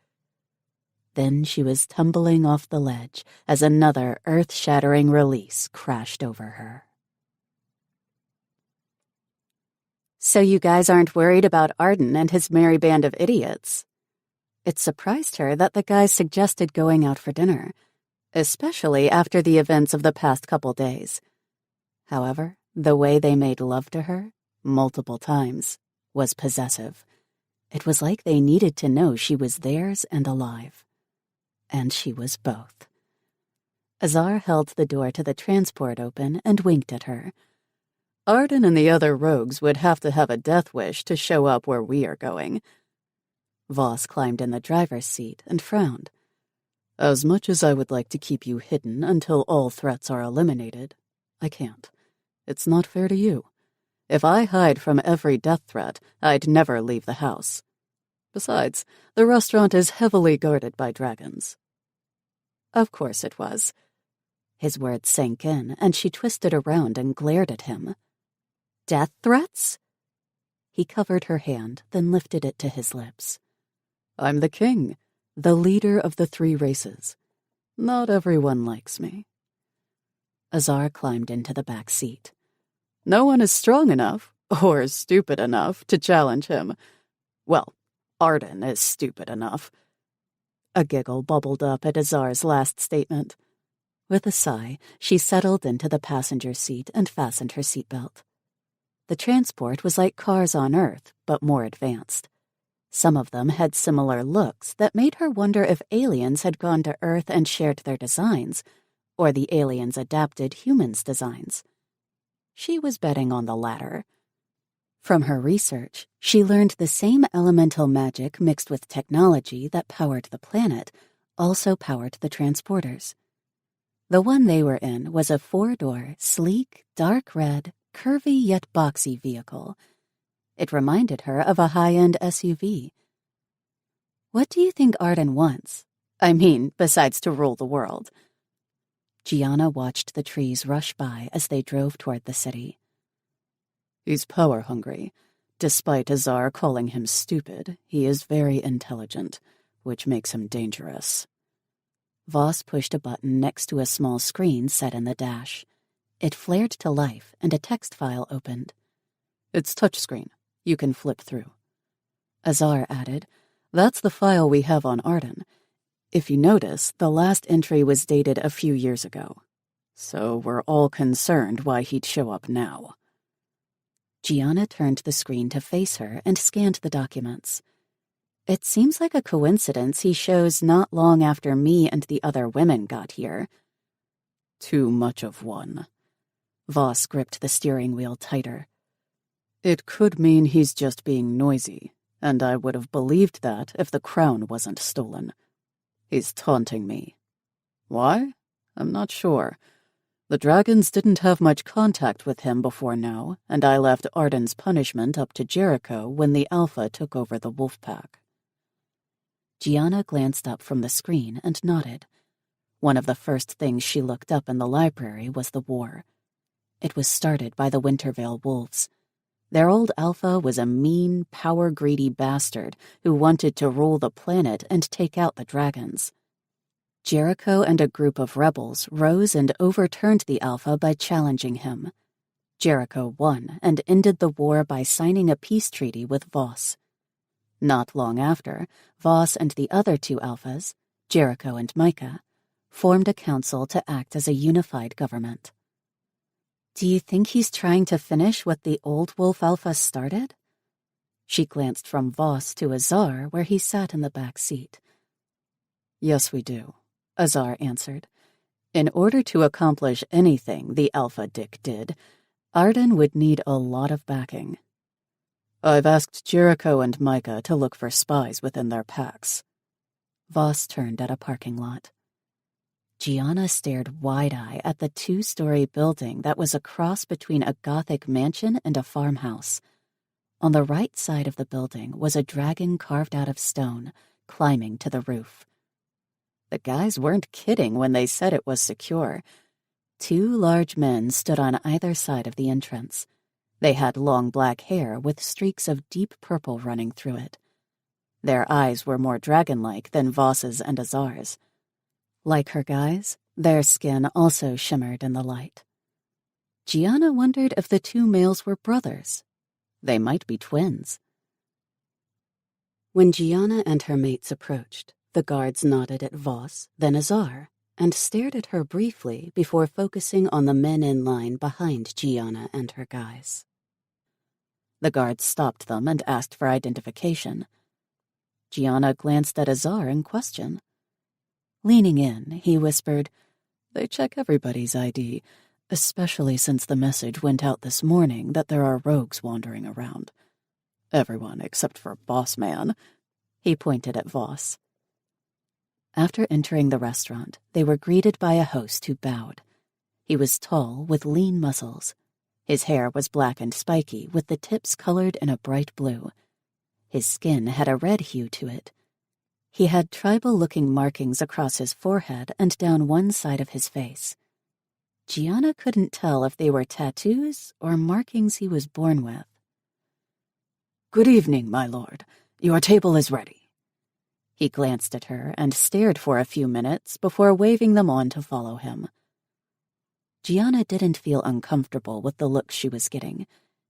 Then she was tumbling off the ledge as another earth-shattering release crashed over her. "So you guys aren't worried about Arden and his merry band of idiots?" It surprised her that the guys suggested going out for dinner, especially after the events of the past couple days. However, the way they made love to her, multiple times, was possessive. It was like they needed to know she was theirs and alive. And she was both. Azar held the door to the transport open and winked at her. "Arden and the other rogues would have to have a death wish to show up where we are going." Voss climbed in the driver's seat and frowned. "As much as I would like to keep you hidden until all threats are eliminated, I can't. It's not fair to you. If I hide from every death threat, I'd never leave the house. Besides, the restaurant is heavily guarded by dragons." Of course it was. His words sank in, and she twisted around and glared at him. "Death threats?" He covered her hand, then lifted it to his lips. I'm the king, the leader of the 3 races. Not everyone likes me. Azar climbed into the back seat. No one is strong enough, or stupid enough, to challenge him. Well, Arden is stupid enough. A giggle bubbled up at Azar's last statement. With a sigh, she settled into the passenger seat and fastened her seatbelt. The transport was like cars on Earth, but more advanced. Some of them had similar looks that made her wonder if aliens had gone to Earth and shared their designs, or the aliens adapted humans' designs. She was betting on the latter. From her research, she learned the same elemental magic mixed with technology that powered the planet also powered the transporters. The one they were in was a 4-door, sleek, dark red, curvy yet boxy vehicle. It reminded her of a high-end SUV. What do you think Arden wants? I mean, besides to rule the world. Gianna watched the trees rush by as they drove toward the city. He's power-hungry. Despite Azar calling him stupid, he is very intelligent, which makes him dangerous. Voss pushed a button next to a small screen set in the dash. It flared to life, and a text file opened. It's touchscreen. You can flip through. Azar added, That's the file we have on Arden. If you notice, the last entry was dated a few years ago. So we're all concerned why he'd show up now. Gianna turned the screen to face her and scanned the documents. It seems like a coincidence he shows not long after me and the other women got here. Too much of one. Voss gripped the steering wheel tighter. It could mean he's just being noisy, and I would have believed that if the crown wasn't stolen. He's taunting me. Why? I'm not sure. The dragons didn't have much contact with him before now, and I left Arden's punishment up to Jericho when the Alpha took over the wolf pack. Gianna glanced up from the screen and nodded. One of the first things she looked up in the library was the war. It was started by the Wintervale wolves. Their old Alpha was a mean, power-greedy bastard who wanted to rule the planet and take out the dragons. Jericho and a group of rebels rose and overturned the Alpha by challenging him. Jericho won and ended the war by signing a peace treaty with Voss. Not long after, Voss and the other 2 Alphas, Jericho and Micah, formed a council to act as a unified government. Do you think he's trying to finish what the old Wolf Alpha started? She glanced from Voss to Azar, where he sat in the back seat. Yes, we do, Azar answered. In order to accomplish anything the Alpha Dick did, Arden would need a lot of backing. I've asked Jericho and Micah to look for spies within their packs. Voss turned at a parking lot. Gianna stared wide-eyed at the 2-story building that was a cross between a Gothic mansion and a farmhouse. On the right side of the building was a dragon carved out of stone, climbing to the roof. The guys weren't kidding when they said it was secure. 2 large men stood on either side of the entrance. They had long black hair with streaks of deep purple running through it. Their eyes were more dragon-like than Voss's and Azar's. Like her guys, their skin also shimmered in the light. Gianna wondered if the 2 males were brothers. They might be twins. When Gianna and her mates approached, the guards nodded at Voss, then Azar, and stared at her briefly before focusing on the men in line behind Gianna and her guys. The guards stopped them and asked for identification. Gianna glanced at Azar in question. Leaning in, he whispered, "They check everybody's ID, especially since the message went out this morning that there are rogues wandering around. Everyone except for Boss Man." He pointed at Voss. After entering the restaurant, they were greeted by a host who bowed. He was tall, with lean muscles. His hair was black and spiky, with the tips colored in a bright blue. His skin had a red hue to it. He had tribal-looking markings across his forehead and down one side of his face. Gianna couldn't tell if they were tattoos or markings he was born with. "Good evening, my lord. Your table is ready." He glanced at her and stared for a few minutes before waving them on to follow him. Gianna didn't feel uncomfortable with the looks she was getting.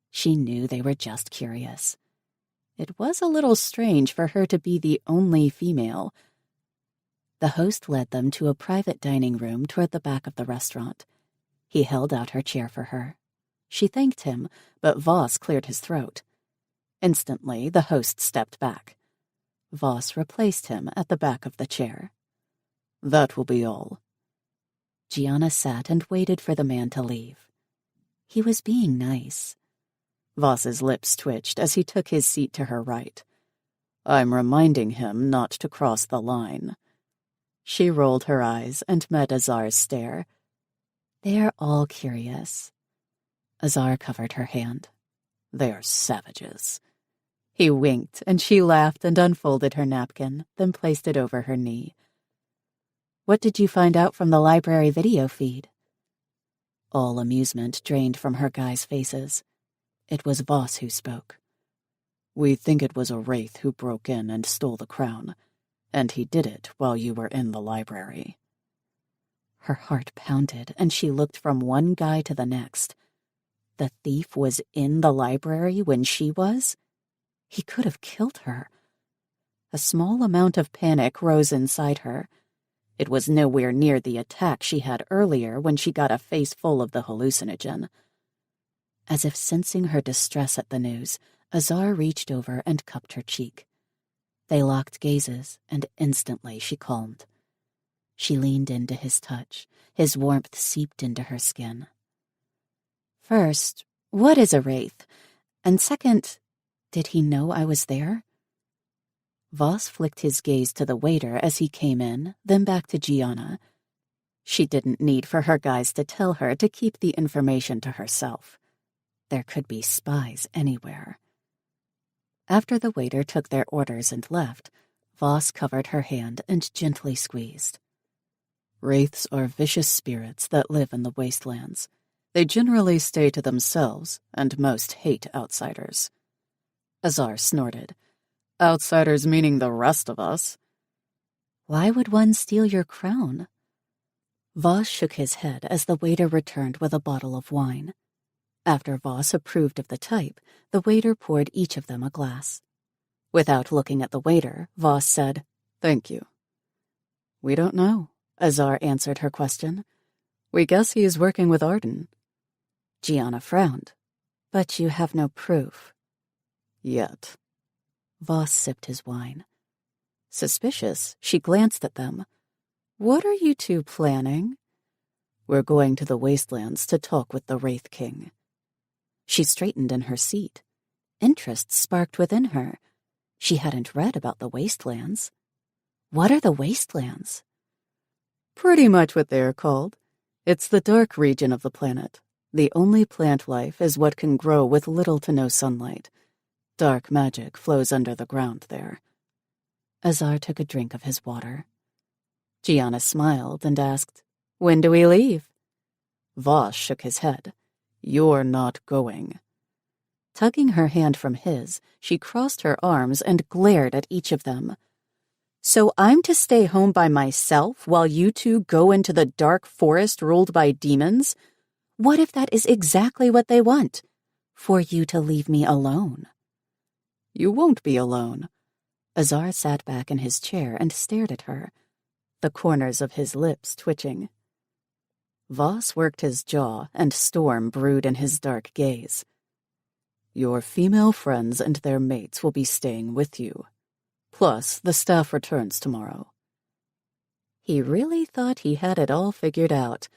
She knew they were just curious. It was a little strange for her to be the only female. The host led them to a private dining room toward the back of the restaurant. He held out her chair for her. She thanked him, but Voss cleared his throat. Instantly, the host stepped back. Voss replaced him at the back of the chair. "That will be all." Gianna sat and waited for the man to leave. He was being nice. Voss's lips twitched as he took his seat to her right. "I'm reminding him not to cross the line." She rolled her eyes and met Azar's stare. They're all curious. Azar covered her hand. "They're savages." He winked, and she laughed and unfolded her napkin, then placed it over her knee. "What did you find out from the library video feed?" All amusement drained from her guys' faces. It was Voss who spoke. "We think it was a wraith who broke in and stole the crown, and he did it while you were in the library." Her heart pounded, and she looked from one guy to the next. The thief was in the library when she was? He could have killed her. A small amount of panic rose inside her. It was nowhere near the attack she had earlier when she got a face full of the hallucinogen. As if sensing her distress at the news, Azar reached over and cupped her cheek. They locked gazes, and instantly she calmed. She leaned into his touch. His warmth seeped into her skin. "First, what is a wraith? And second, did he know I was there?" Voss flicked his gaze to the waiter as he came in, then back to Gianna. She didn't need for her guys to tell her to keep the information to herself. There could be spies anywhere. After the waiter took their orders and left, Voss covered her hand and gently squeezed. "Wraiths are vicious spirits that live in the wastelands. They generally stay to themselves, and most hate outsiders." Azar snorted. "Outsiders meaning the rest of us." "Why would one steal your crown?" Voss shook his head as the waiter returned with a bottle of wine. After Voss approved of the type, the waiter poured each of them a glass. Without looking at the waiter, Voss said, "Thank you." "We don't know," Azar answered her question. "We guess he is working with Arden." Gianna frowned. "But you have no proof." "Yet." Voss sipped his wine. Suspicious, she glanced at them. "What are you two planning?" "We're going to the wastelands to talk with the Wraith King." She straightened in her seat. Interest sparked within her. She hadn't read about the wastelands. What are the wastelands? "Pretty much what they are called. It's the dark region of the planet. The only plant life is what can grow with little to no sunlight. Dark magic flows under the ground there." Azar took a drink of his water. Gianna smiled and asked, "When do we leave?" Voss shook his head. "You're not going." Tugging her hand from his, she crossed her arms and glared at each of them. "So I'm to stay home by myself while you two go into the dark forest ruled by demons? What if that is exactly what they want? For you to leave me alone?" "You won't be alone." Azar sat back in his chair and stared at her, the corners of his lips twitching. Voss worked his jaw, and storm brewed in his dark gaze. "Your female friends and their mates will be staying with you. Plus, the staff returns tomorrow." He really thought he had it all figured out.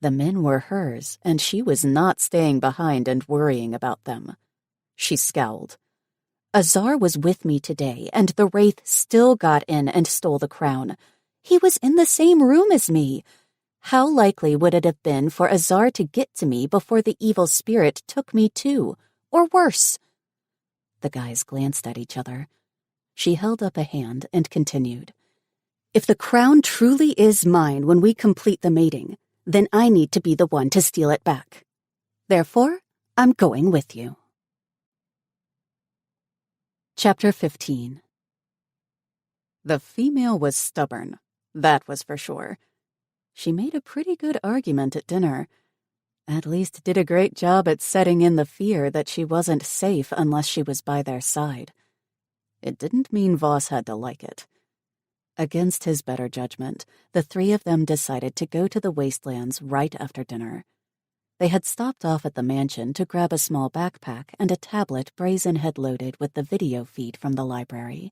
The men were hers, and she was not staying behind and worrying about them. She scowled. "Azar was with me today, and the Wraith still got in and stole the crown. He was in the same room as me. How likely would it have been for Azar to get to me before the evil spirit took me too, or worse?" The guys glanced at each other. She held up a hand and continued. "If the crown truly is mine when we complete the mating, then I need to be the one to steal it back. Therefore, I'm going with you." Chapter 15. The female was stubborn, that was for sure. She made a pretty good argument at dinner. At least did a great job at setting in the fear that she wasn't safe unless she was by their side. It didn't mean Voss had to like it. Against his better judgment, the three of them decided to go to the wastelands right after dinner. They had stopped off at the mansion to grab a small backpack and a tablet Brazen had loaded with the video feed from the library.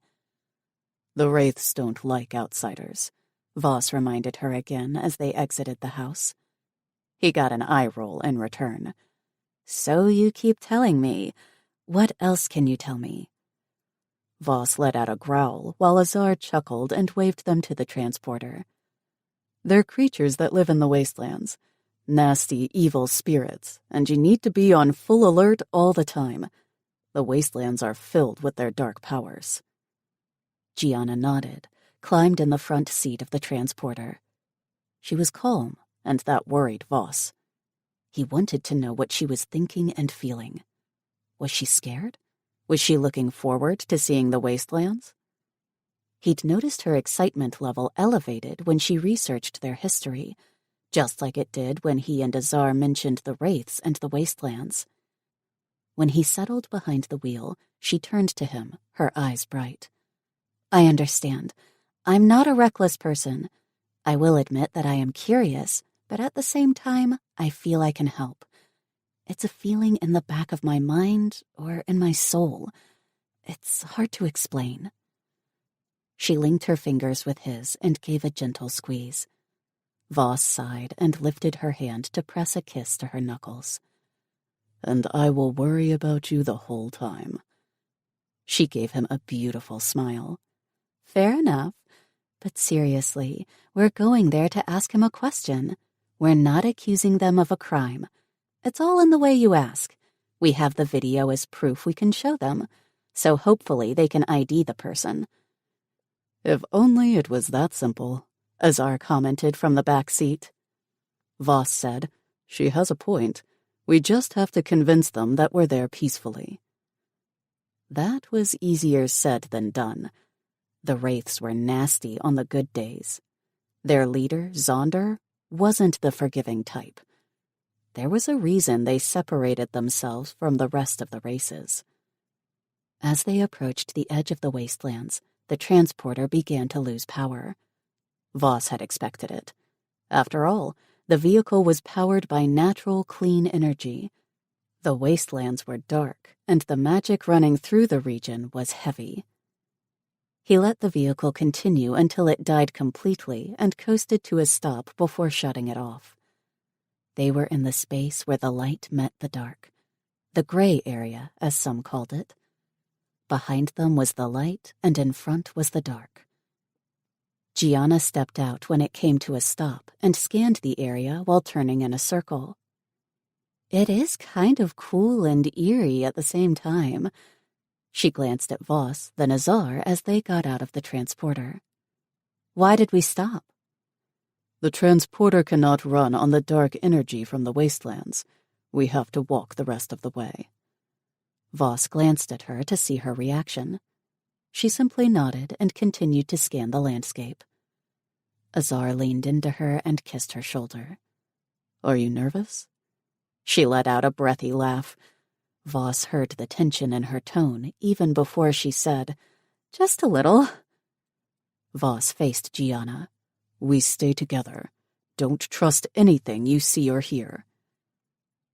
"The Wraiths don't like outsiders," Voss reminded her again as they exited the house. He got an eye roll in return. "So you keep telling me. What else can you tell me?" Voss let out a growl while Azar chuckled and waved them to the transporter. "They're creatures that live in the wastelands. Nasty, evil spirits, and you need to be on full alert all the time. The wastelands are filled with their dark powers." Gianna nodded, climbed in the front seat of the transporter. She was calm, and that worried Voss. He wanted to know what she was thinking and feeling. Was she scared? Was she looking forward to seeing the wastelands? He'd noticed her excitement level elevated when she researched their history, just like it did when he and Azar mentioned the Wraiths and the wastelands. When he settled behind the wheel, she turned to him, her eyes bright. "I understand. I'm not a reckless person. I will admit that I am curious, but at the same time, I feel I can help. It's a feeling in the back of my mind or in my soul. It's hard to explain." She linked her fingers with his and gave a gentle squeeze. Voss sighed and lifted her hand to press a kiss to her knuckles. "And I will worry about you the whole time." She gave him a beautiful smile. "Fair enough. But seriously, we're going there to ask him a question. We're not accusing them of a crime. It's all in the way you ask. We have the video as proof we can show them, so hopefully they can ID the person." "If only it was that simple," Azar commented from the back seat. Voss said, "She has a point. We just have to convince them that we're there peacefully." That was easier said than done. The Wraiths were nasty on the good days. Their leader, Zonder, wasn't the forgiving type. There was a reason they separated themselves from the rest of the races. As they approached the edge of the wastelands, the transporter began to lose power. Voss had expected it. After all, the vehicle was powered by natural, clean energy. The wastelands were dark, and the magic running through the region was heavy. He let the vehicle continue until it died completely and coasted to a stop before shutting it off. They were in the space where the light met the dark, the gray area, as some called it. Behind them was the light, and in front was the dark. Gianna stepped out when it came to a stop and scanned the area while turning in a circle. "It is kind of cool and eerie at the same time." She glanced at Voss, then Azar as they got out of the transporter. "Why did we stop?" "The transporter cannot run on the dark energy from the wastelands. We have to walk the rest of the way." Voss glanced at her to see her reaction. She simply nodded and continued to scan the landscape. Azar leaned into her and kissed her shoulder. "Are you nervous?" She let out a breathy laugh. Voss heard the tension in her tone even before she said, "Just a little." Voss faced Gianna. "We stay together. Don't trust anything you see or hear."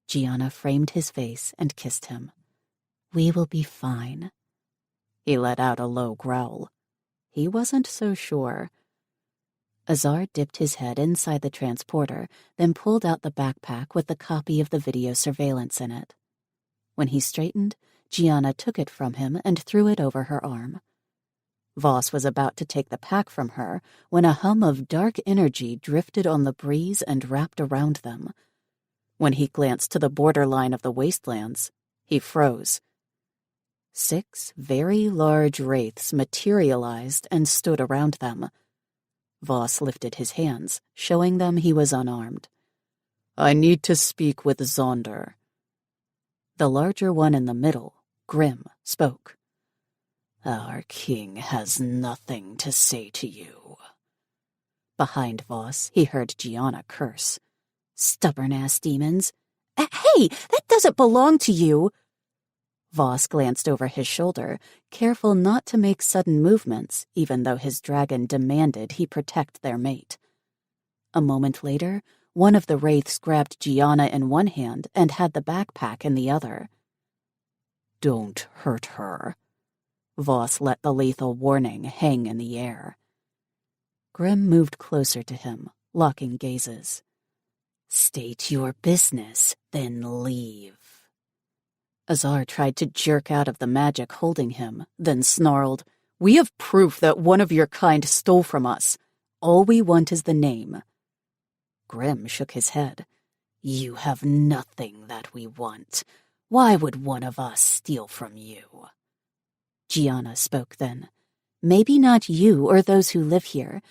Gianna framed his face and kissed him. "We will be fine." He let out a low growl. He wasn't so sure. Azar dipped his head inside the transporter, then pulled out the backpack with the copy of the video surveillance in it. When he straightened, Gianna took it from him and threw it over her arm. Voss was about to take the pack from her when a hum of dark energy drifted on the breeze and wrapped around them. When he glanced to the borderline of the wastelands, he froze. 6 very large wraiths materialized and stood around them. Voss lifted his hands, showing them he was unarmed. "I need to speak with Zonder." The larger one in the middle, Grim, spoke. Our king has nothing to say to you. Behind Voss, he heard Gianna curse. Stubborn-ass demons. Hey, that doesn't belong to you! Voss glanced over his shoulder, careful not to make sudden movements, even though his dragon demanded he protect their mate. A moment later, one of the wraiths grabbed Gianna in one hand and had the backpack in the other. Don't hurt her. Voss let the lethal warning hang in the air. Grimm moved closer to him, locking gazes. State your business, then leave. Azar tried to jerk out of the magic holding him, then snarled, We have proof that one of your kind stole from us. All we want is the name. Grimm shook his head. You have nothing that we want. Why would one of us steal from you? Gianna spoke then. Maybe not you or those who live here,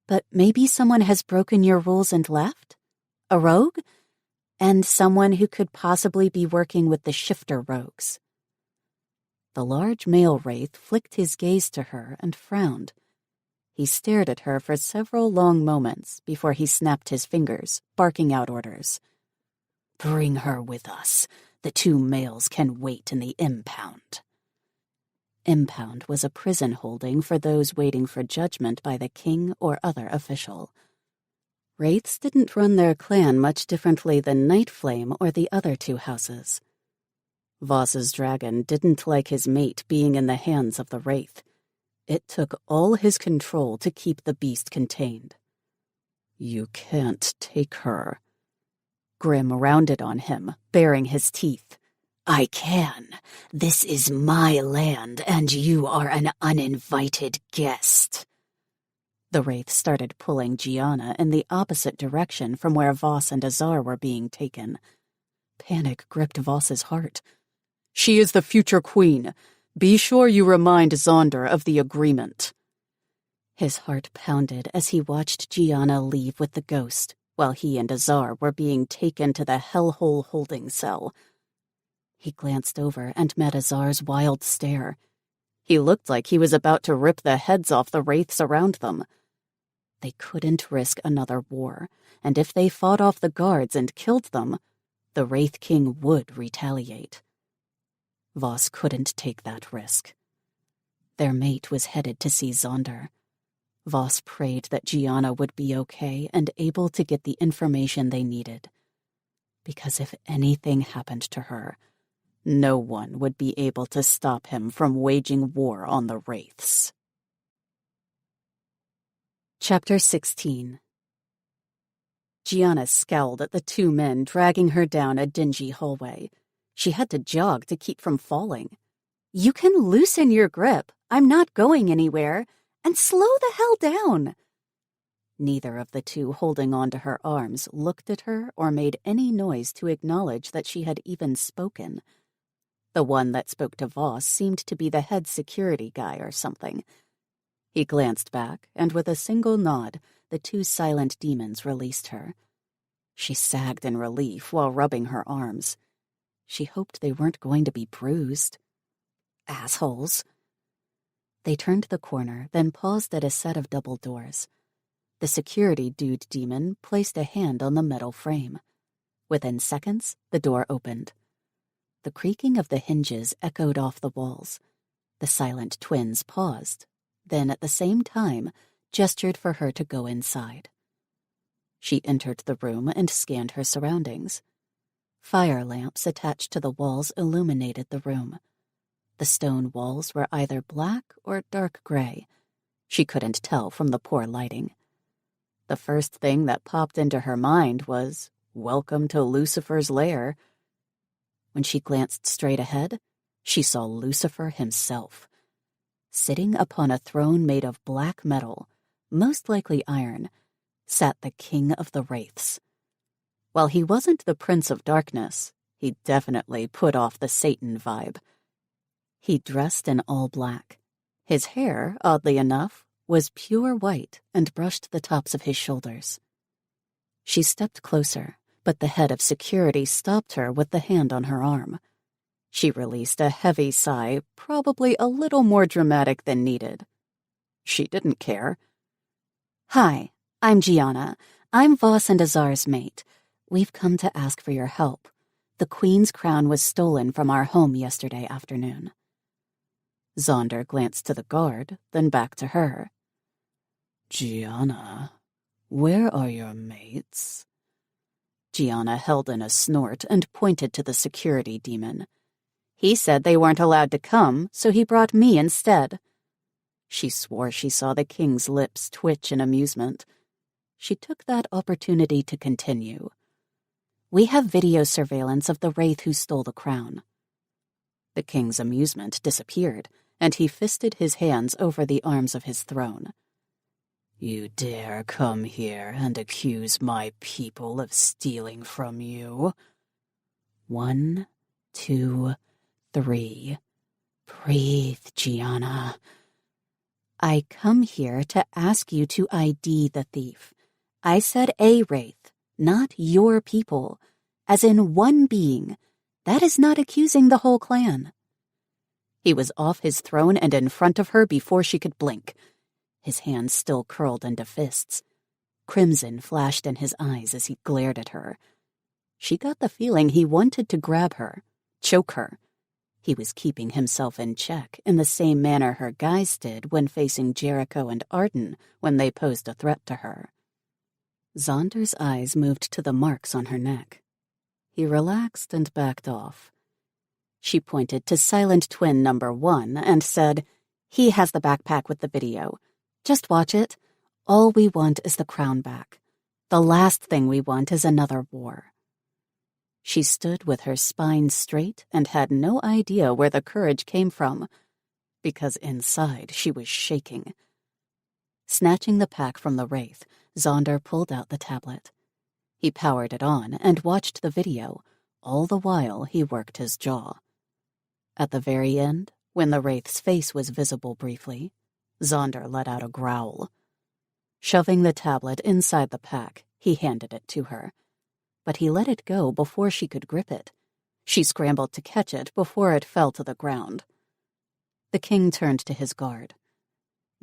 but maybe someone has broken your rules and left? A rogue? And someone who could possibly be working with the shifter rogues. The large male wraith flicked his gaze to her and frowned. He stared at her for several long moments before he snapped his fingers, barking out orders. Bring her with us. The 2 males can wait in the impound. Impound was a prison holding for those waiting for judgment by the king or other official. Wraiths didn't run their clan much differently than Nightflame or the other 2 houses. Voss's dragon didn't like his mate being in the hands of the wraith. It took all his control to keep the beast contained. You can't take her. Grimm rounded on him, baring his teeth. I can. This is my land, and you are an uninvited guest. The wraith started pulling Gianna in the opposite direction from where Voss and Azar were being taken. Panic gripped Voss's heart. She is the future queen. Be sure you remind Zonder of the agreement. His heart pounded as he watched Gianna leave with the ghost, while he and Azar were being taken to the hellhole holding cell. He glanced over and met Azar's wild stare. He looked like he was about to rip the heads off the wraiths around them. They couldn't risk another war, and if they fought off the guards and killed them, the Wraith King would retaliate. Voss couldn't take that risk. Their mate was headed to see Zonder. Voss prayed that Gianna would be okay and able to get the information they needed. Because if anything happened to her, no one would be able to stop him from waging war on the Wraiths. Chapter 16. Gianna scowled at the 2 men dragging her down a dingy hallway. She had to jog to keep from falling. You can loosen your grip. I'm not going anywhere. And slow the hell down. Neither of the 2 holding onto her arms looked at her or made any noise to acknowledge that she had even spoken. The one that spoke to Voss seemed to be the head security guy or something. He glanced back, and with a single nod, the 2 silent demons released her. She sagged in relief while rubbing her arms. She hoped they weren't going to be bruised. Assholes. They turned the corner, then paused at a set of double doors. The security dude demon placed a hand on the metal frame. Within seconds, the door opened. The creaking of the hinges echoed off the walls. The silent twins paused, then at the same time gestured for her to go inside. She entered the room and scanned her surroundings. Fire lamps attached to the walls illuminated the room. The stone walls were either black or dark gray. She couldn't tell from the poor lighting. The first thing that popped into her mind was, "Welcome to Lucifer's lair." When she glanced straight ahead, she saw Lucifer himself. Sitting upon a throne made of black metal, most likely iron, sat the King of the Wraiths. While he wasn't the Prince of Darkness, he definitely put off the Satan vibe. He dressed in all black. His hair, oddly enough, was pure white and brushed the tops of his shoulders. She stepped closer, but the head of security stopped her with the hand on her arm. She released a heavy sigh, probably a little more dramatic than needed. She didn't care. Hi, I'm Gianna. I'm Voss and Azar's mate. We've come to ask for your help. The Queen's crown was stolen from our home yesterday afternoon. Zonder glanced to the guard, then back to her. Gianna, where are your mates? Gianna held in a snort and pointed to the security demon. He said they weren't allowed to come, so he brought me instead. She swore she saw the king's lips twitch in amusement. She took that opportunity to continue. We have video surveillance of the wraith who stole the crown. The king's amusement disappeared, and he fisted his hands over the arms of his throne. You dare come here and accuse my people of stealing from you? 1, 2, 3. Breathe, Gianna. I come here to ask you to ID the thief. I said a wraith, not your people, as in one being. That is not accusing the whole clan. He was off his throne and in front of her before she could blink. His hands still curled into fists. Crimson flashed in his eyes as he glared at her. She got the feeling he wanted to grab her, choke her. He was keeping himself in check in the same manner her guys did when facing Jericho and Arden when they posed a threat to her. Zonder's eyes moved to the marks on her neck. He relaxed and backed off. She pointed to silent twin number 1 and said, He has the backpack with the video. Just watch it. All we want is the crown back. The last thing we want is another war. She stood with her spine straight and had no idea where the courage came from, because inside she was shaking. Snatching the pack from the wraith, Zonder pulled out the tablet. He powered it on and watched the video. All the while he worked his jaw. At the very end, when the wraith's face was visible briefly, Zonder let out a growl. Shoving the tablet inside the pack, he handed it to her. But he let it go before she could grip it. She scrambled to catch it before it fell to the ground. The king turned to his guard.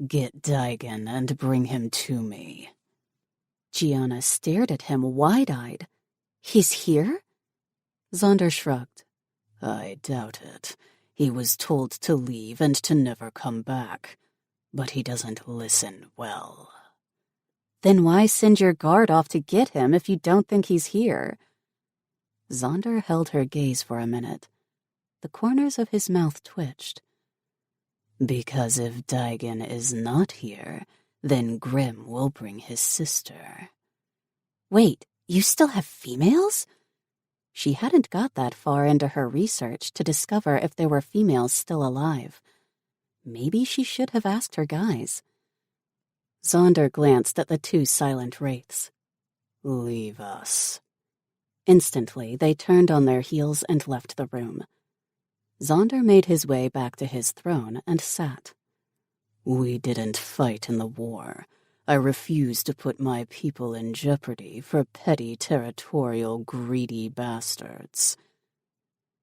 Get Daigen and bring him to me. Gianna stared at him wide-eyed. He's here? Zonder shrugged. I doubt it. He was told to leave and to never come back. But he doesn't listen well. Then why send your guard off to get him if you don't think he's here? Zonder held her gaze for a minute. The corners of his mouth twitched. Because if Daigen is not here, then Grimm will bring his sister. Wait, you still have females? She hadn't got that far into her research to discover if there were females still alive. Maybe she should have asked her guys. Zonder glanced at the 2 silent wraiths. Leave us. Instantly, they turned on their heels and left the room. Zonder made his way back to his throne and sat. We didn't fight in the war. I refuse to put my people in jeopardy for petty, territorial, greedy bastards.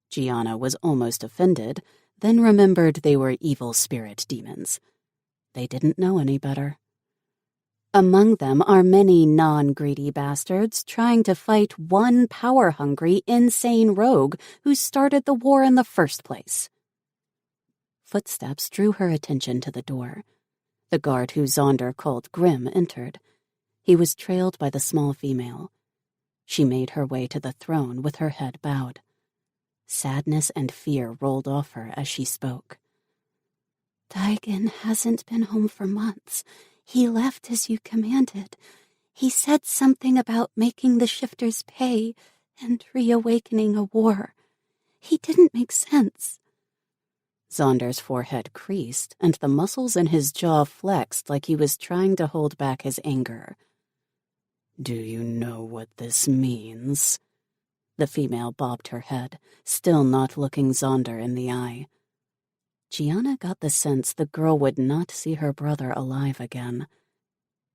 Gianna was almost offended, then remembered they were evil spirit demons. They didn't know any better. Among them are many non-greedy bastards trying to fight one power-hungry, insane rogue who started the war in the first place. Footsteps drew her attention to the door. The guard who Zonder called Grimm entered. He was trailed by the small female. She made her way to the throne with her head bowed. Sadness and fear rolled off her as she spoke. Daigen hasn't been home for months. He left as you commanded. He said something about making the shifters pay and reawakening a war. He didn't make sense. Zonder's forehead creased, and the muscles in his jaw flexed like he was trying to hold back his anger. Do you know what this means? The female bobbed her head, still not looking Zonder in the eye. Gianna got the sense the girl would not see her brother alive again.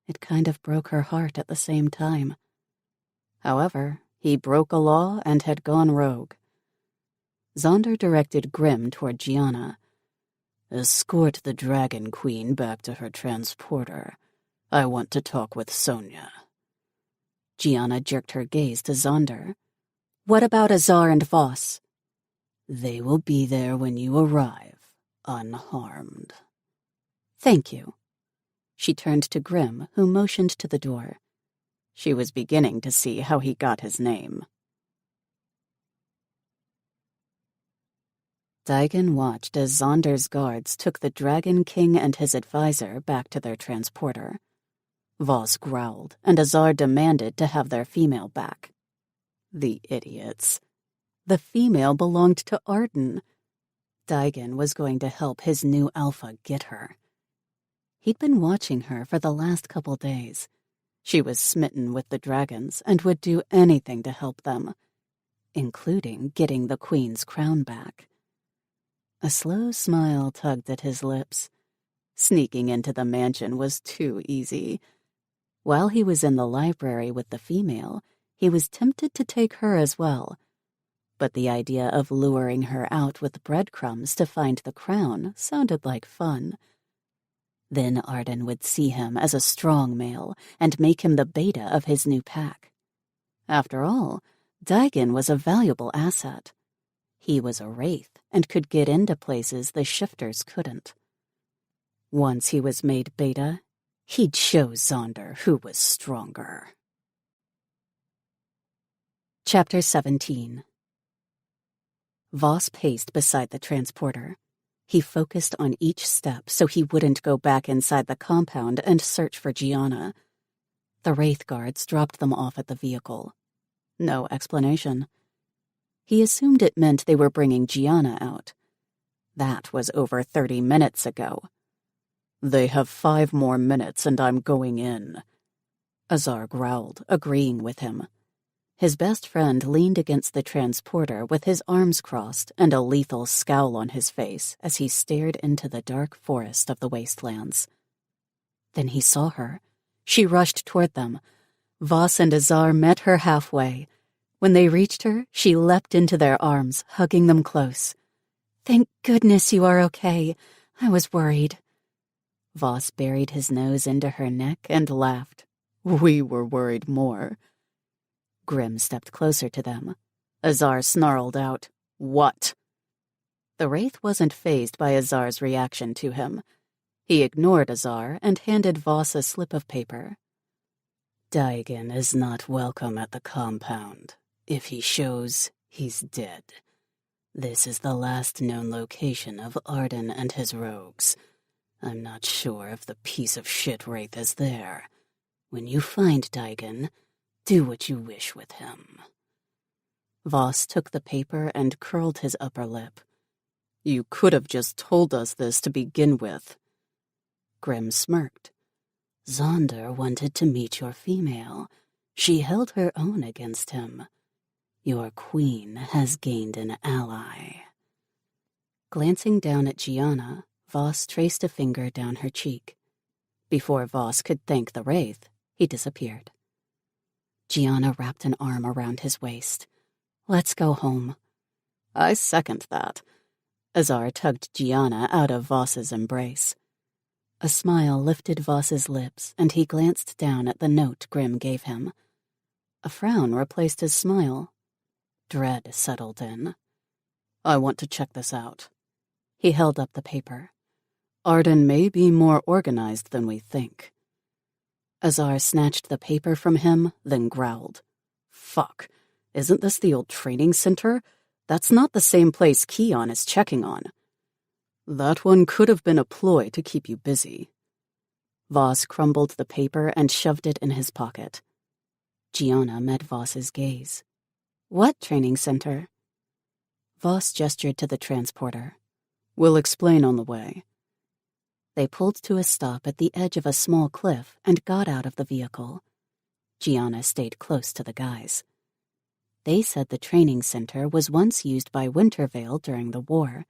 It kind of broke her heart at the same time. However, he broke a law and had gone rogue. Zonder directed Grimm toward Gianna. "Escort the Dragon Queen back to her transporter. I want to talk with Sonia." Gianna jerked her gaze to Zonder. "What about Azar and Voss?" "They will be there when you arrive, unharmed." "Thank you." She turned to Grimm, who motioned to the door. She was beginning to see how he got his name. Daigen watched as Zonder's guards took the Dragon King and his advisor back to their transporter. Voss growled, and Azar demanded to have their female back. The idiots. The female belonged to Arden. Daigen was going to help his new alpha get her. He'd been watching her for the last couple days. She was smitten with the dragons and would do anything to help them, including getting the queen's crown back. A slow smile tugged at his lips. Sneaking into the mansion was too easy. While he was in the library with the female, he was tempted to take her as well. But the idea of luring her out with breadcrumbs to find the crown sounded like fun. Then Arden would see him as a strong male and make him the beta of his new pack. After all, Daigen was a valuable asset. He was a wraith and could get into places the shifters couldn't. Once he was made beta, he'd show Zonder who was stronger. Chapter 17. Voss paced beside the transporter. He focused on each step so he wouldn't go back inside the compound and search for Gianna. The wraith guards dropped them off at the vehicle. No explanation. He assumed it meant they were bringing Gianna out. That was over 30 minutes ago. "They have 5 more minutes and I'm going in," Azar growled, agreeing with him. His best friend leaned against the transporter with his arms crossed and a lethal scowl on his face as he stared into the dark forest of the wastelands. Then he saw her. She rushed toward them. Voss and Azar met her halfway. When they reached her, she leapt into their arms, hugging them close. "Thank goodness you are okay. I was worried." Voss buried his nose into her neck and laughed. "We were worried more." Grimm stepped closer to them. Azar snarled out, "What?" The wraith wasn't fazed by Azar's reaction to him. He ignored Azar and handed Voss a slip of paper. "Daigen is not welcome at the compound. If he shows, he's dead. This is the last known location of Arden and his rogues. I'm not sure if the piece of shit wraith is there. When you find Daigen, do what you wish with him." Voss took the paper and curled his upper lip. "You could have just told us this to begin with." Grimm smirked. "Zonder wanted to meet your female. She held her own against him. Your queen has gained an ally." Glancing down at Gianna, Voss traced a finger down her cheek. Before Voss could thank the wraith, he disappeared. Gianna wrapped an arm around his waist. "Let's go home." "I second that." Azar tugged Gianna out of Voss's embrace. A smile lifted Voss's lips, and he glanced down at the note Grimm gave him. A frown replaced his smile. Dread settled in. "I want to check this out." He held up the paper. "Arden may be more organized than we think." Azar snatched the paper from him, then growled. "Fuck, isn't this the old training center? That's not the same place Keon is checking on." "That one could have been a ploy to keep you busy." Voss crumbled the paper and shoved it in his pocket. Gianna met Voss's gaze. "What training center?" Voss gestured to the transporter. "We'll explain on the way." They pulled to a stop at the edge of a small cliff and got out of the vehicle. Gianna stayed close to the guys. They said the training center was once used by Wintervale during the war.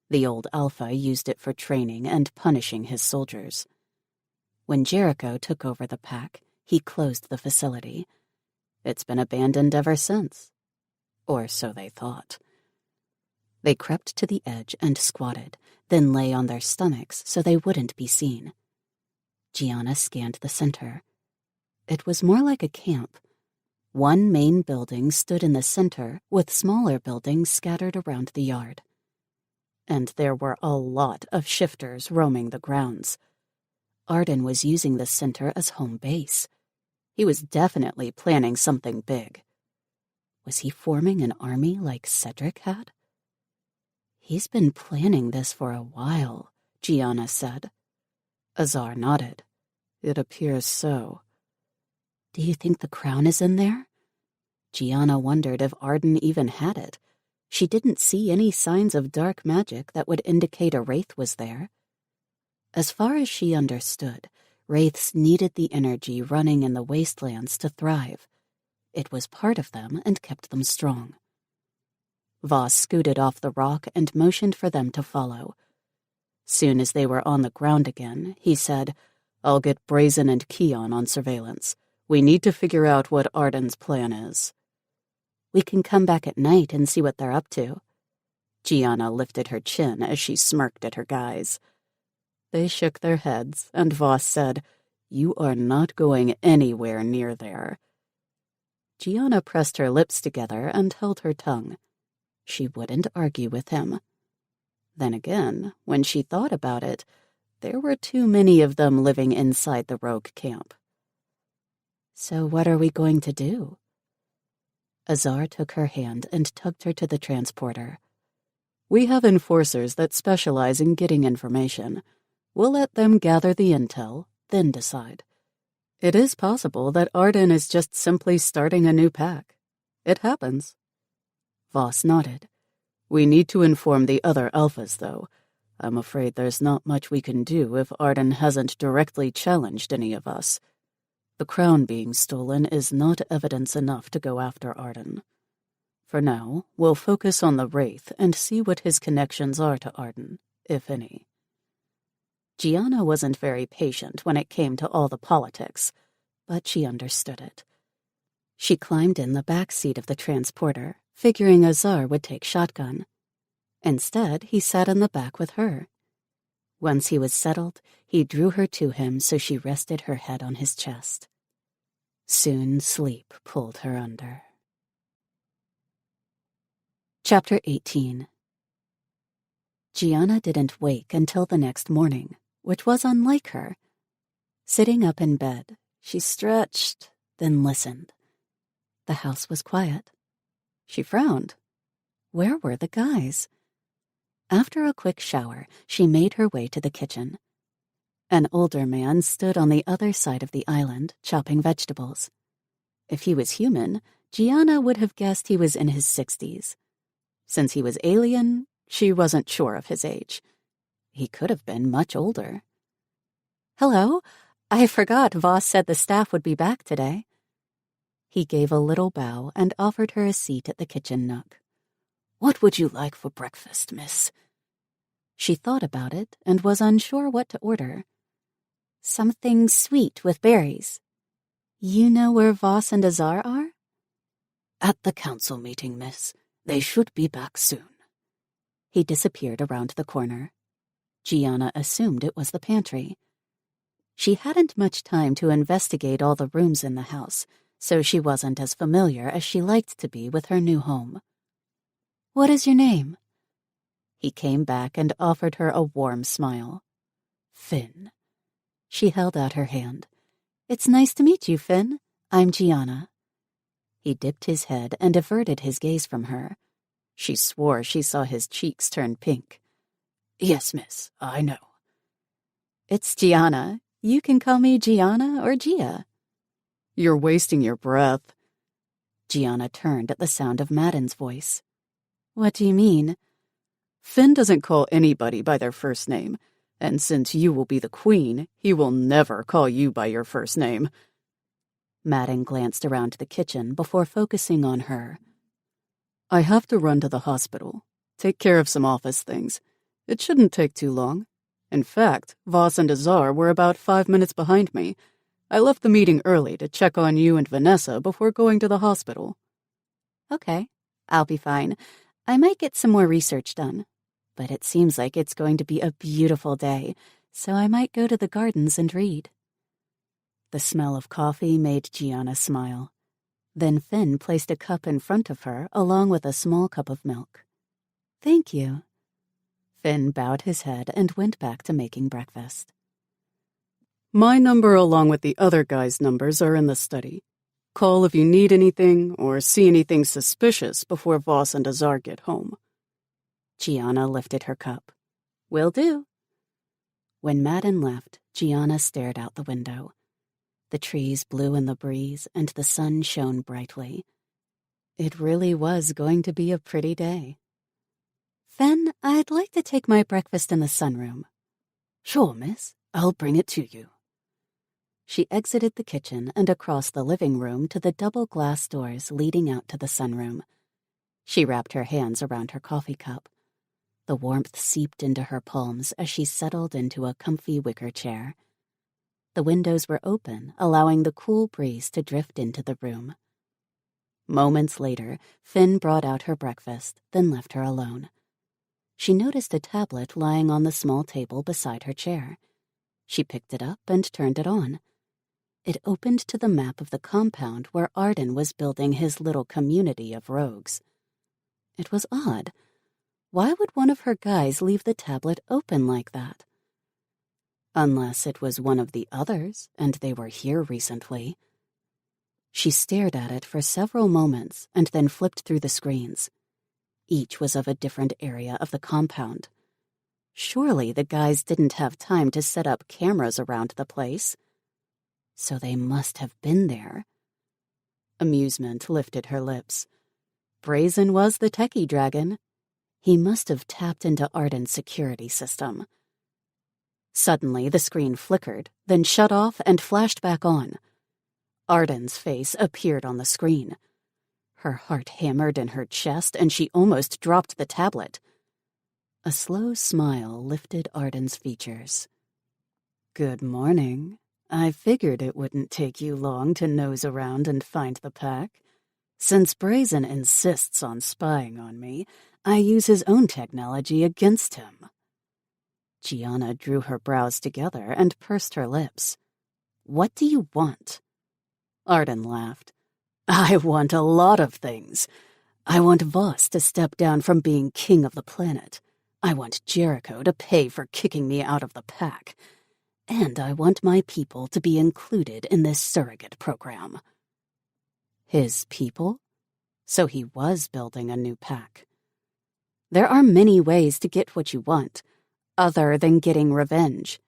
The old Alpha used it for training and punishing his soldiers. When Jericho took over the pack, he closed the facility. It's been abandoned ever since. Or so they thought. They crept to the edge and squatted, then lay on their stomachs so they wouldn't be seen. Gianna scanned the center. It was more like a camp. One main building stood in the center, with smaller buildings scattered around the yard. And there were a lot of shifters roaming the grounds. Arden was using the center as home base. He was definitely planning something big. Was he forming an army like Cedric had? He's been planning this for a while, Gianna said. Azar nodded. It appears so. Do you think the crown is in there? Gianna wondered if Arden even had it. She didn't see any signs of dark magic that would indicate a wraith was there. As far as she understood, wraiths needed the energy running in the wastelands to thrive. It was part of them and kept them strong. Voss scooted off the rock and motioned for them to follow. Soon as they were on the ground again, he said, I'll get Brazen and Keon on surveillance. We need to figure out what Arden's plan is. We can come back at night and see what they're up to. Gianna lifted her chin as she smirked at her guys. They shook their heads, and Voss said, You are not going anywhere near there. Gianna pressed her lips together and held her tongue. She wouldn't argue with him. Then again, when she thought about it, there were too many of them living inside the rogue camp. So what are we going to do? Azar took her hand and tugged her to the transporter. We have enforcers that specialize in getting information. We'll let them gather the intel, then decide. It is possible that Arden is just simply starting a new pack. It happens. Voss nodded. We need to inform the other alphas, though. I'm afraid there's not much we can do if Arden hasn't directly challenged any of us. The crown being stolen is not evidence enough to go after Arden. For now, we'll focus on the Wraith and see what his connections are to Arden, if any. Gianna wasn't very patient when it came to all the politics, but she understood it. She climbed in the back seat of the transporter, figuring Azar would take shotgun. Instead, he sat in the back with her. Once he was settled, he drew her to him so she rested her head on his chest. Soon sleep pulled her under. Chapter 18. Gianna didn't wake until the next morning, which was unlike her. Sitting up in bed, she stretched, then listened. The house was quiet. She frowned. Where were the guys? After a quick shower, she made her way to the kitchen. An older man stood on the other side of the island, chopping vegetables. If he was human, Gianna would have guessed he was in his 60s. Since he was alien, she wasn't sure of his age. He could have been much older. Hello, I forgot Voss said the staff would be back today. He gave a little bow and offered her a seat at the kitchen nook. What would you like for breakfast, miss? She thought about it and was unsure what to order. Something sweet with berries. You know where Voss and Azar are? At the council meeting, miss. They should be back soon. He disappeared around the corner. Gianna assumed it was the pantry. She hadn't much time to investigate all the rooms in the house, so she wasn't as familiar as she liked to be with her new home. What is your name? He came back and offered her a warm smile. Finn. She held out her hand. It's nice to meet you, Finn. I'm Gianna. He dipped his head and averted his gaze from her. She swore she saw his cheeks turn pink. Yes, miss, I know. It's Gianna. You can call me Gianna or Gia. You're wasting your breath. Gianna turned at the sound of Madden's voice. What do you mean? Finn doesn't call anybody by their first name, and since you will be the queen, he will never call you by your first name. Madden glanced around the kitchen before focusing on her. I have to run to the hospital, take care of some office things. It shouldn't take too long. In fact, Voss and Azar were about 5 minutes behind me. I left the meeting early to check on you and Vanessa before going to the hospital. Okay, I'll be fine. I might get some more research done, but it seems like it's going to be a beautiful day, so I might go to the gardens and read. The smell of coffee made Gianna smile. Then Finn placed a cup in front of her along with a small cup of milk. Thank you. Finn bowed his head and went back to making breakfast. My number along with the other guys' numbers are in the study. Call if you need anything or see anything suspicious before Voss and Azar get home. Gianna lifted her cup. Will do. When Madden left, Gianna stared out the window. The trees blew in the breeze and the sun shone brightly. It really was going to be a pretty day. Fen, I'd like to take my breakfast in the sunroom. Sure, miss. I'll bring it to you. She exited the kitchen and across the living room to the double glass doors leading out to the sunroom. She wrapped her hands around her coffee cup. The warmth seeped into her palms as she settled into a comfy wicker chair. The windows were open, allowing the cool breeze to drift into the room. Moments later, Finn brought out her breakfast, then left her alone. She noticed a tablet lying on the small table beside her chair. She picked it up and turned it on. It opened to the map of the compound where Arden was building his little community of rogues. It was odd. Why would one of her guys leave the tablet open like that? Unless it was one of the others, and they were here recently. She stared at it for several moments and then flipped through the screens. Each was of a different area of the compound. Surely the guys didn't have time to set up cameras around the place. So they must have been there. Amusement lifted her lips. Brazen was the techie dragon. He must have tapped into Arden's security system. Suddenly, the screen flickered, then shut off and flashed back on. Arden's face appeared on the screen. Her heart hammered in her chest, and she almost dropped the tablet. A slow smile lifted Arden's features. Good morning. I figured it wouldn't take you long to nose around and find the pack. Since Brazen insists on spying on me, I use his own technology against him. Gianna drew her brows together and pursed her lips. What do you want? Arden laughed. I want a lot of things. I want Voss to step down from being king of the planet. I want Jericho to pay for kicking me out of the pack. And I want my people to be included in this surrogate program. His people? So he was building a new pack. There are many ways to get what you want, other than getting revenge.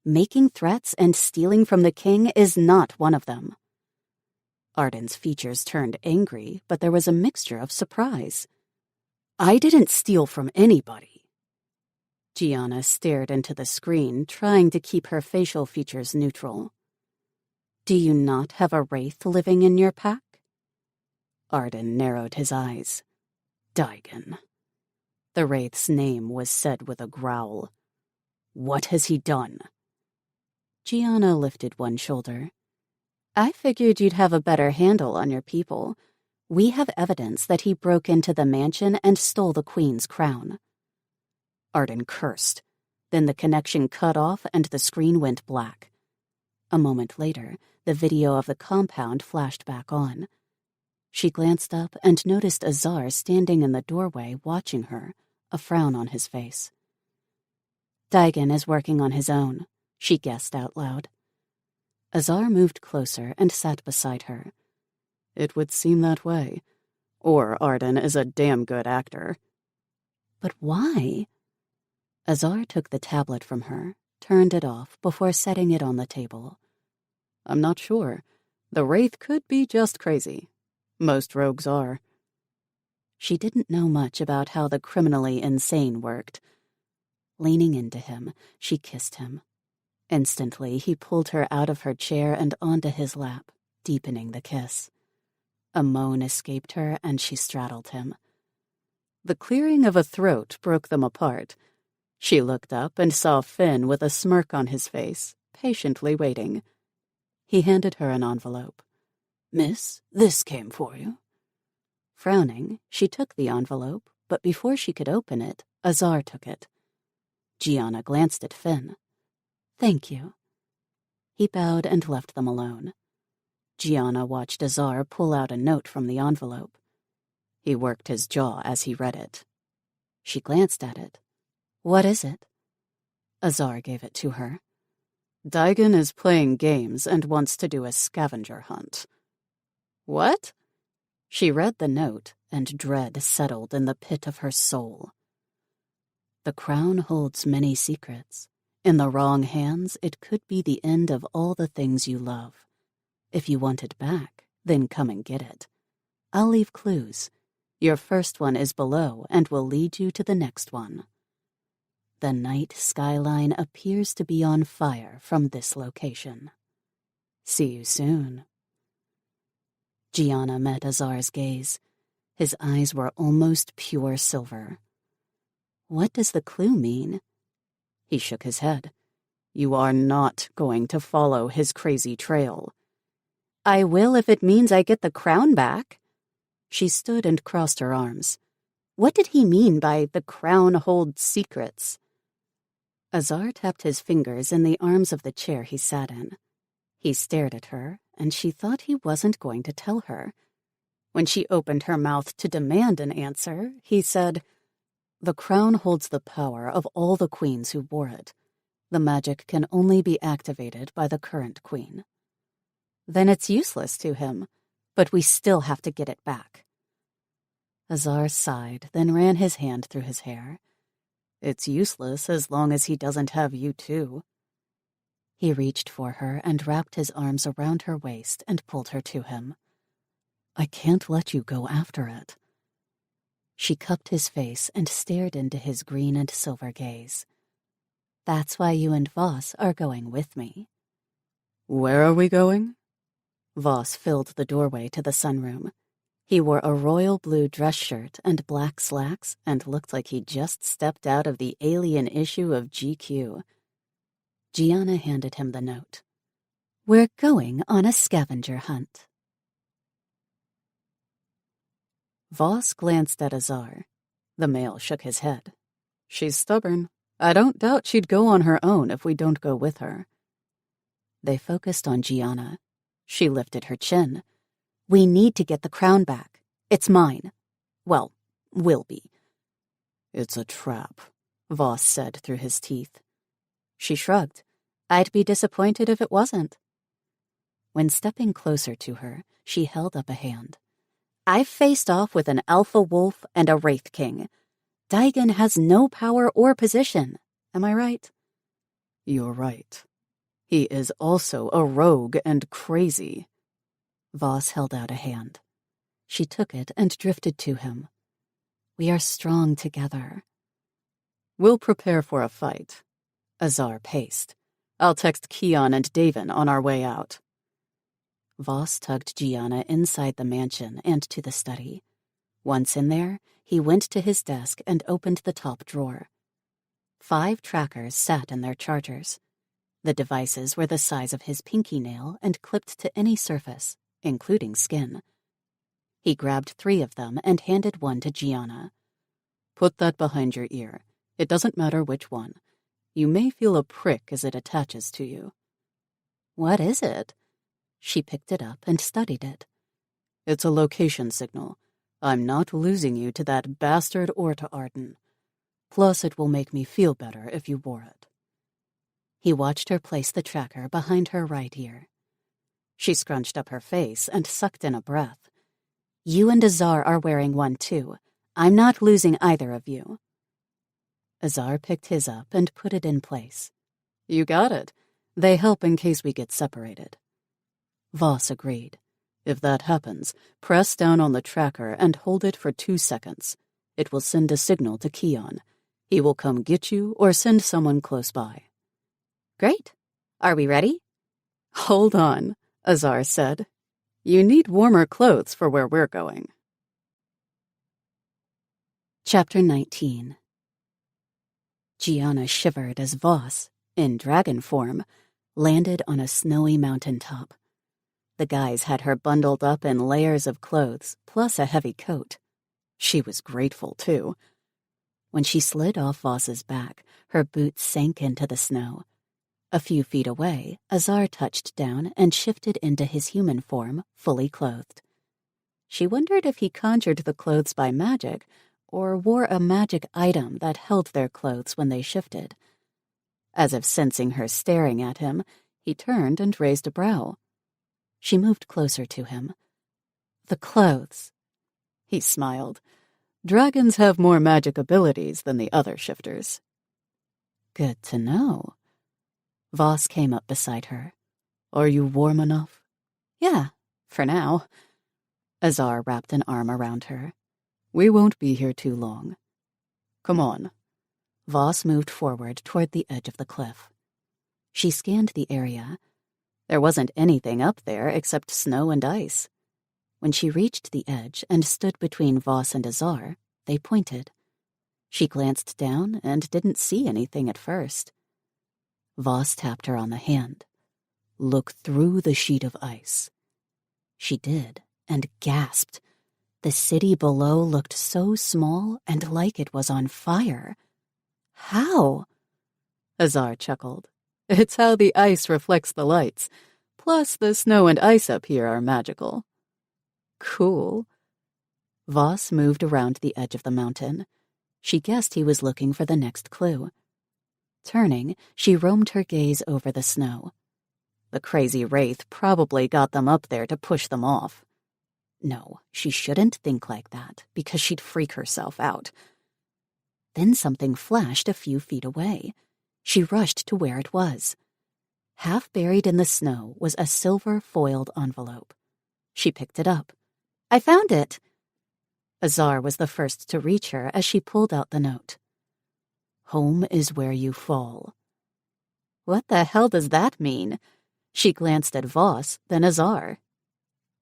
Making threats and stealing from the king is not one of them. Arden's features turned angry, but there was a mixture of surprise. I didn't steal from anybody. Gianna stared into the screen, trying to keep her facial features neutral. Do you not have a wraith living in your pack? Arden narrowed his eyes. Daigen. The wraith's name was said with a growl. What has he done? Gianna lifted one shoulder. I figured you'd have a better handle on your people. We have evidence that he broke into the mansion and stole the queen's crown. Arden cursed. Then the connection cut off and the screen went black. A moment later, the video of the compound flashed back on. She glanced up and noticed Azar standing in the doorway watching her, a frown on his face. Daigen is working on his own, she guessed out loud. Azar moved closer and sat beside her. It would seem that way. Or Arden is a damn good actor. But why? Azar took the tablet from her, turned it off before setting it on the table. I'm not sure. The wraith could be just crazy. Most rogues are. She didn't know much about how the criminally insane worked. Leaning into him, she kissed him. Instantly, he pulled her out of her chair and onto his lap, deepening the kiss. A moan escaped her, and she straddled him. The clearing of a throat broke them apart. She looked up and saw Finn with a smirk on his face, patiently waiting. He handed her an envelope. Miss, this came for you. Frowning, she took the envelope, but before she could open it, Azar took it. Gianna glanced at Finn. "Thank you." He bowed and left them alone. Gianna watched Azar pull out a note from the envelope. He worked his jaw as he read it. She glanced at it. "What is it?" Azar gave it to her. "Daigen is playing games and wants to do a scavenger hunt." "What?" She read the note, and dread settled in the pit of her soul. The crown holds many secrets. In the wrong hands, it could be the end of all the things you love. If you want it back, then come and get it. I'll leave clues. Your first one is below and will lead you to the next one. The night skyline appears to be on fire from this location. See you soon. Gianna met Azar's gaze. His eyes were almost pure silver. What does the clue mean? He shook his head. You are not going to follow his crazy trail. I will if it means I get the crown back. She stood and crossed her arms. What did he mean by the crown holds secrets? Azar tapped his fingers in the arms of the chair he sat in. He stared at her, and she thought he wasn't going to tell her. When she opened her mouth to demand an answer, he said, The crown holds the power of all the queens who wore it. The magic can only be activated by the current queen. Then it's useless to him, but we still have to get it back. Azar sighed, then ran his hand through his hair. It's useless as long as he doesn't have you too. He reached for her and wrapped his arms around her waist and pulled her to him. I can't let you go after it. She cupped his face and stared into his green and silver gaze. That's why you and Voss are going with me. Where are we going? Voss filled the doorway to the sunroom. He wore a royal blue dress shirt and black slacks and looked like he just stepped out of the alien issue of GQ. Gianna handed him the note. We're going on a scavenger hunt. Voss glanced at Azar. The male shook his head. She's stubborn. I don't doubt she'd go on her own if we don't go with her. They focused on Gianna. She lifted her chin. We need to get the crown back. It's mine. Well, will be. It's a trap, Voss said through his teeth. She shrugged. I'd be disappointed if it wasn't. When stepping closer to her, she held up a hand. I've faced off with an alpha wolf and a wraith king. Daigen has no power or position. Am I right? You're right. He is also a rogue and crazy. Voss held out a hand. She took it and drifted to him. We are strong together. We'll prepare for a fight. Azar paced. I'll text Keon and Davin on our way out. Voss tugged Gianna inside the mansion and to the study. Once in there, he went to his desk and opened the top drawer. 5 trackers sat in their chargers. The devices were the size of his pinky nail and clipped to any surface, including skin. He grabbed 3 of them and handed one to Gianna. Put that behind your ear. It doesn't matter which one. You may feel a prick as it attaches to you. What is it? She picked it up and studied it. It's a location signal. I'm not losing you to that bastard or to Arden. Plus, it will make me feel better if you wore it. He watched her place the tracker behind her right ear. She scrunched up her face and sucked in a breath. You and Azar are wearing one too. I'm not losing either of you. Azar picked his up and put it in place. You got it. They help in case we get separated. Voss agreed. If that happens, press down on the tracker and hold it for 2 seconds. It will send a signal to Keon. He will come get you or send someone close by. Great. Are we ready? Hold on, Azar said. You need warmer clothes for where we're going. Chapter 19. Gianna shivered as Voss, in dragon form, landed on a snowy mountaintop. The guys had her bundled up in layers of clothes, plus a heavy coat. She was grateful, too. When she slid off Voss's back, her boots sank into the snow. A few feet away, Azar touched down and shifted into his human form, fully clothed. She wondered if he conjured the clothes by magic or wore a magic item that held their clothes when they shifted. As if sensing her staring at him, he turned and raised a brow. She moved closer to him. "The clothes." He smiled. "Dragons have more magic abilities than the other shifters." "Good to know." Voss came up beside her. "Are you warm enough?" "Yeah, for now." Azar wrapped an arm around her. "We won't be here too long. Come on." Voss moved forward toward the edge of the cliff. She scanned the area. There wasn't anything up there except snow and ice. When she reached the edge and stood between Voss and Azar, they pointed. She glanced down and didn't see anything at first. Voss tapped her on the hand. "Look through the sheet of ice." She did, and gasped. The city below looked so small and like it was on fire. "How?" Azar chuckled. "It's how the ice reflects the lights. Plus, the snow and ice up here are magical." "Cool." Voss moved around the edge of the mountain. She guessed he was looking for the next clue. Turning, she roamed her gaze over the snow. The crazy wraith probably got them up there to push them off. No, she shouldn't think like that, because she'd freak herself out. Then something flashed a few feet away. She rushed to where it was. Half buried in the snow was a silver foiled envelope. She picked it up. "I found it!" Azar was the first to reach her as she pulled out the note. "Home is where you fall." What the hell does that mean? She glanced at Voss, then Azar.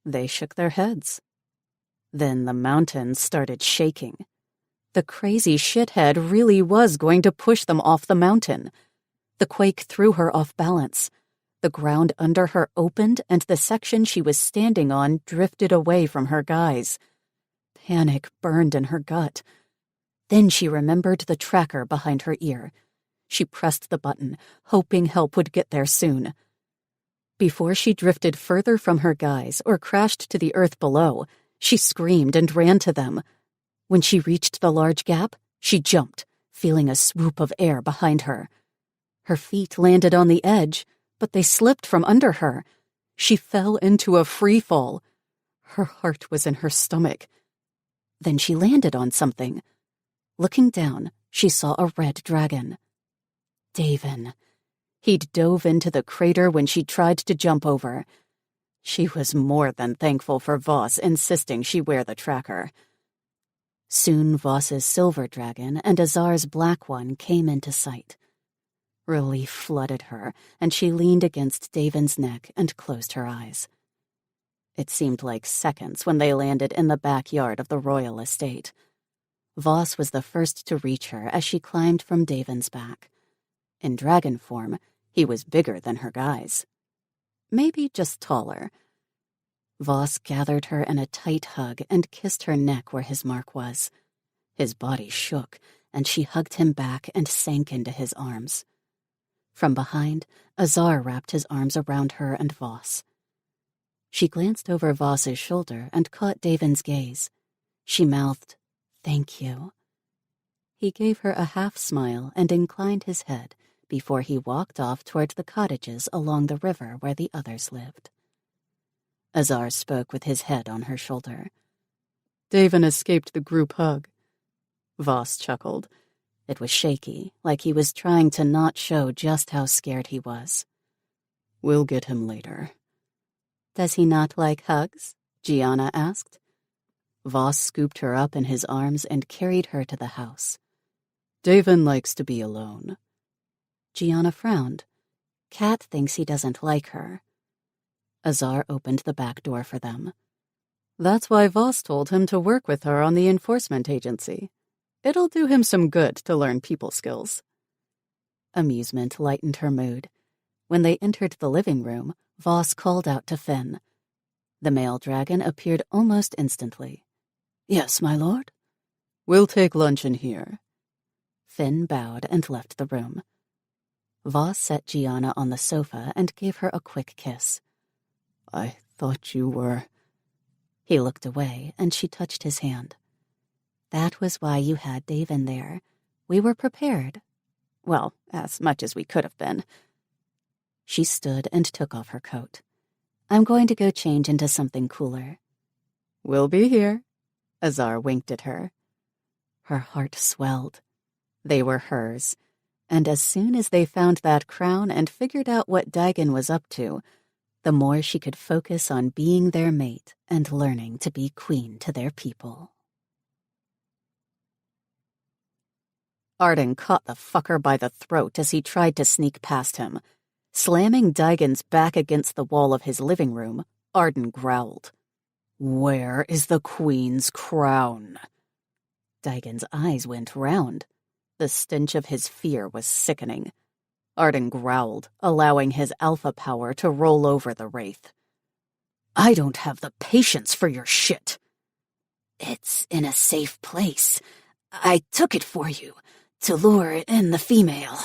They shook their heads. Then the mountain started shaking. The crazy shithead really was going to push them off the mountain. The quake threw her off balance. The ground under her opened and the section she was standing on drifted away from her guys. Panic burned in her gut. Then she remembered the tracker behind her ear. She pressed the button, hoping help would get there soon. Before she drifted further from her guys or crashed to the earth below, she screamed and ran to them. When she reached the large gap, she jumped, feeling a swoop of air behind her. Her feet landed on the edge, but they slipped from under her. She fell into a free fall. Her heart was in her stomach. Then she landed on something. Looking down, she saw a red dragon. Davin. He'd dove into the crater when she tried to jump over. She was more than thankful for Voss insisting she wear the tracker. Soon Voss's silver dragon and Azar's black one came into sight. Relief flooded her, and she leaned against Davin's neck and closed her eyes. It seemed like seconds when they landed in the backyard of the royal estate. Voss was the first to reach her as she climbed from Davin's back. In dragon form, he was bigger than her guys. Maybe just taller. Voss gathered her in a tight hug and kissed her neck where his mark was. His body shook, and she hugged him back and sank into his arms. From behind, Azar wrapped his arms around her and Voss. She glanced over Voss's shoulder and caught Davin's gaze. She mouthed, "Thank you." He gave her a half-smile and inclined his head before he walked off toward the cottages along the river where the others lived. Azar spoke with his head on her shoulder. "Davin escaped the group hug." Voss chuckled. It was shaky, like he was trying to not show just how scared he was. "We'll get him later." "Does he not like hugs?" Gianna asked. Voss scooped her up in his arms and carried her to the house. "Davin likes to be alone." Gianna frowned. Kat thinks he doesn't like her. Azar opened the back door for them. "That's why Voss told him to work with her on the enforcement agency. It'll do him some good to learn people skills." Amusement lightened her mood. When they entered the living room, Voss called out to Finn. The male dragon appeared almost instantly. "Yes, my lord?" We'll take lunch in here. Finn bowed and left the room. Voss set Gianna on the sofa and gave her a quick kiss. I thought you were... He looked away, and she touched his hand. That was why you had Dave in there. We were prepared. Well, as much as we could have been. She stood and took off her coat. I'm going to go change into something cooler. We'll be here. Azar winked at her. Her heart swelled. They were hers, and as soon as they found that crown and figured out what Daigen was up to, the more she could focus on being their mate and learning to be queen to their people. Arden caught the fucker by the throat as he tried to sneak past him. Slamming Daigen's back against the wall of his living room, Arden growled, "Where is the queen's crown?" Daigen's eyes went round. The stench of his fear was sickening. Arden growled, allowing his alpha power to roll over the wraith. "I don't have the patience for your shit." "It's in a safe place. I took it for you, to lure in the female."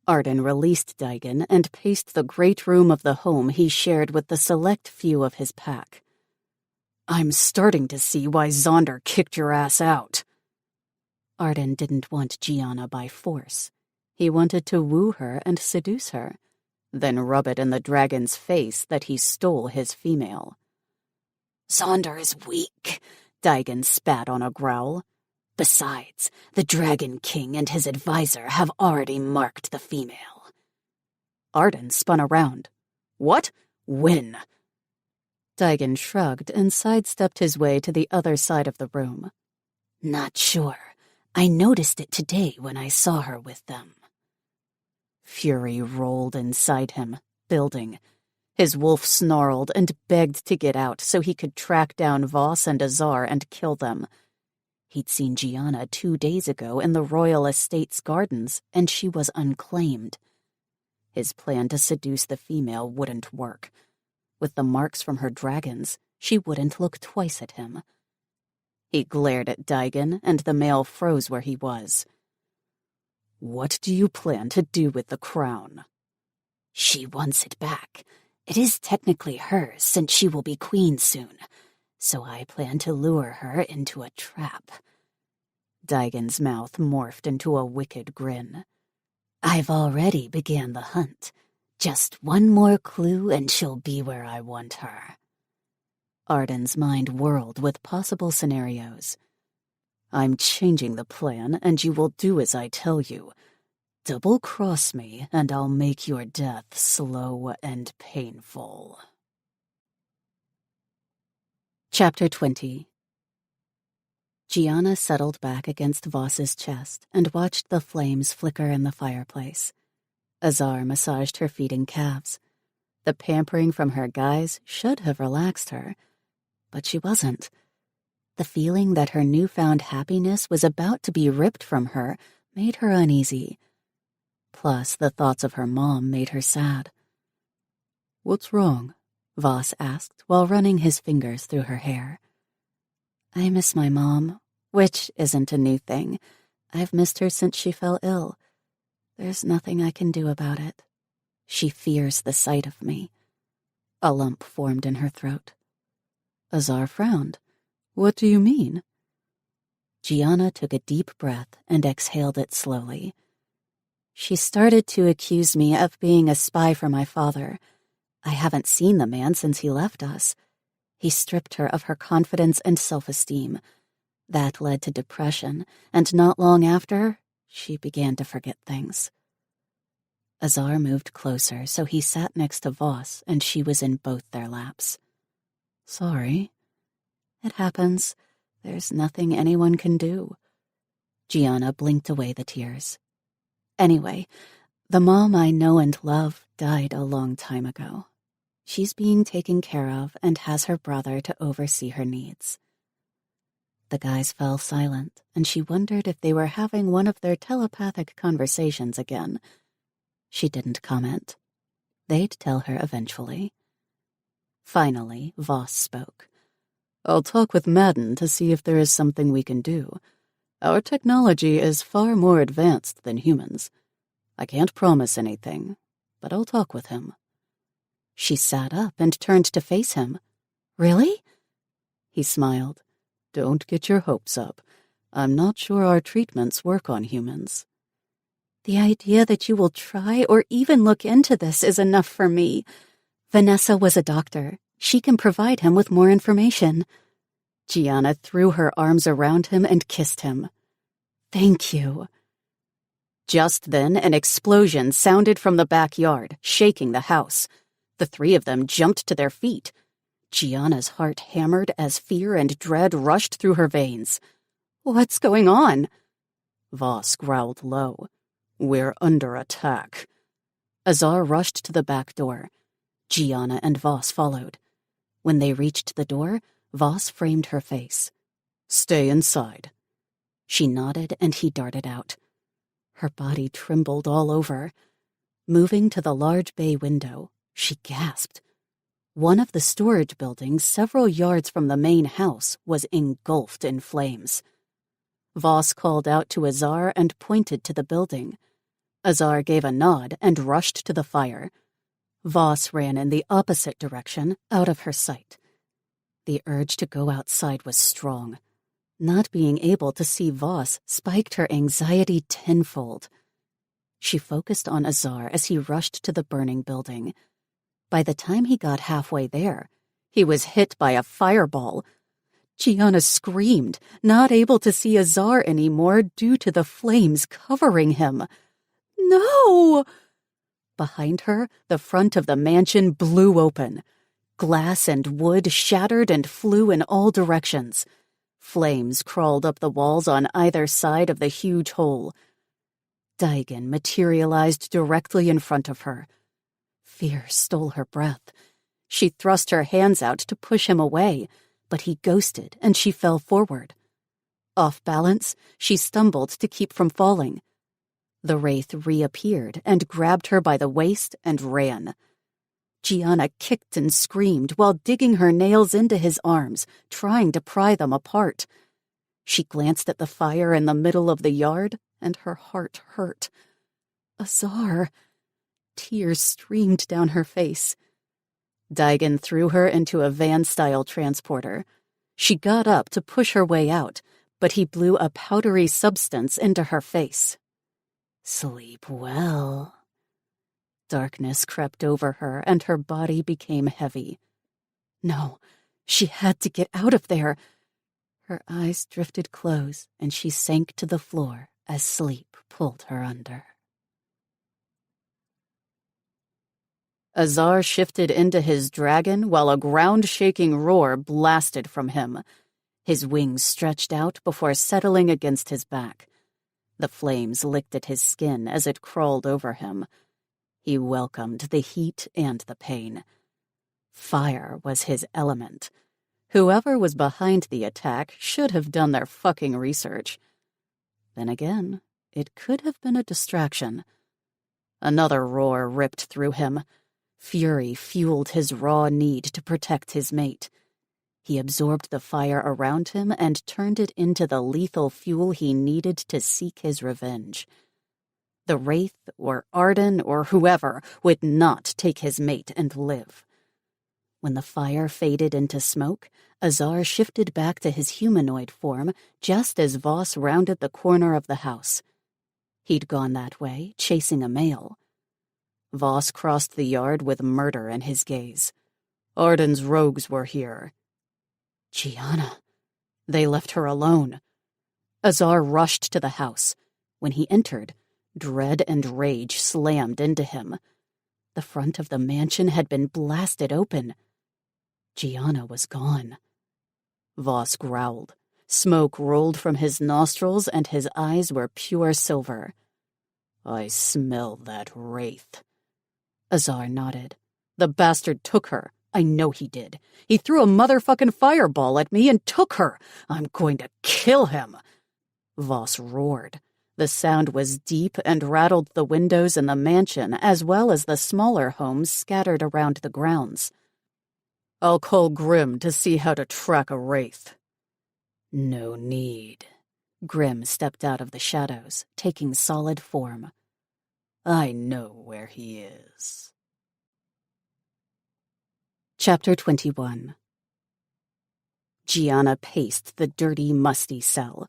Arden released Daigen and paced the great room of the home he shared with the select few of his pack. "I'm starting to see why Zonder kicked your ass out." Arden didn't want Gianna by force. He wanted to woo her and seduce her, then rub it in the dragon's face that he stole his female. "Zonder is weak," Daigen spat on a growl. "Besides, the Dragon King and his advisor have already marked the female." Arden spun around. "What? When?" Daigen shrugged and sidestepped his way to the other side of the room. "Not sure. I noticed it today when I saw her with them." Fury rolled inside him, building. His wolf snarled and begged to get out so he could track down Voss and Azar and kill them. He'd seen Gianna 2 days ago in the royal estate's gardens, and she was unclaimed. His plan to seduce the female wouldn't work. With the marks from her dragons, she wouldn't look twice at him. He glared at Daigen, and the male froze where he was. "What do you plan to do with the crown?" "She wants it back. It is technically hers since she will be queen soon, so I plan to lure her into a trap." Daigen's mouth morphed into a wicked grin. "I've already began the hunt. Just one more clue and she'll be where I want her." Arden's mind whirled with possible scenarios. "I'm changing the plan, and you will do as I tell you. Double-cross me, and I'll make your death slow and painful." Chapter 20. Gianna settled back against Voss's chest and watched the flames flicker in the fireplace. Azar massaged her feeding calves. The pampering from her guys should have relaxed her, but she wasn't. The feeling that her newfound happiness was about to be ripped from her made her uneasy. Plus, the thoughts of her mom made her sad. "What's wrong?" Voss asked while running his fingers through her hair. "I miss my mom, which isn't a new thing. I've missed her since she fell ill. There's nothing I can do about it. She fears the sight of me." A lump formed in her throat. Azar frowned. "What do you mean?" Gianna took a deep breath and exhaled it slowly. "She started to accuse me of being a spy for my father. I haven't seen the man since he left us. He stripped her of her confidence and self-esteem. That led to depression, and not long after, she began to forget things." Azar moved closer, so he sat next to Voss, and she was in both their laps. "Sorry." "It happens. There's nothing anyone can do." Gianna blinked away the tears. "Anyway, the mom I know and love died a long time ago. She's being taken care of and has her brother to oversee her needs." The guys fell silent, and she wondered if they were having one of their telepathic conversations again. She didn't comment. They'd tell her eventually. Finally, Voss spoke. I'll talk with Madden to see if there is something we can do. Our technology is far more advanced than humans. I can't promise anything, but I'll talk with him." She sat up and turned to face him. "Really?" He smiled. "Don't get your hopes up. I'm not sure our treatments work on humans." "The idea that you will try or even look into this is enough for me. Vanessa was a doctor. She can provide him with more information." Gianna threw her arms around him and kissed him. "Thank you." Just then, an explosion sounded from the backyard, shaking the house. The three of them jumped to their feet. Gianna's heart hammered as fear and dread rushed through her veins. "What's going on?" Voss growled low. "We're under attack." Azar rushed to the back door. Gianna and Voss followed. When they reached the door, Voss framed her face. "Stay inside." She nodded and he darted out. Her body trembled all over. Moving to the large bay window, she gasped. One of the storage buildings several yards from the main house was engulfed in flames. Voss called out to Azar and pointed to the building. Azar gave a nod and rushed to the fire. Voss ran in the opposite direction, out of her sight. The urge to go outside was strong. Not being able to see Voss spiked her anxiety tenfold. She focused on Azar as he rushed to the burning building. By the time he got halfway there, he was hit by a fireball. Gianna screamed, not able to see Azar anymore due to the flames covering him. "No!" Behind her, the front of the mansion blew open. Glass and wood shattered and flew in all directions. Flames crawled up the walls on either side of the huge hole. Daigen materialized directly in front of her. Fear stole her breath. She thrust her hands out to push him away, but he ghosted and she fell forward. Off balance, she stumbled to keep from falling. The wraith reappeared and grabbed her by the waist and ran. Gianna kicked and screamed while digging her nails into his arms, trying to pry them apart. She glanced at the fire in the middle of the yard, and her heart hurt. Azar! Tears streamed down her face. Daigen threw her into a van-style transporter. She got up to push her way out, but he blew a powdery substance into her face. "Sleep well." Darkness crept over her, and her body became heavy. No, she had to get out of there. Her eyes drifted close, and she sank to the floor as sleep pulled her under. Azar shifted into his dragon while a ground-shaking roar blasted from him. His wings stretched out before settling against his back. The flames licked at his skin as it crawled over him. He welcomed the heat and the pain. Fire was his element. Whoever was behind the attack should have done their fucking research. Then again, it could have been a distraction. Another roar ripped through him. Fury fueled his raw need to protect his mate. He absorbed the fire around him and turned it into the lethal fuel he needed to seek his revenge. The wraith, or Arden, or whoever, would not take his mate and live. When the fire faded into smoke, Azar shifted back to his humanoid form just as Voss rounded the corner of the house. He'd gone that way, chasing a male. Voss crossed the yard with murder in his gaze. "Arden's rogues were here." Gianna. They left her alone. Azar rushed to the house. When he entered, dread and rage slammed into him. The front of the mansion had been blasted open. Gianna was gone. Voss growled. Smoke rolled from his nostrils and his eyes were pure silver. "I smell that wraith." Azar nodded. "The bastard took her. I know he did. He threw a motherfucking fireball at me and took her. I'm going to kill him." Voss roared. The sound was deep and rattled the windows in the mansion as well as the smaller homes scattered around the grounds. I'll call Grim to see how to track a wraith." "No need." Grim stepped out of the shadows, taking solid form. "I know where he is." Chapter 21. Gianna paced the dirty, musty cell.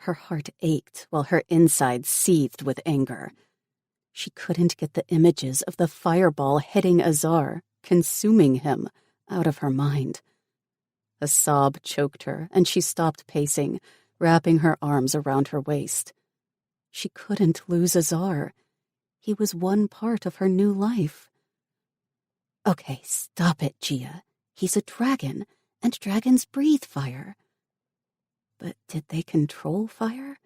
Her heart ached while her insides seethed with anger. She couldn't get the images of the fireball hitting Azar, consuming him, out of her mind. A sob choked her, and she stopped pacing, wrapping her arms around her waist. She couldn't lose Azar. He was one part of her new life. "Okay, stop it, Gia. He's a dragon, and dragons breathe fire." But did they control fire?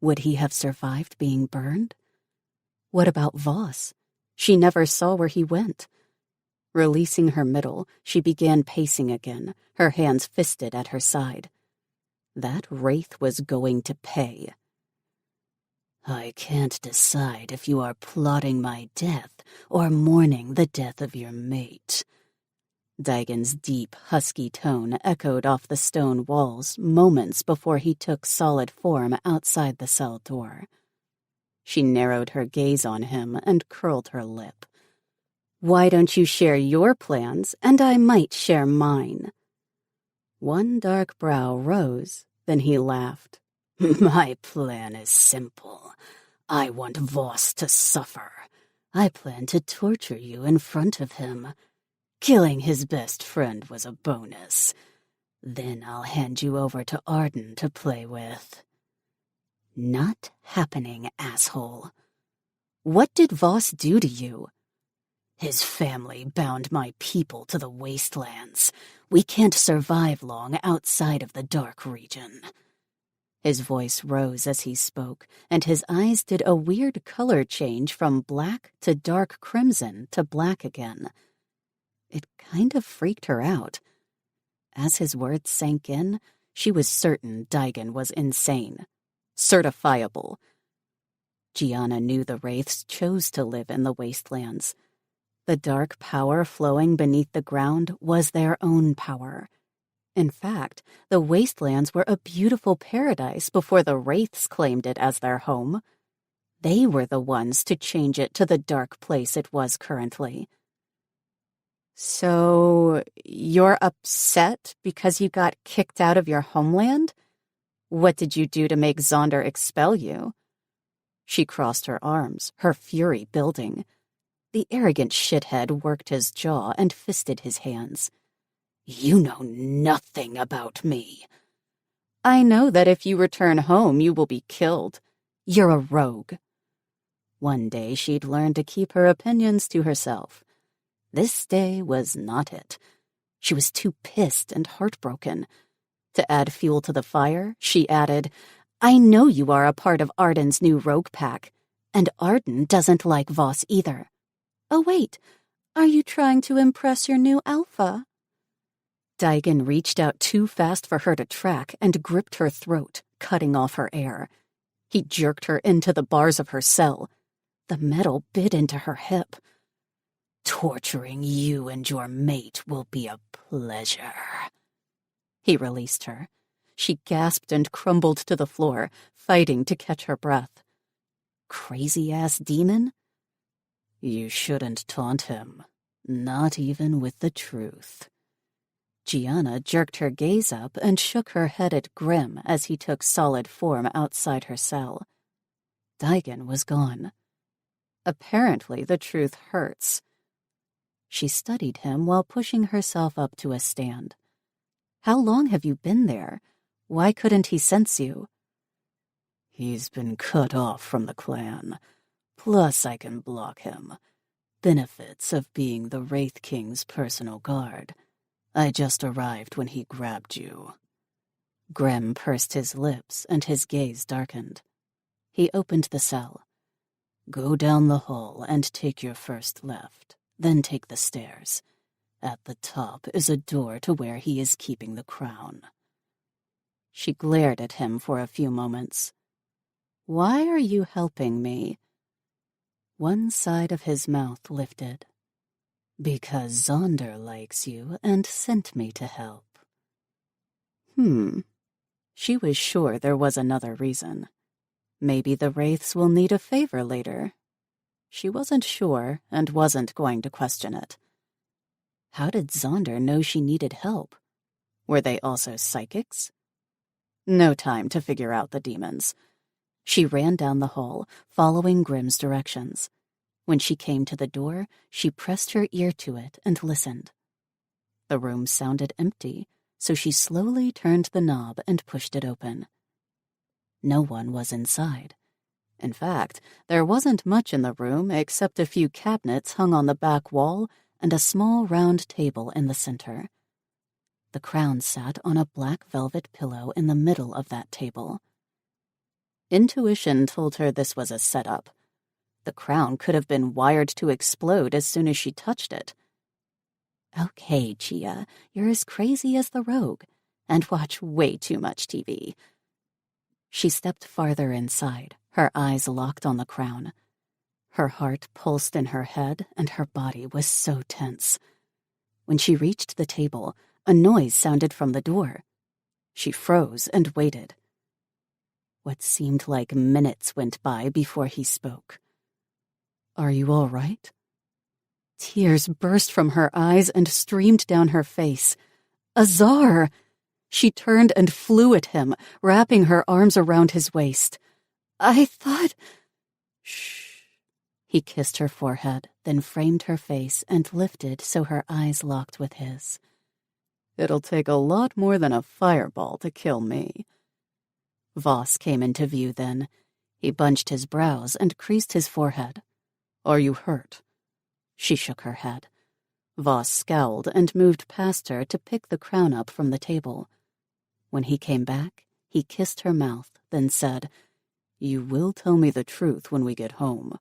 Would he have survived being burned? What about Voss? She never saw where he went. Releasing her middle, she began pacing again, her hands fisted at her side. That wraith was going to pay. "I can't decide if you are plotting my death or mourning the death of your mate." Daigon's deep, husky tone echoed off the stone walls moments before he took solid form outside the cell door. She narrowed her gaze on him and curled her lip. "Why don't you share your plans, and I might share mine?" One dark brow rose, then he laughed. "My plan is simple. I want Voss to suffer. I plan to torture you in front of him. Killing his best friend was a bonus. Then I'll hand you over to Arden to play with." "Not happening, asshole." "What did Voss do to you?" "His family bound my people to the wastelands. We can't survive long outside of the dark region." His voice rose as he spoke, and his eyes did a weird color change from black to dark crimson to black again. It kind of freaked her out. As his words sank in, she was certain Daigon was insane. Certifiable. Gianna knew the wraiths chose to live in the wastelands. The dark power flowing beneath the ground was their own power. In fact, the wastelands were a beautiful paradise before the wraiths claimed it as their home. They were the ones to change it to the dark place it was currently. "So, you're upset because you got kicked out of your homeland? What did you do to make Zonder expel you?" She crossed her arms, her fury building. The arrogant shithead worked his jaw and fisted his hands. "You know nothing about me." "I know that if you return home, you will be killed. You're a rogue." One day she'd learn to keep her opinions to herself. This day was not it. She was too pissed and heartbroken. To add fuel to the fire, she added, "I know you are a part of Arden's new rogue pack, and Arden doesn't like Voss either." "Oh wait, are you trying to impress your new alpha?" Daigon reached out too fast for her to track and gripped her throat, cutting off her air. He jerked her into the bars of her cell. The metal bit into her hip. "Torturing you and your mate will be a pleasure." He released her. She gasped and crumbled to the floor, fighting to catch her breath. Crazy-ass demon? You shouldn't taunt him, not even with the truth. Gianna jerked her gaze up and shook her head at Grim as he took solid form outside her cell. Daigon was gone. Apparently the truth hurts. She studied him while pushing herself up to a stand. "How long have you been there? Why couldn't he sense you?" "He's been cut off from the clan. Plus I can block him. Benefits of being the Wraith King's personal guard. I just arrived when he grabbed you." Grim pursed his lips and his gaze darkened. He opened the cell. "Go down the hall and take your first left, then take the stairs. At the top is a door to where he is keeping the crown." She glared at him for a few moments. "Why are you helping me?" One side of his mouth lifted. Because Zonder likes you and sent me to help. She was sure there was another reason. Maybe the wraiths will need a favor later. She wasn't sure and wasn't going to question it. How did Zonder know she needed help? Were they also psychics? No time to figure out the demons. She ran down the hall, following Grimm's directions. When she came to the door, she pressed her ear to it and listened. The room sounded empty, so she slowly turned the knob and pushed it open. No one was inside. In fact, there wasn't much in the room except a few cabinets hung on the back wall and a small round table in the center. The crown sat on a black velvet pillow in the middle of that table. Intuition told her this was a setup. The crown could have been wired to explode as soon as she touched it. Okay, Chia, you're as crazy as the rogue, and watch way too much TV. She stepped farther inside, her eyes locked on the crown. Her heart pulsed in her head, and her body was so tense. When she reached the table, a noise sounded from the door. She froze and waited. What seemed like minutes went by before he spoke. "Are you all right?" Tears burst from her eyes and streamed down her face. Azar! She turned and flew at him, wrapping her arms around his waist. "I thought—" Shh. He kissed her forehead, then framed her face and lifted so her eyes locked with his. "It'll take a lot more than a fireball to kill me." Voss came into view then. He bunched his brows and creased his forehead. "Are you hurt?" She shook her head. Voss scowled and moved past her to pick the crown up from the table. When he came back, he kissed her mouth, then said, "You will tell me the truth when we get home."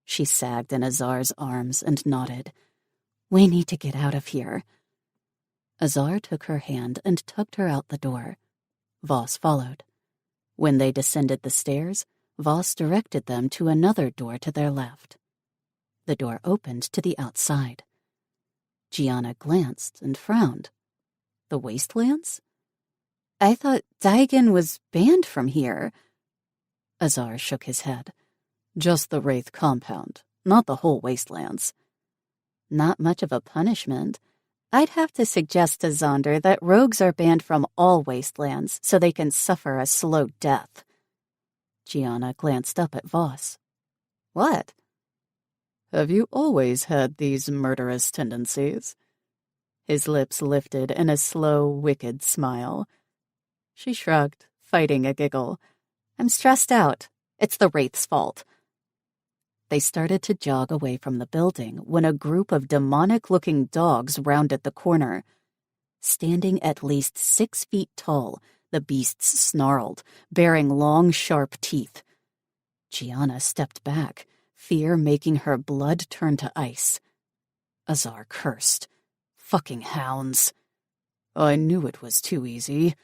She sagged in Azar's arms and nodded. "We need to get out of here." Azar took her hand and tugged her out the door. Voss followed. When they descended the stairs, Voss directed them to another door to their left. The door opened to the outside. Gianna glanced and frowned. The wastelands? I thought Daigen was banned from here. Azar shook his head. "Just the Wraith compound, not the whole wastelands." "Not much of a punishment. I'd have to suggest to Zonder that rogues are banned from all wastelands so they can suffer a slow death." Gianna glanced up at Voss. "What?" "Have you always had these murderous tendencies?" His lips lifted in a slow, wicked smile. She shrugged, fighting a giggle. "I'm stressed out. It's the Wraith's fault." They started to jog away from the building when a group of demonic-looking dogs rounded the corner. Standing at least 6 feet tall, the beasts snarled, bearing long, sharp teeth. Gianna stepped back, fear making her blood turn to ice. Azar cursed. "Fucking hounds." "I knew it was too easy."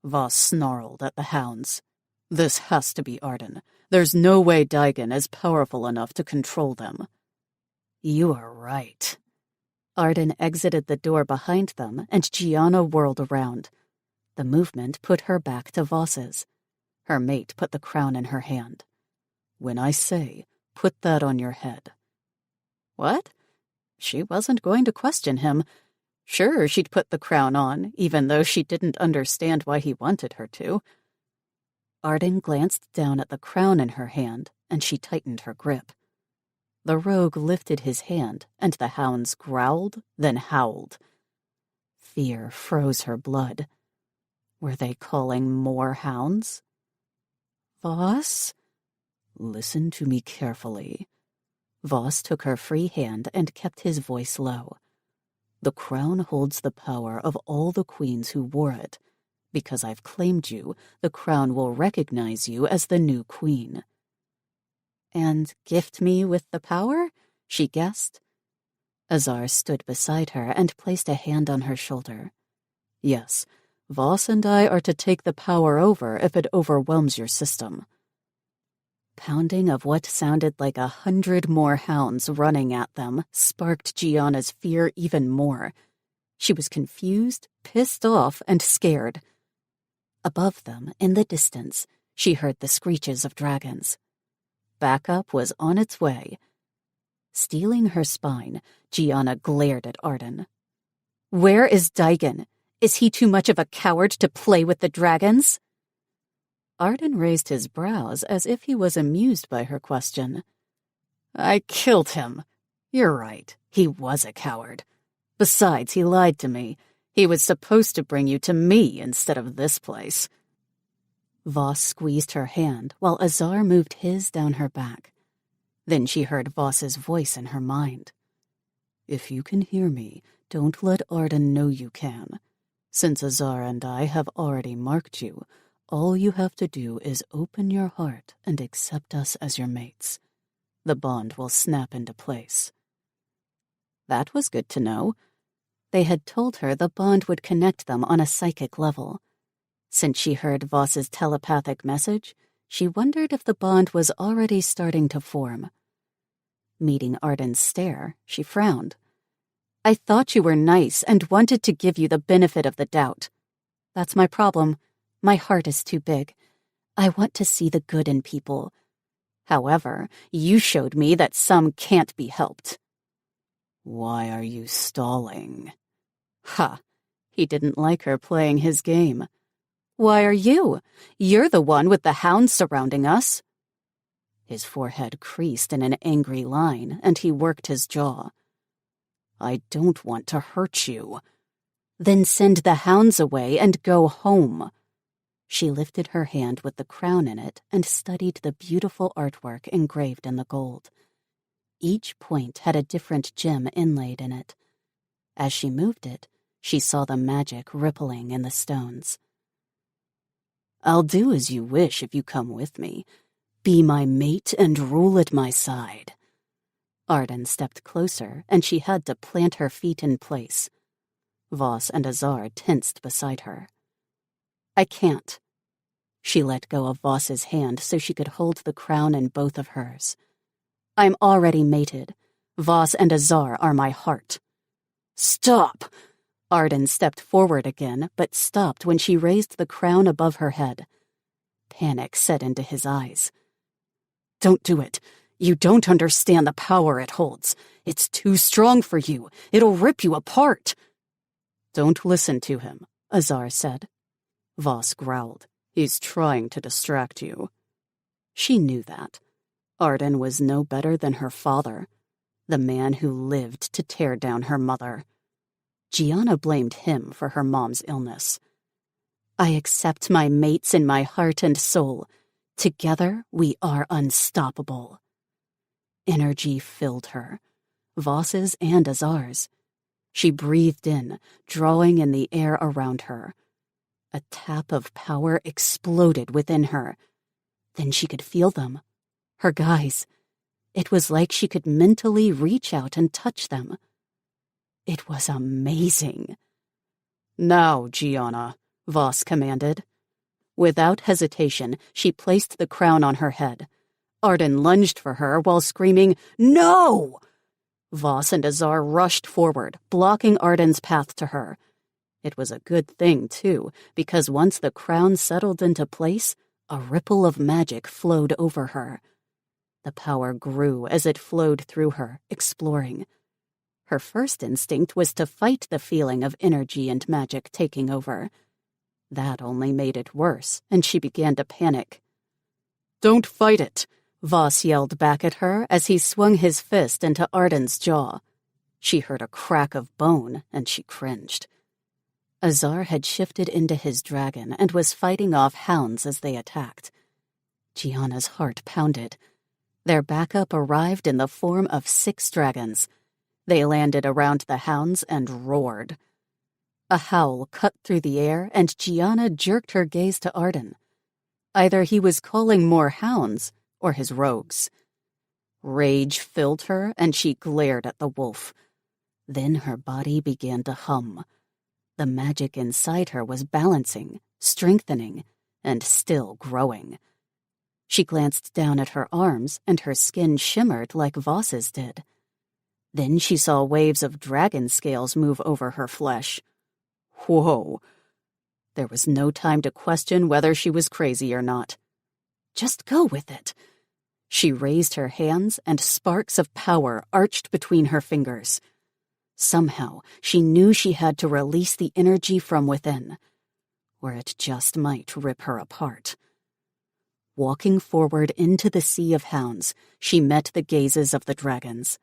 Voss snarled at the hounds. "This has to be Arden. There's no way Daigen is powerful enough to control them." "You are right." Arden exited the door behind them, and Gianna whirled around. The movement put her back to Voss's. Her mate put the crown in her hand. "When I say, put that on your head." What? She wasn't going to question him. Sure, she'd put the crown on, even though she didn't understand why he wanted her to. Arden glanced down at the crown in her hand, and she tightened her grip. The rogue lifted his hand, and the hounds growled, then howled. Fear froze her blood. Were they calling more hounds? "Voss?" "Listen to me carefully." Voss took her free hand and kept his voice low. "The crown holds the power of all the queens who wore it. Because I've claimed you, the crown will recognize you as the new queen." "And gift me with the power?" she guessed. Azar stood beside her and placed a hand on her shoulder. "Yes, Voss and I are to take the power over if it overwhelms your system." pounding of what sounded like 100 more hounds running at them sparked Gianna's fear even more. She was confused, pissed off, and scared. Above them, in the distance, she heard the screeches of dragons. Backup was on its way. Steeling her spine, Gianna glared at Arden. "Where is Daigen? Is he too much of a coward to play with the dragons?" Arden raised his brows as if he was amused by her question. "I killed him. You're right, he was a coward. Besides, he lied to me. He was supposed to bring you to me instead of this place." Voss squeezed her hand while Azar moved his down her back. Then she heard Voss's voice in her mind. "If you can hear me, don't let Arden know you can. Since Azar and I have already marked you, all you have to do is open your heart and accept us as your mates. The bond will snap into place." That was good to know. They had told her the bond would connect them on a psychic level. Since she heard Voss's telepathic message, she wondered if the bond was already starting to form. Meeting Arden's stare, she frowned. "I thought you were nice and wanted to give you the benefit of the doubt. That's my problem. My heart is too big. I want to see the good in people. However, you showed me that some can't be helped." "Why are you stalling?" Ha! He didn't like her playing his game. "Why are you? You're the one with the hounds surrounding us." His forehead creased in an angry line, and he worked his jaw. "I don't want to hurt you." "Then send the hounds away and go home." She lifted her hand with the crown in it and studied the beautiful artwork engraved in the gold. Each point had a different gem inlaid in it. As she moved it, she saw the magic rippling in the stones. "I'll do as you wish if you come with me. Be my mate and rule at my side." Arden stepped closer, and she had to plant her feet in place. Voss and Azar tensed beside her. "I can't." She let go of Voss's hand so she could hold the crown in both of hers. "I'm already mated. Voss and Azar are my heart." "Stop!" Arden stepped forward again, but stopped when she raised the crown above her head. Panic set into his eyes. "Don't do it. You don't understand the power it holds. It's too strong for you. It'll rip you apart." "Don't listen to him," Azar said. Voss growled. "He's trying to distract you." She knew that. Arden was no better than her father, the man who lived to tear down her mother. Gianna blamed him for her mom's illness. "I accept my mates in my heart and soul. Together, we are unstoppable." Energy filled her, Voss's and Azar's. She breathed in, drawing in the air around her. A tap of power exploded within her. Then she could feel them. Her guys. It was like she could mentally reach out and touch them. It was amazing. "Now, Gianna," Voss commanded. Without hesitation, she placed the crown on her head. Arden lunged for her while screaming, "No!" Voss and Azar rushed forward, blocking Arden's path to her. It was a good thing, too, because once the crown settled into place, a ripple of magic flowed over her. The power grew as it flowed through her, exploring. Her first instinct was to fight the feeling of energy and magic taking over. That only made it worse, and she began to panic. "Don't fight it!" Voss yelled back at her as he swung his fist into Arden's jaw. She heard a crack of bone, and she cringed. Azar had shifted into his dragon and was fighting off hounds as they attacked. Gianna's heart pounded. Their backup arrived in the form of 6 dragons. They landed around the hounds and roared. A howl cut through the air, and Gianna jerked her gaze to Arden. Either he was calling more hounds, or his rogues. Rage filled her, and she glared at the wolf. Then her body began to hum. The magic inside her was balancing, strengthening, and still growing. She glanced down at her arms, and her skin shimmered like Voss's did. Then she saw waves of dragon scales move over her flesh. Whoa! There was no time to question whether she was crazy or not. Just go with it. She raised her hands, and sparks of power arched between her fingers. Somehow, she knew she had to release the energy from within, or it just might rip her apart. Walking forward into the sea of hounds, she met the gazes of the dragons.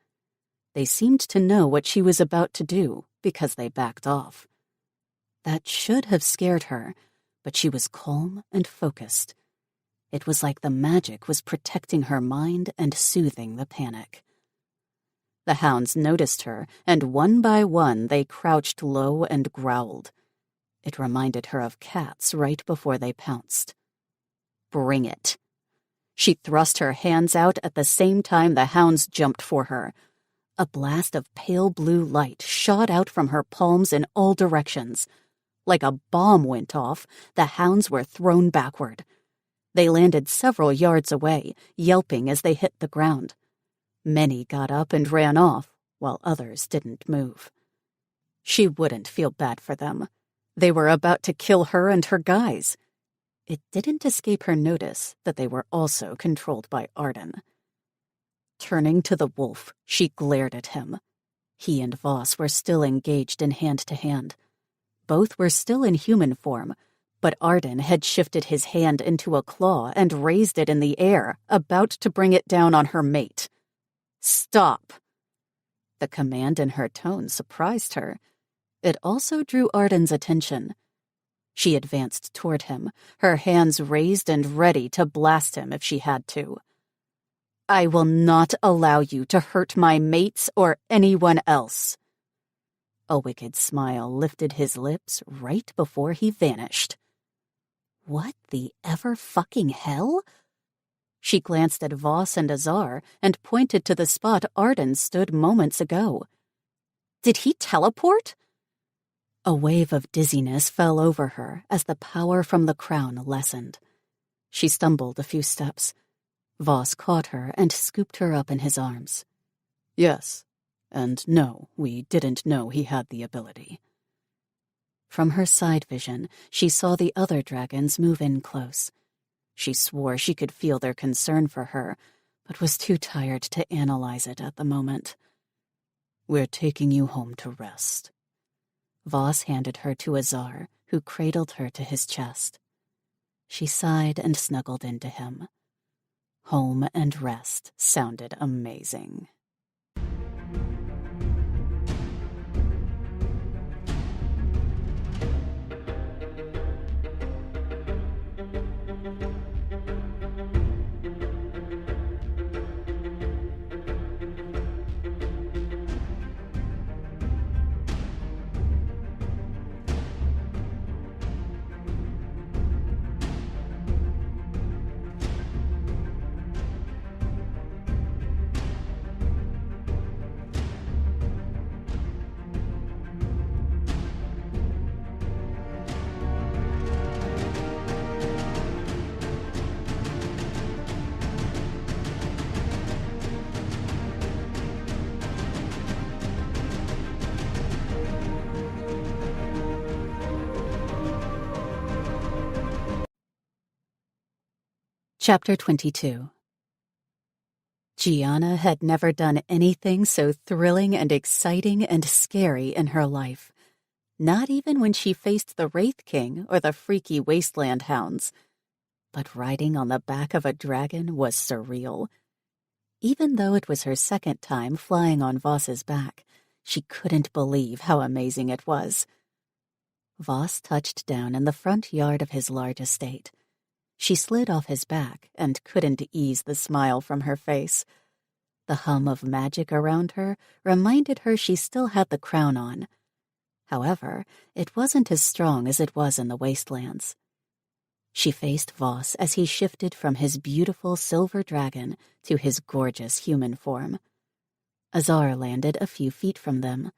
They seemed to know what she was about to do because they backed off. That should have scared her, but she was calm and focused. It was like the magic was protecting her mind and soothing the panic. The hounds noticed her, and one by one they crouched low and growled. It reminded her of cats right before they pounced. Bring it. She thrust her hands out at the same time the hounds jumped for her. A blast of pale blue light shot out from her palms in all directions. Like a bomb went off, the hounds were thrown backward. They landed several yards away, yelping as they hit the ground. Many got up and ran off, while others didn't move. She wouldn't feel bad for them. They were about to kill her and her guys. It didn't escape her notice that they were also controlled by Arden. Turning to the wolf, she glared at him. He and Voss were still engaged in hand-to-hand. Both were still in human form, but Arden had shifted his hand into a claw and raised it in the air, about to bring it down on her mate. Stop! The command in her tone surprised her. It also drew Arden's attention. She advanced toward him, her hands raised and ready to blast him if she had to. I will not allow you to hurt my mates or anyone else. A wicked smile lifted his lips right before he vanished. What the ever-fucking hell? She glanced at Voss and Azar and pointed to the spot Arden stood moments ago. Did he teleport? A wave of dizziness fell over her as the power from the crown lessened. She stumbled a few steps. Voss caught her and scooped her up in his arms. Yes, and no, we didn't know he had the ability. From her side vision, she saw the other dragons move in close. She swore she could feel their concern for her, but was too tired to analyze it at the moment. We're taking you home to rest. Voss handed her to Azar, who cradled her to his chest. She sighed and snuggled into him. Home and rest sounded amazing. Chapter 22. Gianna had never done anything so thrilling and exciting and scary in her life. Not even when she faced the Wraith King or the freaky wasteland hounds. But riding on the back of a dragon was surreal. Even though it was her second time flying on Voss's back, she couldn't believe how amazing it was. Voss touched down in the front yard of his large estate. She slid off his back and couldn't ease the smile from her face. The hum of magic around her reminded her she still had the crown on. However, it wasn't as strong as it was in the wastelands. She faced Voss as he shifted from his beautiful silver dragon to his gorgeous human form. Azar landed a few feet from them.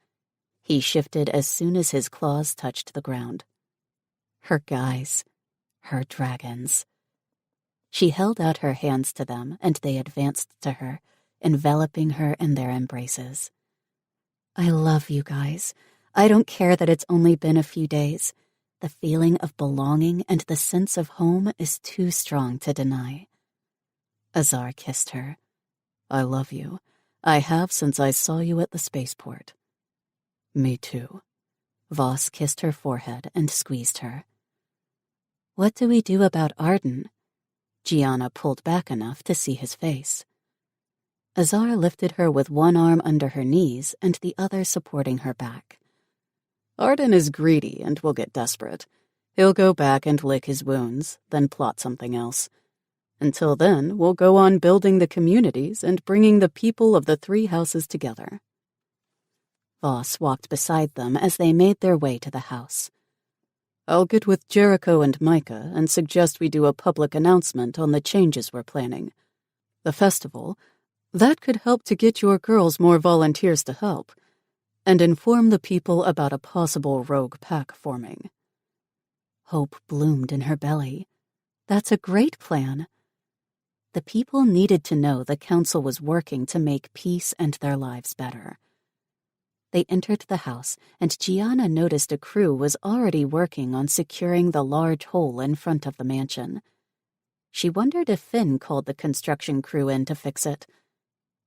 He shifted as soon as his claws touched the ground. Her guys. Her dragons. She held out her hands to them, and they advanced to her, enveloping her in their embraces. I love you guys. I don't care that it's only been a few days. The feeling of belonging and the sense of home is too strong to deny. Azar kissed her. I love you. I have since I saw you at the spaceport. Me too. Voss kissed her forehead and squeezed her. What do we do about Arden? Gianna pulled back enough to see his face. Azar lifted her with one arm under her knees and the other supporting her back. Arden is greedy and will get desperate. He'll go back and lick his wounds, then plot something else. Until then, we'll go on building the communities and bringing the people of the three houses together. Voss walked beside them as they made their way to the house. I'll get with Jericho and Micah and suggest we do a public announcement on the changes we're planning. The festival, that could help to get your girls more volunteers to help, and inform the people about a possible rogue pack forming. Hope bloomed in her belly. That's a great plan. The people needed to know the council was working to make peace and their lives better. They entered the house, and Gianna noticed a crew was already working on securing the large hole in front of the mansion. She wondered if Finn called the construction crew in to fix it.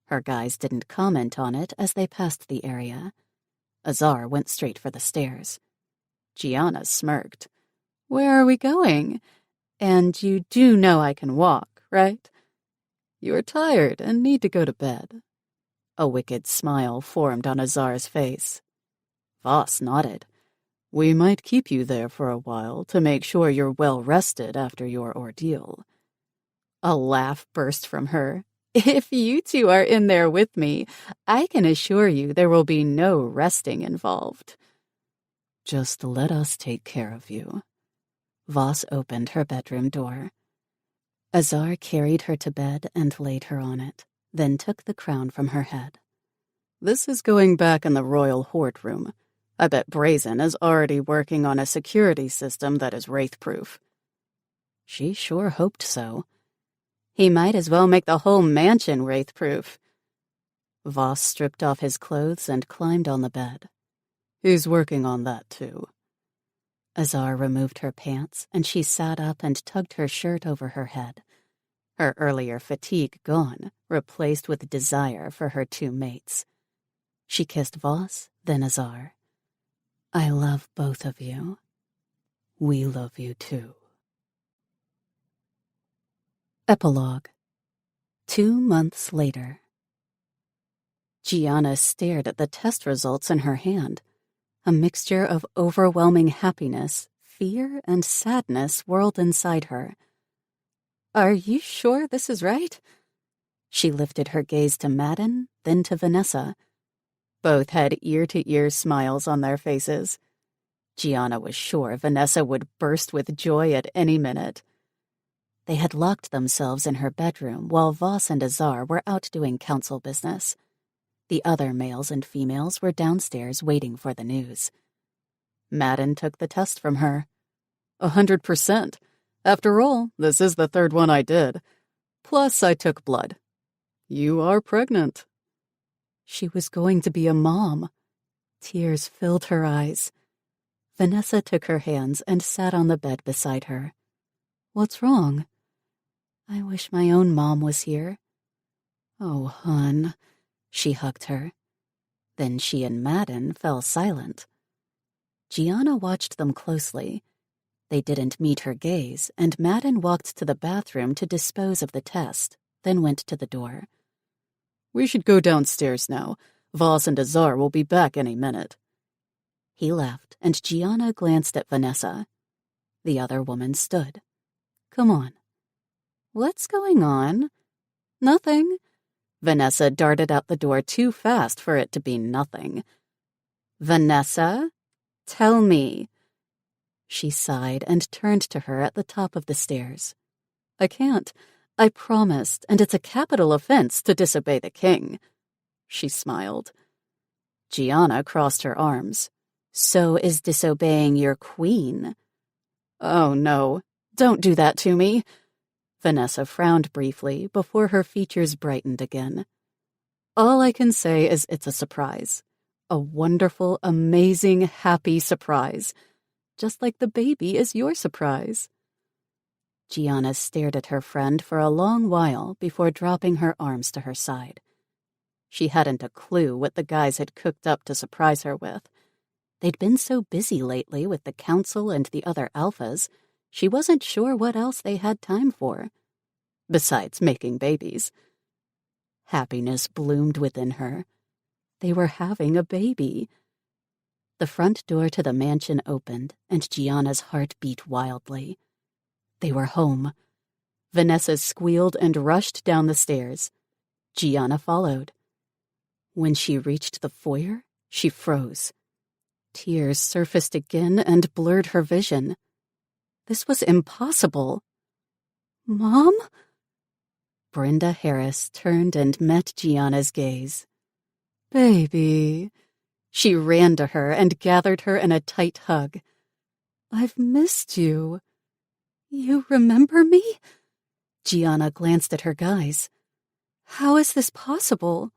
Her guys didn't comment on it as they passed the area. Azar went straight for the stairs. Gianna smirked. Where are we going? And you do know I can walk, right? You're tired and need to go to bed. A wicked smile formed on Azar's face. Voss nodded. We might keep you there for a while to make sure you're well rested after your ordeal. A laugh burst from her. If you two are in there with me, I can assure you there will be no resting involved. Just let us take care of you. Voss opened her bedroom door. Azar carried her to bed and laid her on it, then took the crown from her head. This is going back in the royal hoard room. I bet Brazen is already working on a security system that is wraith-proof. She sure hoped so. He might as well make the whole mansion wraith-proof. Voss stripped off his clothes and climbed on the bed. He's working on that, too. Azar removed her pants, and she sat up and tugged her shirt over her head. Her earlier fatigue gone, replaced with desire for her two mates. She kissed Voss, then Azar. I love both of you. We love you too. Epilogue. 2 months later. Gianna stared at the test results in her hand. A mixture of overwhelming happiness, fear, and sadness whirled inside her. Are you sure this is right? She lifted her gaze to Madden, then to Vanessa. Both had ear-to-ear smiles on their faces. Gianna was sure Vanessa would burst with joy at any minute. They had locked themselves in her bedroom while Voss and Azar were out doing council business. The other males and females were downstairs waiting for the news. Madden took the test from her. 100%. After all, this is the third one I did. Plus, I took blood. You are pregnant. She was going to be a mom. Tears filled her eyes. Vanessa took her hands and sat on the bed beside her. What's wrong? I wish my own mom was here. Oh, hon. She hugged her. Then she and Madden fell silent. Gianna watched them closely. They didn't meet her gaze, and Madden walked to the bathroom to dispose of the test, then went to the door. We should go downstairs now. Voss and Azar will be back any minute. He left, and Gianna glanced at Vanessa. The other woman stood. Come on. What's going on? Nothing. Vanessa darted out the door too fast for it to be nothing. Vanessa? Tell me. She sighed and turned to her at the top of the stairs. I can't. I promised, and it's a capital offense to disobey the king. She smiled. Gianna crossed her arms. So is disobeying your queen. Oh, no. Don't do that to me. Vanessa frowned briefly before her features brightened again. All I can say is it's a surprise. A wonderful, amazing, happy surprise. Just like the baby is your surprise. Gianna stared at her friend for a long while before dropping her arms to her side. She hadn't a clue what the guys had cooked up to surprise her with. They'd been so busy lately with the council and the other alphas, she wasn't sure what else they had time for. Besides making babies. Happiness bloomed within her. They were having a baby. The front door to the mansion opened, and Gianna's heart beat wildly. They were home. Vanessa squealed and rushed down the stairs. Gianna followed. When she reached the foyer, she froze. Tears surfaced again and blurred her vision. This was impossible. "Mom?" Brenda Harris turned and met Gianna's gaze. "Baby." She ran to her and gathered her in a tight hug. "I've missed you." "You remember me?" Gianna glanced at her guys. "How is this possible?"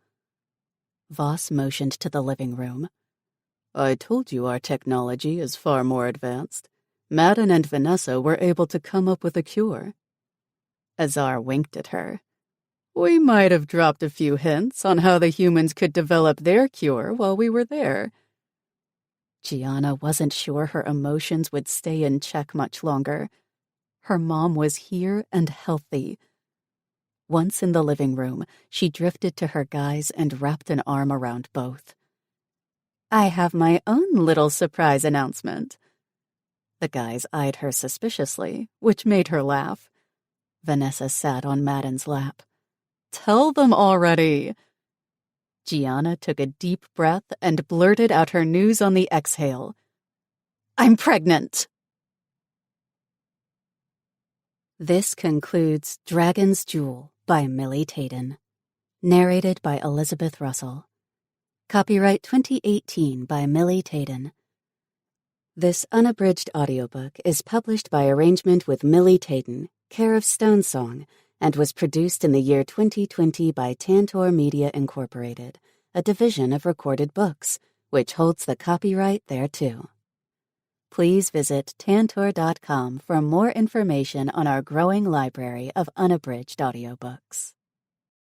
Voss motioned to the living room. "I told you our technology is far more advanced. Madden and Vanessa were able to come up with a cure." Azar winked at her. "We might have dropped a few hints on how the humans could develop their cure while we were there." Gianna wasn't sure her emotions would stay in check much longer. Her mom was here and healthy. Once in the living room, she drifted to her guys and wrapped an arm around both. "I have my own little surprise announcement." The guys eyed her suspiciously, which made her laugh. Vanessa sat on Madden's lap. "Tell them already." Gianna took a deep breath and blurted out her news on the exhale. "I'm pregnant." This concludes Dragon's Jewel by Millie Taden. Narrated by Elizabeth Russell. Copyright 2018 by Millie Taden. This unabridged audiobook is published by arrangement with Millie Taden, care of Stone Song, and was produced in the year 2020 by Tantor Media Incorporated, a division of Recorded Books, which holds the copyright thereto. Please visit tantor.com for more information on our growing library of unabridged audiobooks.